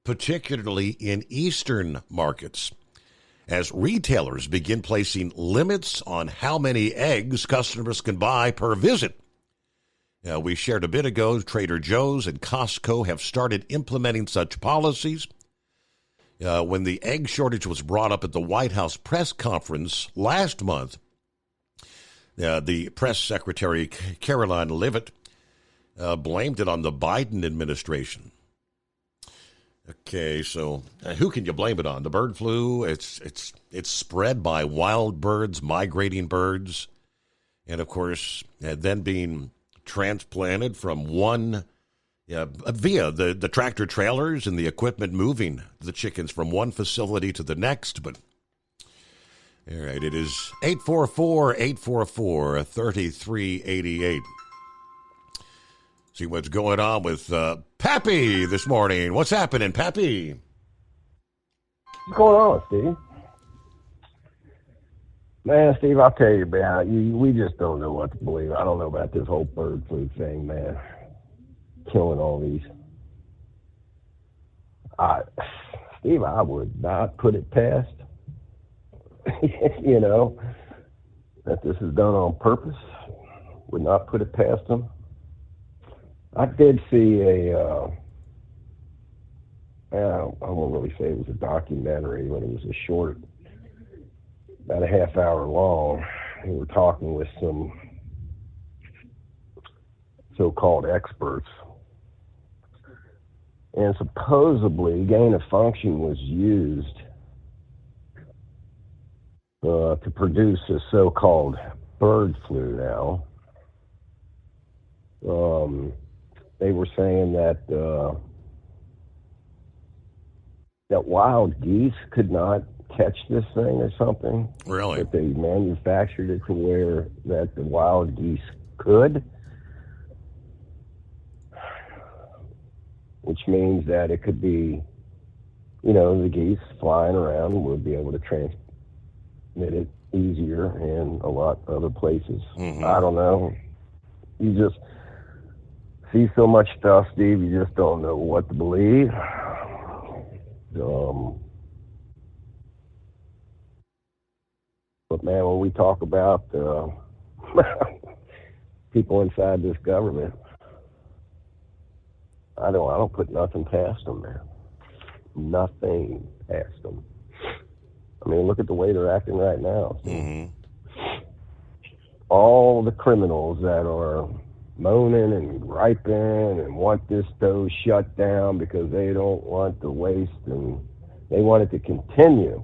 particularly in eastern markets. as retailers begin placing limits on how many eggs customers can buy per visit. We shared a bit ago, Trader Joe's and Costco have started implementing such policies. When the egg shortage was brought up at the White House press conference last month, the press secretary, Caroline Leavitt, blamed it on the Biden administration. Okay, so who can you blame it on? The bird flu, it's spread by wild birds, migrating birds, and of course, then being transplanted from one, via the tractor trailers and the equipment moving the chickens from one facility to the next. But, all right, it is 844-844-3388. See what's going on with Pappy this morning. What's happening, Pappy? What's going on, Steve? Man, Steve, I'll tell you, man, we just don't know what to believe. I don't know about this whole bird flu thing, man. Killing all these. Steve, I would not put it past, that this is done on purpose. Would not put it past them. I did see I won't really say it was a documentary, but it was a short, about a half hour long. We were talking with some so-called experts. And supposedly gain of function was used to produce a so-called bird flu now. They were saying that that wild geese could not catch this thing or something. Really? That they manufactured it to where that the wild geese could. Which means that it could be, the geese flying around would be able to transmit it easier in a lot of other places. Mm-hmm. I don't know. You just see so much stuff, Steve, you just don't know what to believe. But man, when we talk about people inside this government, I don't put nothing past them, man. Nothing past them. I mean, look at the way they're acting right now. Mm-hmm. All the criminals that are moaning and griping and want this stove shut down because they don't want the waste and they want it to continue.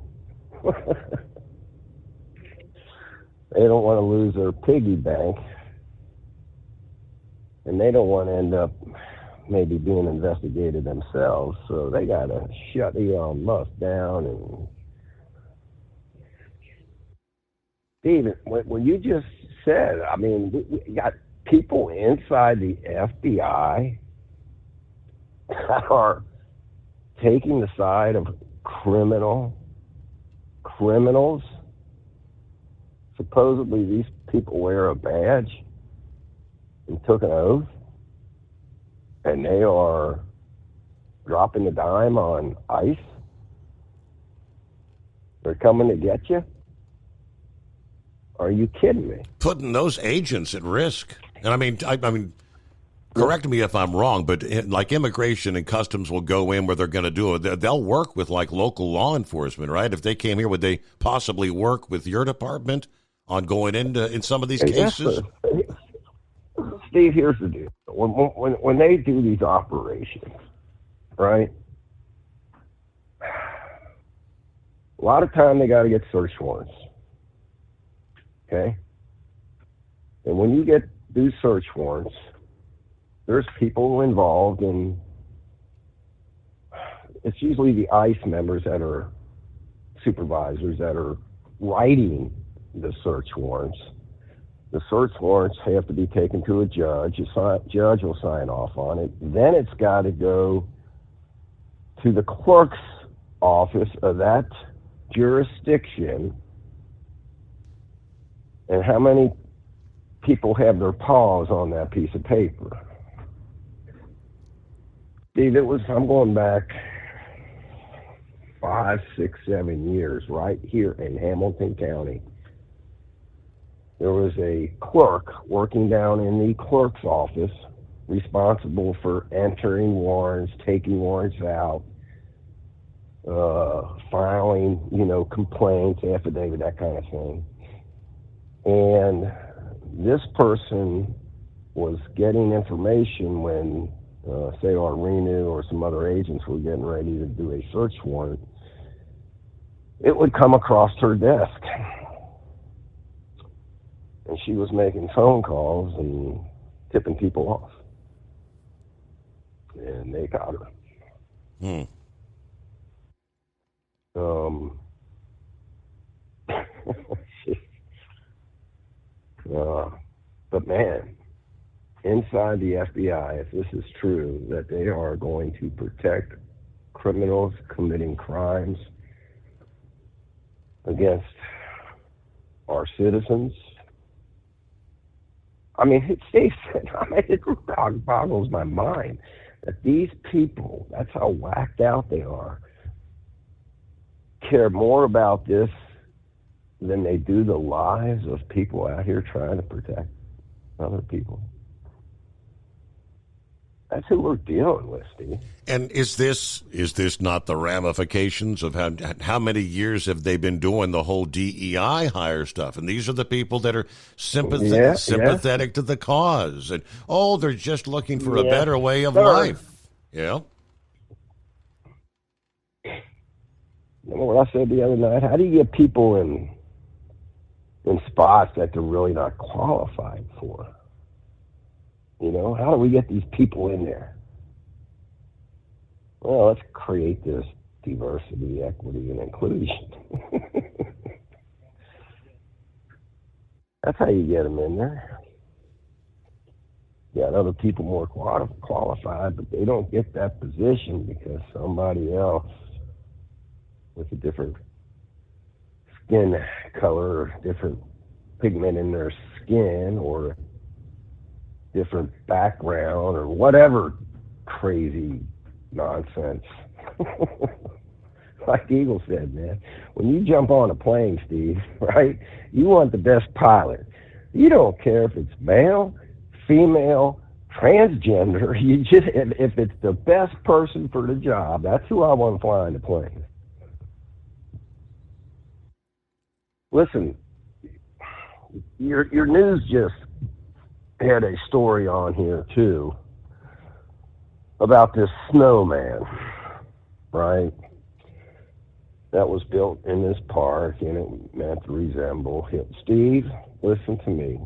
They don't want to lose their piggy bank, and they don't want to end up maybe being investigated themselves, so they got to shut Elon Musk down. And Steven, when you just said, I mean, we got people inside the FBI that are taking the side of criminals. Supposedly these people wear a badge and took an oath, and they are dropping a dime on ICE. They're coming to get you. Are you kidding me? Putting those agents at risk. And I mean, correct me if I'm wrong, but like immigration and customs will go in where they're going to do it. They'll work with like local law enforcement, right? If they came here, would they possibly work with your department on going in some of these cases? Steve, here's the deal. When they do these operations, right? A lot of time they got to get search warrants. Okay? And when you do search warrants, there's people involved, and it's usually the ICE members that are supervisors that are writing the search warrants. The search warrants have to be taken to a judge. A judge will sign off on it. Then it's got to go to the clerk's office of that jurisdiction. And how many people have their paws on that piece of paper? Steve, I'm going back 5, 6, 7 years right here in Hamilton County. There was a clerk working down in the clerk's office responsible for entering warrants, taking warrants out, filing, complaints, affidavit, that kind of thing. And this person was getting information when, say, our Renu or some other agents were getting ready to do a search warrant. It would come across her desk. And she was making phone calls and tipping people off. And they got her. But man, inside the FBI, if this is true, that they are going to protect criminals committing crimes against our citizens. I mean, it boggles my mind that these people, that's how whacked out they are, care more about this than they do the lives of people out here trying to protect other people. That's who we're dealing with, Steve. And is this not the ramifications of how many years have they been doing the whole DEI hire stuff? And these are the people that are sympathetic to the cause. And, they're just looking for a better way of life. Yeah. Remember what I said the other night? How do you get people in spots that they're really not qualified for? How do we get these people in there? Well, let's create this diversity, equity, and inclusion. That's how you get them in there. You got other people more qualified, but they don't get that position because somebody else with a different skin color or different pigment in their skin or different background or whatever crazy nonsense. Like Eagle said, man, when you jump on a plane, Steve, right, you want the best pilot. You don't care if it's male, female, transgender. You just, if it's the best person for the job, that's who I want flying the plane. Listen, your news just had a story on here too about this snowman, right? That was built in this park and it meant to resemble him. Steve, listen to me.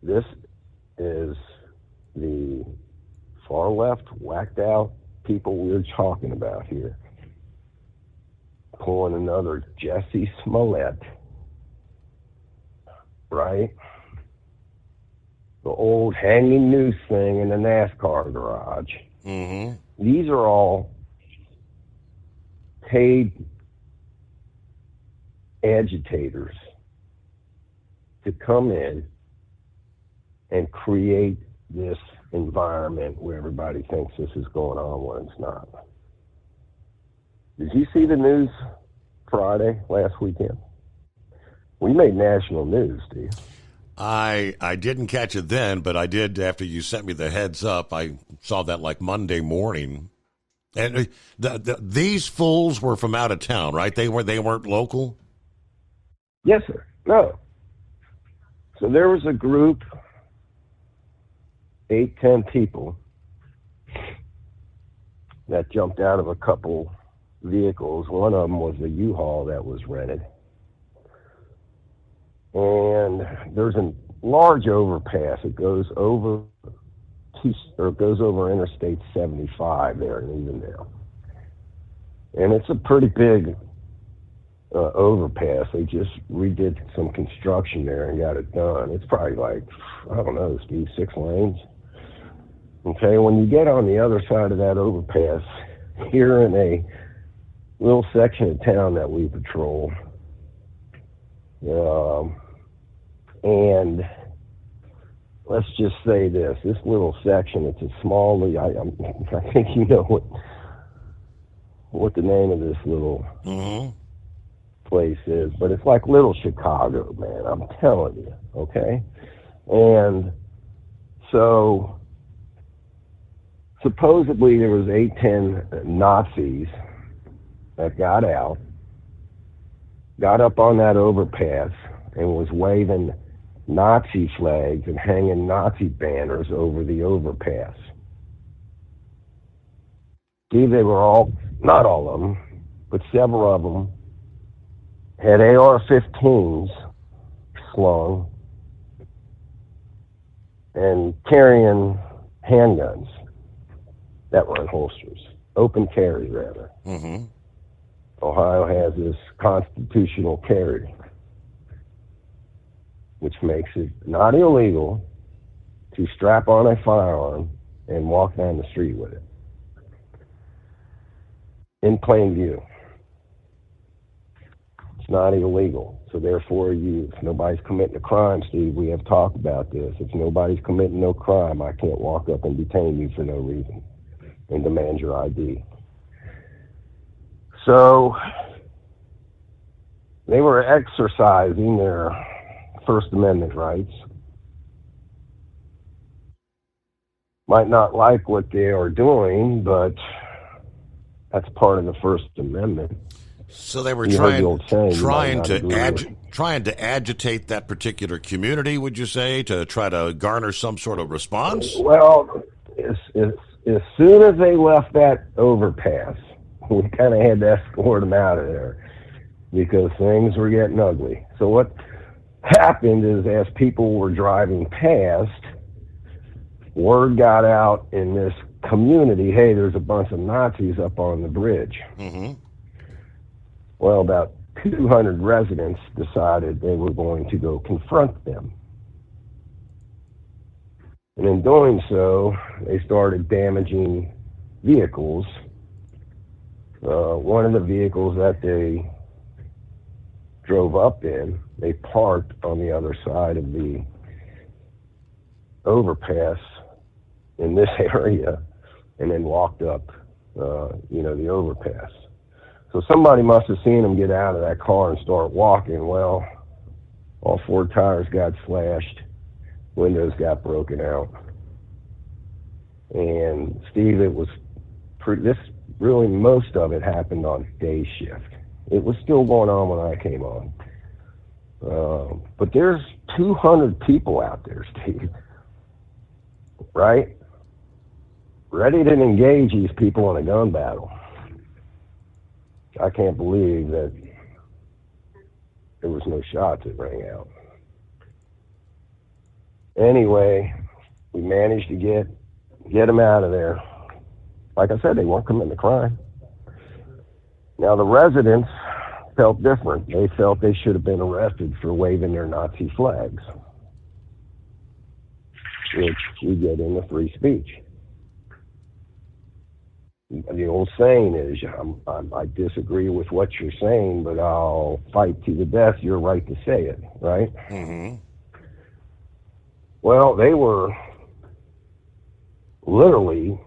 This is the far left, whacked out people we're talking about here. Pulling another Jesse Smollett, right? The old hanging noose thing in the NASCAR garage. Mm-hmm. These are all paid agitators to come in and create this environment where everybody thinks this is going on when it's not. Did you see the news Friday, last weekend? We made national news, Steve. I didn't catch it then, but I did after you sent me the heads up. I saw that like Monday morning. And these fools were from out of town, right? They weren't local? Yes, sir. No. So there was a group, 8-10 people, that jumped out of a couple vehicles. One of them was a U-Haul that was rented. And there's a large overpass. It goes over Interstate 75 there in Evendale. And it's a pretty big overpass. They just redid some construction there and got it done. It's probably like, I don't know, Steve, 6 lanes. Okay, when you get on the other side of that overpass, here in a little section of town that we patrol, and let's just say this little section, it's a small, I think you know what the name of this little place is, but it's like little Chicago, man. I'm telling you, okay? And so supposedly there was 8-10 Nazis that got out, got up on that overpass, and was waving Nazi flags and hanging Nazi banners over the overpass. See, they were all, not all of them, but several of them had AR-15s slung and carrying handguns that were in holsters, open carry rather. Ohio has this constitutional carry, which makes it not illegal to strap on a firearm and walk down the street with it in plain view. It's not illegal. So therefore, if nobody's committing a crime, Steve, we have talked about this. If nobody's committing no crime, I can't walk up and detain you for no reason and demand your ID. So they were exercising their First Amendment rights. Might not like what they are doing, but that's part of the First Amendment. So they were You heard the old saying, trying to agitate that particular community, would you say, to try to garner some sort of response? Well, as soon as they left that overpass, we kind of had to escort them out of there because things were getting ugly. So what happened is, as people were driving past, word got out in this community, hey, there's a bunch of Nazis up on the bridge. Well, about 200 residents decided they were going to go confront them. And in doing so, they started damaging vehicles. One of the vehicles that they drove up in, they parked on the other side of the overpass in this area and then walked up, the overpass. So somebody must have seen them get out of that car and start walking. Well, all four tires got slashed, windows got broken out. And Steve, it was really most of it happened on day shift. It was still going on when I came on. But there's 200 people out there, Steve, right? Ready to engage these people in a gun battle. I can't believe that there was no shots that rang out. Anyway, we managed to get them out of there. Like I said, they weren't committing a crime. Now, the residents felt different. They felt they should have been arrested for waving their Nazi flags, which we get in the free speech. The old saying is, I disagree with what you're saying, but I'll fight to the death your right to say it, right? Well, they were literally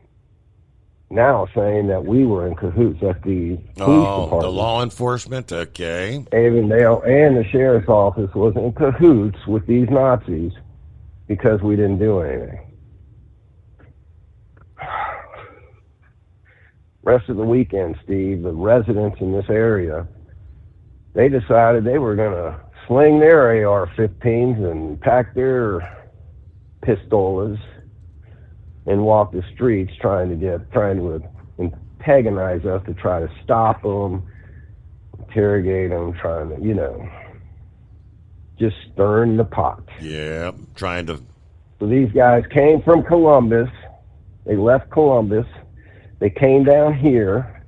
now saying that we were in cahoots at the police department. The law enforcement, okay. Avondale and the sheriff's office was in cahoots with these Nazis because we didn't do anything. Rest of the weekend, Steve, the residents in this area, they decided they were going to sling their AR-15s and pack their pistolas and walk the streets trying to antagonize us, to try to stop them, interrogate them, trying to, just stirring the pot. Yeah, trying to. So these guys came from Columbus. They left Columbus. They came down here.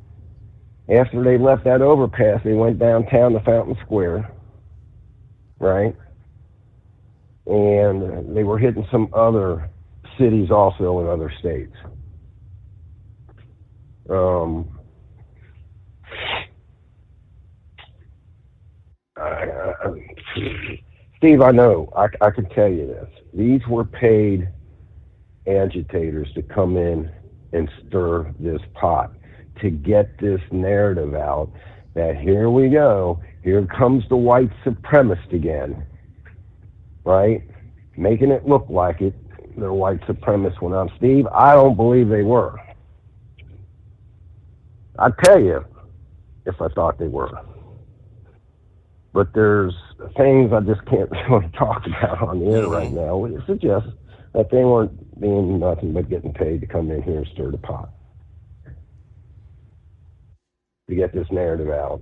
After they left that overpass, they went downtown to Fountain Square, right? And they were hitting some other cities also in other states. Steve, I know, I can tell you this. These were paid agitators to come in and stir this pot. to get this narrative out that here we go, here comes the white supremacist again, right? Making it look like it, they're white supremacists when I'm Steve. I don't believe they were. I'd tell you if I thought they were. But there's things I just can't really talk about on the air right now, which suggests that they weren't being nothing but getting paid to come in here and stir the pot, to get this narrative out.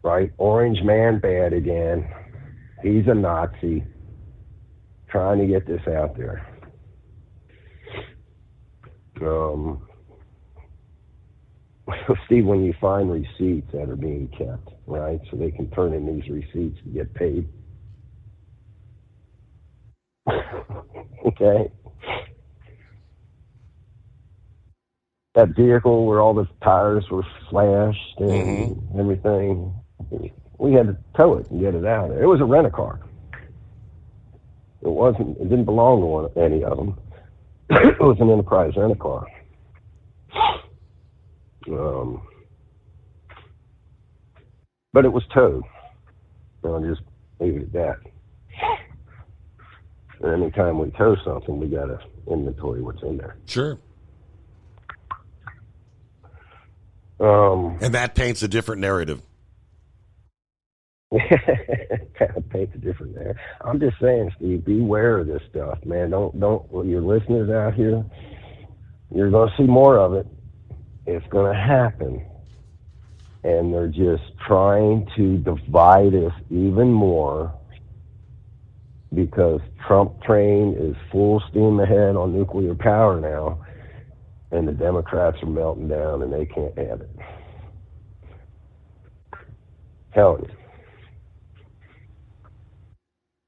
Right? Orange man bad again. He's a Nazi. Trying to get this out there. Steve, when you find receipts that are being kept, right, so they can turn in these receipts to get paid. Okay? That vehicle where all the tires were slashed and everything, we had to tow it and get it out of there. It was a rent-a-car. It didn't belong to any of them. It was an Enterprise rent-a-car. But it was towed. I'll just leave it at that. And anytime we tow something, we got to inventory what's in there. Sure. And that paints a different narrative. Paints a different narrative. I'm just saying, Steve, beware of this stuff, man. Don't. Your listeners out here, you're going to see more of it. It's going to happen. And they're just trying to divide us even more because Trump train is full steam ahead on nuclear power now, and the Democrats are melting down and they can't have it. Telling you.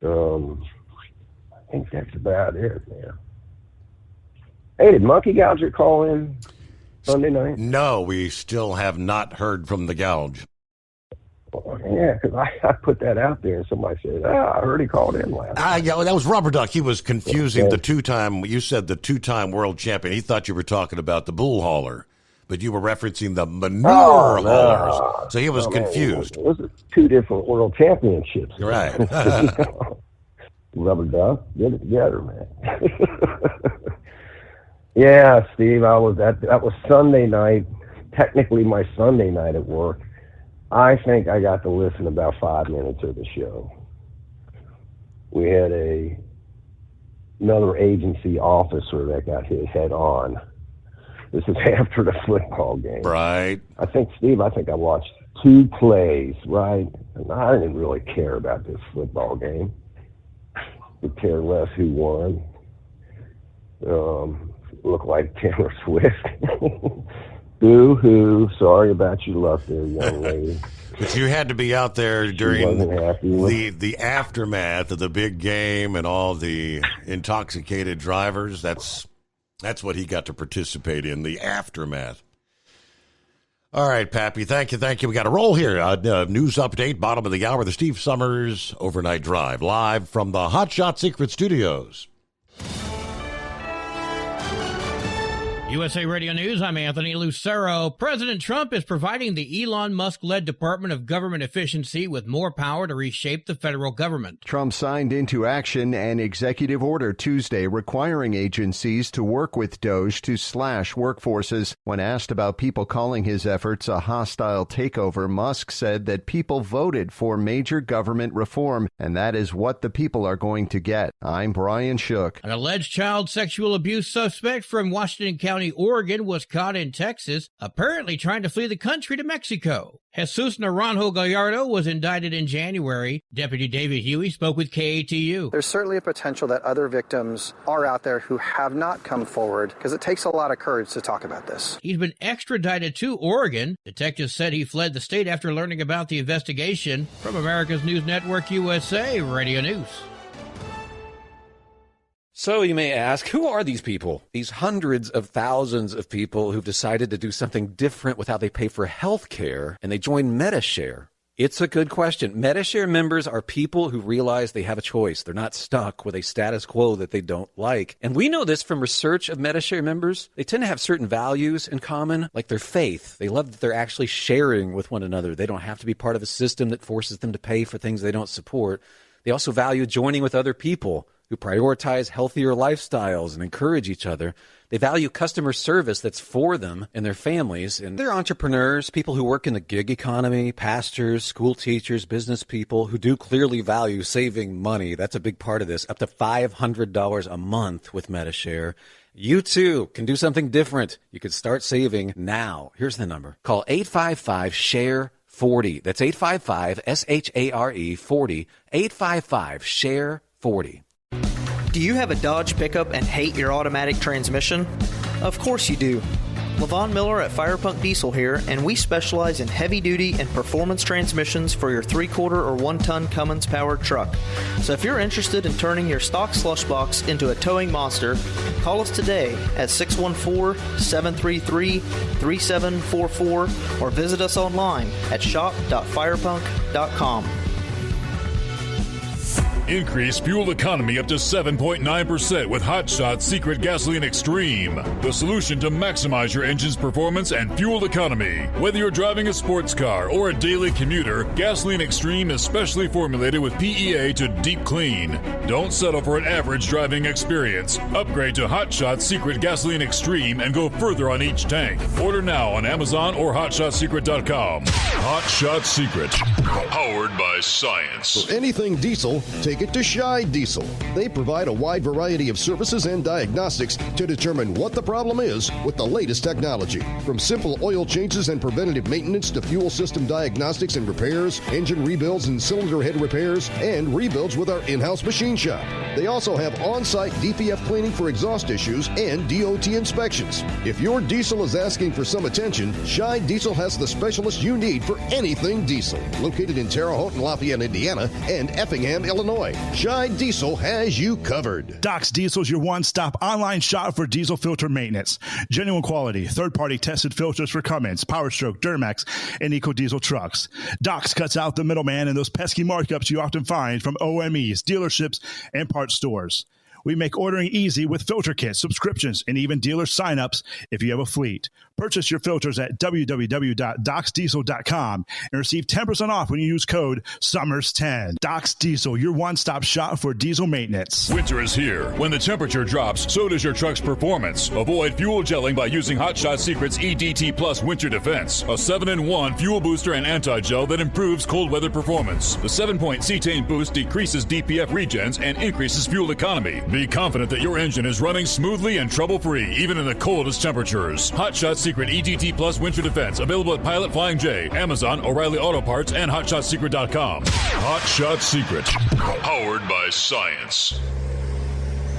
I think that's about it, man. Hey, did Monkey Gouger call in Sunday night? No, we still have not heard from the Gouge. Yeah, because I put that out there and somebody said, I heard he called in last night. Yeah, that was Rubber Duck. He was confusing the two-time world champion. He thought you were talking about the bull hauler, but you were referencing the manure haulers. So he was confused. Those are two different world championships. Right. Rubber Duck, get it together, man. Yeah, Steve, that was Sunday night, technically my Sunday night at work. I think I got to listen about 5 minutes of the show. We had another agency officer that got hit head on. This is after the football game. Right. I think, Steve, I watched 2 plays, right? And I didn't really care about this football game. Could care less who won. Looked like Taylor Swift. Boo-hoo. Sorry about your luck there, young lady. But you had to be out there during the aftermath of the big game and all the intoxicated drivers. That's what he got to participate in, the aftermath. All right, Pappy, thank you. We got a roll here. News update, bottom of the hour, the Steve Summers Overnight Drive, live from the Hot Shot Secret Studios. USA Radio News, I'm Anthony Lucero. President Trump is providing the Elon Musk-led Department of Government Efficiency with more power to reshape the federal government. Trump signed into action an executive order Tuesday requiring agencies to work with DOGE to slash workforces. When asked about people calling his efforts a hostile takeover, Musk said that people voted for major government reform, and that is what the people are going to get. I'm Brian Shook. An alleged child sexual abuse suspect from Washington County, Oregon, was caught in Texas, apparently trying to flee the country to Mexico. Jesus Naranjo Gallardo was indicted in January. Deputy David Huey spoke with KATU. There's certainly a potential that other victims are out there who have not come forward because it takes a lot of courage to talk about this. He's been extradited to Oregon. Detectives said he fled the state after learning about the investigation. From America's News Network USA Radio News. So you may ask, who are these people? These hundreds of thousands of people who've decided to do something different with how they pay for health care, and they join Medi-Share. It's a good question. Medi-Share members are people who realize they have a choice. They're not stuck with a status quo that they don't like. And we know this from research of Medi-Share members. They tend to have certain values in common, like their faith. They love that they're actually sharing with one another. They don't have to be part of a system that forces them to pay for things they don't support. They also value joining with other people who prioritize healthier lifestyles and encourage each other. They value customer service that's for them and their families. And they're entrepreneurs, people who work in the gig economy, pastors, school teachers, business people who do clearly value saving money. That's a big part of this. Up to $500 a month with Medi-Share. You too can do something different. You can start saving now. Here's the number. Call 855-SHARE-40. That's 855-SHARE-40. 855-SHARE-40. Do you have a Dodge pickup and hate your automatic transmission? Of course you do. Levon Miller at Firepunk Diesel here, and we specialize in heavy-duty and performance transmissions for your 3/4 or 1-ton Cummins-powered truck. So if you're interested in turning your stock slush box into a towing monster, call us today at 614-733-3744 or visit us online at shop.firepunk.com. Increase fuel economy up to 7.9% with Hot Shot Secret Gasoline Extreme. The solution to maximize your engine's performance and fuel economy. Whether you're driving a sports car or a daily commuter, Gasoline Extreme is specially formulated with PEA to deep clean. Don't settle for an average driving experience. Upgrade to Hot Shot Secret Gasoline Extreme and go further on each tank. Order now on Amazon or HotShotSecret.com. Hot Shot Secret. Powered by science. For anything diesel, take it to Scheid Diesel. They provide a wide variety of services and diagnostics to determine what the problem is with the latest technology. From simple oil changes and preventative maintenance to fuel system diagnostics and repairs, engine rebuilds and cylinder head repairs, and rebuilds with our in-house machine shop. They also have on-site DPF cleaning for exhaust issues and DOT inspections. If your diesel is asking for some attention, Scheid Diesel has the specialist you need for anything diesel. Located in Terre Haute and Lafayette, Indiana, and Effingham, Illinois. Scheid Diesel has you covered. Doc's Diesel is your one-stop online shop for diesel filter maintenance. Genuine quality, third-party tested filters for Cummins, PowerStroke, Duramax, and EcoDiesel trucks. Doc's cuts out the middleman and those pesky markups you often find from OMEs, dealerships, and parts stores. We make ordering easy with filter kits, subscriptions, and even dealer sign-ups if you have a fleet. Purchase your filters at www.docsdiesel.com and receive 10% off when you use code SUMMERS10. Doc's Diesel, your one-stop shop for diesel maintenance. Winter is here. When the temperature drops, so does your truck's performance. Avoid fuel gelling by using Hot Shot Secret's EDT Plus Winter Defense, a 7-in-1 fuel booster and anti-gel that improves cold weather performance. The 7-point cetane boost decreases DPF regens and increases fuel economy. Be confident that your engine is running smoothly and trouble-free, even in the coldest temperatures. Hot Shot Secret EDT Plus Winter Defense, available at Pilot Flying J, Amazon, O'Reilly Auto Parts, and HotShotSecret.com. Hot Shot Secret, powered by science.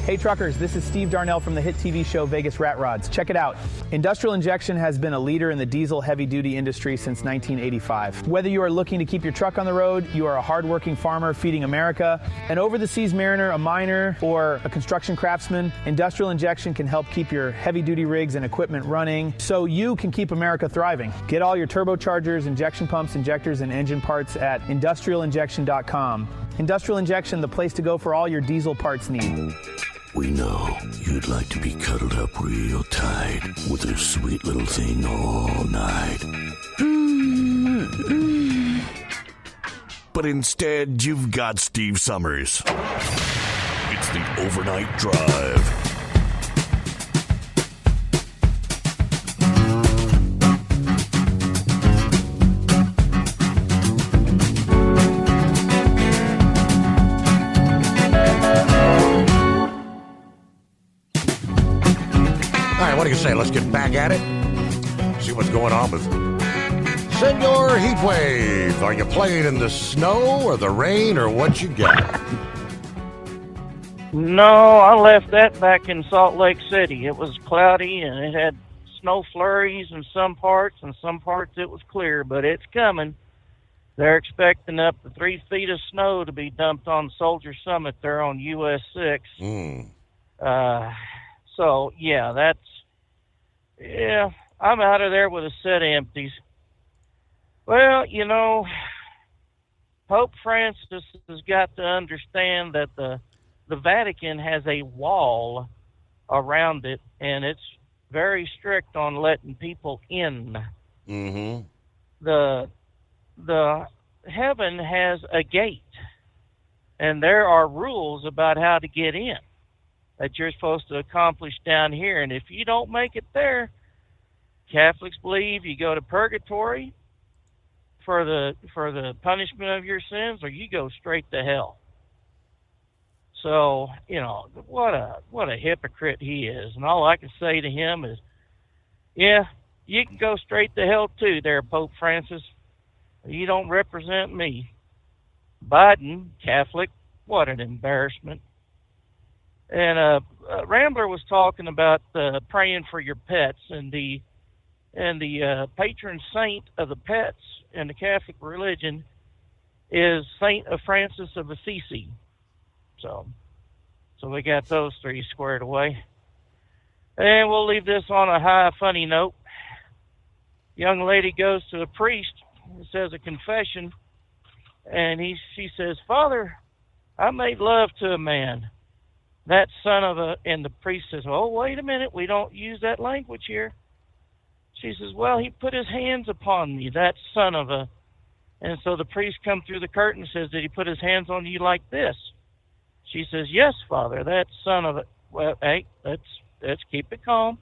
Hey truckers, this is Steve Darnell from the hit TV show Vegas Rat Rods. Check it out. Industrial Injection has been a leader in the diesel heavy-duty industry since 1985. Whether you are looking to keep your truck on the road, you are a hardworking farmer feeding America, an over-the-seas mariner, a miner, or a construction craftsman, Industrial Injection can help keep your heavy-duty rigs and equipment running so you can keep America thriving. Get all your turbochargers, injection pumps, injectors, and engine parts at industrialinjection.com. Industrial Injection, the place to go for all your diesel parts needs. We know you'd like to be cuddled up real tight with a sweet little thing all night. But instead, you've got Steve Summers. It's the Overnight Drive. What do you say? Let's get back at it. See what's going on with Senor Heatwave. Are you playing in the snow or the rain or what you got? No, I left that back in Salt Lake City. It was cloudy and it had snow flurries in some parts, and some parts it was clear, but it's coming. They're expecting up to 3 feet of snow to be dumped on Soldier Summit there on US 6. So, yeah, I'm out of there with a set of empties. Well, you know, Pope Francis has got to understand that the Vatican has a wall around it, and it's very strict on letting people in. Mm-hmm. The heaven has a gate, and there are rules about how to get in that you're supposed to accomplish down here. And if you don't make it there, Catholics believe you go to purgatory for the punishment of your sins, or you go straight to hell. So, what a hypocrite he is. And all I can say to him is, yeah, you can go straight to hell too there, Pope Francis. You don't represent me. Biden, Catholic, what an embarrassment. And Rambler was talking about praying for your pets, and the patron saint of the pets in the Catholic religion is Saint Francis of Assisi. So we got those three squared away. And we'll leave this on a high, funny note. Young lady goes to a priest, says a confession, and she says, "Father, I made love to a man, that son of a," and the priest says, "Oh, wait a minute, we don't use that language here." She says, "Well, he put his hands upon me, that son of a," and so the priest comes through the curtain and says, "Did he put his hands on you like this?" She says, "Yes, Father, that son of a," well, hey, let's keep it calm.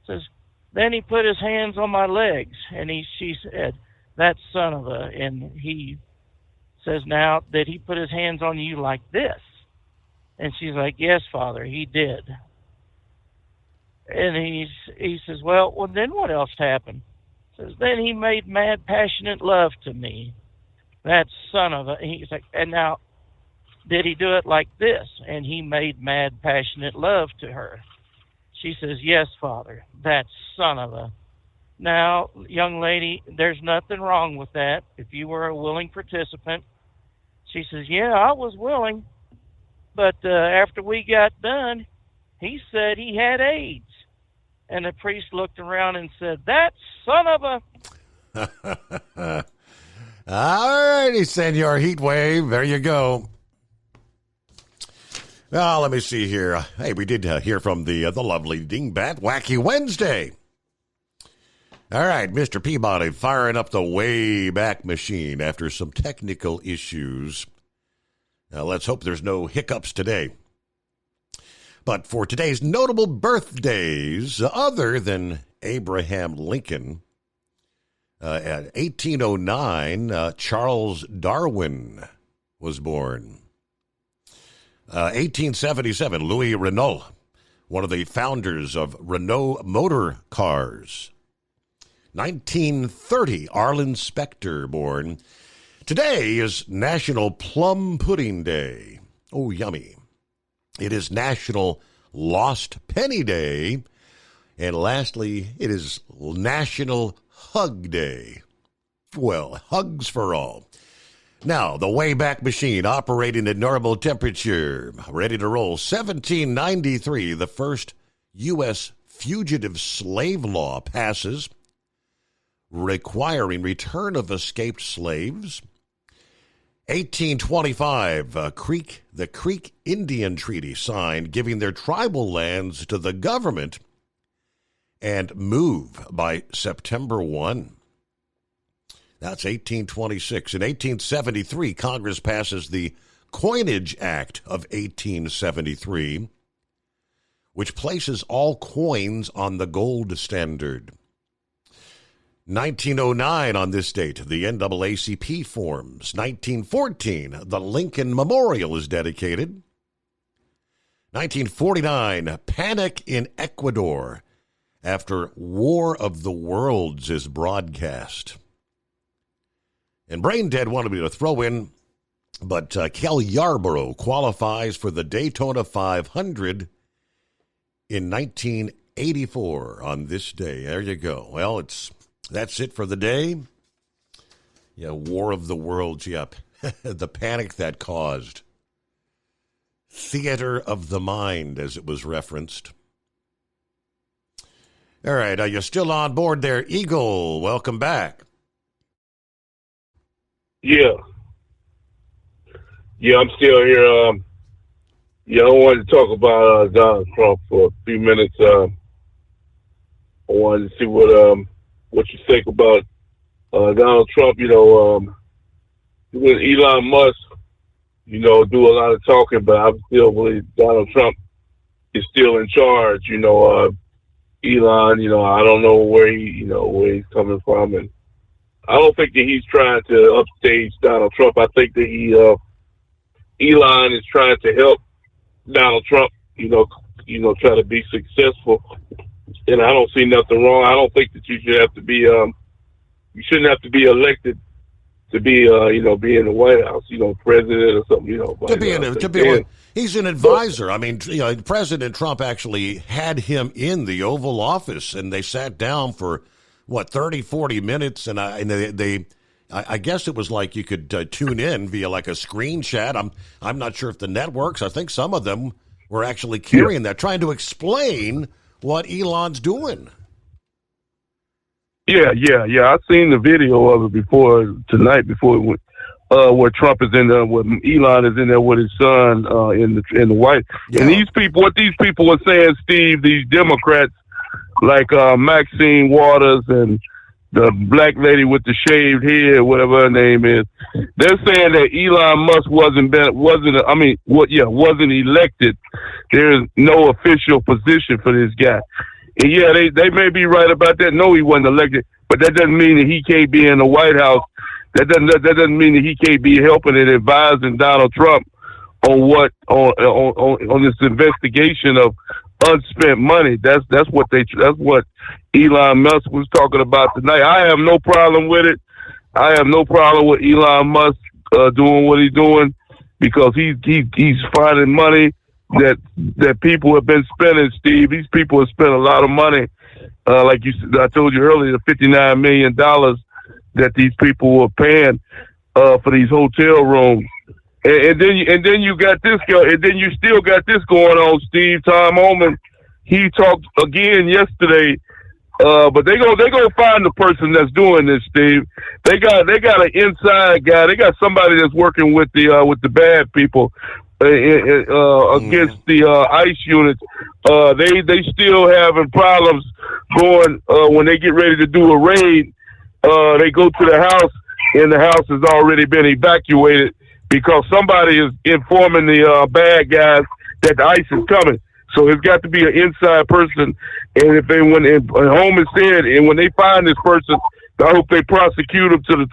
Says, "Then he put his hands on my legs," and she said, "That son of a," and he says, "Now, did he put his hands on you like this?" And she's like, "Yes, Father, he did." And he says, well, then what else happened? Says, "Then he made mad, passionate love to me, that son of a," he's like, "And now, did he do it like this?" And he made mad, passionate love to her. She says, "Yes, Father, that son of a." Now, young lady, there's nothing wrong with that if you were a willing participant. She says, "Yeah, I was willing, but after we got done, he said he had AIDS." And the priest looked around and said, "That son of a..." All righty, Senor Heatwave. There you go. Well, let me see here. Hey, we did hear from the lovely Dingbat. Wacky Wednesday. All right, Mr. Peabody firing up the Wayback Machine after some technical issues. Now, let's hope there's no hiccups today. But for today's notable birthdays, other than Abraham Lincoln, at 1809, Charles Darwin was born. 1877, Louis Renault, one of the founders of Renault Motor Cars. 1930, Arlen Specter born. Today is National Plum Pudding Day. Oh, yummy. It is National Lost Penny Day. And lastly, it is National Hug Day. Well, hugs for all. Now, the Wayback Machine operating at normal temperature. Ready to roll. 1793, the first U.S. fugitive slave law passes, requiring return of escaped slaves. 1825, the Creek Indian Treaty signed, giving their tribal lands to the government, and move by September 1. That's 1826. In 1873, Congress passes the Coinage Act of 1873, which places all coins on the gold standard. 1909, on this date, the NAACP forms. 1914, the Lincoln Memorial is dedicated. 1949, panic in Ecuador after War of the Worlds is broadcast. And Brain Dead wanted me to throw in, but Kel Yarborough qualifies for the Daytona 500 in 1984 on this day. There you go. Well, that's it for the day. Yeah, War of the Worlds, yep. The panic that caused. Theater of the Mind, as it was referenced. All right, are you still on board there, Eagle? Welcome back. Yeah. Yeah, I'm still here. Yeah, I wanted to talk about Donald Trump for a few minutes. I wanted to see what you think about Donald Trump. You know, with Elon Musk, you know, do a lot of talking, but I still believe Donald Trump is still in charge. You know, Elon, you know, I don't know where he's coming from, and I don't think that he's trying to upstage Donald Trump. I think that Elon is trying to help Donald Trump, you know, try to be successful. And I don't see nothing wrong. I don't think that you should have to be, you shouldn't have to be elected to be, you know, be in the White House, you know, president or something, you know. But, he's an advisor. I mean, you know, President Trump actually had him in the Oval Office, and they sat down for 30, 40 minutes, and I guess it was like you could tune in via like a screen chat. I'm not sure if the networks, I think some of them were actually carrying that, trying to explain what Elon's doing. Yeah. I seen the video of it before tonight, before it went, where Trump is in there, where Elon is in there with his son in the White. Yeah. And what these people were saying, Steve, these Democrats like Maxine Waters and the black lady with the shaved head, whatever her name is, they're saying that Elon Musk wasn't elected. There's no official position for this guy. And yeah, they may be right about that. No, he wasn't elected, but that doesn't mean that he can't be in the White House. That doesn't mean that he can't be helping and advising Donald Trump on this investigation of unspent money. That's what Elon Musk was talking about tonight. I have no problem with it. I have no problem with Elon Musk doing what he's doing, because he's finding money that people have been spending, Steve. These people have spent a lot of money. Like I told you earlier, the $59 million that these people were paying for these hotel rooms. And then you got this guy, and then you still got this going on, Steve. Tom Ullman, he talked again yesterday, but they gonna find the person that's doing this, Steve. They got an inside guy. They got somebody that's working with the bad people against the ICE units. They still having problems going when they get ready to do a raid. They go to the house, and the house has already been evacuated, because somebody is informing the bad guys that the ICE is coming. So it's got to be an inside person. And when Holman said, and when they find this person, I hope they prosecute him to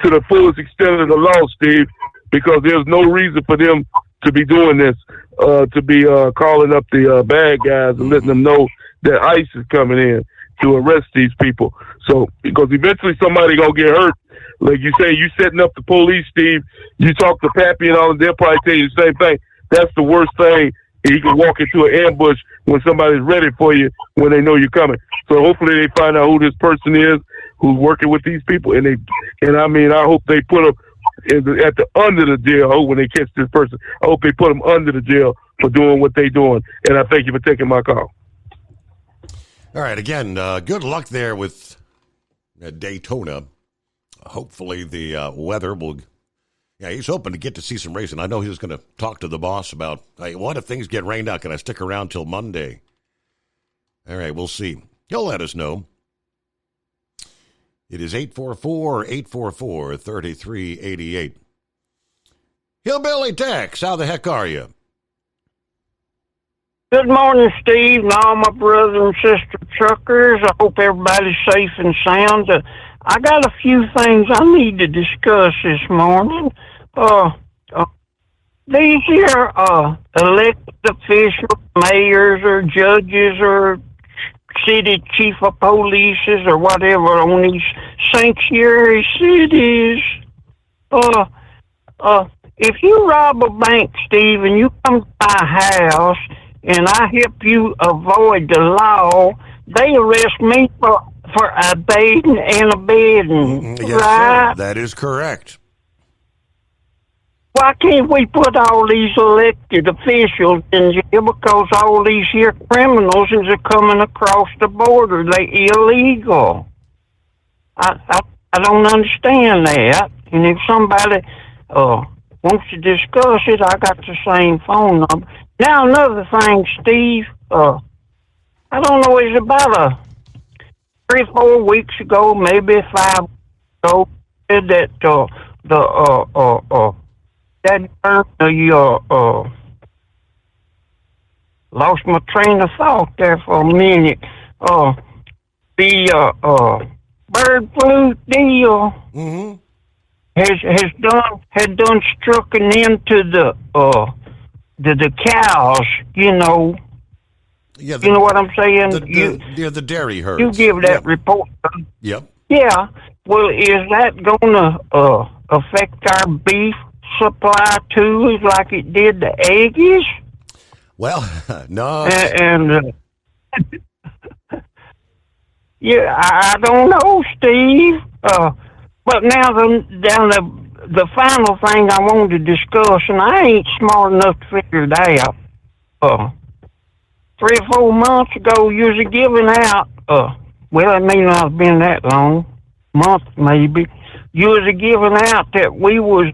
the fullest extent of the law, Steve, because there's no reason for them to be doing this, to be calling up the bad guys and letting them know that ICE is coming in to arrest these people. So, because eventually somebody gonna get hurt. Like you say, you setting up the police, Steve. You talk to Pappy and all, and they'll probably tell you the same thing. That's the worst thing. You can walk into an ambush when somebody's ready for you, when they know you're coming. So hopefully they find out who this person is who's working with these people, and I hope they put them under the jail when they catch this person. I hope they put them under the jail for doing what they're doing. And I thank you for taking my call. All right, again, good luck there with Daytona. Hopefully the weather will... Yeah, he's hoping to get to see some racing. I know he's going to talk to the boss about, hey, what if things get rained out? Can I stick around till Monday? All right, we'll see. He'll let us know. It is 844-844-3388. Hillbilly Tex, how the heck are you? Good morning, Steve, and all my brother and sister truckers. I hope everybody's safe and sound. I got a few things I need to discuss this morning. These here elected officials, mayors or judges or city chief of police or whatever on these sanctuary cities, if you rob a bank, Steve, and you come to my house and I help you avoid the law, they arrest me for aiding and abetting, yes, right? Sir. That is correct. Why can't we put all these elected officials in jail, because all these here criminals are coming across the border? They illegal. I don't understand that. And if somebody wants to discuss it, I got the same phone number. Now, another thing, Steve, I don't know, it's about 3 or 4 weeks ago, maybe 5 weeks ago, that lost my train of thought there for a minute. The bird flu deal had done struck into the cows, you know. Yeah, you know what I'm saying? The dairy herds. You give that report. Yep. Yeah. Well, is that going to affect our beef supply too, like it did the eggies? Well, no. And yeah, I don't know, Steve. But now the final thing I wanted to discuss, and I ain't smart enough to figure it out. 3 or 4 months ago, you was giving out. Well, it may not have been that long, month maybe. You was giving out that we was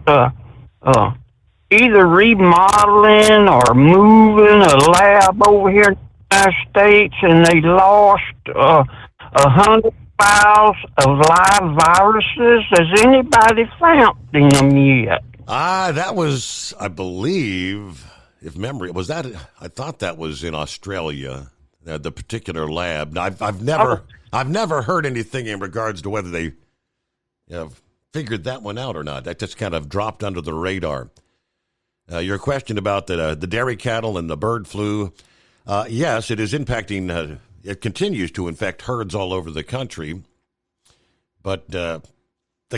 either remodeling or moving a lab over here in the United States, and they lost 100 files of live viruses. Has anybody found them yet? That was, I believe, if memory was that. I thought that was in Australia, the particular lab. Now, I've never heard anything in regards to whether they figured that one out or not. That just kind of dropped under the radar. Your question about the dairy cattle and the bird flu, yes, it is impacting. It continues to infect herds all over the country, but the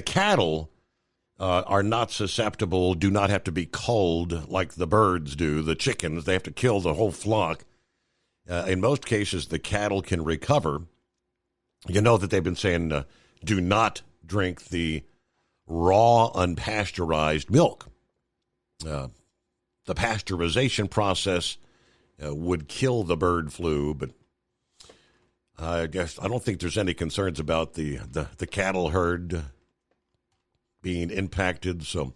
cattle are not susceptible, do not have to be culled like the birds do. The chickens, they have to kill the whole flock. In most cases, the cattle can recover. You know that they've been saying do not drink the raw, unpasteurized milk. The pasteurization process would kill the bird flu, but I guess I don't think there's any concerns about the cattle herd being impacted. So,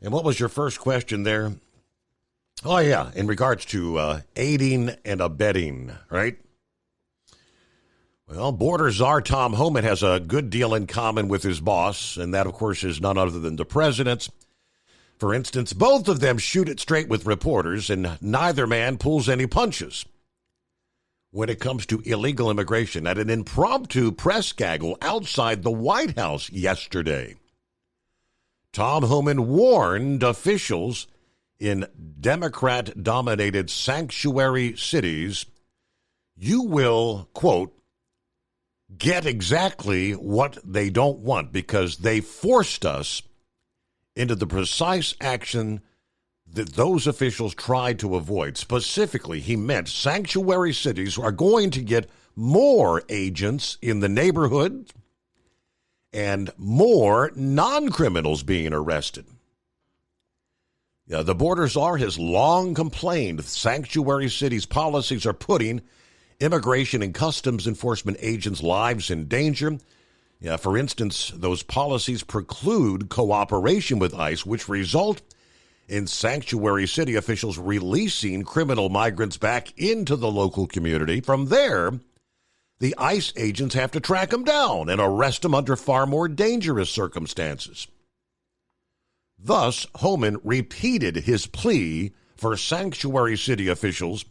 and what was your first question there? Oh, yeah, in regards to aiding and abetting, right? Well, border czar Tom Homan has a good deal in common with his boss, and that, of course, is none other than the president's. For instance, both of them shoot it straight with reporters, and neither man pulls any punches. When it comes to illegal immigration, at an impromptu press gaggle outside the White House yesterday, Tom Homan warned officials in Democrat-dominated sanctuary cities, you will, quote, get exactly what they don't want because they forced us into the precise action that those officials tried to avoid. Specifically, he meant sanctuary cities are going to get more agents in the neighborhood and more non-criminals being arrested. The border czar has long complained sanctuary cities' policies are putting immigration and customs enforcement agents' lives in danger. For instance, those policies preclude cooperation with ICE, which result in sanctuary city officials releasing criminal migrants back into the local community. From there, the ICE agents have to track them down and arrest them under far more dangerous circumstances. Thus, Homan repeated his plea for sanctuary city officials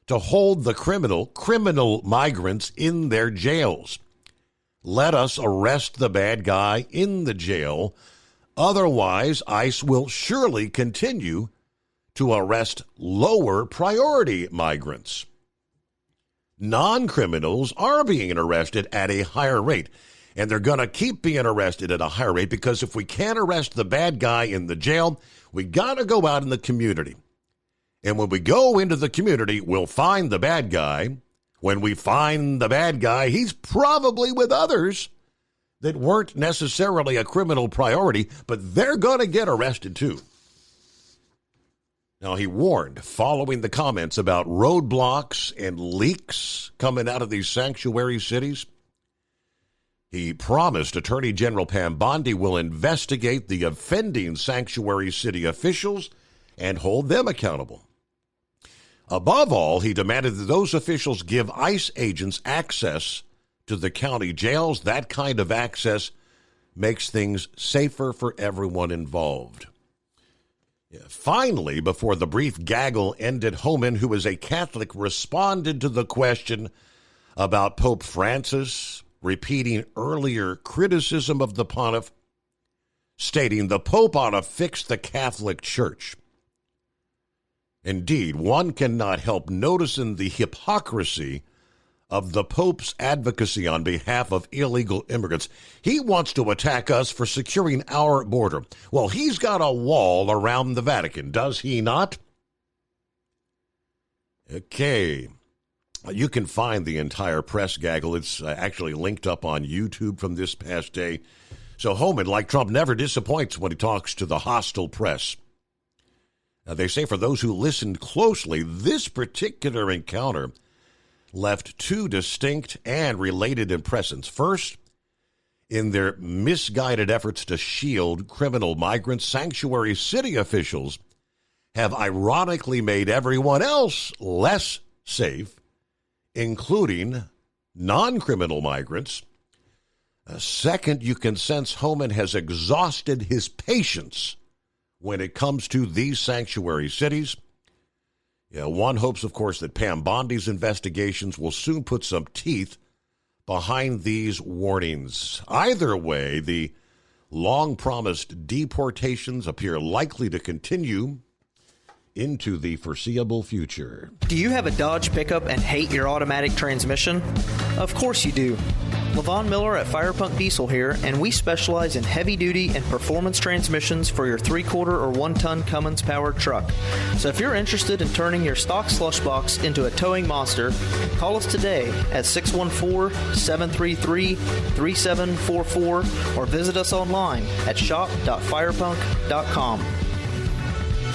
to hold the criminal migrants in their jails. Let us arrest the bad guy in the jail. Otherwise, ICE will surely continue to arrest lower priority migrants. Non-criminals are being arrested at a higher rate, and they're going to keep being arrested at a higher rate because if we can't arrest the bad guy in the jail, we got to go out in the community. And when we go into the community, we'll find the bad guy. When we find the bad guy, he's probably with others that weren't necessarily a criminal priority, but they're going to get arrested too. Now, he warned, following the comments about roadblocks and leaks coming out of these sanctuary cities, He promised Attorney General Pam Bondi will investigate the offending sanctuary city officials and hold them accountable. Above all, he demanded that those officials give ICE agents access to the county jails. That kind of access makes things safer for everyone involved. Finally, before the brief gaggle ended, Homan, who is a Catholic, responded to the question about Pope Francis, repeating earlier criticism of the pontiff, stating the Pope ought to fix the Catholic Church. Indeed, one cannot help noticing the hypocrisy of the Pope's advocacy on behalf of illegal immigrants. He wants to attack us for securing our border. Well, he's got a wall around the Vatican, does he not? Okay. You can find the entire press gaggle. It's actually linked up on YouTube from this past day. So Homan, like Trump, never disappoints when he talks to the hostile press. Now, they say for those who listened closely, this particular encounter left two distinct and related impressions. First, in their misguided efforts to shield criminal migrants, sanctuary city officials have ironically made everyone else less safe, including non-criminal migrants. Second, you can sense Homan has exhausted his patience when it comes to these sanctuary cities. One hopes, of course, that Pam Bondi's investigations will soon put some teeth behind these warnings. Either way, the long-promised deportations appear likely to continue into the foreseeable future. Do you have a Dodge pickup and hate your automatic transmission? Of course you do. Levon Miller at Firepunk Diesel here, and we specialize in heavy-duty and performance transmissions for your 3-quarter or 1-ton Cummins-powered truck. So if you're interested in turning your stock slush box into a towing monster, call us today at 614-733-3744 or visit us online at shop.firepunk.com.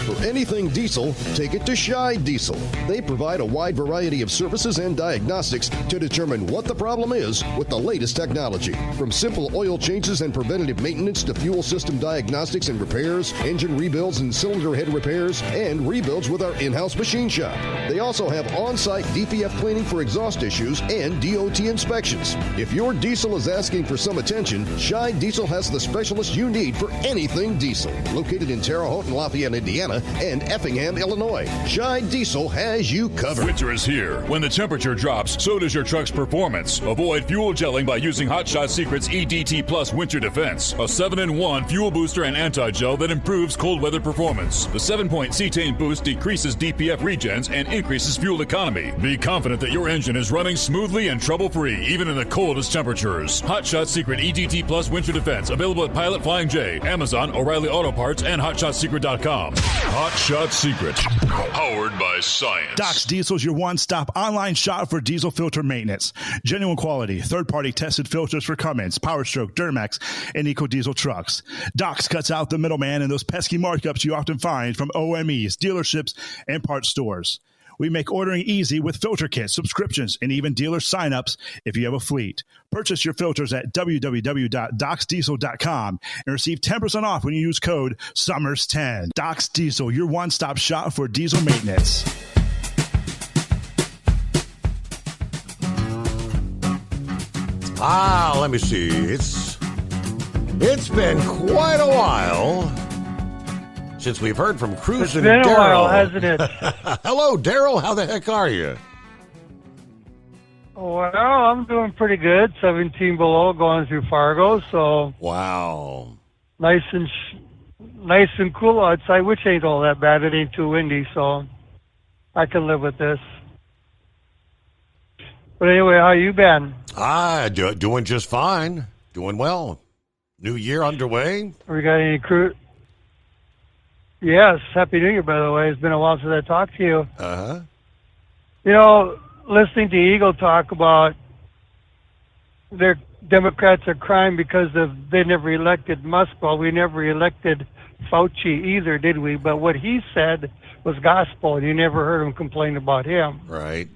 For anything diesel, take it to Scheid Diesel. They provide a wide variety of services and diagnostics to determine what the problem is with the latest technology. From simple oil changes and preventative maintenance to fuel system diagnostics and repairs, engine rebuilds and cylinder head repairs, and rebuilds with our in-house machine shop. They also have on-site DPF cleaning for exhaust issues and DOT inspections. If your diesel is asking for some attention, Scheid Diesel has the specialist you need for anything diesel. Located in Terre Haute and Lafayette, Indiana, and Effingham, Illinois. Scheid Diesel has you covered. Winter is here. When the temperature drops, so does your truck's performance. Avoid fuel gelling by using Hot Shot Secret's EDT Plus Winter Defense, a 7-in-1 fuel booster and anti-gel that improves cold weather performance. The 7-point cetane boost decreases DPF regens and increases fuel economy. Be confident that your engine is running smoothly and trouble-free, even in the coldest temperatures. Hot Shot Secret EDT Plus Winter Defense, available at Pilot Flying J, Amazon, O'Reilly Auto Parts, and HotShotSecret.com. Hot Shot Secret, powered by science. Doc's Diesel is your one-stop online shop for diesel filter maintenance. Genuine quality, third-party tested filters for Cummins, Powerstroke, Duramax, and EcoDiesel trucks. Doc's cuts out the middleman and those pesky markups you often find from OMEs, dealerships, and parts stores. We make ordering easy with filter kits, subscriptions, and even dealer sign-ups if you have a fleet. Purchase your filters at www.docsdiesel.com and receive 10% off when you use code SUMMERS10. Doc's Diesel, your one-stop shop for diesel maintenance. Let me see. It's been quite a while since we've heard from Cruz and Daryl. It's been a while, hasn't it? Hello, Daryl. How the heck are you? Well, I'm doing pretty good. 17 below, going through Fargo, so wow, nice and cool outside, which ain't all that bad. It ain't too windy, so I can live with this. But anyway, how you been? Doing just fine. Doing well. New year underway. We got any crew? Yes, Happy New Year, by the way. It's been a while since I talked to you. Uh-huh. You know, listening to Eagle talk about their Democrats are crying because they never elected Musk. Well, we never elected Fauci either, did we? But what he said was gospel, and you never heard him complain about him. Right.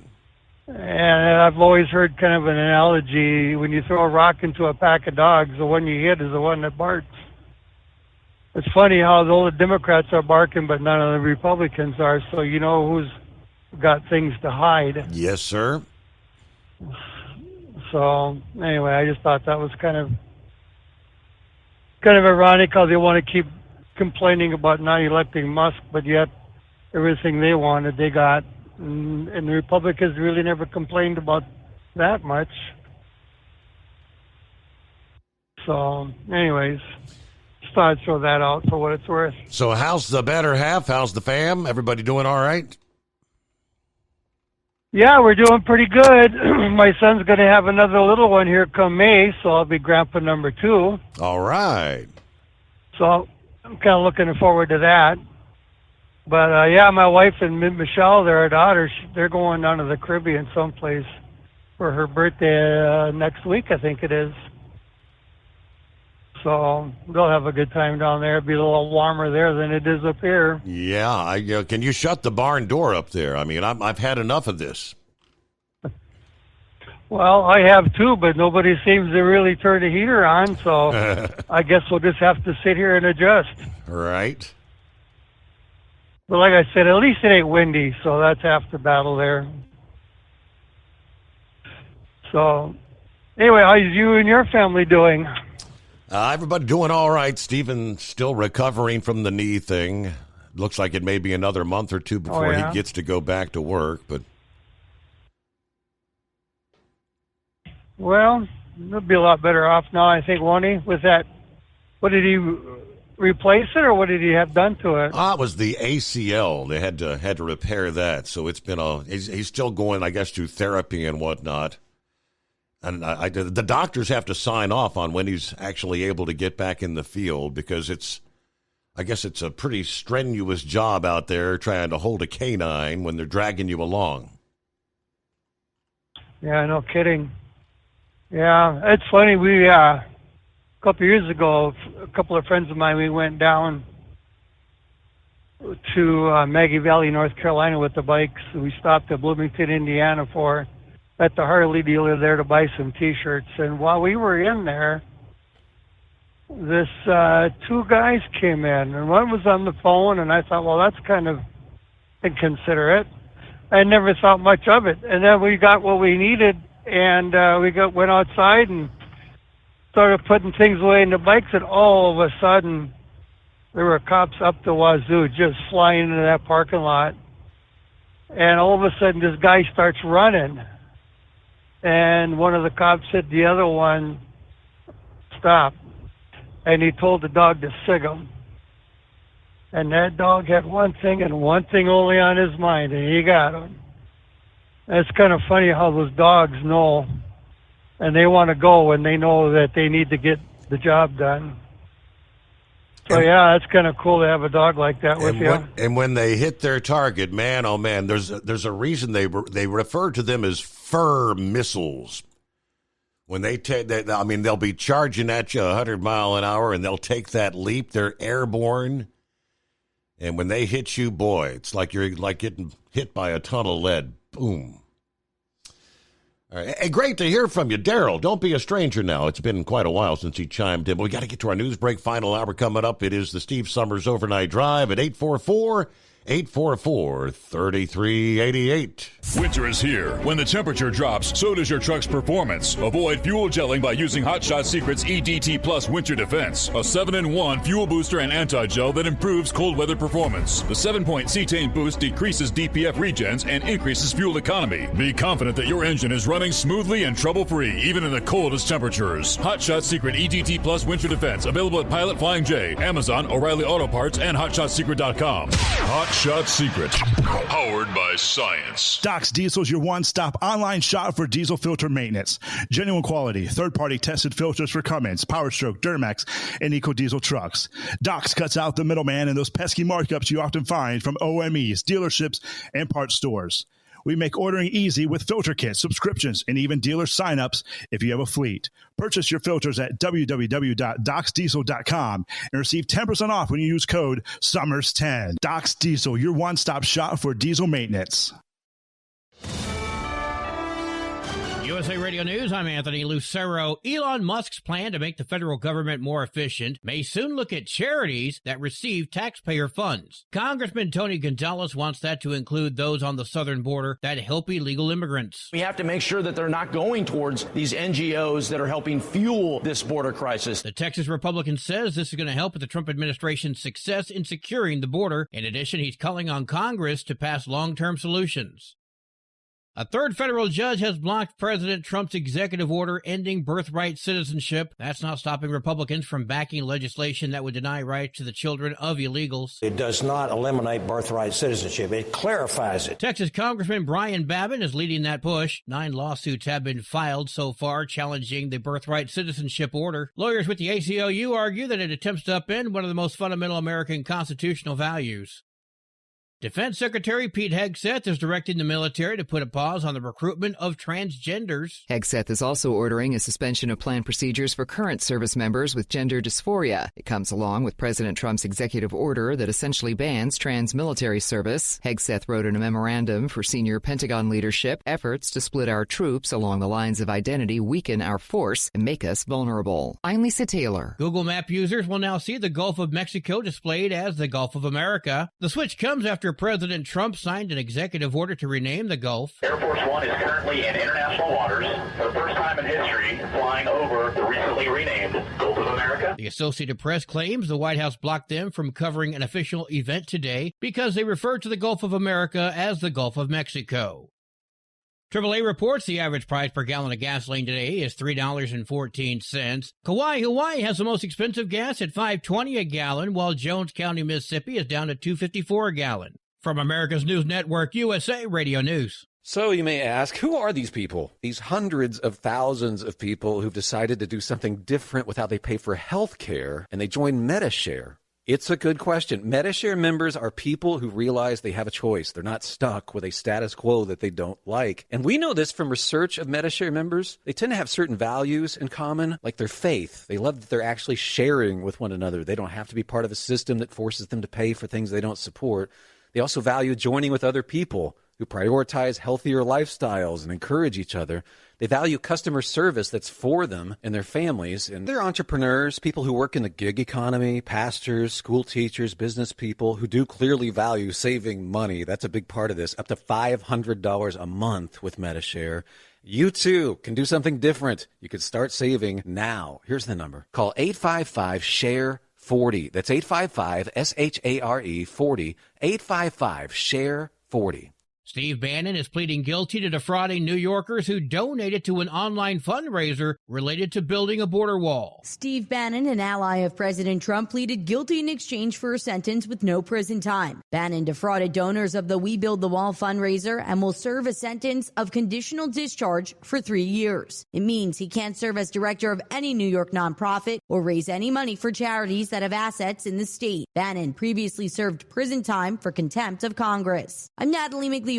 And I've always heard kind of an analogy, when you throw a rock into a pack of dogs, the one you hit is the one that barks. It's funny how all the Democrats are barking, but none of the Republicans are, so you know who's got things to hide. Yes, sir. So, anyway, I just thought that was kind of ironic how they want to keep complaining about not electing Musk, but yet everything they wanted, they got. And the Republicans really never complained about that much. So, anyways, just thought I'd throw that out for what it's worth. So how's the better half? How's the fam? Everybody doing all right? Yeah, we're doing pretty good. My son's going to have another little one here come May, so I'll be grandpa number 2. All right. So I'm kind of looking forward to that. But, yeah, my wife and Michelle, their daughter, they're going down to the Caribbean someplace for her birthday next week, I think it is. So they'll have a good time down there. It'll be a little warmer there than it is up here. Yeah. Can you shut the barn door up there? I mean, I've had enough of this. Well, I have too, but nobody seems to really turn the heater on, so I guess we'll just have to sit here and adjust. Right. But like I said, at least it ain't windy, so that's half the battle there. So, anyway, how's you and your family doing? Everybody doing all right. Stephen still recovering from the knee thing. Looks like it may be another month or two before he gets to go back to work. But well, he'll be a lot better off now, I think, won't he? With that, what did he replace it, or what did he have done to it? It was the ACL. They had to repair that. So it's been he's still going, I guess, to therapy and whatnot. And the doctors have to sign off on when he's actually able to get back in the field, because I guess it's a pretty strenuous job out there trying to hold a canine when they're dragging you along. Yeah, no kidding. Yeah, it's funny. We a couple of years ago, a couple of friends of mine, we went down to Maggie Valley, North Carolina with the bikes. We stopped at Bloomington, Indiana at the Harley dealer there to buy some T-shirts. And while we were in there, this 2 guys came in, and one was on the phone, and I thought, well, that's kind of inconsiderate. I never thought much of it. And then we got what we needed, and went outside and started putting things away in the bikes, and all of a sudden there were cops up the wazoo just flying into that parking lot. And all of a sudden this guy starts running, and one of the cops said to the other one, stop. And he told the dog to sig him. And that dog had one thing and one thing only on his mind, and he got him. It's kind of funny how those dogs know, and they want to go when they know that they need to get the job done. So, yeah, it's kind of cool to have a dog like that with you. And when they hit their target, man, oh, man, there's a reason they refer to them as fur missiles. When they'll be charging at you 100 miles an hour, and they'll take that leap. They're airborne. And when they hit you, boy, it's like you're getting hit by a ton of lead. Boom. All right. Hey, great to hear from you, Daryl. Don't be a stranger now. It's been quite a while since he chimed in. But we got to get to our news break. Final hour coming up. It is the Steve Summers Overnight Drive at 844-844-3388. Winter is here. When the temperature drops, so does your truck's performance. Avoid fuel gelling by using Hot Shot Secret's EDT Plus Winter Defense, a 7-in-1 fuel booster and anti-gel that improves cold weather performance. The 7-point cetane boost decreases DPF regens and increases fuel economy. Be confident that your engine is running smoothly and trouble-free, even in the coldest temperatures. Hot Shot Secret EDT Plus Winter Defense, available at Pilot Flying J, Amazon, O'Reilly Auto Parts, and HotShotSecret.com. Hot Shot Secret, powered by science. Doc's Diesel is your one-stop online shop for diesel filter maintenance. Genuine quality, third-party tested filters for Cummins, PowerStroke, Duramax, and EcoDiesel trucks. Doc's cuts out the middleman and those pesky markups you often find from OMEs, dealerships, and parts stores. We make ordering easy with filter kits, subscriptions, and even dealer sign-ups if you have a fleet. Purchase your filters at www.docsdiesel.com and receive 10% off when you use code SUMMERS10. Doc's Diesel, your one-stop shop for diesel maintenance. USA Radio News, I'm Anthony Lucero. Elon Musk's plan to make the federal government more efficient may soon look at charities that receive taxpayer funds. Congressman Tony Gonzalez wants that to include those on the southern border that help illegal immigrants. We have to make sure that they're not going towards these NGOs that are helping fuel this border crisis. The Texas Republican says this is going to help with the Trump administration's success in securing the border. In addition, he's calling on Congress to pass long-term solutions. A third federal judge has blocked President Trump's executive order ending birthright citizenship. That's not stopping Republicans from backing legislation that would deny rights to the children of illegals. It does not eliminate birthright citizenship. It clarifies it. Texas Congressman Brian Babin is leading that push. 9 lawsuits have been filed so far challenging the birthright citizenship order. Lawyers with the ACLU argue that it attempts to upend one of the most fundamental American constitutional values. Defense Secretary Pete Hegseth is directing the military to put a pause on the recruitment of transgenders. Hegseth is also ordering a suspension of planned procedures for current service members with gender dysphoria. It comes along with President Trump's executive order that essentially bans trans military service. Hegseth wrote in a memorandum for senior Pentagon leadership, efforts to split our troops along the lines of identity weaken our force and make us vulnerable. I'm Lisa Taylor. Google Map users will now see the Gulf of Mexico displayed as the Gulf of America. The switch comes after President Trump signed an executive order to rename the Gulf. Air Force One is currently in international waters for the first time in history, flying over the recently renamed Gulf of America. The Associated Press claims the White House blocked them from covering an official event today because they referred to the Gulf of America as the Gulf of Mexico. AAA reports the average price per gallon of gasoline today is $3.14. Kauai, Hawaii has the most expensive gas at $5.20 a gallon, while Jones County, Mississippi is down to $2.54 a gallon. From America's News Network, USA Radio News. So you may ask, who are these people? These hundreds of thousands of people who've decided to do something different with how they pay for health care, and they join Medi-Share. It's a good question. Medi-Share members are people who realize they have a choice. They're not stuck with a status quo that they don't like. And we know this from research of Medi-Share members. They tend to have certain values in common, like their faith. They love that they're actually sharing with one another. They don't have to be part of a system that forces them to pay for things they don't support. They also value joining with other people who prioritize healthier lifestyles and encourage each other. They value customer service that's for them and their families. And they're entrepreneurs, people who work in the gig economy, pastors, school teachers, business people who do clearly value saving money. That's a big part of this. Up to $500 a month with Medi-Share. You too can do something different. You can start saving now. Here's the number. Call 855-SHARE-40. That's 855-SHARE 40. 855-SHARE-40. Steve Bannon is pleading guilty to defrauding New Yorkers who donated to an online fundraiser related to building a border wall. Steve Bannon, an ally of President Trump, pleaded guilty in exchange for a sentence with no prison time. Bannon defrauded donors of the We Build the Wall fundraiser and will serve a sentence of conditional discharge for 3 years. It means he can't serve as director of any New York nonprofit or raise any money for charities that have assets in the state. Bannon previously served prison time for contempt of Congress. I'm Natalie McLeod.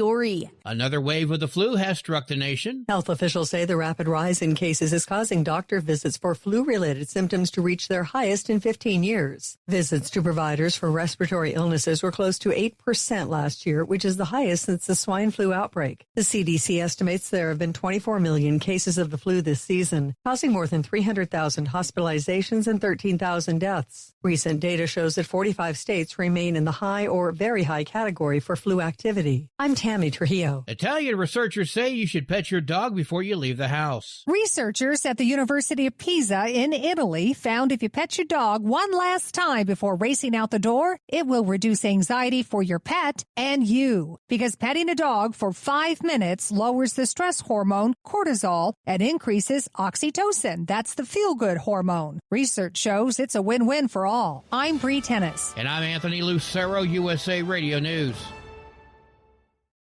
Another wave of the flu has struck the nation. Health officials say the rapid rise in cases is causing doctor visits for flu-related symptoms to reach their highest in 15 years. Visits to providers for respiratory illnesses were close to 8% last year, which is the highest since the swine flu outbreak. The CDC estimates there have been 24 million cases of the flu this season, causing more than 300,000 hospitalizations and 13,000 deaths. Recent data shows that 45 states remain in the high or very high category for flu activity. I'm Tammy Trujillo. Italian researchers say you should pet your dog before you leave the house. Researchers at the University of Pisa in Italy found if you pet your dog one last time before racing out the door, it will reduce anxiety for your pet and you. Because petting a dog for 5 minutes lowers the stress hormone cortisol and increases oxytocin. That's the feel-good hormone. Research shows it's a win-win for all. I'm Bree Tennis. And I'm Anthony Lucero, USA Radio News.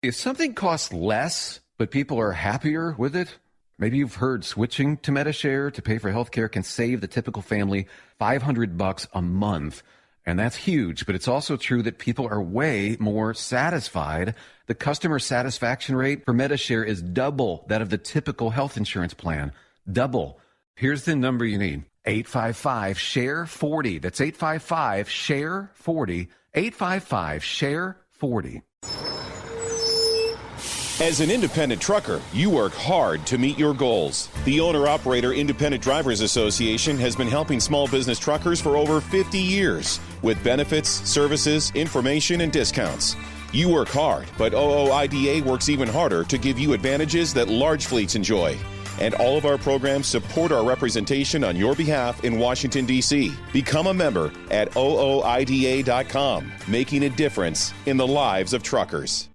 If something costs less, but people are happier with it, maybe you've heard switching to Medi-Share to pay for healthcare can save the typical family $500 a month. And that's huge, but it's also true that people are way more satisfied. The customer satisfaction rate for Medi-Share is double that of the typical health insurance plan. Double. Here's the number you need. 855-SHARE-40. That's 855-SHARE-40. 855-SHARE-40. As an independent trucker, you work hard to meet your goals. The Owner-Operator Independent Drivers Association has been helping small business truckers for over 50 years with benefits, services, information, and discounts. You work hard, but OOIDA works even harder to give you advantages that large fleets enjoy. And all of our programs support our representation on your behalf in Washington, D.C. Become a member at OOIDA.com, making a difference in the lives of truckers.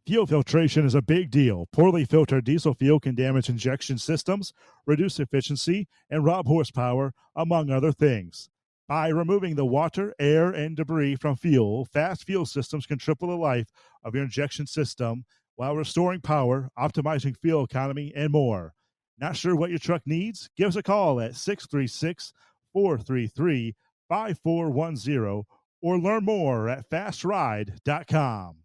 Fuel filtration is a big deal. Poorly filtered diesel fuel can damage injection systems, reduce efficiency, and rob horsepower, among other things. By removing the water, air, and debris from fuel, fast fuel systems can triple the life of your injection system while restoring power, optimizing fuel economy, and more. Not sure what your truck needs? Give us a call at 636-433-5410 or learn more at fastride.com.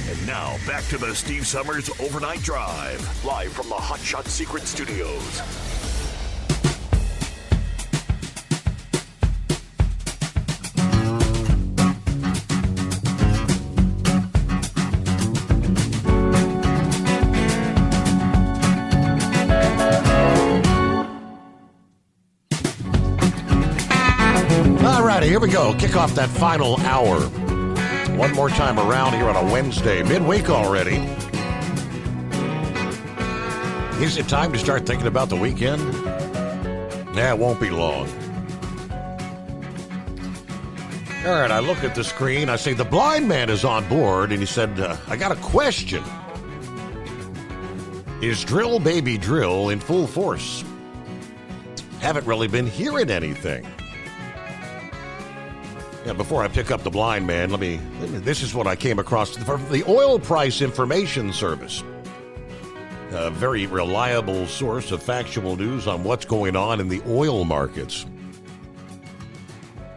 And now, back to the Steve Summers Overnight Drive, live from the Hot Shot Secret Studios. All righty, here we go. Kick off that final hour. One more time around here on a Wednesday, midweek already. Is it time to start thinking about the weekend? Nah, it won't be long. All right, I look at the screen. I say, the blind man is on board, and he said, I got a question. Is Drill Baby Drill in full force? Haven't really been hearing anything. Yeah, before I pick up the blind man, this is what I came across from the Oil Price Information Service. A very reliable source of factual news on what's going on in the oil markets.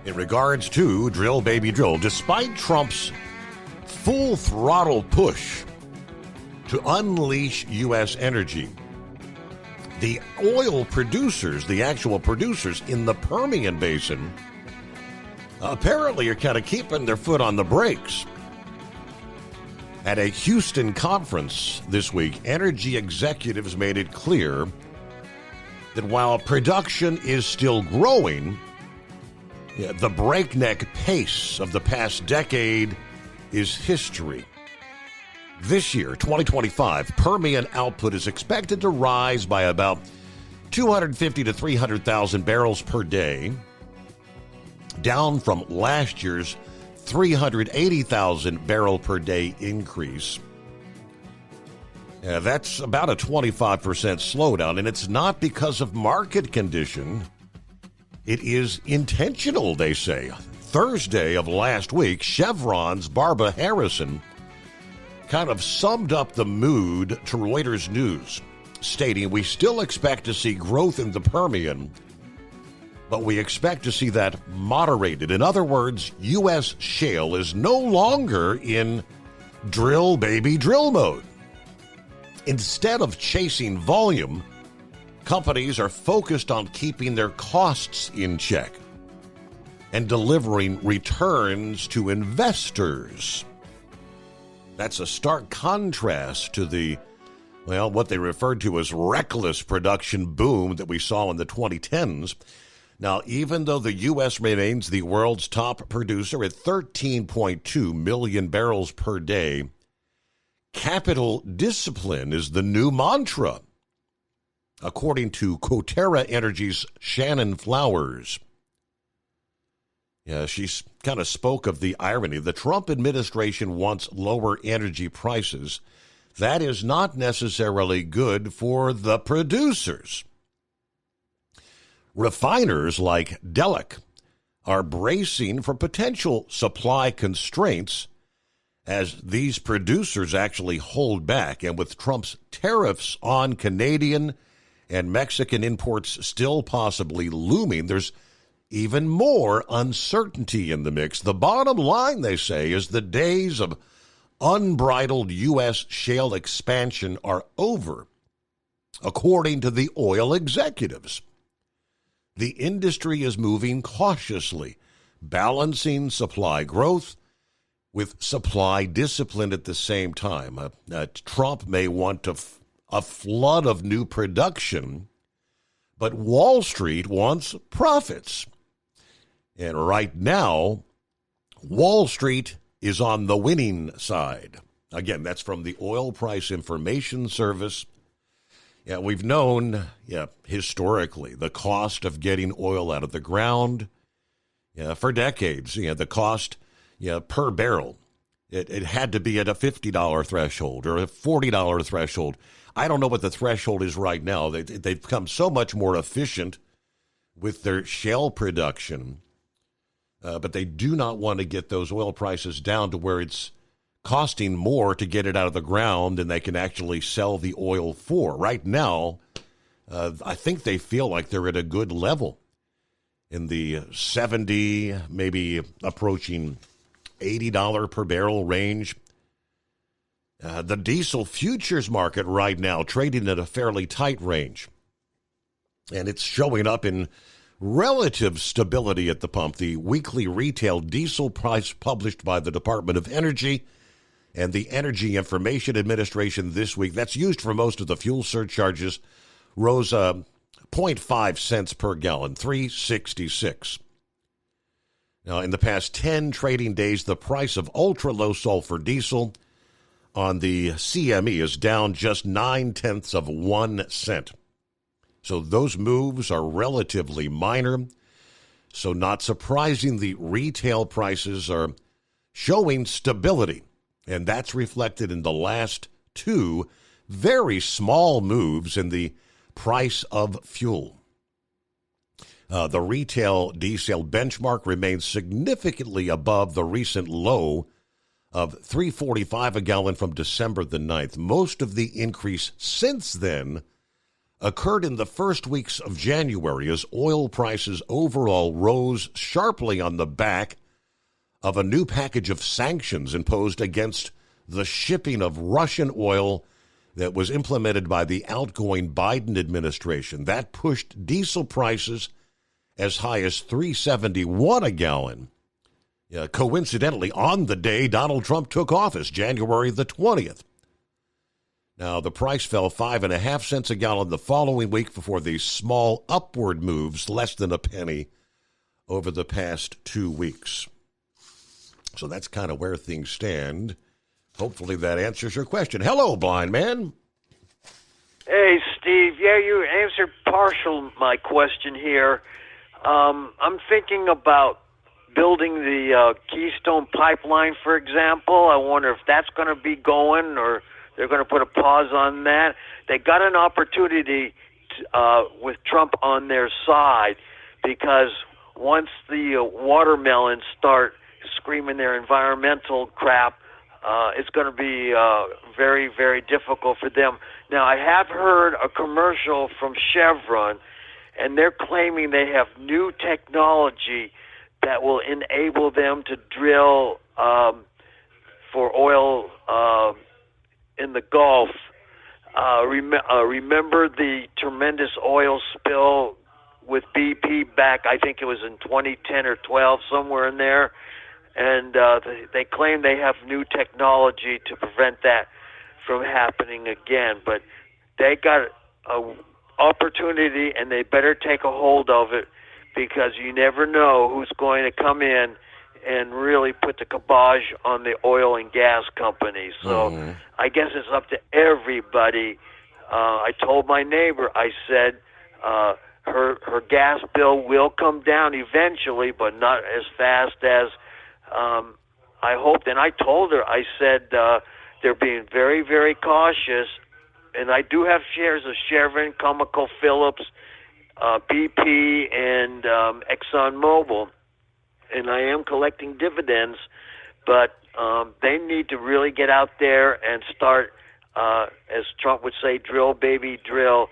In regards to Drill Baby Drill, despite Trump's full throttle push to unleash U.S. energy, the oil producers, the actual producers in the Permian Basin, apparently are kind of keeping their foot on the brakes. At a Houston conference this week, energy executives made it clear that while production is still growing, the breakneck pace of the past decade is history. This year, 2025, Permian output is expected to rise by about 250 to 300,000 barrels per day, down from last year's 380,000 barrel per day increase. That's about a 25% slowdown, and it's not because of market condition. It is intentional, they say. Thursday of last week, Chevron's Barbara Harrison kind of summed up the mood to Reuters News, stating, we still expect to see growth in the Permian, but we expect to see that moderated. In other words, U.S. shale is no longer in drill baby drill mode. Instead of chasing volume, companies are focused on keeping their costs in check and delivering returns to investors. That's a stark contrast to the, what they referred to as reckless production boom that we saw in the 2010s. Now, even though the U.S. remains the world's top producer at 13.2 million barrels per day, capital discipline is the new mantra, according to Coterra Energy's Shannon Flowers. Yeah, she kind of spoke of the irony. The Trump administration wants lower energy prices. That is not necessarily good for the producers. Refiners like Delek are bracing for potential supply constraints as these producers actually hold back. And with Trump's tariffs on Canadian and Mexican imports still possibly looming, there's even more uncertainty in the mix. The bottom line, they say, is the days of unbridled U.S. shale expansion are over, according to the oil executives. The industry is moving cautiously, balancing supply growth with supply discipline at the same time. Trump may want a flood of new production, but Wall Street wants profits. And right now, Wall Street is on the winning side. Again, that's from the Oil Price Information Service. Yeah, we've known, historically, the cost of getting oil out of the ground for decades. The cost per barrel. It had to be at a $50 threshold or a $40 threshold. I don't know what the threshold is right now. They've become so much more efficient with their shale production, but they do not want to get those oil prices down to where it's costing more to get it out of the ground than they can actually sell the oil for. Right now, I think they feel like they're at a good level in the 70, maybe approaching $80 per barrel range. The diesel futures market right now trading at a fairly tight range, and it's showing up in relative stability at the pump. The weekly retail diesel price published by the Department of Energy and the Energy Information Administration this week, that's used for most of the fuel surcharges, rose 0.5 cents per gallon, $3.66. Now, in the past 10 trading days, the price of ultra-low sulfur diesel on the CME is down just 0.9 of 1 cent. So those moves are relatively minor. So not surprising, the retail prices are showing stability. And that's reflected in the last two very small moves in the price of fuel. The retail diesel benchmark remains significantly above the recent low of $3.45 a gallon from December the 9th. Most of the increase since then occurred in the first weeks of January as oil prices overall rose sharply on the back of a new package of sanctions imposed against the shipping of Russian oil that was implemented by the outgoing Biden administration. That pushed diesel prices as high as $3.71 a gallon. Coincidentally, on the day Donald Trump took office, January the 20th. Now, the price fell 5.5 cents a gallon the following week before these small upward moves, less than a penny, over the past 2 weeks. So that's kind of where things stand. Hopefully that answers your question. Hello, blind man. Hey, Steve. Yeah, you answered partial my question here. I'm thinking about building the Keystone Pipeline, for example. I wonder if that's going to be going or they're going to put a pause on that. They got an opportunity with Trump on their side because once the watermelons start screaming their environmental crap, it's going to be very, very difficult for them. Now, I have heard a commercial from Chevron, and they're claiming they have new technology that will enable them to drill for oil in the Gulf. Remember the tremendous oil spill with BP back, I think it was in 2010 or 12, somewhere in there. And they claim they have new technology to prevent that from happening again. But they got an opportunity, and they better take a hold of it because you never know who's going to come in and really put the kibosh on the oil and gas companies. So I guess it's up to everybody. I told my neighbor, I said, her gas bill will come down eventually, but not as fast as I hoped. And I told her, I said, they're being very, very cautious. And I do have shares of Chevron, ConocoPhillips, BP, and ExxonMobil. And I am collecting dividends, but they need to really get out there and start, as Trump would say, drill, baby, drill,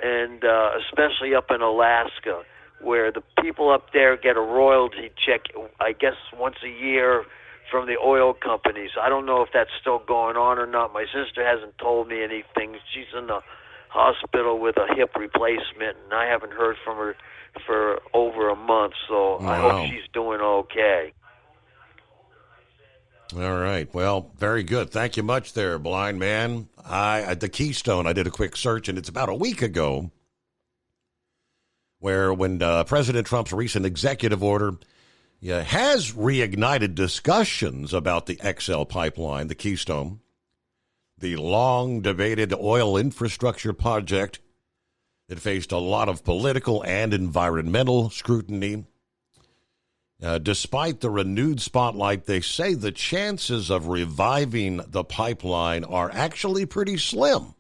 and especially up in Alaska, where the people up there get a royalty check, I guess, once a year from the oil companies. I don't know if that's still going on or not. My sister hasn't told me anything. She's in the hospital with a hip replacement, and I haven't heard from her for over a month, so I hope she's doing okay. All right. Well, very good. Thank you much there, blind man. The Keystone, I did a quick search, and it's about a week ago where when President Trump's recent executive order has reignited discussions about the XL pipeline, the Keystone, the long-debated oil infrastructure project that faced a lot of political and environmental scrutiny. Despite the renewed spotlight, they say the chances of reviving the pipeline are actually pretty slim,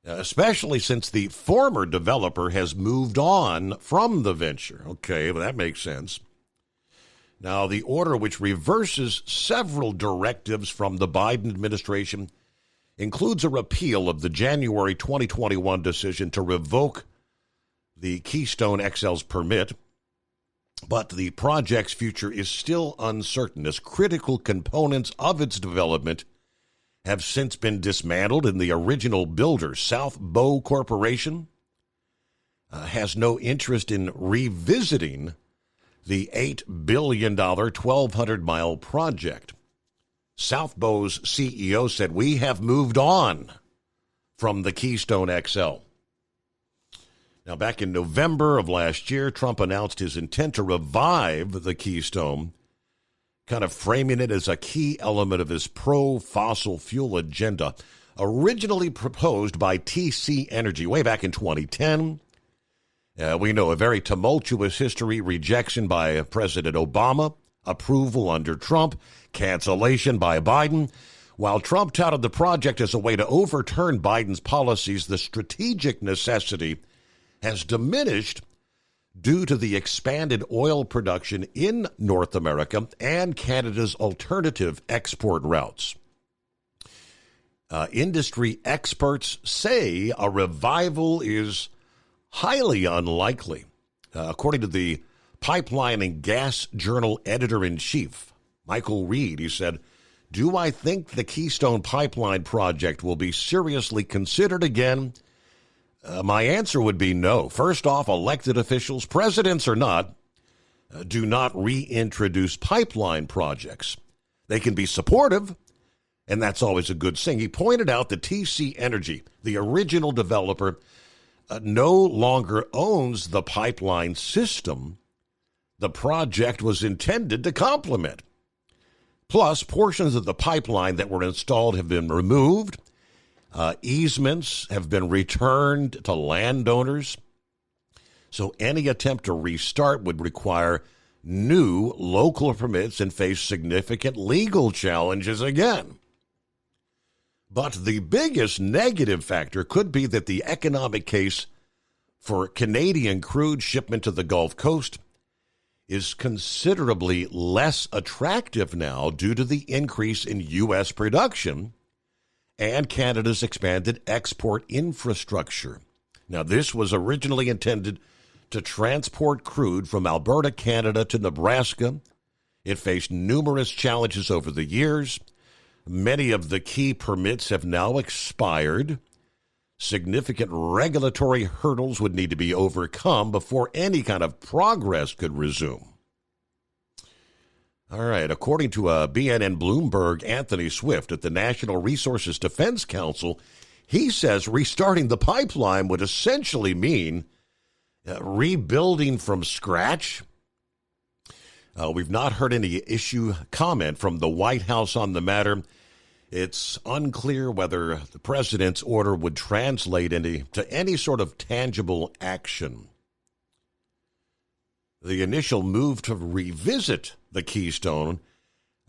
especially since the former developer has moved on from the venture. Okay, well, that makes sense. Now, the order, which reverses several directives from the Biden administration, includes a repeal of the January 2021 decision to revoke the Keystone XL's permit. But the project's future is still uncertain, as critical components of its development have since been dismantled, and the original builder, South Bow Corporation, has no interest in revisiting the $8 billion 1,200-mile project. South Bow's CEO said, "We have moved on from the Keystone XL." Now, back in November of last year, Trump announced his intent to revive the Keystone, kind of framing it as a key element of his pro-fossil fuel agenda, originally proposed by TC Energy way back in 2010. We know a very tumultuous history: rejection by President Obama, approval under Trump, cancellation by Biden. While Trump touted the project as a way to overturn Biden's policies, the strategic necessity has diminished due to the expanded oil production in North America and Canada's alternative export routes. Industry experts say a revival is highly unlikely. According to the Pipeline and Gas Journal editor-in-chief, Michael Reed, he said, "Do I think the Keystone Pipeline project will be seriously considered again? My answer would be no. First off, elected officials, presidents or not, do not reintroduce pipeline projects. They can be supportive, and that's always a good thing." He pointed out that TC Energy, the original developer, no longer owns the pipeline system the project was intended to complement. Plus, portions of the pipeline that were installed have been removed. Easements have been returned to landowners. So any attempt to restart would require new local permits and face significant legal challenges again. But the biggest negative factor could be that the economic case for Canadian crude shipment to the Gulf Coast is considerably less attractive now due to the increase in U.S. production and Canada's expanded export infrastructure. Now, this was originally intended to transport crude from Alberta, Canada to Nebraska. It faced numerous challenges over the years. Many of the key permits have now expired. Significant regulatory hurdles would need to be overcome before any kind of progress could resume. All right, according to BNN Bloomberg, Anthony Swift at the National Resources Defense Council, he says restarting the pipeline would essentially mean rebuilding from scratch. We've not heard any issue comment from the White House on the matter. It's unclear whether the president's order would translate into any sort of tangible action. The initial move to revisit the Keystone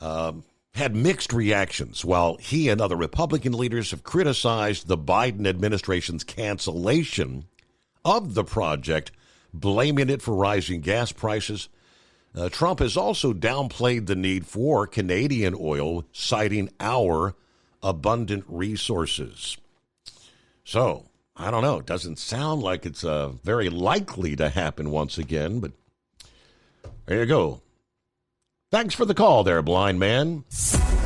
had mixed reactions, while he and other Republican leaders have criticized the Biden administration's cancellation of the project, blaming it for rising gas prices. Trump has also downplayed the need for Canadian oil, citing our abundant resources. So, I don't know. It doesn't sound like it's very likely to happen once again, but there you go. Thanks for the call there, blind man.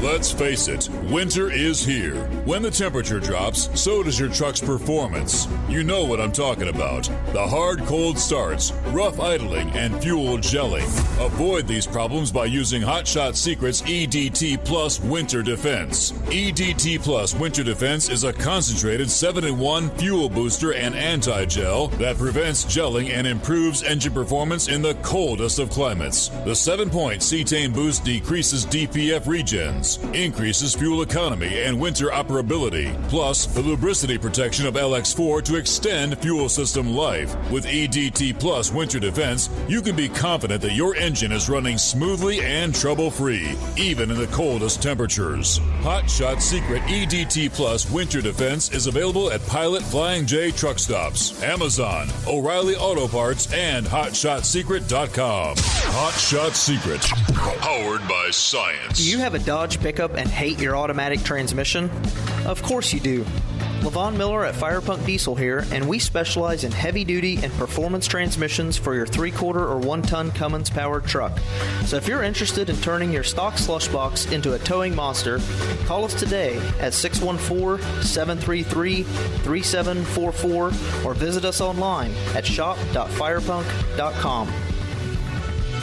Let's face it, winter is here. When the temperature drops, so does your truck's performance. You know what I'm talking about. The hard, cold starts, rough idling, and fuel gelling. Avoid these problems by using Hot Shot Secret's EDT Plus Winter Defense. EDT Plus Winter Defense is a concentrated 7-in-1 fuel booster and anti-gel that prevents gelling and improves engine performance in the coldest of climates. The 7-point cetane boost decreases DPF regens, increases fuel economy and winter operability, plus the lubricity protection of LX4 to extend fuel system life. With EDT Plus Winter Defense, you can be confident that your engine is running smoothly and trouble-free, even in the coldest temperatures. Hot Shot Secret EDT Plus Winter Defense is available at Pilot Flying J truck stops, Amazon, O'Reilly Auto Parts, and HotShotSecret.com. Hot Shot Secret, powered by science. Do you have a Dodge pickup and hate your automatic transmission? Of course you do. Levon Miller at Fire Punk Diesel here, and we specialize in heavy-duty and performance transmissions for your 3-quarter or 1-ton Cummins-powered truck. So if you're interested in turning your stock slush box into a towing monster, call us today at 614-733-3744 or visit us online at shop.firepunk.com.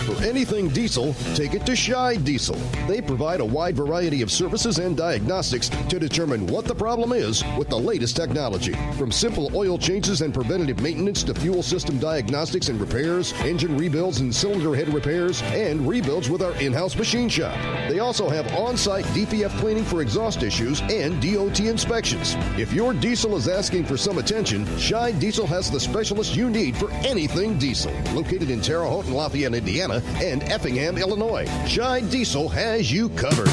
For anything diesel, take it to Scheid Diesel. They provide a wide variety of services and diagnostics to determine what the problem is with the latest technology. From simple oil changes and preventative maintenance to fuel system diagnostics and repairs, engine rebuilds and cylinder head repairs, and rebuilds with our in-house machine shop. They also have on-site DPF cleaning for exhaust issues and DOT inspections. If your diesel is asking for some attention, Scheid Diesel has the specialist you need for anything diesel. Located in Terre Haute and Lafayette, Indiana, and Effingham, Illinois. Scheid Diesel has you covered.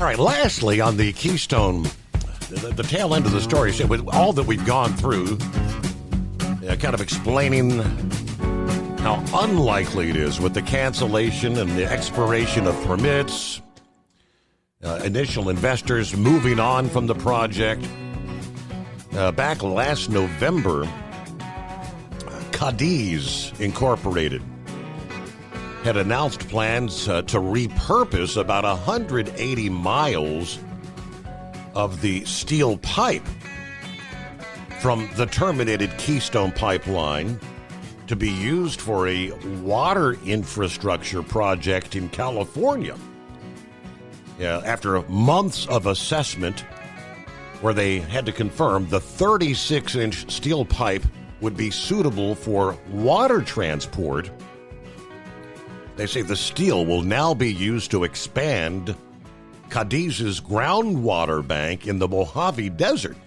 All right, lastly, on the Keystone, the tail end of the story, with all that we've gone through, kind of explaining how unlikely it is with the cancellation and the expiration of permits, initial investors moving on from the project. Back last November, Cadiz Incorporated had announced plans to repurpose about 180 miles of the steel pipe from the terminated Keystone Pipeline to be used for a water infrastructure project in California. After months of assessment where they had to confirm the 36-inch steel pipe would be suitable for water transport, they say the steel will now be used to expand Cadiz's groundwater bank in the Mojave Desert,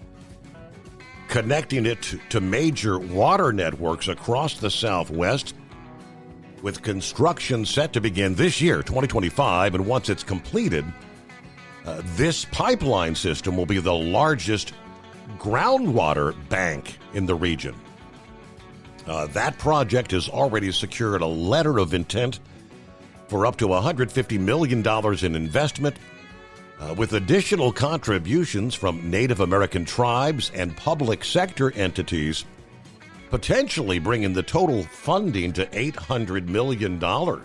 connecting it to major water networks across the Southwest, with construction set to begin this year, 2025. And once it's completed, this pipeline system will be the largest groundwater bank in the region. That project has already secured a letter of intent for up to $150 million in investment, with additional contributions from Native American tribes and public sector entities, potentially bringing the total funding to $800 million. All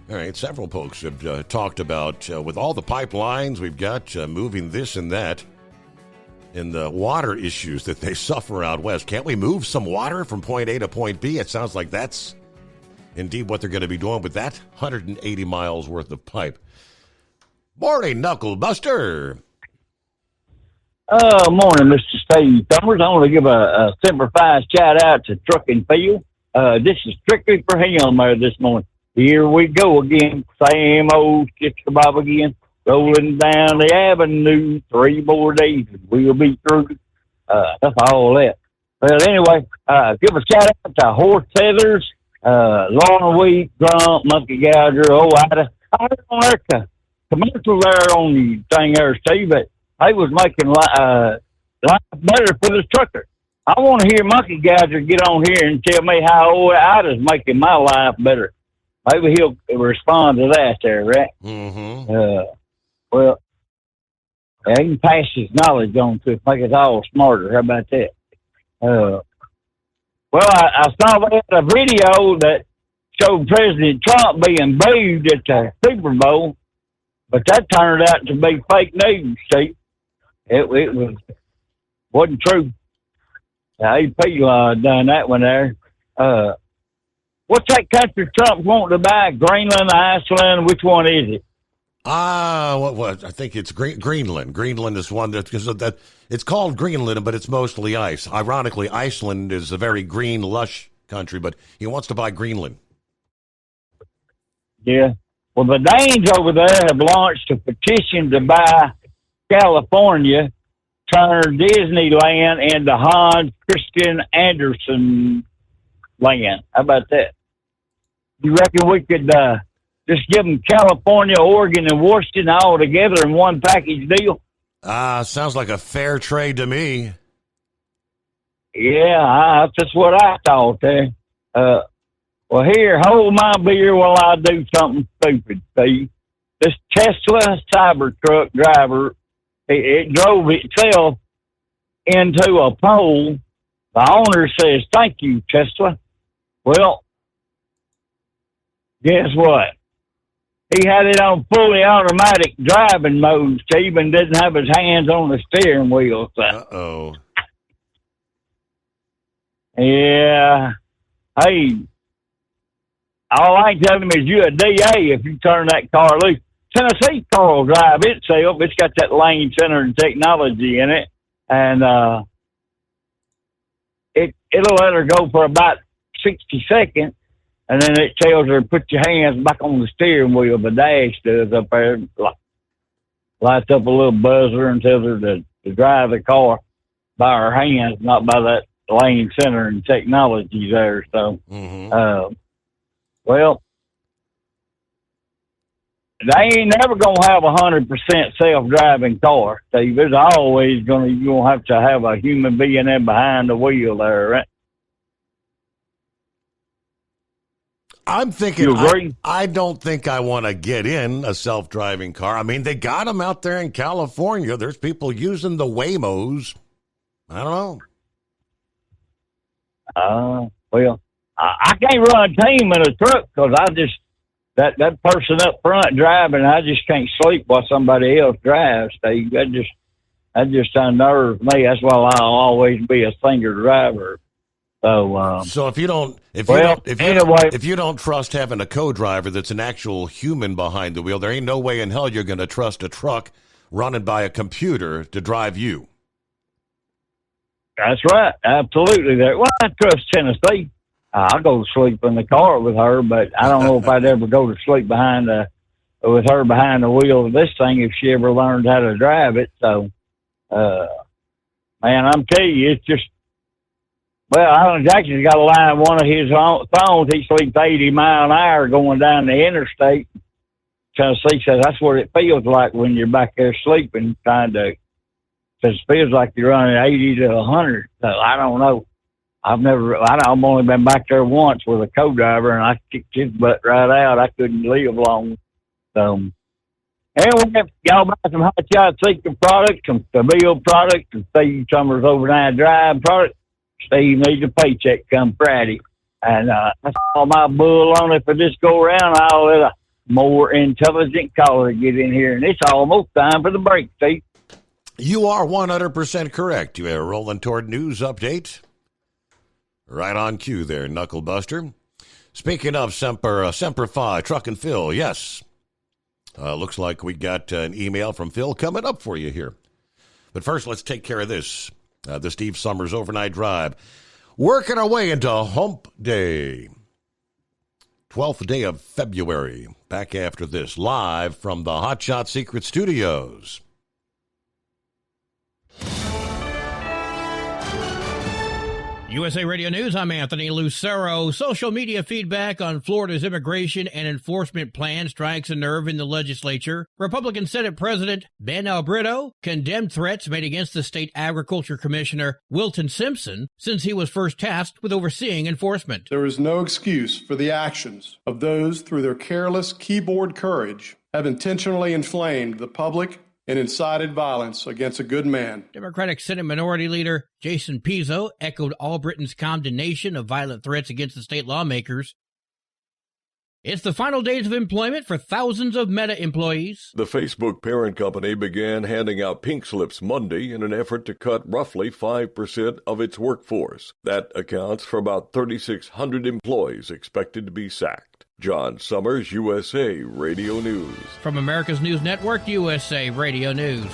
right, several folks have talked about, with all the pipelines we've got moving this and that, and the water issues that they suffer out west. Can't we move some water from point A to point B? It sounds like that's indeed what they're going to be doing with that 180 miles worth of pipe. Morning, Knuckle Buster. Morning, Mr. Steve Summers. I want to give a simplified shout out to Truck and Field. This is strictly for him this morning. Here we go again. Same old shit kebab again. Rolling down the avenue. 3 more days and we'll be through. That's all that. Well, anyway, give a shout out to Horse Feathers, Lorna Wheat, Grump, Monkey Gouger, Ida. I don't know there's a commercial there on the thing there, Steve, but they was making life better for the trucker. I want to hear Monkey Gouger get on here and tell me how old Ida's making my life better. Maybe he'll respond to that there, right? Mm-hmm. Well, he can pass his knowledge on to make us all smarter. How about that? Well, I saw a video that showed President Trump being booed at the Super Bowl, But that turned out to be fake news, Steve. It wasn't true. The AP done that one there. What's that country Trump wanting to buy? Greenland, Iceland? Which one is it? What? I think it's Greenland. Greenland is one because that it's called Greenland, but it's mostly ice. Ironically, Iceland is a very green, lush country, but he wants to buy Greenland. Yeah. Well, the Danes over there have launched a petition to buy California, turn Disneyland into Hans Christian Andersen land. How about that? You reckon we could just give them California, Oregon, and Washington all together in one package deal? Sounds like a fair trade to me. Yeah, that's what I thought there. Well, here, hold my beer while I do something stupid, Steve. This Tesla Cybertruck driver, it drove itself into a pole. The owner says, "Thank you, Tesla." Well, guess what? He had it on fully automatic driving mode, Steve, and didn't have his hands on the steering wheel. So. Uh-oh. Yeah. Hey, all I can tell him is you're a DA if you turn that car loose. Tennessee car will drive itself. It's got that lane centered technology in it. And it'll let her go for about 60 seconds. And then it tells her, put your hands back on the steering wheel. The dash does up there. Lights up a little buzzer and tells her to drive the car by her hands, not by that lane centering technology there. So, well, they ain't never gonna have 100% self-driving car, Steve. There's always you'll have to have a human being in behind the wheel there, right? I'm thinking, you agree? I don't think I want to get in a self-driving car. I mean, they got them out there in California. There's people using the Waymos. I don't know. Well, I can't run a team in a truck because that person up front driving, I just can't sleep while somebody else drives. Steve. That just unnerves me. That's why I'll always be a single driver. So if you don't trust having a co-driver that's an actual human behind the wheel, there ain't no way in hell you're going to trust a truck running by a computer to drive you. That's right, absolutely. Well, I trust Tennessee. I'll go to sleep in the car with her, but I don't know if I'd ever go to sleep with her behind the wheel of this thing if she ever learned how to drive it. So, man, I'm telling you, it's just. Well, Alan Jackson's got a line one of his phones. He sleeps 80 miles an hour going down the interstate. Tennessee says that's what it feels like when you're back there sleeping, because it feels like you're running 80 to 100. So I don't know. I've only been back there once with a co-driver, and I kicked his butt right out. I couldn't live long. So, anyway, y'all buy some Hot Shot Secret products, some Seville products, and Steve Summers Overnight Drive products. Steve needs a paycheck come Friday. And that's all my bull on it for this go around. I'll let a more intelligent caller get in here. And it's almost time for the break, Steve. You are 100% correct. You are rolling toward news update. Right on cue there, Knucklebuster. Speaking of Semper Fi, Truck and Phil, yes. Looks like we got an email from Phil coming up for you here. But first, let's take care of this. The Steve Summers Overnight Drive. Working our way into Hump Day. 12th day of February. Back after this, live from the Hot Shot Secret Studios. USA Radio News, I'm Anthony Lucero. Social media feedback on Florida's immigration and enforcement plan strikes a nerve in the legislature. Republican Senate President Ben Albrito condemned threats made against the state agriculture commissioner Wilton Simpson since he was first tasked with overseeing enforcement. There is no excuse for the actions of those through their careless keyboard courage have intentionally inflamed the public and incited violence against a good man. Democratic Senate Minority Leader Jason Pizzo echoed Albritton's condemnation of violent threats against the state lawmakers. It's the final days of employment for thousands of Meta employees. The Facebook parent company began handing out pink slips Monday in an effort to cut roughly 5% of its workforce. That accounts for about 3,600 employees expected to be sacked. John Summers, USA Radio News. From America's News Network, USA Radio News.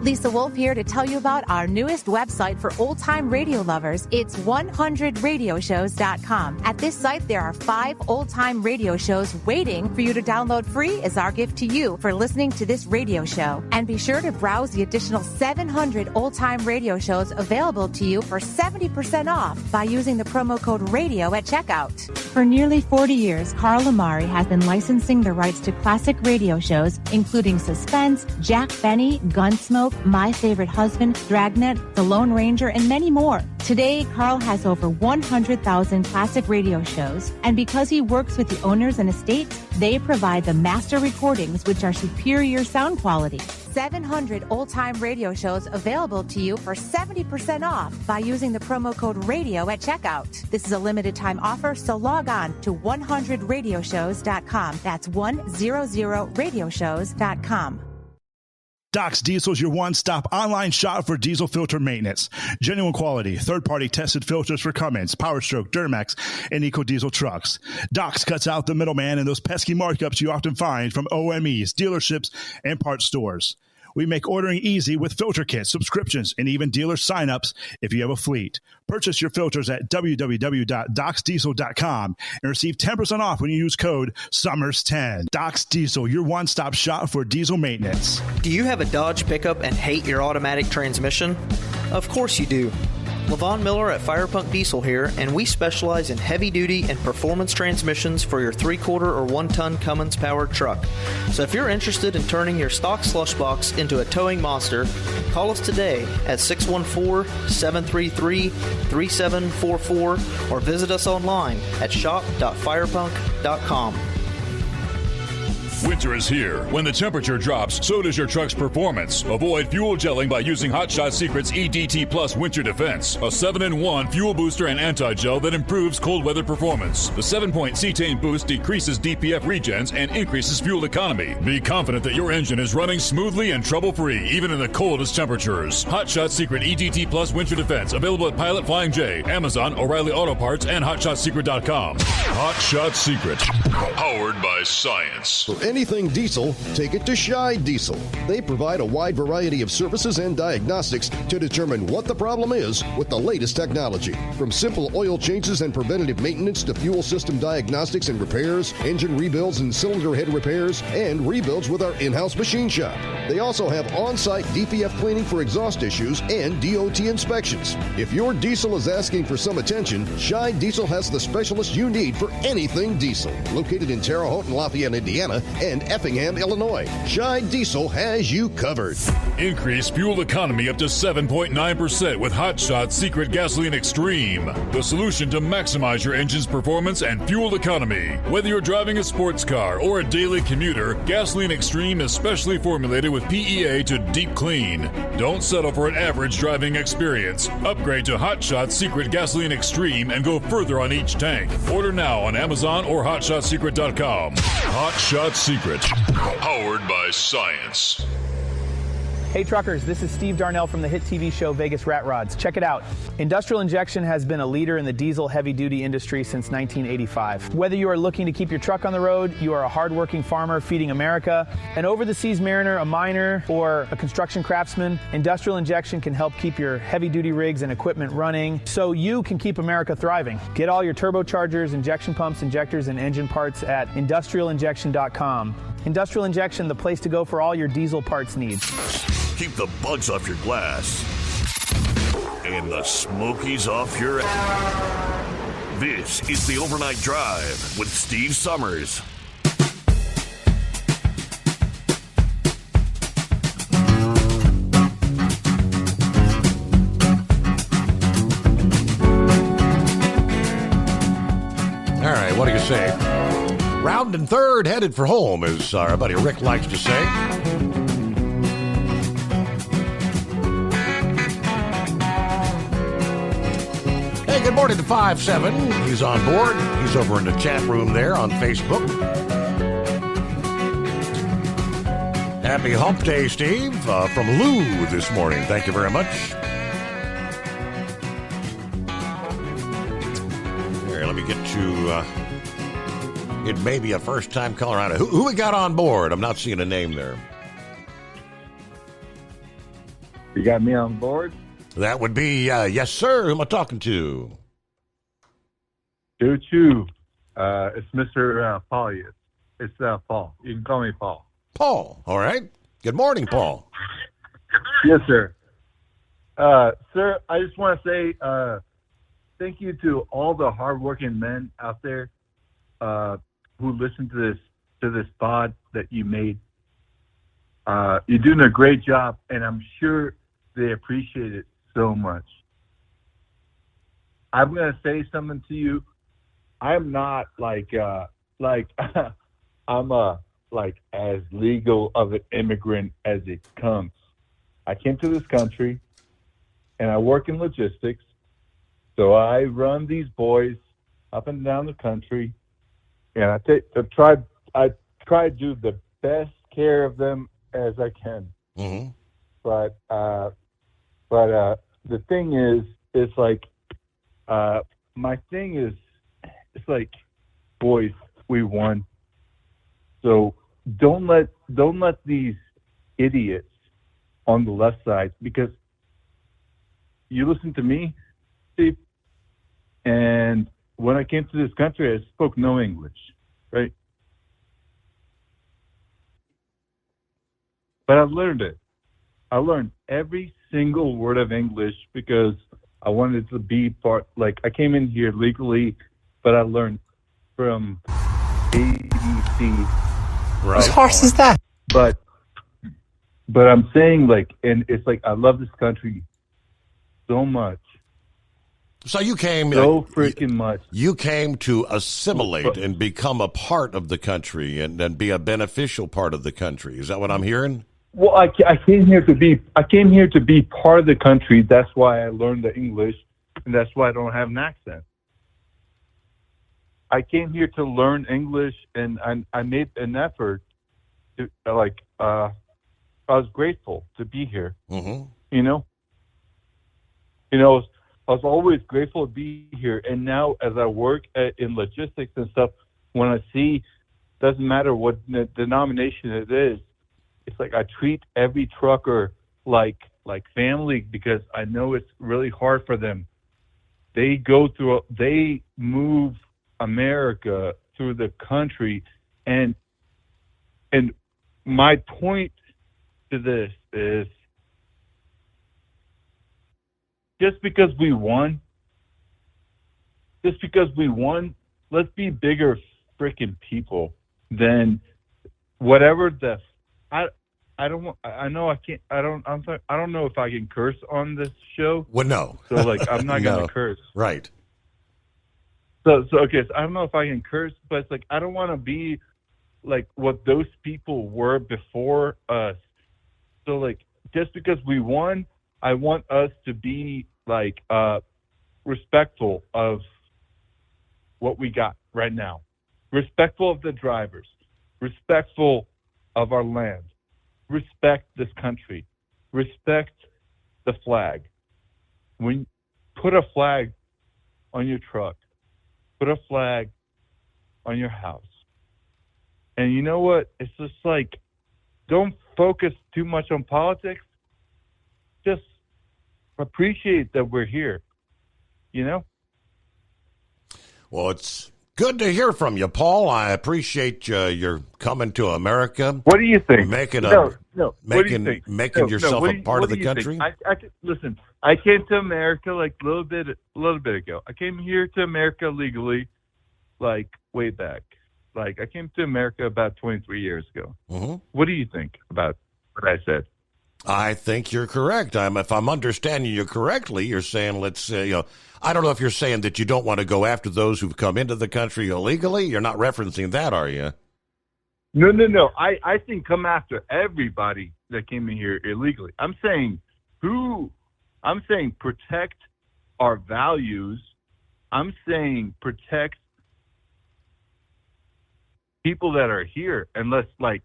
Lisa Wolf here to tell you about our newest website for old-time radio lovers. It's 100radioshows.com. At this site, there are 5 old-time radio shows waiting for you to download free as our gift to you for listening to this radio show. And be sure to browse the additional 700 old-time radio shows available to you for 70% off by using the promo code RADIO at checkout. For nearly 40 years, Carl Amari has been licensing the rights to classic radio shows, including Suspense, Jack Benny, Gunsmoke, My Favorite Husband, Dragnet, The Lone Ranger, and many more. Today, Carl has over 100,000 classic radio shows, and because he works with the owners and estates, they provide the master recordings, which are superior sound quality. 700 old-time radio shows available to you for 70% off by using the promo code RADIO at checkout. This is a limited-time offer, so log on to 100radioshows.com. That's 100radioshows.com. Doc's Diesel is your one-stop online shop for diesel filter maintenance. Genuine quality, third-party tested filters for Cummins, PowerStroke, Duramax, and EcoDiesel trucks. Doc's cuts out the middleman and those pesky markups you often find from OMEs, dealerships, and parts stores. We make ordering easy with filter kits, subscriptions, and even dealer sign-ups if you have a fleet. Purchase your filters at www.docsdiesel.com and receive 10% off when you use code SUMMERS10. Doc's Diesel, your one-stop shop for diesel maintenance. Do you have a Dodge pickup and hate your automatic transmission? Of course you do. Levon Miller at Firepunk Diesel here, and we specialize in heavy-duty and performance transmissions for your 3-quarter or 1-ton Cummins-powered truck. So if you're interested in turning your stock slush box into a towing monster, call us today at 614-733-3744 or visit us online at shop.firepunk.com. Winter is here. When the temperature drops, so does your truck's performance. Avoid fuel gelling by using Hot Shot Secret's EDT Plus Winter Defense, a 7-in-1 fuel booster and anti-gel that improves cold weather performance. The 7-point cetane boost decreases DPF regens and increases fuel economy. Be confident that your engine is running smoothly and trouble-free, even in the coldest temperatures. Hot Shot Secret EDT Plus Winter Defense, available at Pilot Flying J, Amazon, O'Reilly Auto Parts, and HotShotSecret.com. Hot Shot Secret, powered by science. For anything diesel, take it to Scheid Diesel. They provide a wide variety of services and diagnostics to determine what the problem is with the latest technology. From simple oil changes and preventative maintenance to fuel system diagnostics and repairs, engine rebuilds and cylinder head repairs, and rebuilds with our in-house machine shop. They also have on-site DPF cleaning for exhaust issues and DOT inspections. If your diesel is asking for some attention, Scheid Diesel has the specialist you need for anything diesel. Located in Terre Haute and Lafayette, Indiana, and Effingham, Illinois, Scheid Diesel has you covered. Increase fuel economy up to 7.9% with Hot Shot Secret Gasoline Extreme, the solution to maximize your engine's performance and fuel economy. Whether you're driving a sports car or a daily commuter, Gasoline Extreme is specially formulated with PEA to deep clean. Don't settle for an average driving experience. Upgrade to Hot Shot Secret Gasoline Extreme and go further on each tank. Order now on Amazon or HotShotSecret.com. Hot Shot Secret, powered by science. Hey truckers, this is Steve Darnell from the hit TV show Vegas Rat Rods. Check it out. Industrial Injection has been a leader in the diesel heavy-duty industry since 1985. Whether you are looking to keep your truck on the road, you are a hard-working farmer feeding America, an over-the-seas mariner, a miner, or a construction craftsman, Industrial Injection can help keep your heavy-duty rigs and equipment running so you can keep America thriving. Get all your turbochargers, injection pumps, injectors, and engine parts at industrialinjection.com. Industrial Injection, the place to go for all your diesel parts needs. Keep the bugs off your glass and the smokies off your ass. This is the Overnight Drive with Steve Summers. All right, what do you say? Round and third, headed for home, as our buddy Rick likes to say. good morning to 5-7. He's on board. He's over in the chat room there on Facebook. Happy Hump Day, Steve, from Lou this morning. Thank you very much. Here, let me get you. It may be a first-time caller. Who we got on board? I'm not seeing a name there. You got me on board? That would be, yes, sir. Who am I talking to? Choo-choo. It's Mr. Paul. It's Paul. You can call me Paul. Paul. All right. Good morning, Paul. Yes, sir. Sir, I just want to say thank you to all the hardworking men out there who listen to this pod that you made. You're doing a great job, and I'm sure they appreciate it so much. I'm going to say something to you. I'm not I'm as legal of an immigrant as it comes. I came to this country and I work in logistics. So I run these boys up and down the country, and I try to do the best care of them as I can. Mm-hmm. But the thing is, it's like my thing is, it's like, boys, we won. So don't let these idiots on the left side, because you listen to me, Steve, and when I came to this country, I spoke no English, right? But I learned it. I learned every single word of English because I wanted to be part. Like, I came in here legally, but I learned from ABC. Right. Whose horse is that? But I'm saying, like, and it's like, I love this country so much. So you came so freaking much. You came to assimilate and become a part of the country and be a beneficial part of the country. Is that what I'm hearing? Well, I came here to be part of the country. That's why I learned the English, and that's why I don't have an accent. I came here to learn English, and I made an effort to, I was grateful to be here. Mm-hmm. You know, I was always grateful to be here. And now as I work in logistics and stuff, when I see, doesn't matter what denomination it is, it's like I treat every trucker like family, because I know it's really hard for them. They move America through the country, and my point to this is, just because we won, let's be bigger freaking people than whatever the. I don't know if I can curse on this show. Well, no. So I'm not gonna curse. Right. So okay. So I don't know if I can curse, but it's I don't want to be like what those people were before us. So just because we won, I want us to be respectful of what we got right now, respectful of the drivers, respectful of our land, respect this country, respect the flag. When put a flag on your truck, put a flag on your house. And you know what? It's just don't focus too much on politics. Just appreciate that we're here, Well, it's good to hear from you, Paul. I appreciate your coming to America. What do you think? Making yourself a part of the country. Listen, I came to America a little bit ago. I came here to America legally, way back. I came to America about 23 years ago. Mm-hmm. What do you think about what I said? I think you're correct. If I'm understanding you correctly, you're saying, I don't know if you're saying that you don't want to go after those who've come into the country illegally. You're not referencing that, are you? No. I think come after everybody that came in here illegally. I'm saying protect our values I'm saying protect people that are here, and let's like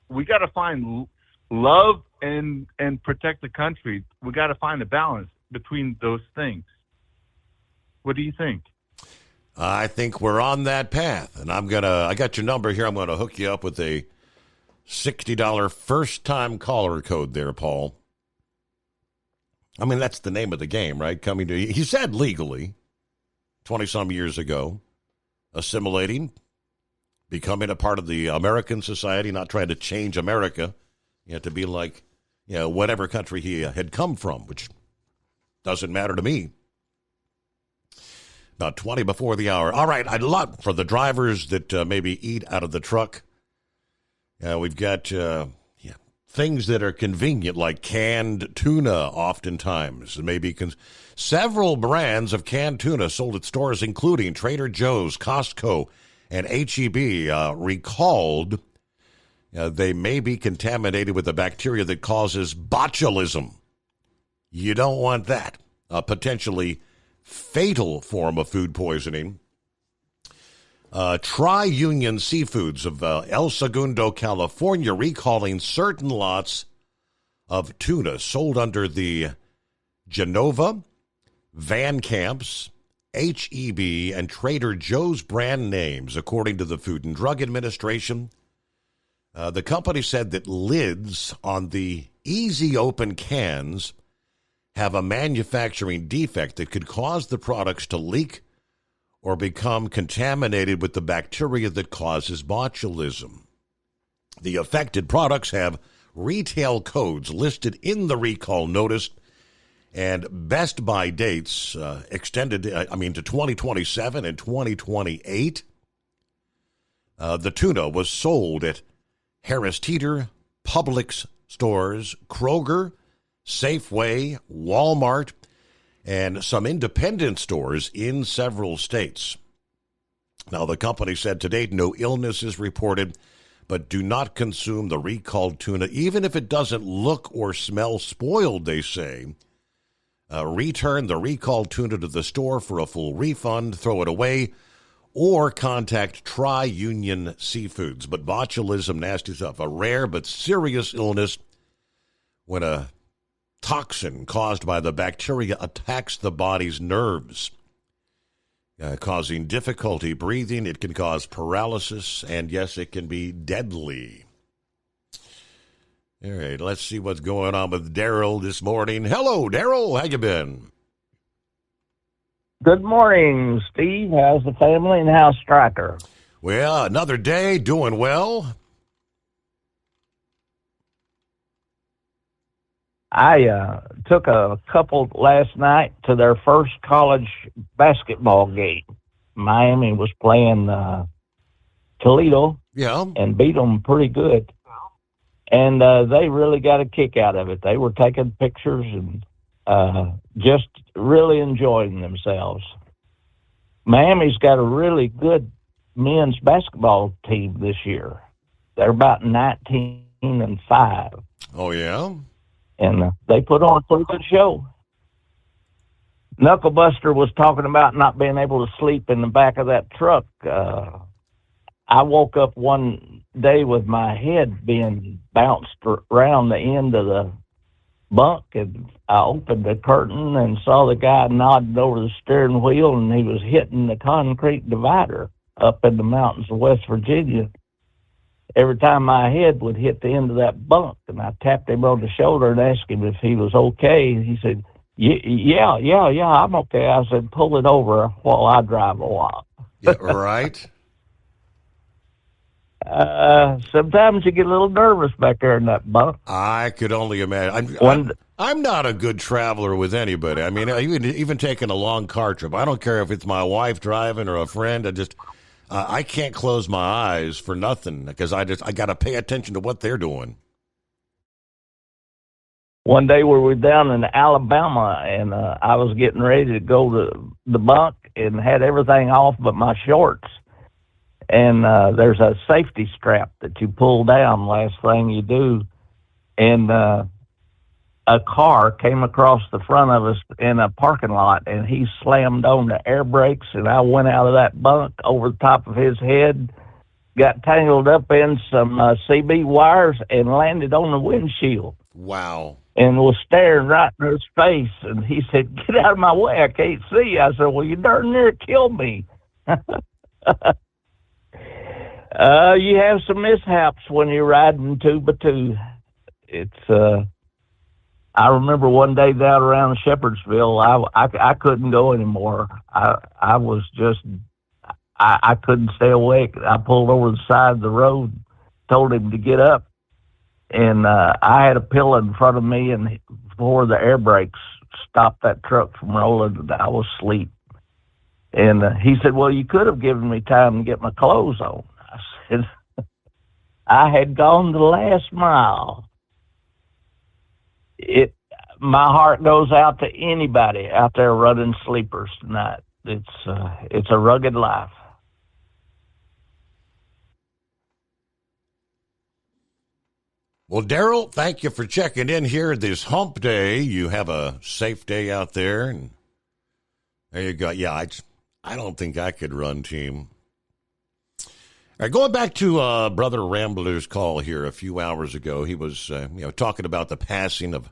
we got to find love and protect the country. We got to find a balance between those things. What do you think? I think we're on that path, and I got your number here. I'm gonna hook you up with a $60 first-time caller code there, Paul. I mean, that's the name of the game, right? Coming to, he said legally, 20-some years ago, assimilating, becoming a part of the American society, not trying to change America, to be like, whatever country he had come from, which doesn't matter to me. About 20 before the hour. All right, I'd love for the drivers that maybe eat out of the truck. We've got things that are convenient, like canned tuna oftentimes. Maybe several brands of canned tuna sold at stores including Trader Joe's, Costco, and H-E-B recalled they may be contaminated with a bacteria that causes botulism. You don't want that. A potentially fatal form of food poisoning. Tri-Union Seafoods of El Segundo, California, recalling certain lots of tuna sold under the Genova, Van Camps, H-E-B, and Trader Joe's brand names, according to the Food and Drug Administration. The company said that lids on the easy open cans have a manufacturing defect that could cause the products to leak or become contaminated with the bacteria that causes botulism. The affected products have retail codes listed in the recall notice and best buy dates extended, to 2027 and 2028. The tuna was sold at Harris Teeter, Publix stores, Kroger, Safeway, Walmart, and some independent stores in several states. Now, the company said to date no illness is reported, but do not consume the recalled tuna, even if it doesn't look or smell spoiled, they say. Return the recalled tuna to the store for a full refund, throw it away, or contact Tri-Union Seafoods. But botulism, nasty stuff, a rare but serious illness when a toxin caused by the bacteria attacks the body's nerves, causing difficulty breathing. It can cause paralysis, and yes, it can be deadly. All right, let's see what's going on with Daryl this morning. Hello, Daryl. How you been? Good morning, Steve. How's the family and how's Stryker? Well, another day, doing well. I took a couple last night to their first college basketball game. Miami was playing Toledo, and beat them pretty good. And they really got a kick out of it. They were taking pictures and just really enjoying themselves. Miami's got a really good men's basketball team this year. They're about 19-5. Oh, yeah? And they put on a pretty good show. Knucklebuster was talking about not being able to sleep in the back of that truck. I woke up one day with my head being bounced around the end of the bunk, and I opened the curtain and saw the guy nodding over the steering wheel, and he was hitting the concrete divider up in the mountains of West Virginia. Every time my head would hit the end of that bunk, and I tapped him on the shoulder and asked him if he was okay. He said, yeah, I'm okay. I said, pull it over while I drive a while. Yeah, right. Sometimes you get a little nervous back there in that bunk. I could only imagine. I'm not a good traveler with anybody. I mean, even taking a long car trip, I don't care if it's my wife driving or a friend. I can't close my eyes for nothing because I got to pay attention to what they're doing. One day we were down in Alabama, and I was getting ready to go to the bunk and had everything off but my shorts. And there's a safety strap that you pull down, last thing you do. And a car came across the front of us in a parking lot, and he slammed on the air brakes, and I went out of that bunk over the top of his head, got tangled up in some CB wires, and landed on the windshield. Wow. And was staring right in his face, and he said, "Get out of my way, I can't see." I said, "Well, you darn near killed me." You have some mishaps when you're riding 2x2. It's, I remember one day down around Shepherdsville, I couldn't go anymore. I was just, I couldn't stay awake. I pulled over the side of the road, told him to get up, and I had a pillow in front of me, and before the air brakes stopped that truck from rolling, I was asleep. And he said, "Well, you could have given me time to get my clothes on." I said, "I had gone the last mile." My heart goes out to anybody out there running sleepers tonight. It's a rugged life. Well, Daryl, thank you for checking in here this hump day. You have a safe day out there, and there you go. Yeah, I don't think I could run, team. All right, going back to Brother Rambler's call here a few hours ago, he was talking about the passing of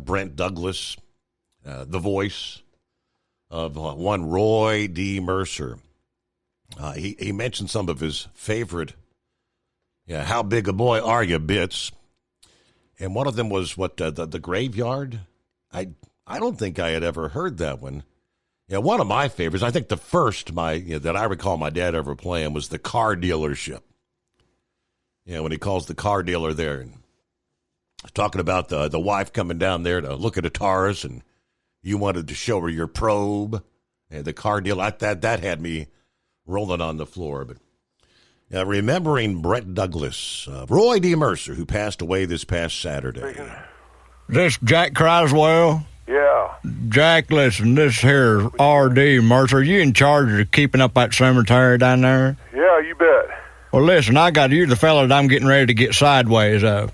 Brent Douglas, the voice of one Roy D. Mercer. He mentioned some of his favorite, "How Big a Boy Are You" bits, and one of them was the graveyard. I don't think I had ever heard that one. Yeah, one of my favorites, I think the first that I recall my dad ever playing was the car dealership. When he calls the car dealer there and talking about the wife coming down there to look at a Taurus, and you wanted to show her your probe. And the car dealer, that had me rolling on the floor. But remembering Brent Douglas, Roy D. Mercer, who passed away this past Saturday. This Jack Criswell? Yeah. Jack, listen, this here R.D. Mercer, you in charge of keeping up that cemetery down there? Yeah, you bet. Well, listen, you the fella that I'm getting ready to get sideways of.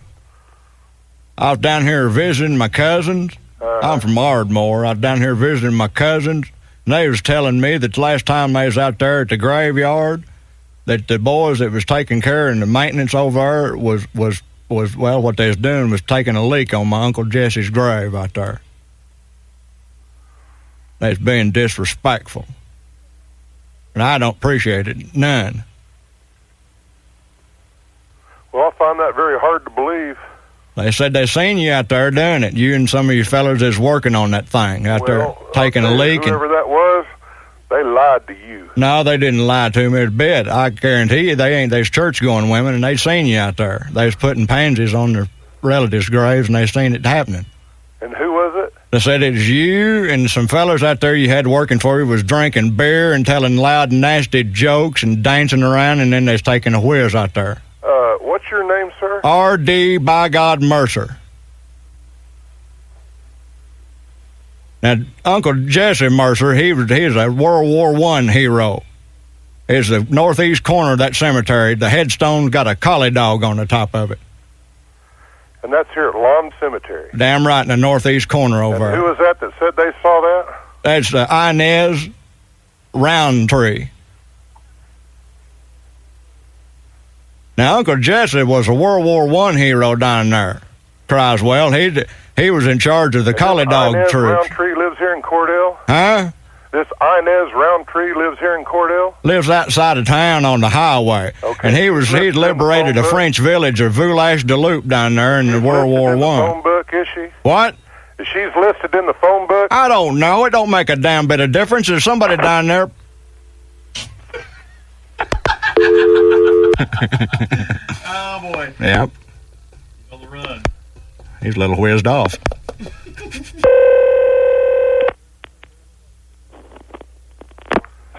I was down here visiting my cousins. I'm from Ardmore. I was down here visiting my cousins, and they was telling me that the last time they was out there at the graveyard, that the boys that was taking care of the maintenance over there was what they was doing was taking a leak on my Uncle Jesse's grave out there. They was being disrespectful. And I don't appreciate it none. Well, I find that very hard to believe. They said they seen you out there doing it. You and some of your fellows is working on that thing out there, taking a leak. Whoever that was, they lied to you. No, they didn't lie to me a bit. I guarantee you they's church-going women, and they seen you out there. They was putting pansies on their relatives' graves, and they seen it happening. And who was it? They said it was you and some fellas out there you had working for you was drinking beer and telling loud, nasty jokes and dancing around, and then they was taking a whiz out there. What's your name, sir? R.D. by God Mercer. Now, Uncle Jesse Mercer, he's a World War I hero. It's the northeast corner of that cemetery. The headstone's got a collie dog on the top of it. And that's here at Lawn Cemetery. Damn right, in the northeast corner over there. Who was that said they saw that? That's the Inez Roundtree. Now, Uncle Jesse was a World War I hero down there. Criswell, he was in charge of the collie dog Inez troops. Roundtree lives here in Cordell? Huh? This Inez Roundtree lives here in Cordell? Lives outside of town on the highway. Okay. And he'd liberated a French village of Village-de-Loup down there in the World War I. Phone book, is she? What? She's listed in the phone book? I don't know. It don't make a damn bit of difference. There's somebody down there. Oh, boy. Yep. On the run. He's a little whizzed off.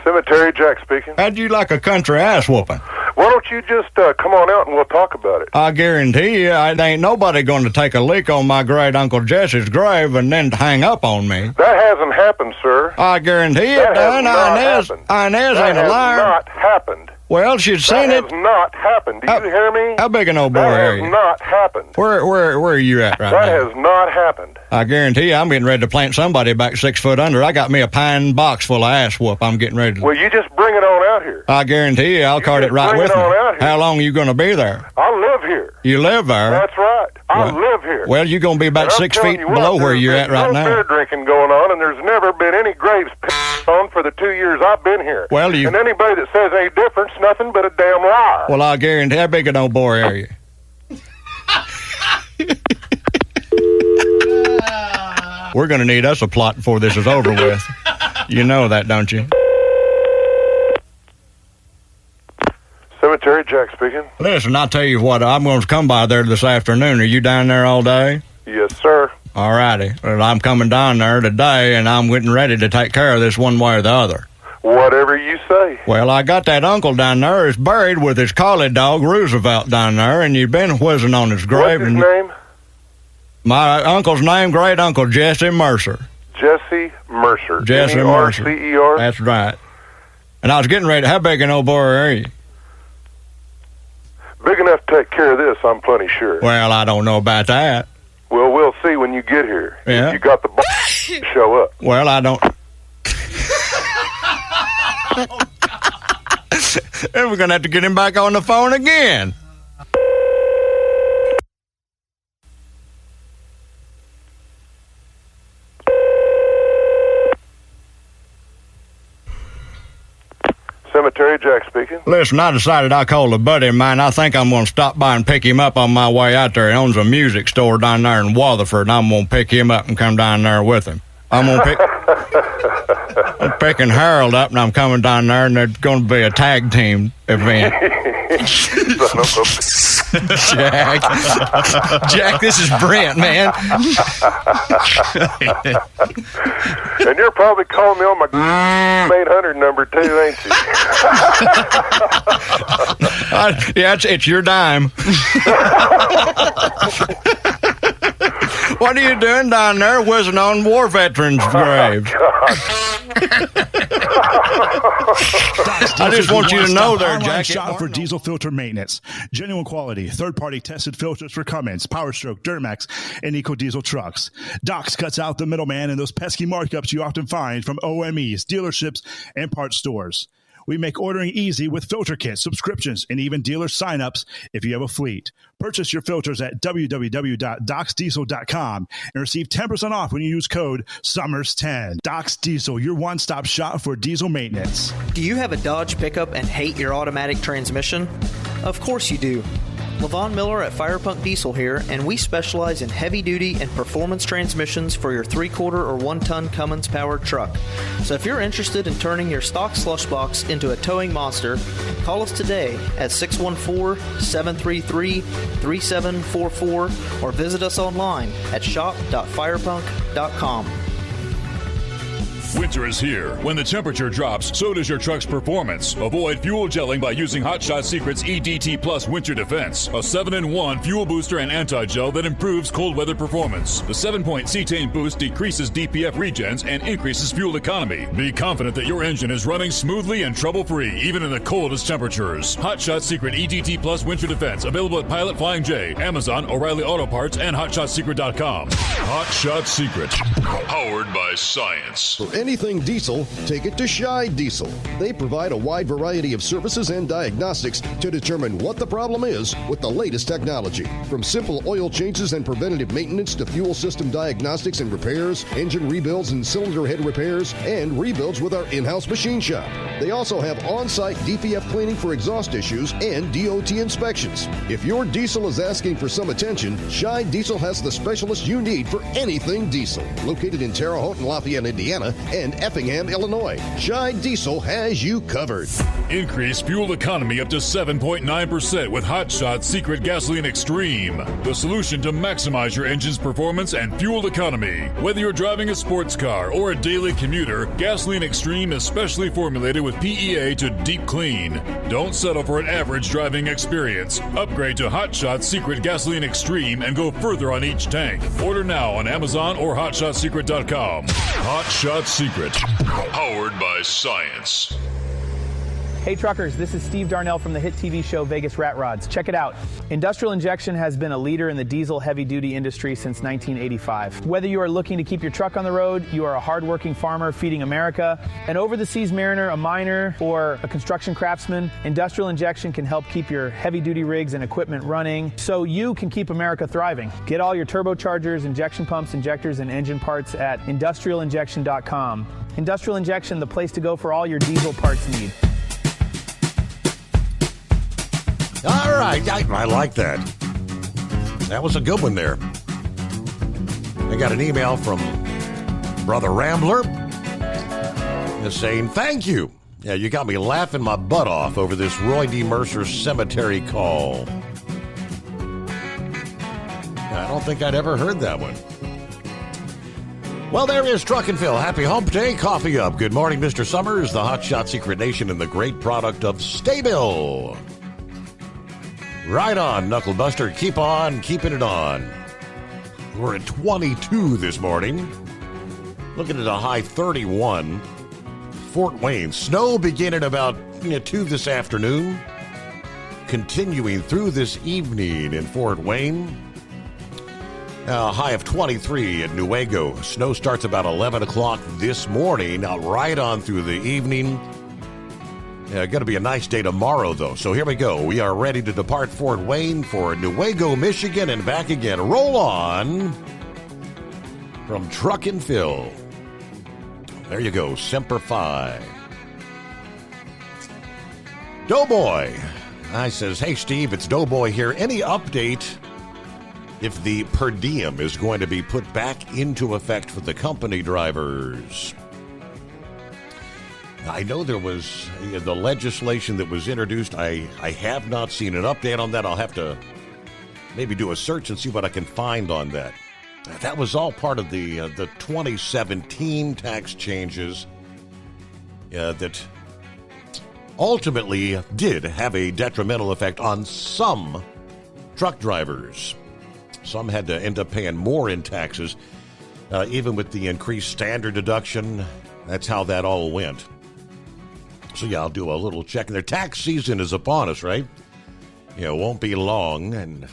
Cemetery, Jack speaking. How'd you like a country ass whooping? Why don't you just come on out and we'll talk about it? I guarantee you, there ain't nobody going to take a leak on my great Uncle Jesse's grave and then hang up on me. That hasn't happened, sir. I guarantee it done. Inez ain't a liar. That has not happened. Well, she'd seen it. That has not happened. Do you hear me? How big an old bore That area? has not happened. Where are you at right That now? has not happened. I guarantee you, I'm getting ready to plant somebody back 6 foot under. I got me a pine box full of ass whoop. I'm getting ready to. Well, you just bring it on out here. I guarantee you, I'll cart it right bring with it me. on out here. How long are you going to be there? I live here. You live there? That's right. I Well- live here. Well, you're going to be about And I'm 6 telling feet you what, below where there's you're been at right no now. beer drinking going on, and there's never been any graves pissed on for the 2 years I've been here. Well, you- And anybody that says any difference, nothing but a damn liar. Well, I guarantee how big an old bore area. We're going to need us a plot before this is over with. You know that, don't you? Cemetery, Jack speaking. Listen, I'll tell you what, I'm going to come by there this afternoon. Are you down there all day? Yes, sir. All righty. Well, I'm coming down there today, and I'm getting ready to take care of this one way or the other. Whatever you say. Well, I got that uncle down there is buried with his collie dog, Roosevelt, down there, and you've been whizzing on his grave. What's his name? My uncle's name, great uncle Jesse Mercer. Jesse Mercer. Jesse Mercer. M-E-R-C-E-R? That's right. And I was getting ready. How big an old boy are you? Big enough to take care of this, I'm plenty sure. Well, I don't know about that. Well, we'll see when you get here. Yeah. You got the to show up. Well, I don't. And we're going to have to get him back on the phone again. Cemetery, Jack speaking. Listen, I decided I called a buddy of mine. I think I'm going to stop by and pick him up on my way out there. He owns a music store down there in Waterford, and I'm going to pick him up and come down there with him. I'm picking Harold up, and I'm coming down there, and there's going to be a tag team event. Jack, this is Brent, man. And you're probably calling me on my 800 number too, ain't you? Yeah, it's your dime. What are you doing down there whizzing on war veterans' graves? I just want you to know there, Online Jack. shop for diesel filter maintenance. Genuine quality, third-party tested filters for Cummins, PowerStroke, Duramax, and EcoDiesel trucks. Docs cuts out the middleman and those pesky markups you often find from OMEs, dealerships, and parts stores. We make ordering easy with filter kits, subscriptions, and even dealer sign-ups if you have a fleet. Purchase your filters at www.docsdiesel.com and receive 10% off when you use code SUMMERS10. Docs Diesel, your one-stop shop for diesel maintenance. Do you have a Dodge pickup and hate your automatic transmission? Of course you do. Levon Miller at Firepunk Diesel here, and we specialize in heavy-duty and performance transmissions for your 3-quarter or 1-ton Cummins-powered truck. So if you're interested in turning your stock slush box into a towing monster, call us today at 614-733-3744 or visit us online at shop.firepunk.com. Winter is here. When the temperature drops, so does your truck's performance. Avoid fuel gelling by using Hot Shot Secret's EDT Plus Winter Defense, a 7-in-1 fuel booster and anti-gel that improves cold weather performance. The 7-point cetane boost decreases DPF regens and increases fuel economy. Be confident that your engine is running smoothly and trouble-free, even in the coldest temperatures. Hot Shot Secret EDT Plus Winter Defense, available at Pilot Flying J, Amazon, O'Reilly Auto Parts, and HotShotSecret.com. Hot Shot Secret, powered by science. For anything diesel, take it to Scheid Diesel. They provide a wide variety of services and diagnostics to determine what the problem is with the latest technology. From simple oil changes and preventative maintenance to fuel system diagnostics and repairs, engine rebuilds and cylinder head repairs, and rebuilds with our in-house machine shop. They also have on-site DPF cleaning for exhaust issues and DOT inspections. If your diesel is asking for some attention, Scheid Diesel has the specialist you need for anything diesel. Located in Terre Haute and Lafayette, Indiana, and Effingham, Illinois, Scheid Diesel has you covered. Increase fuel economy up to 7.9% with Hot Shot Secret Gasoline Extreme, the solution to maximize your engine's performance and fuel economy. Whether you're driving a sports car or a daily commuter, Gasoline Extreme is specially formulated with PEA to deep clean. Don't settle for an average driving experience. Upgrade to Hot Shot Secret Gasoline Extreme and go further on each tank. Order now on Amazon or HotShotSecret.com. Hot Shot Secret, powered by science. Hey truckers, this is Steve Darnell from the hit TV show Vegas Rat Rods. Check it out. Industrial Injection has been a leader in the diesel heavy-duty industry since 1985. Whether you are looking to keep your truck on the road, you are a hardworking farmer feeding America, an over-the-seas mariner, a miner, or a construction craftsman, Industrial Injection can help keep your heavy-duty rigs and equipment running so you can keep America thriving. Get all your turbochargers, injection pumps, injectors, and engine parts at industrialinjection.com. Industrial Injection, the place to go for all your diesel parts need. All right, I like that. That was a good one there. I got an email from Brother Rambler saying, thank you. Yeah, you got me laughing my butt off over this Roy D. Mercer cemetery call. I don't think I'd ever heard that one. Well, there is Truck and Phil. Happy Hump Day. Coffee up. Good morning, Mr. Summers, the Hotshot Secret Nation, and the great product of Staybill. Right on, Knucklebuster. Keep on keeping it on. We're at 22 this morning. Looking at a high 31. Fort Wayne. Snow beginning about 2 this afternoon. Continuing through this evening in Fort Wayne. A high of 23 at Newaygo. Snow starts about 11 o'clock this morning. Right on through the evening. Going to be a nice day tomorrow, though. So here we go. We are ready to depart Fort Wayne for Newaygo, Michigan, and back again. Roll on from Truck and Phil. There you go. Semper Fi. Doughboy. I says, hey, Steve, it's Doughboy here. Any update if the per diem is going to be put back into effect for the company drivers? I know there was the legislation that was introduced. I have not seen an update on that. I'll have to maybe do a search and see what I can find on that. That was all part of the 2017 tax changes that ultimately did have a detrimental effect on some truck drivers. Some had to end up paying more in taxes, even with the increased standard deduction. That's how that all went. So, yeah, I'll do a little check. Their tax season is upon us, right? It won't be long, and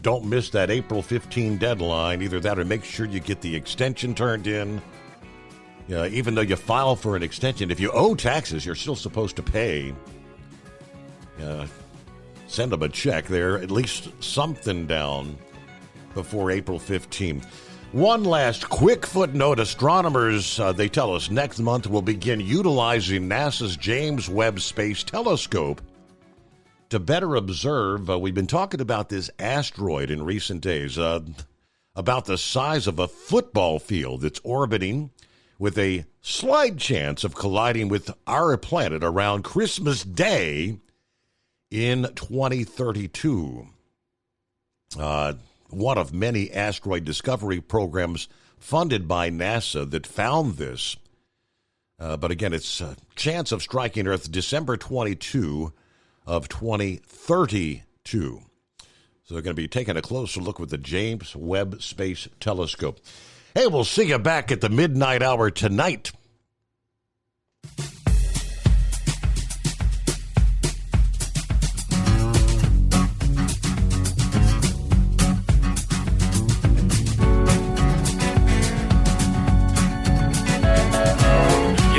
don't miss that April 15 deadline. Either that or make sure you get the extension turned in. Even though you file for an extension, if you owe taxes, you're still supposed to pay. Send them a check there, at least something down before April 15. One last quick footnote. Astronomers, they tell us, next month will begin utilizing NASA's James Webb Space Telescope to better observe. We've been talking about this asteroid in recent days, about the size of a football field that's orbiting with a slight chance of colliding with our planet around Christmas Day in 2032. One of many asteroid discovery programs funded by NASA that found this. But again, it's a chance of striking Earth December 22 of 2032. So they're going to be taking a closer look with the James Webb Space Telescope. Hey, we'll see you back at the midnight hour tonight.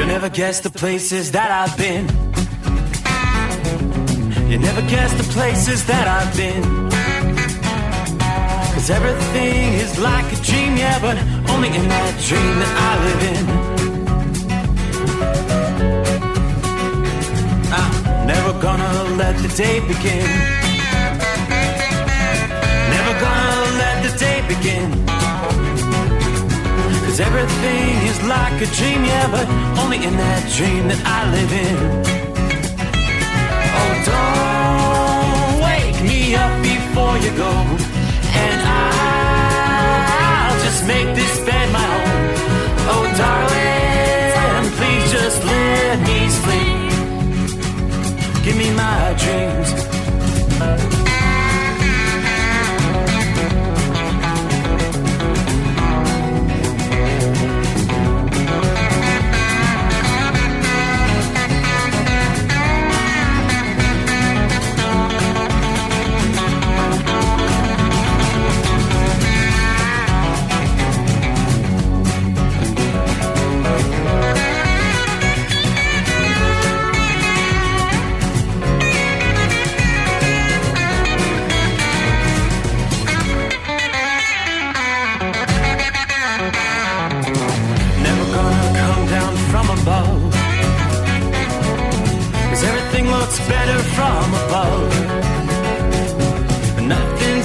Never guess the places that I've been. You never guess the places that I've been. 'Cause everything is like a dream, yeah, but only in that dream that I live in. I'm never gonna let the day begin. Never gonna let the day begin. 'Cause everything is like a dream, yeah, but only in that dream that I live in. Oh, don't wake me up before you go, and I'll just make this bed my home. Oh, darling, please just let me sleep. Give me my dreams.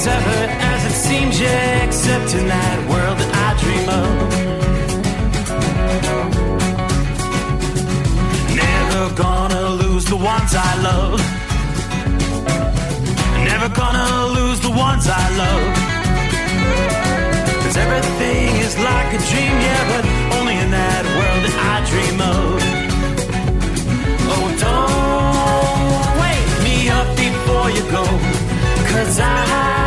nothing's ever as it seems, yeah, except in that world that I dream of. Never gonna lose the ones I love. Never gonna lose the ones I love. 'Cause everything is like a dream, yeah, but only in that world that I dream of. Oh, don't wake me up before you go, 'cause I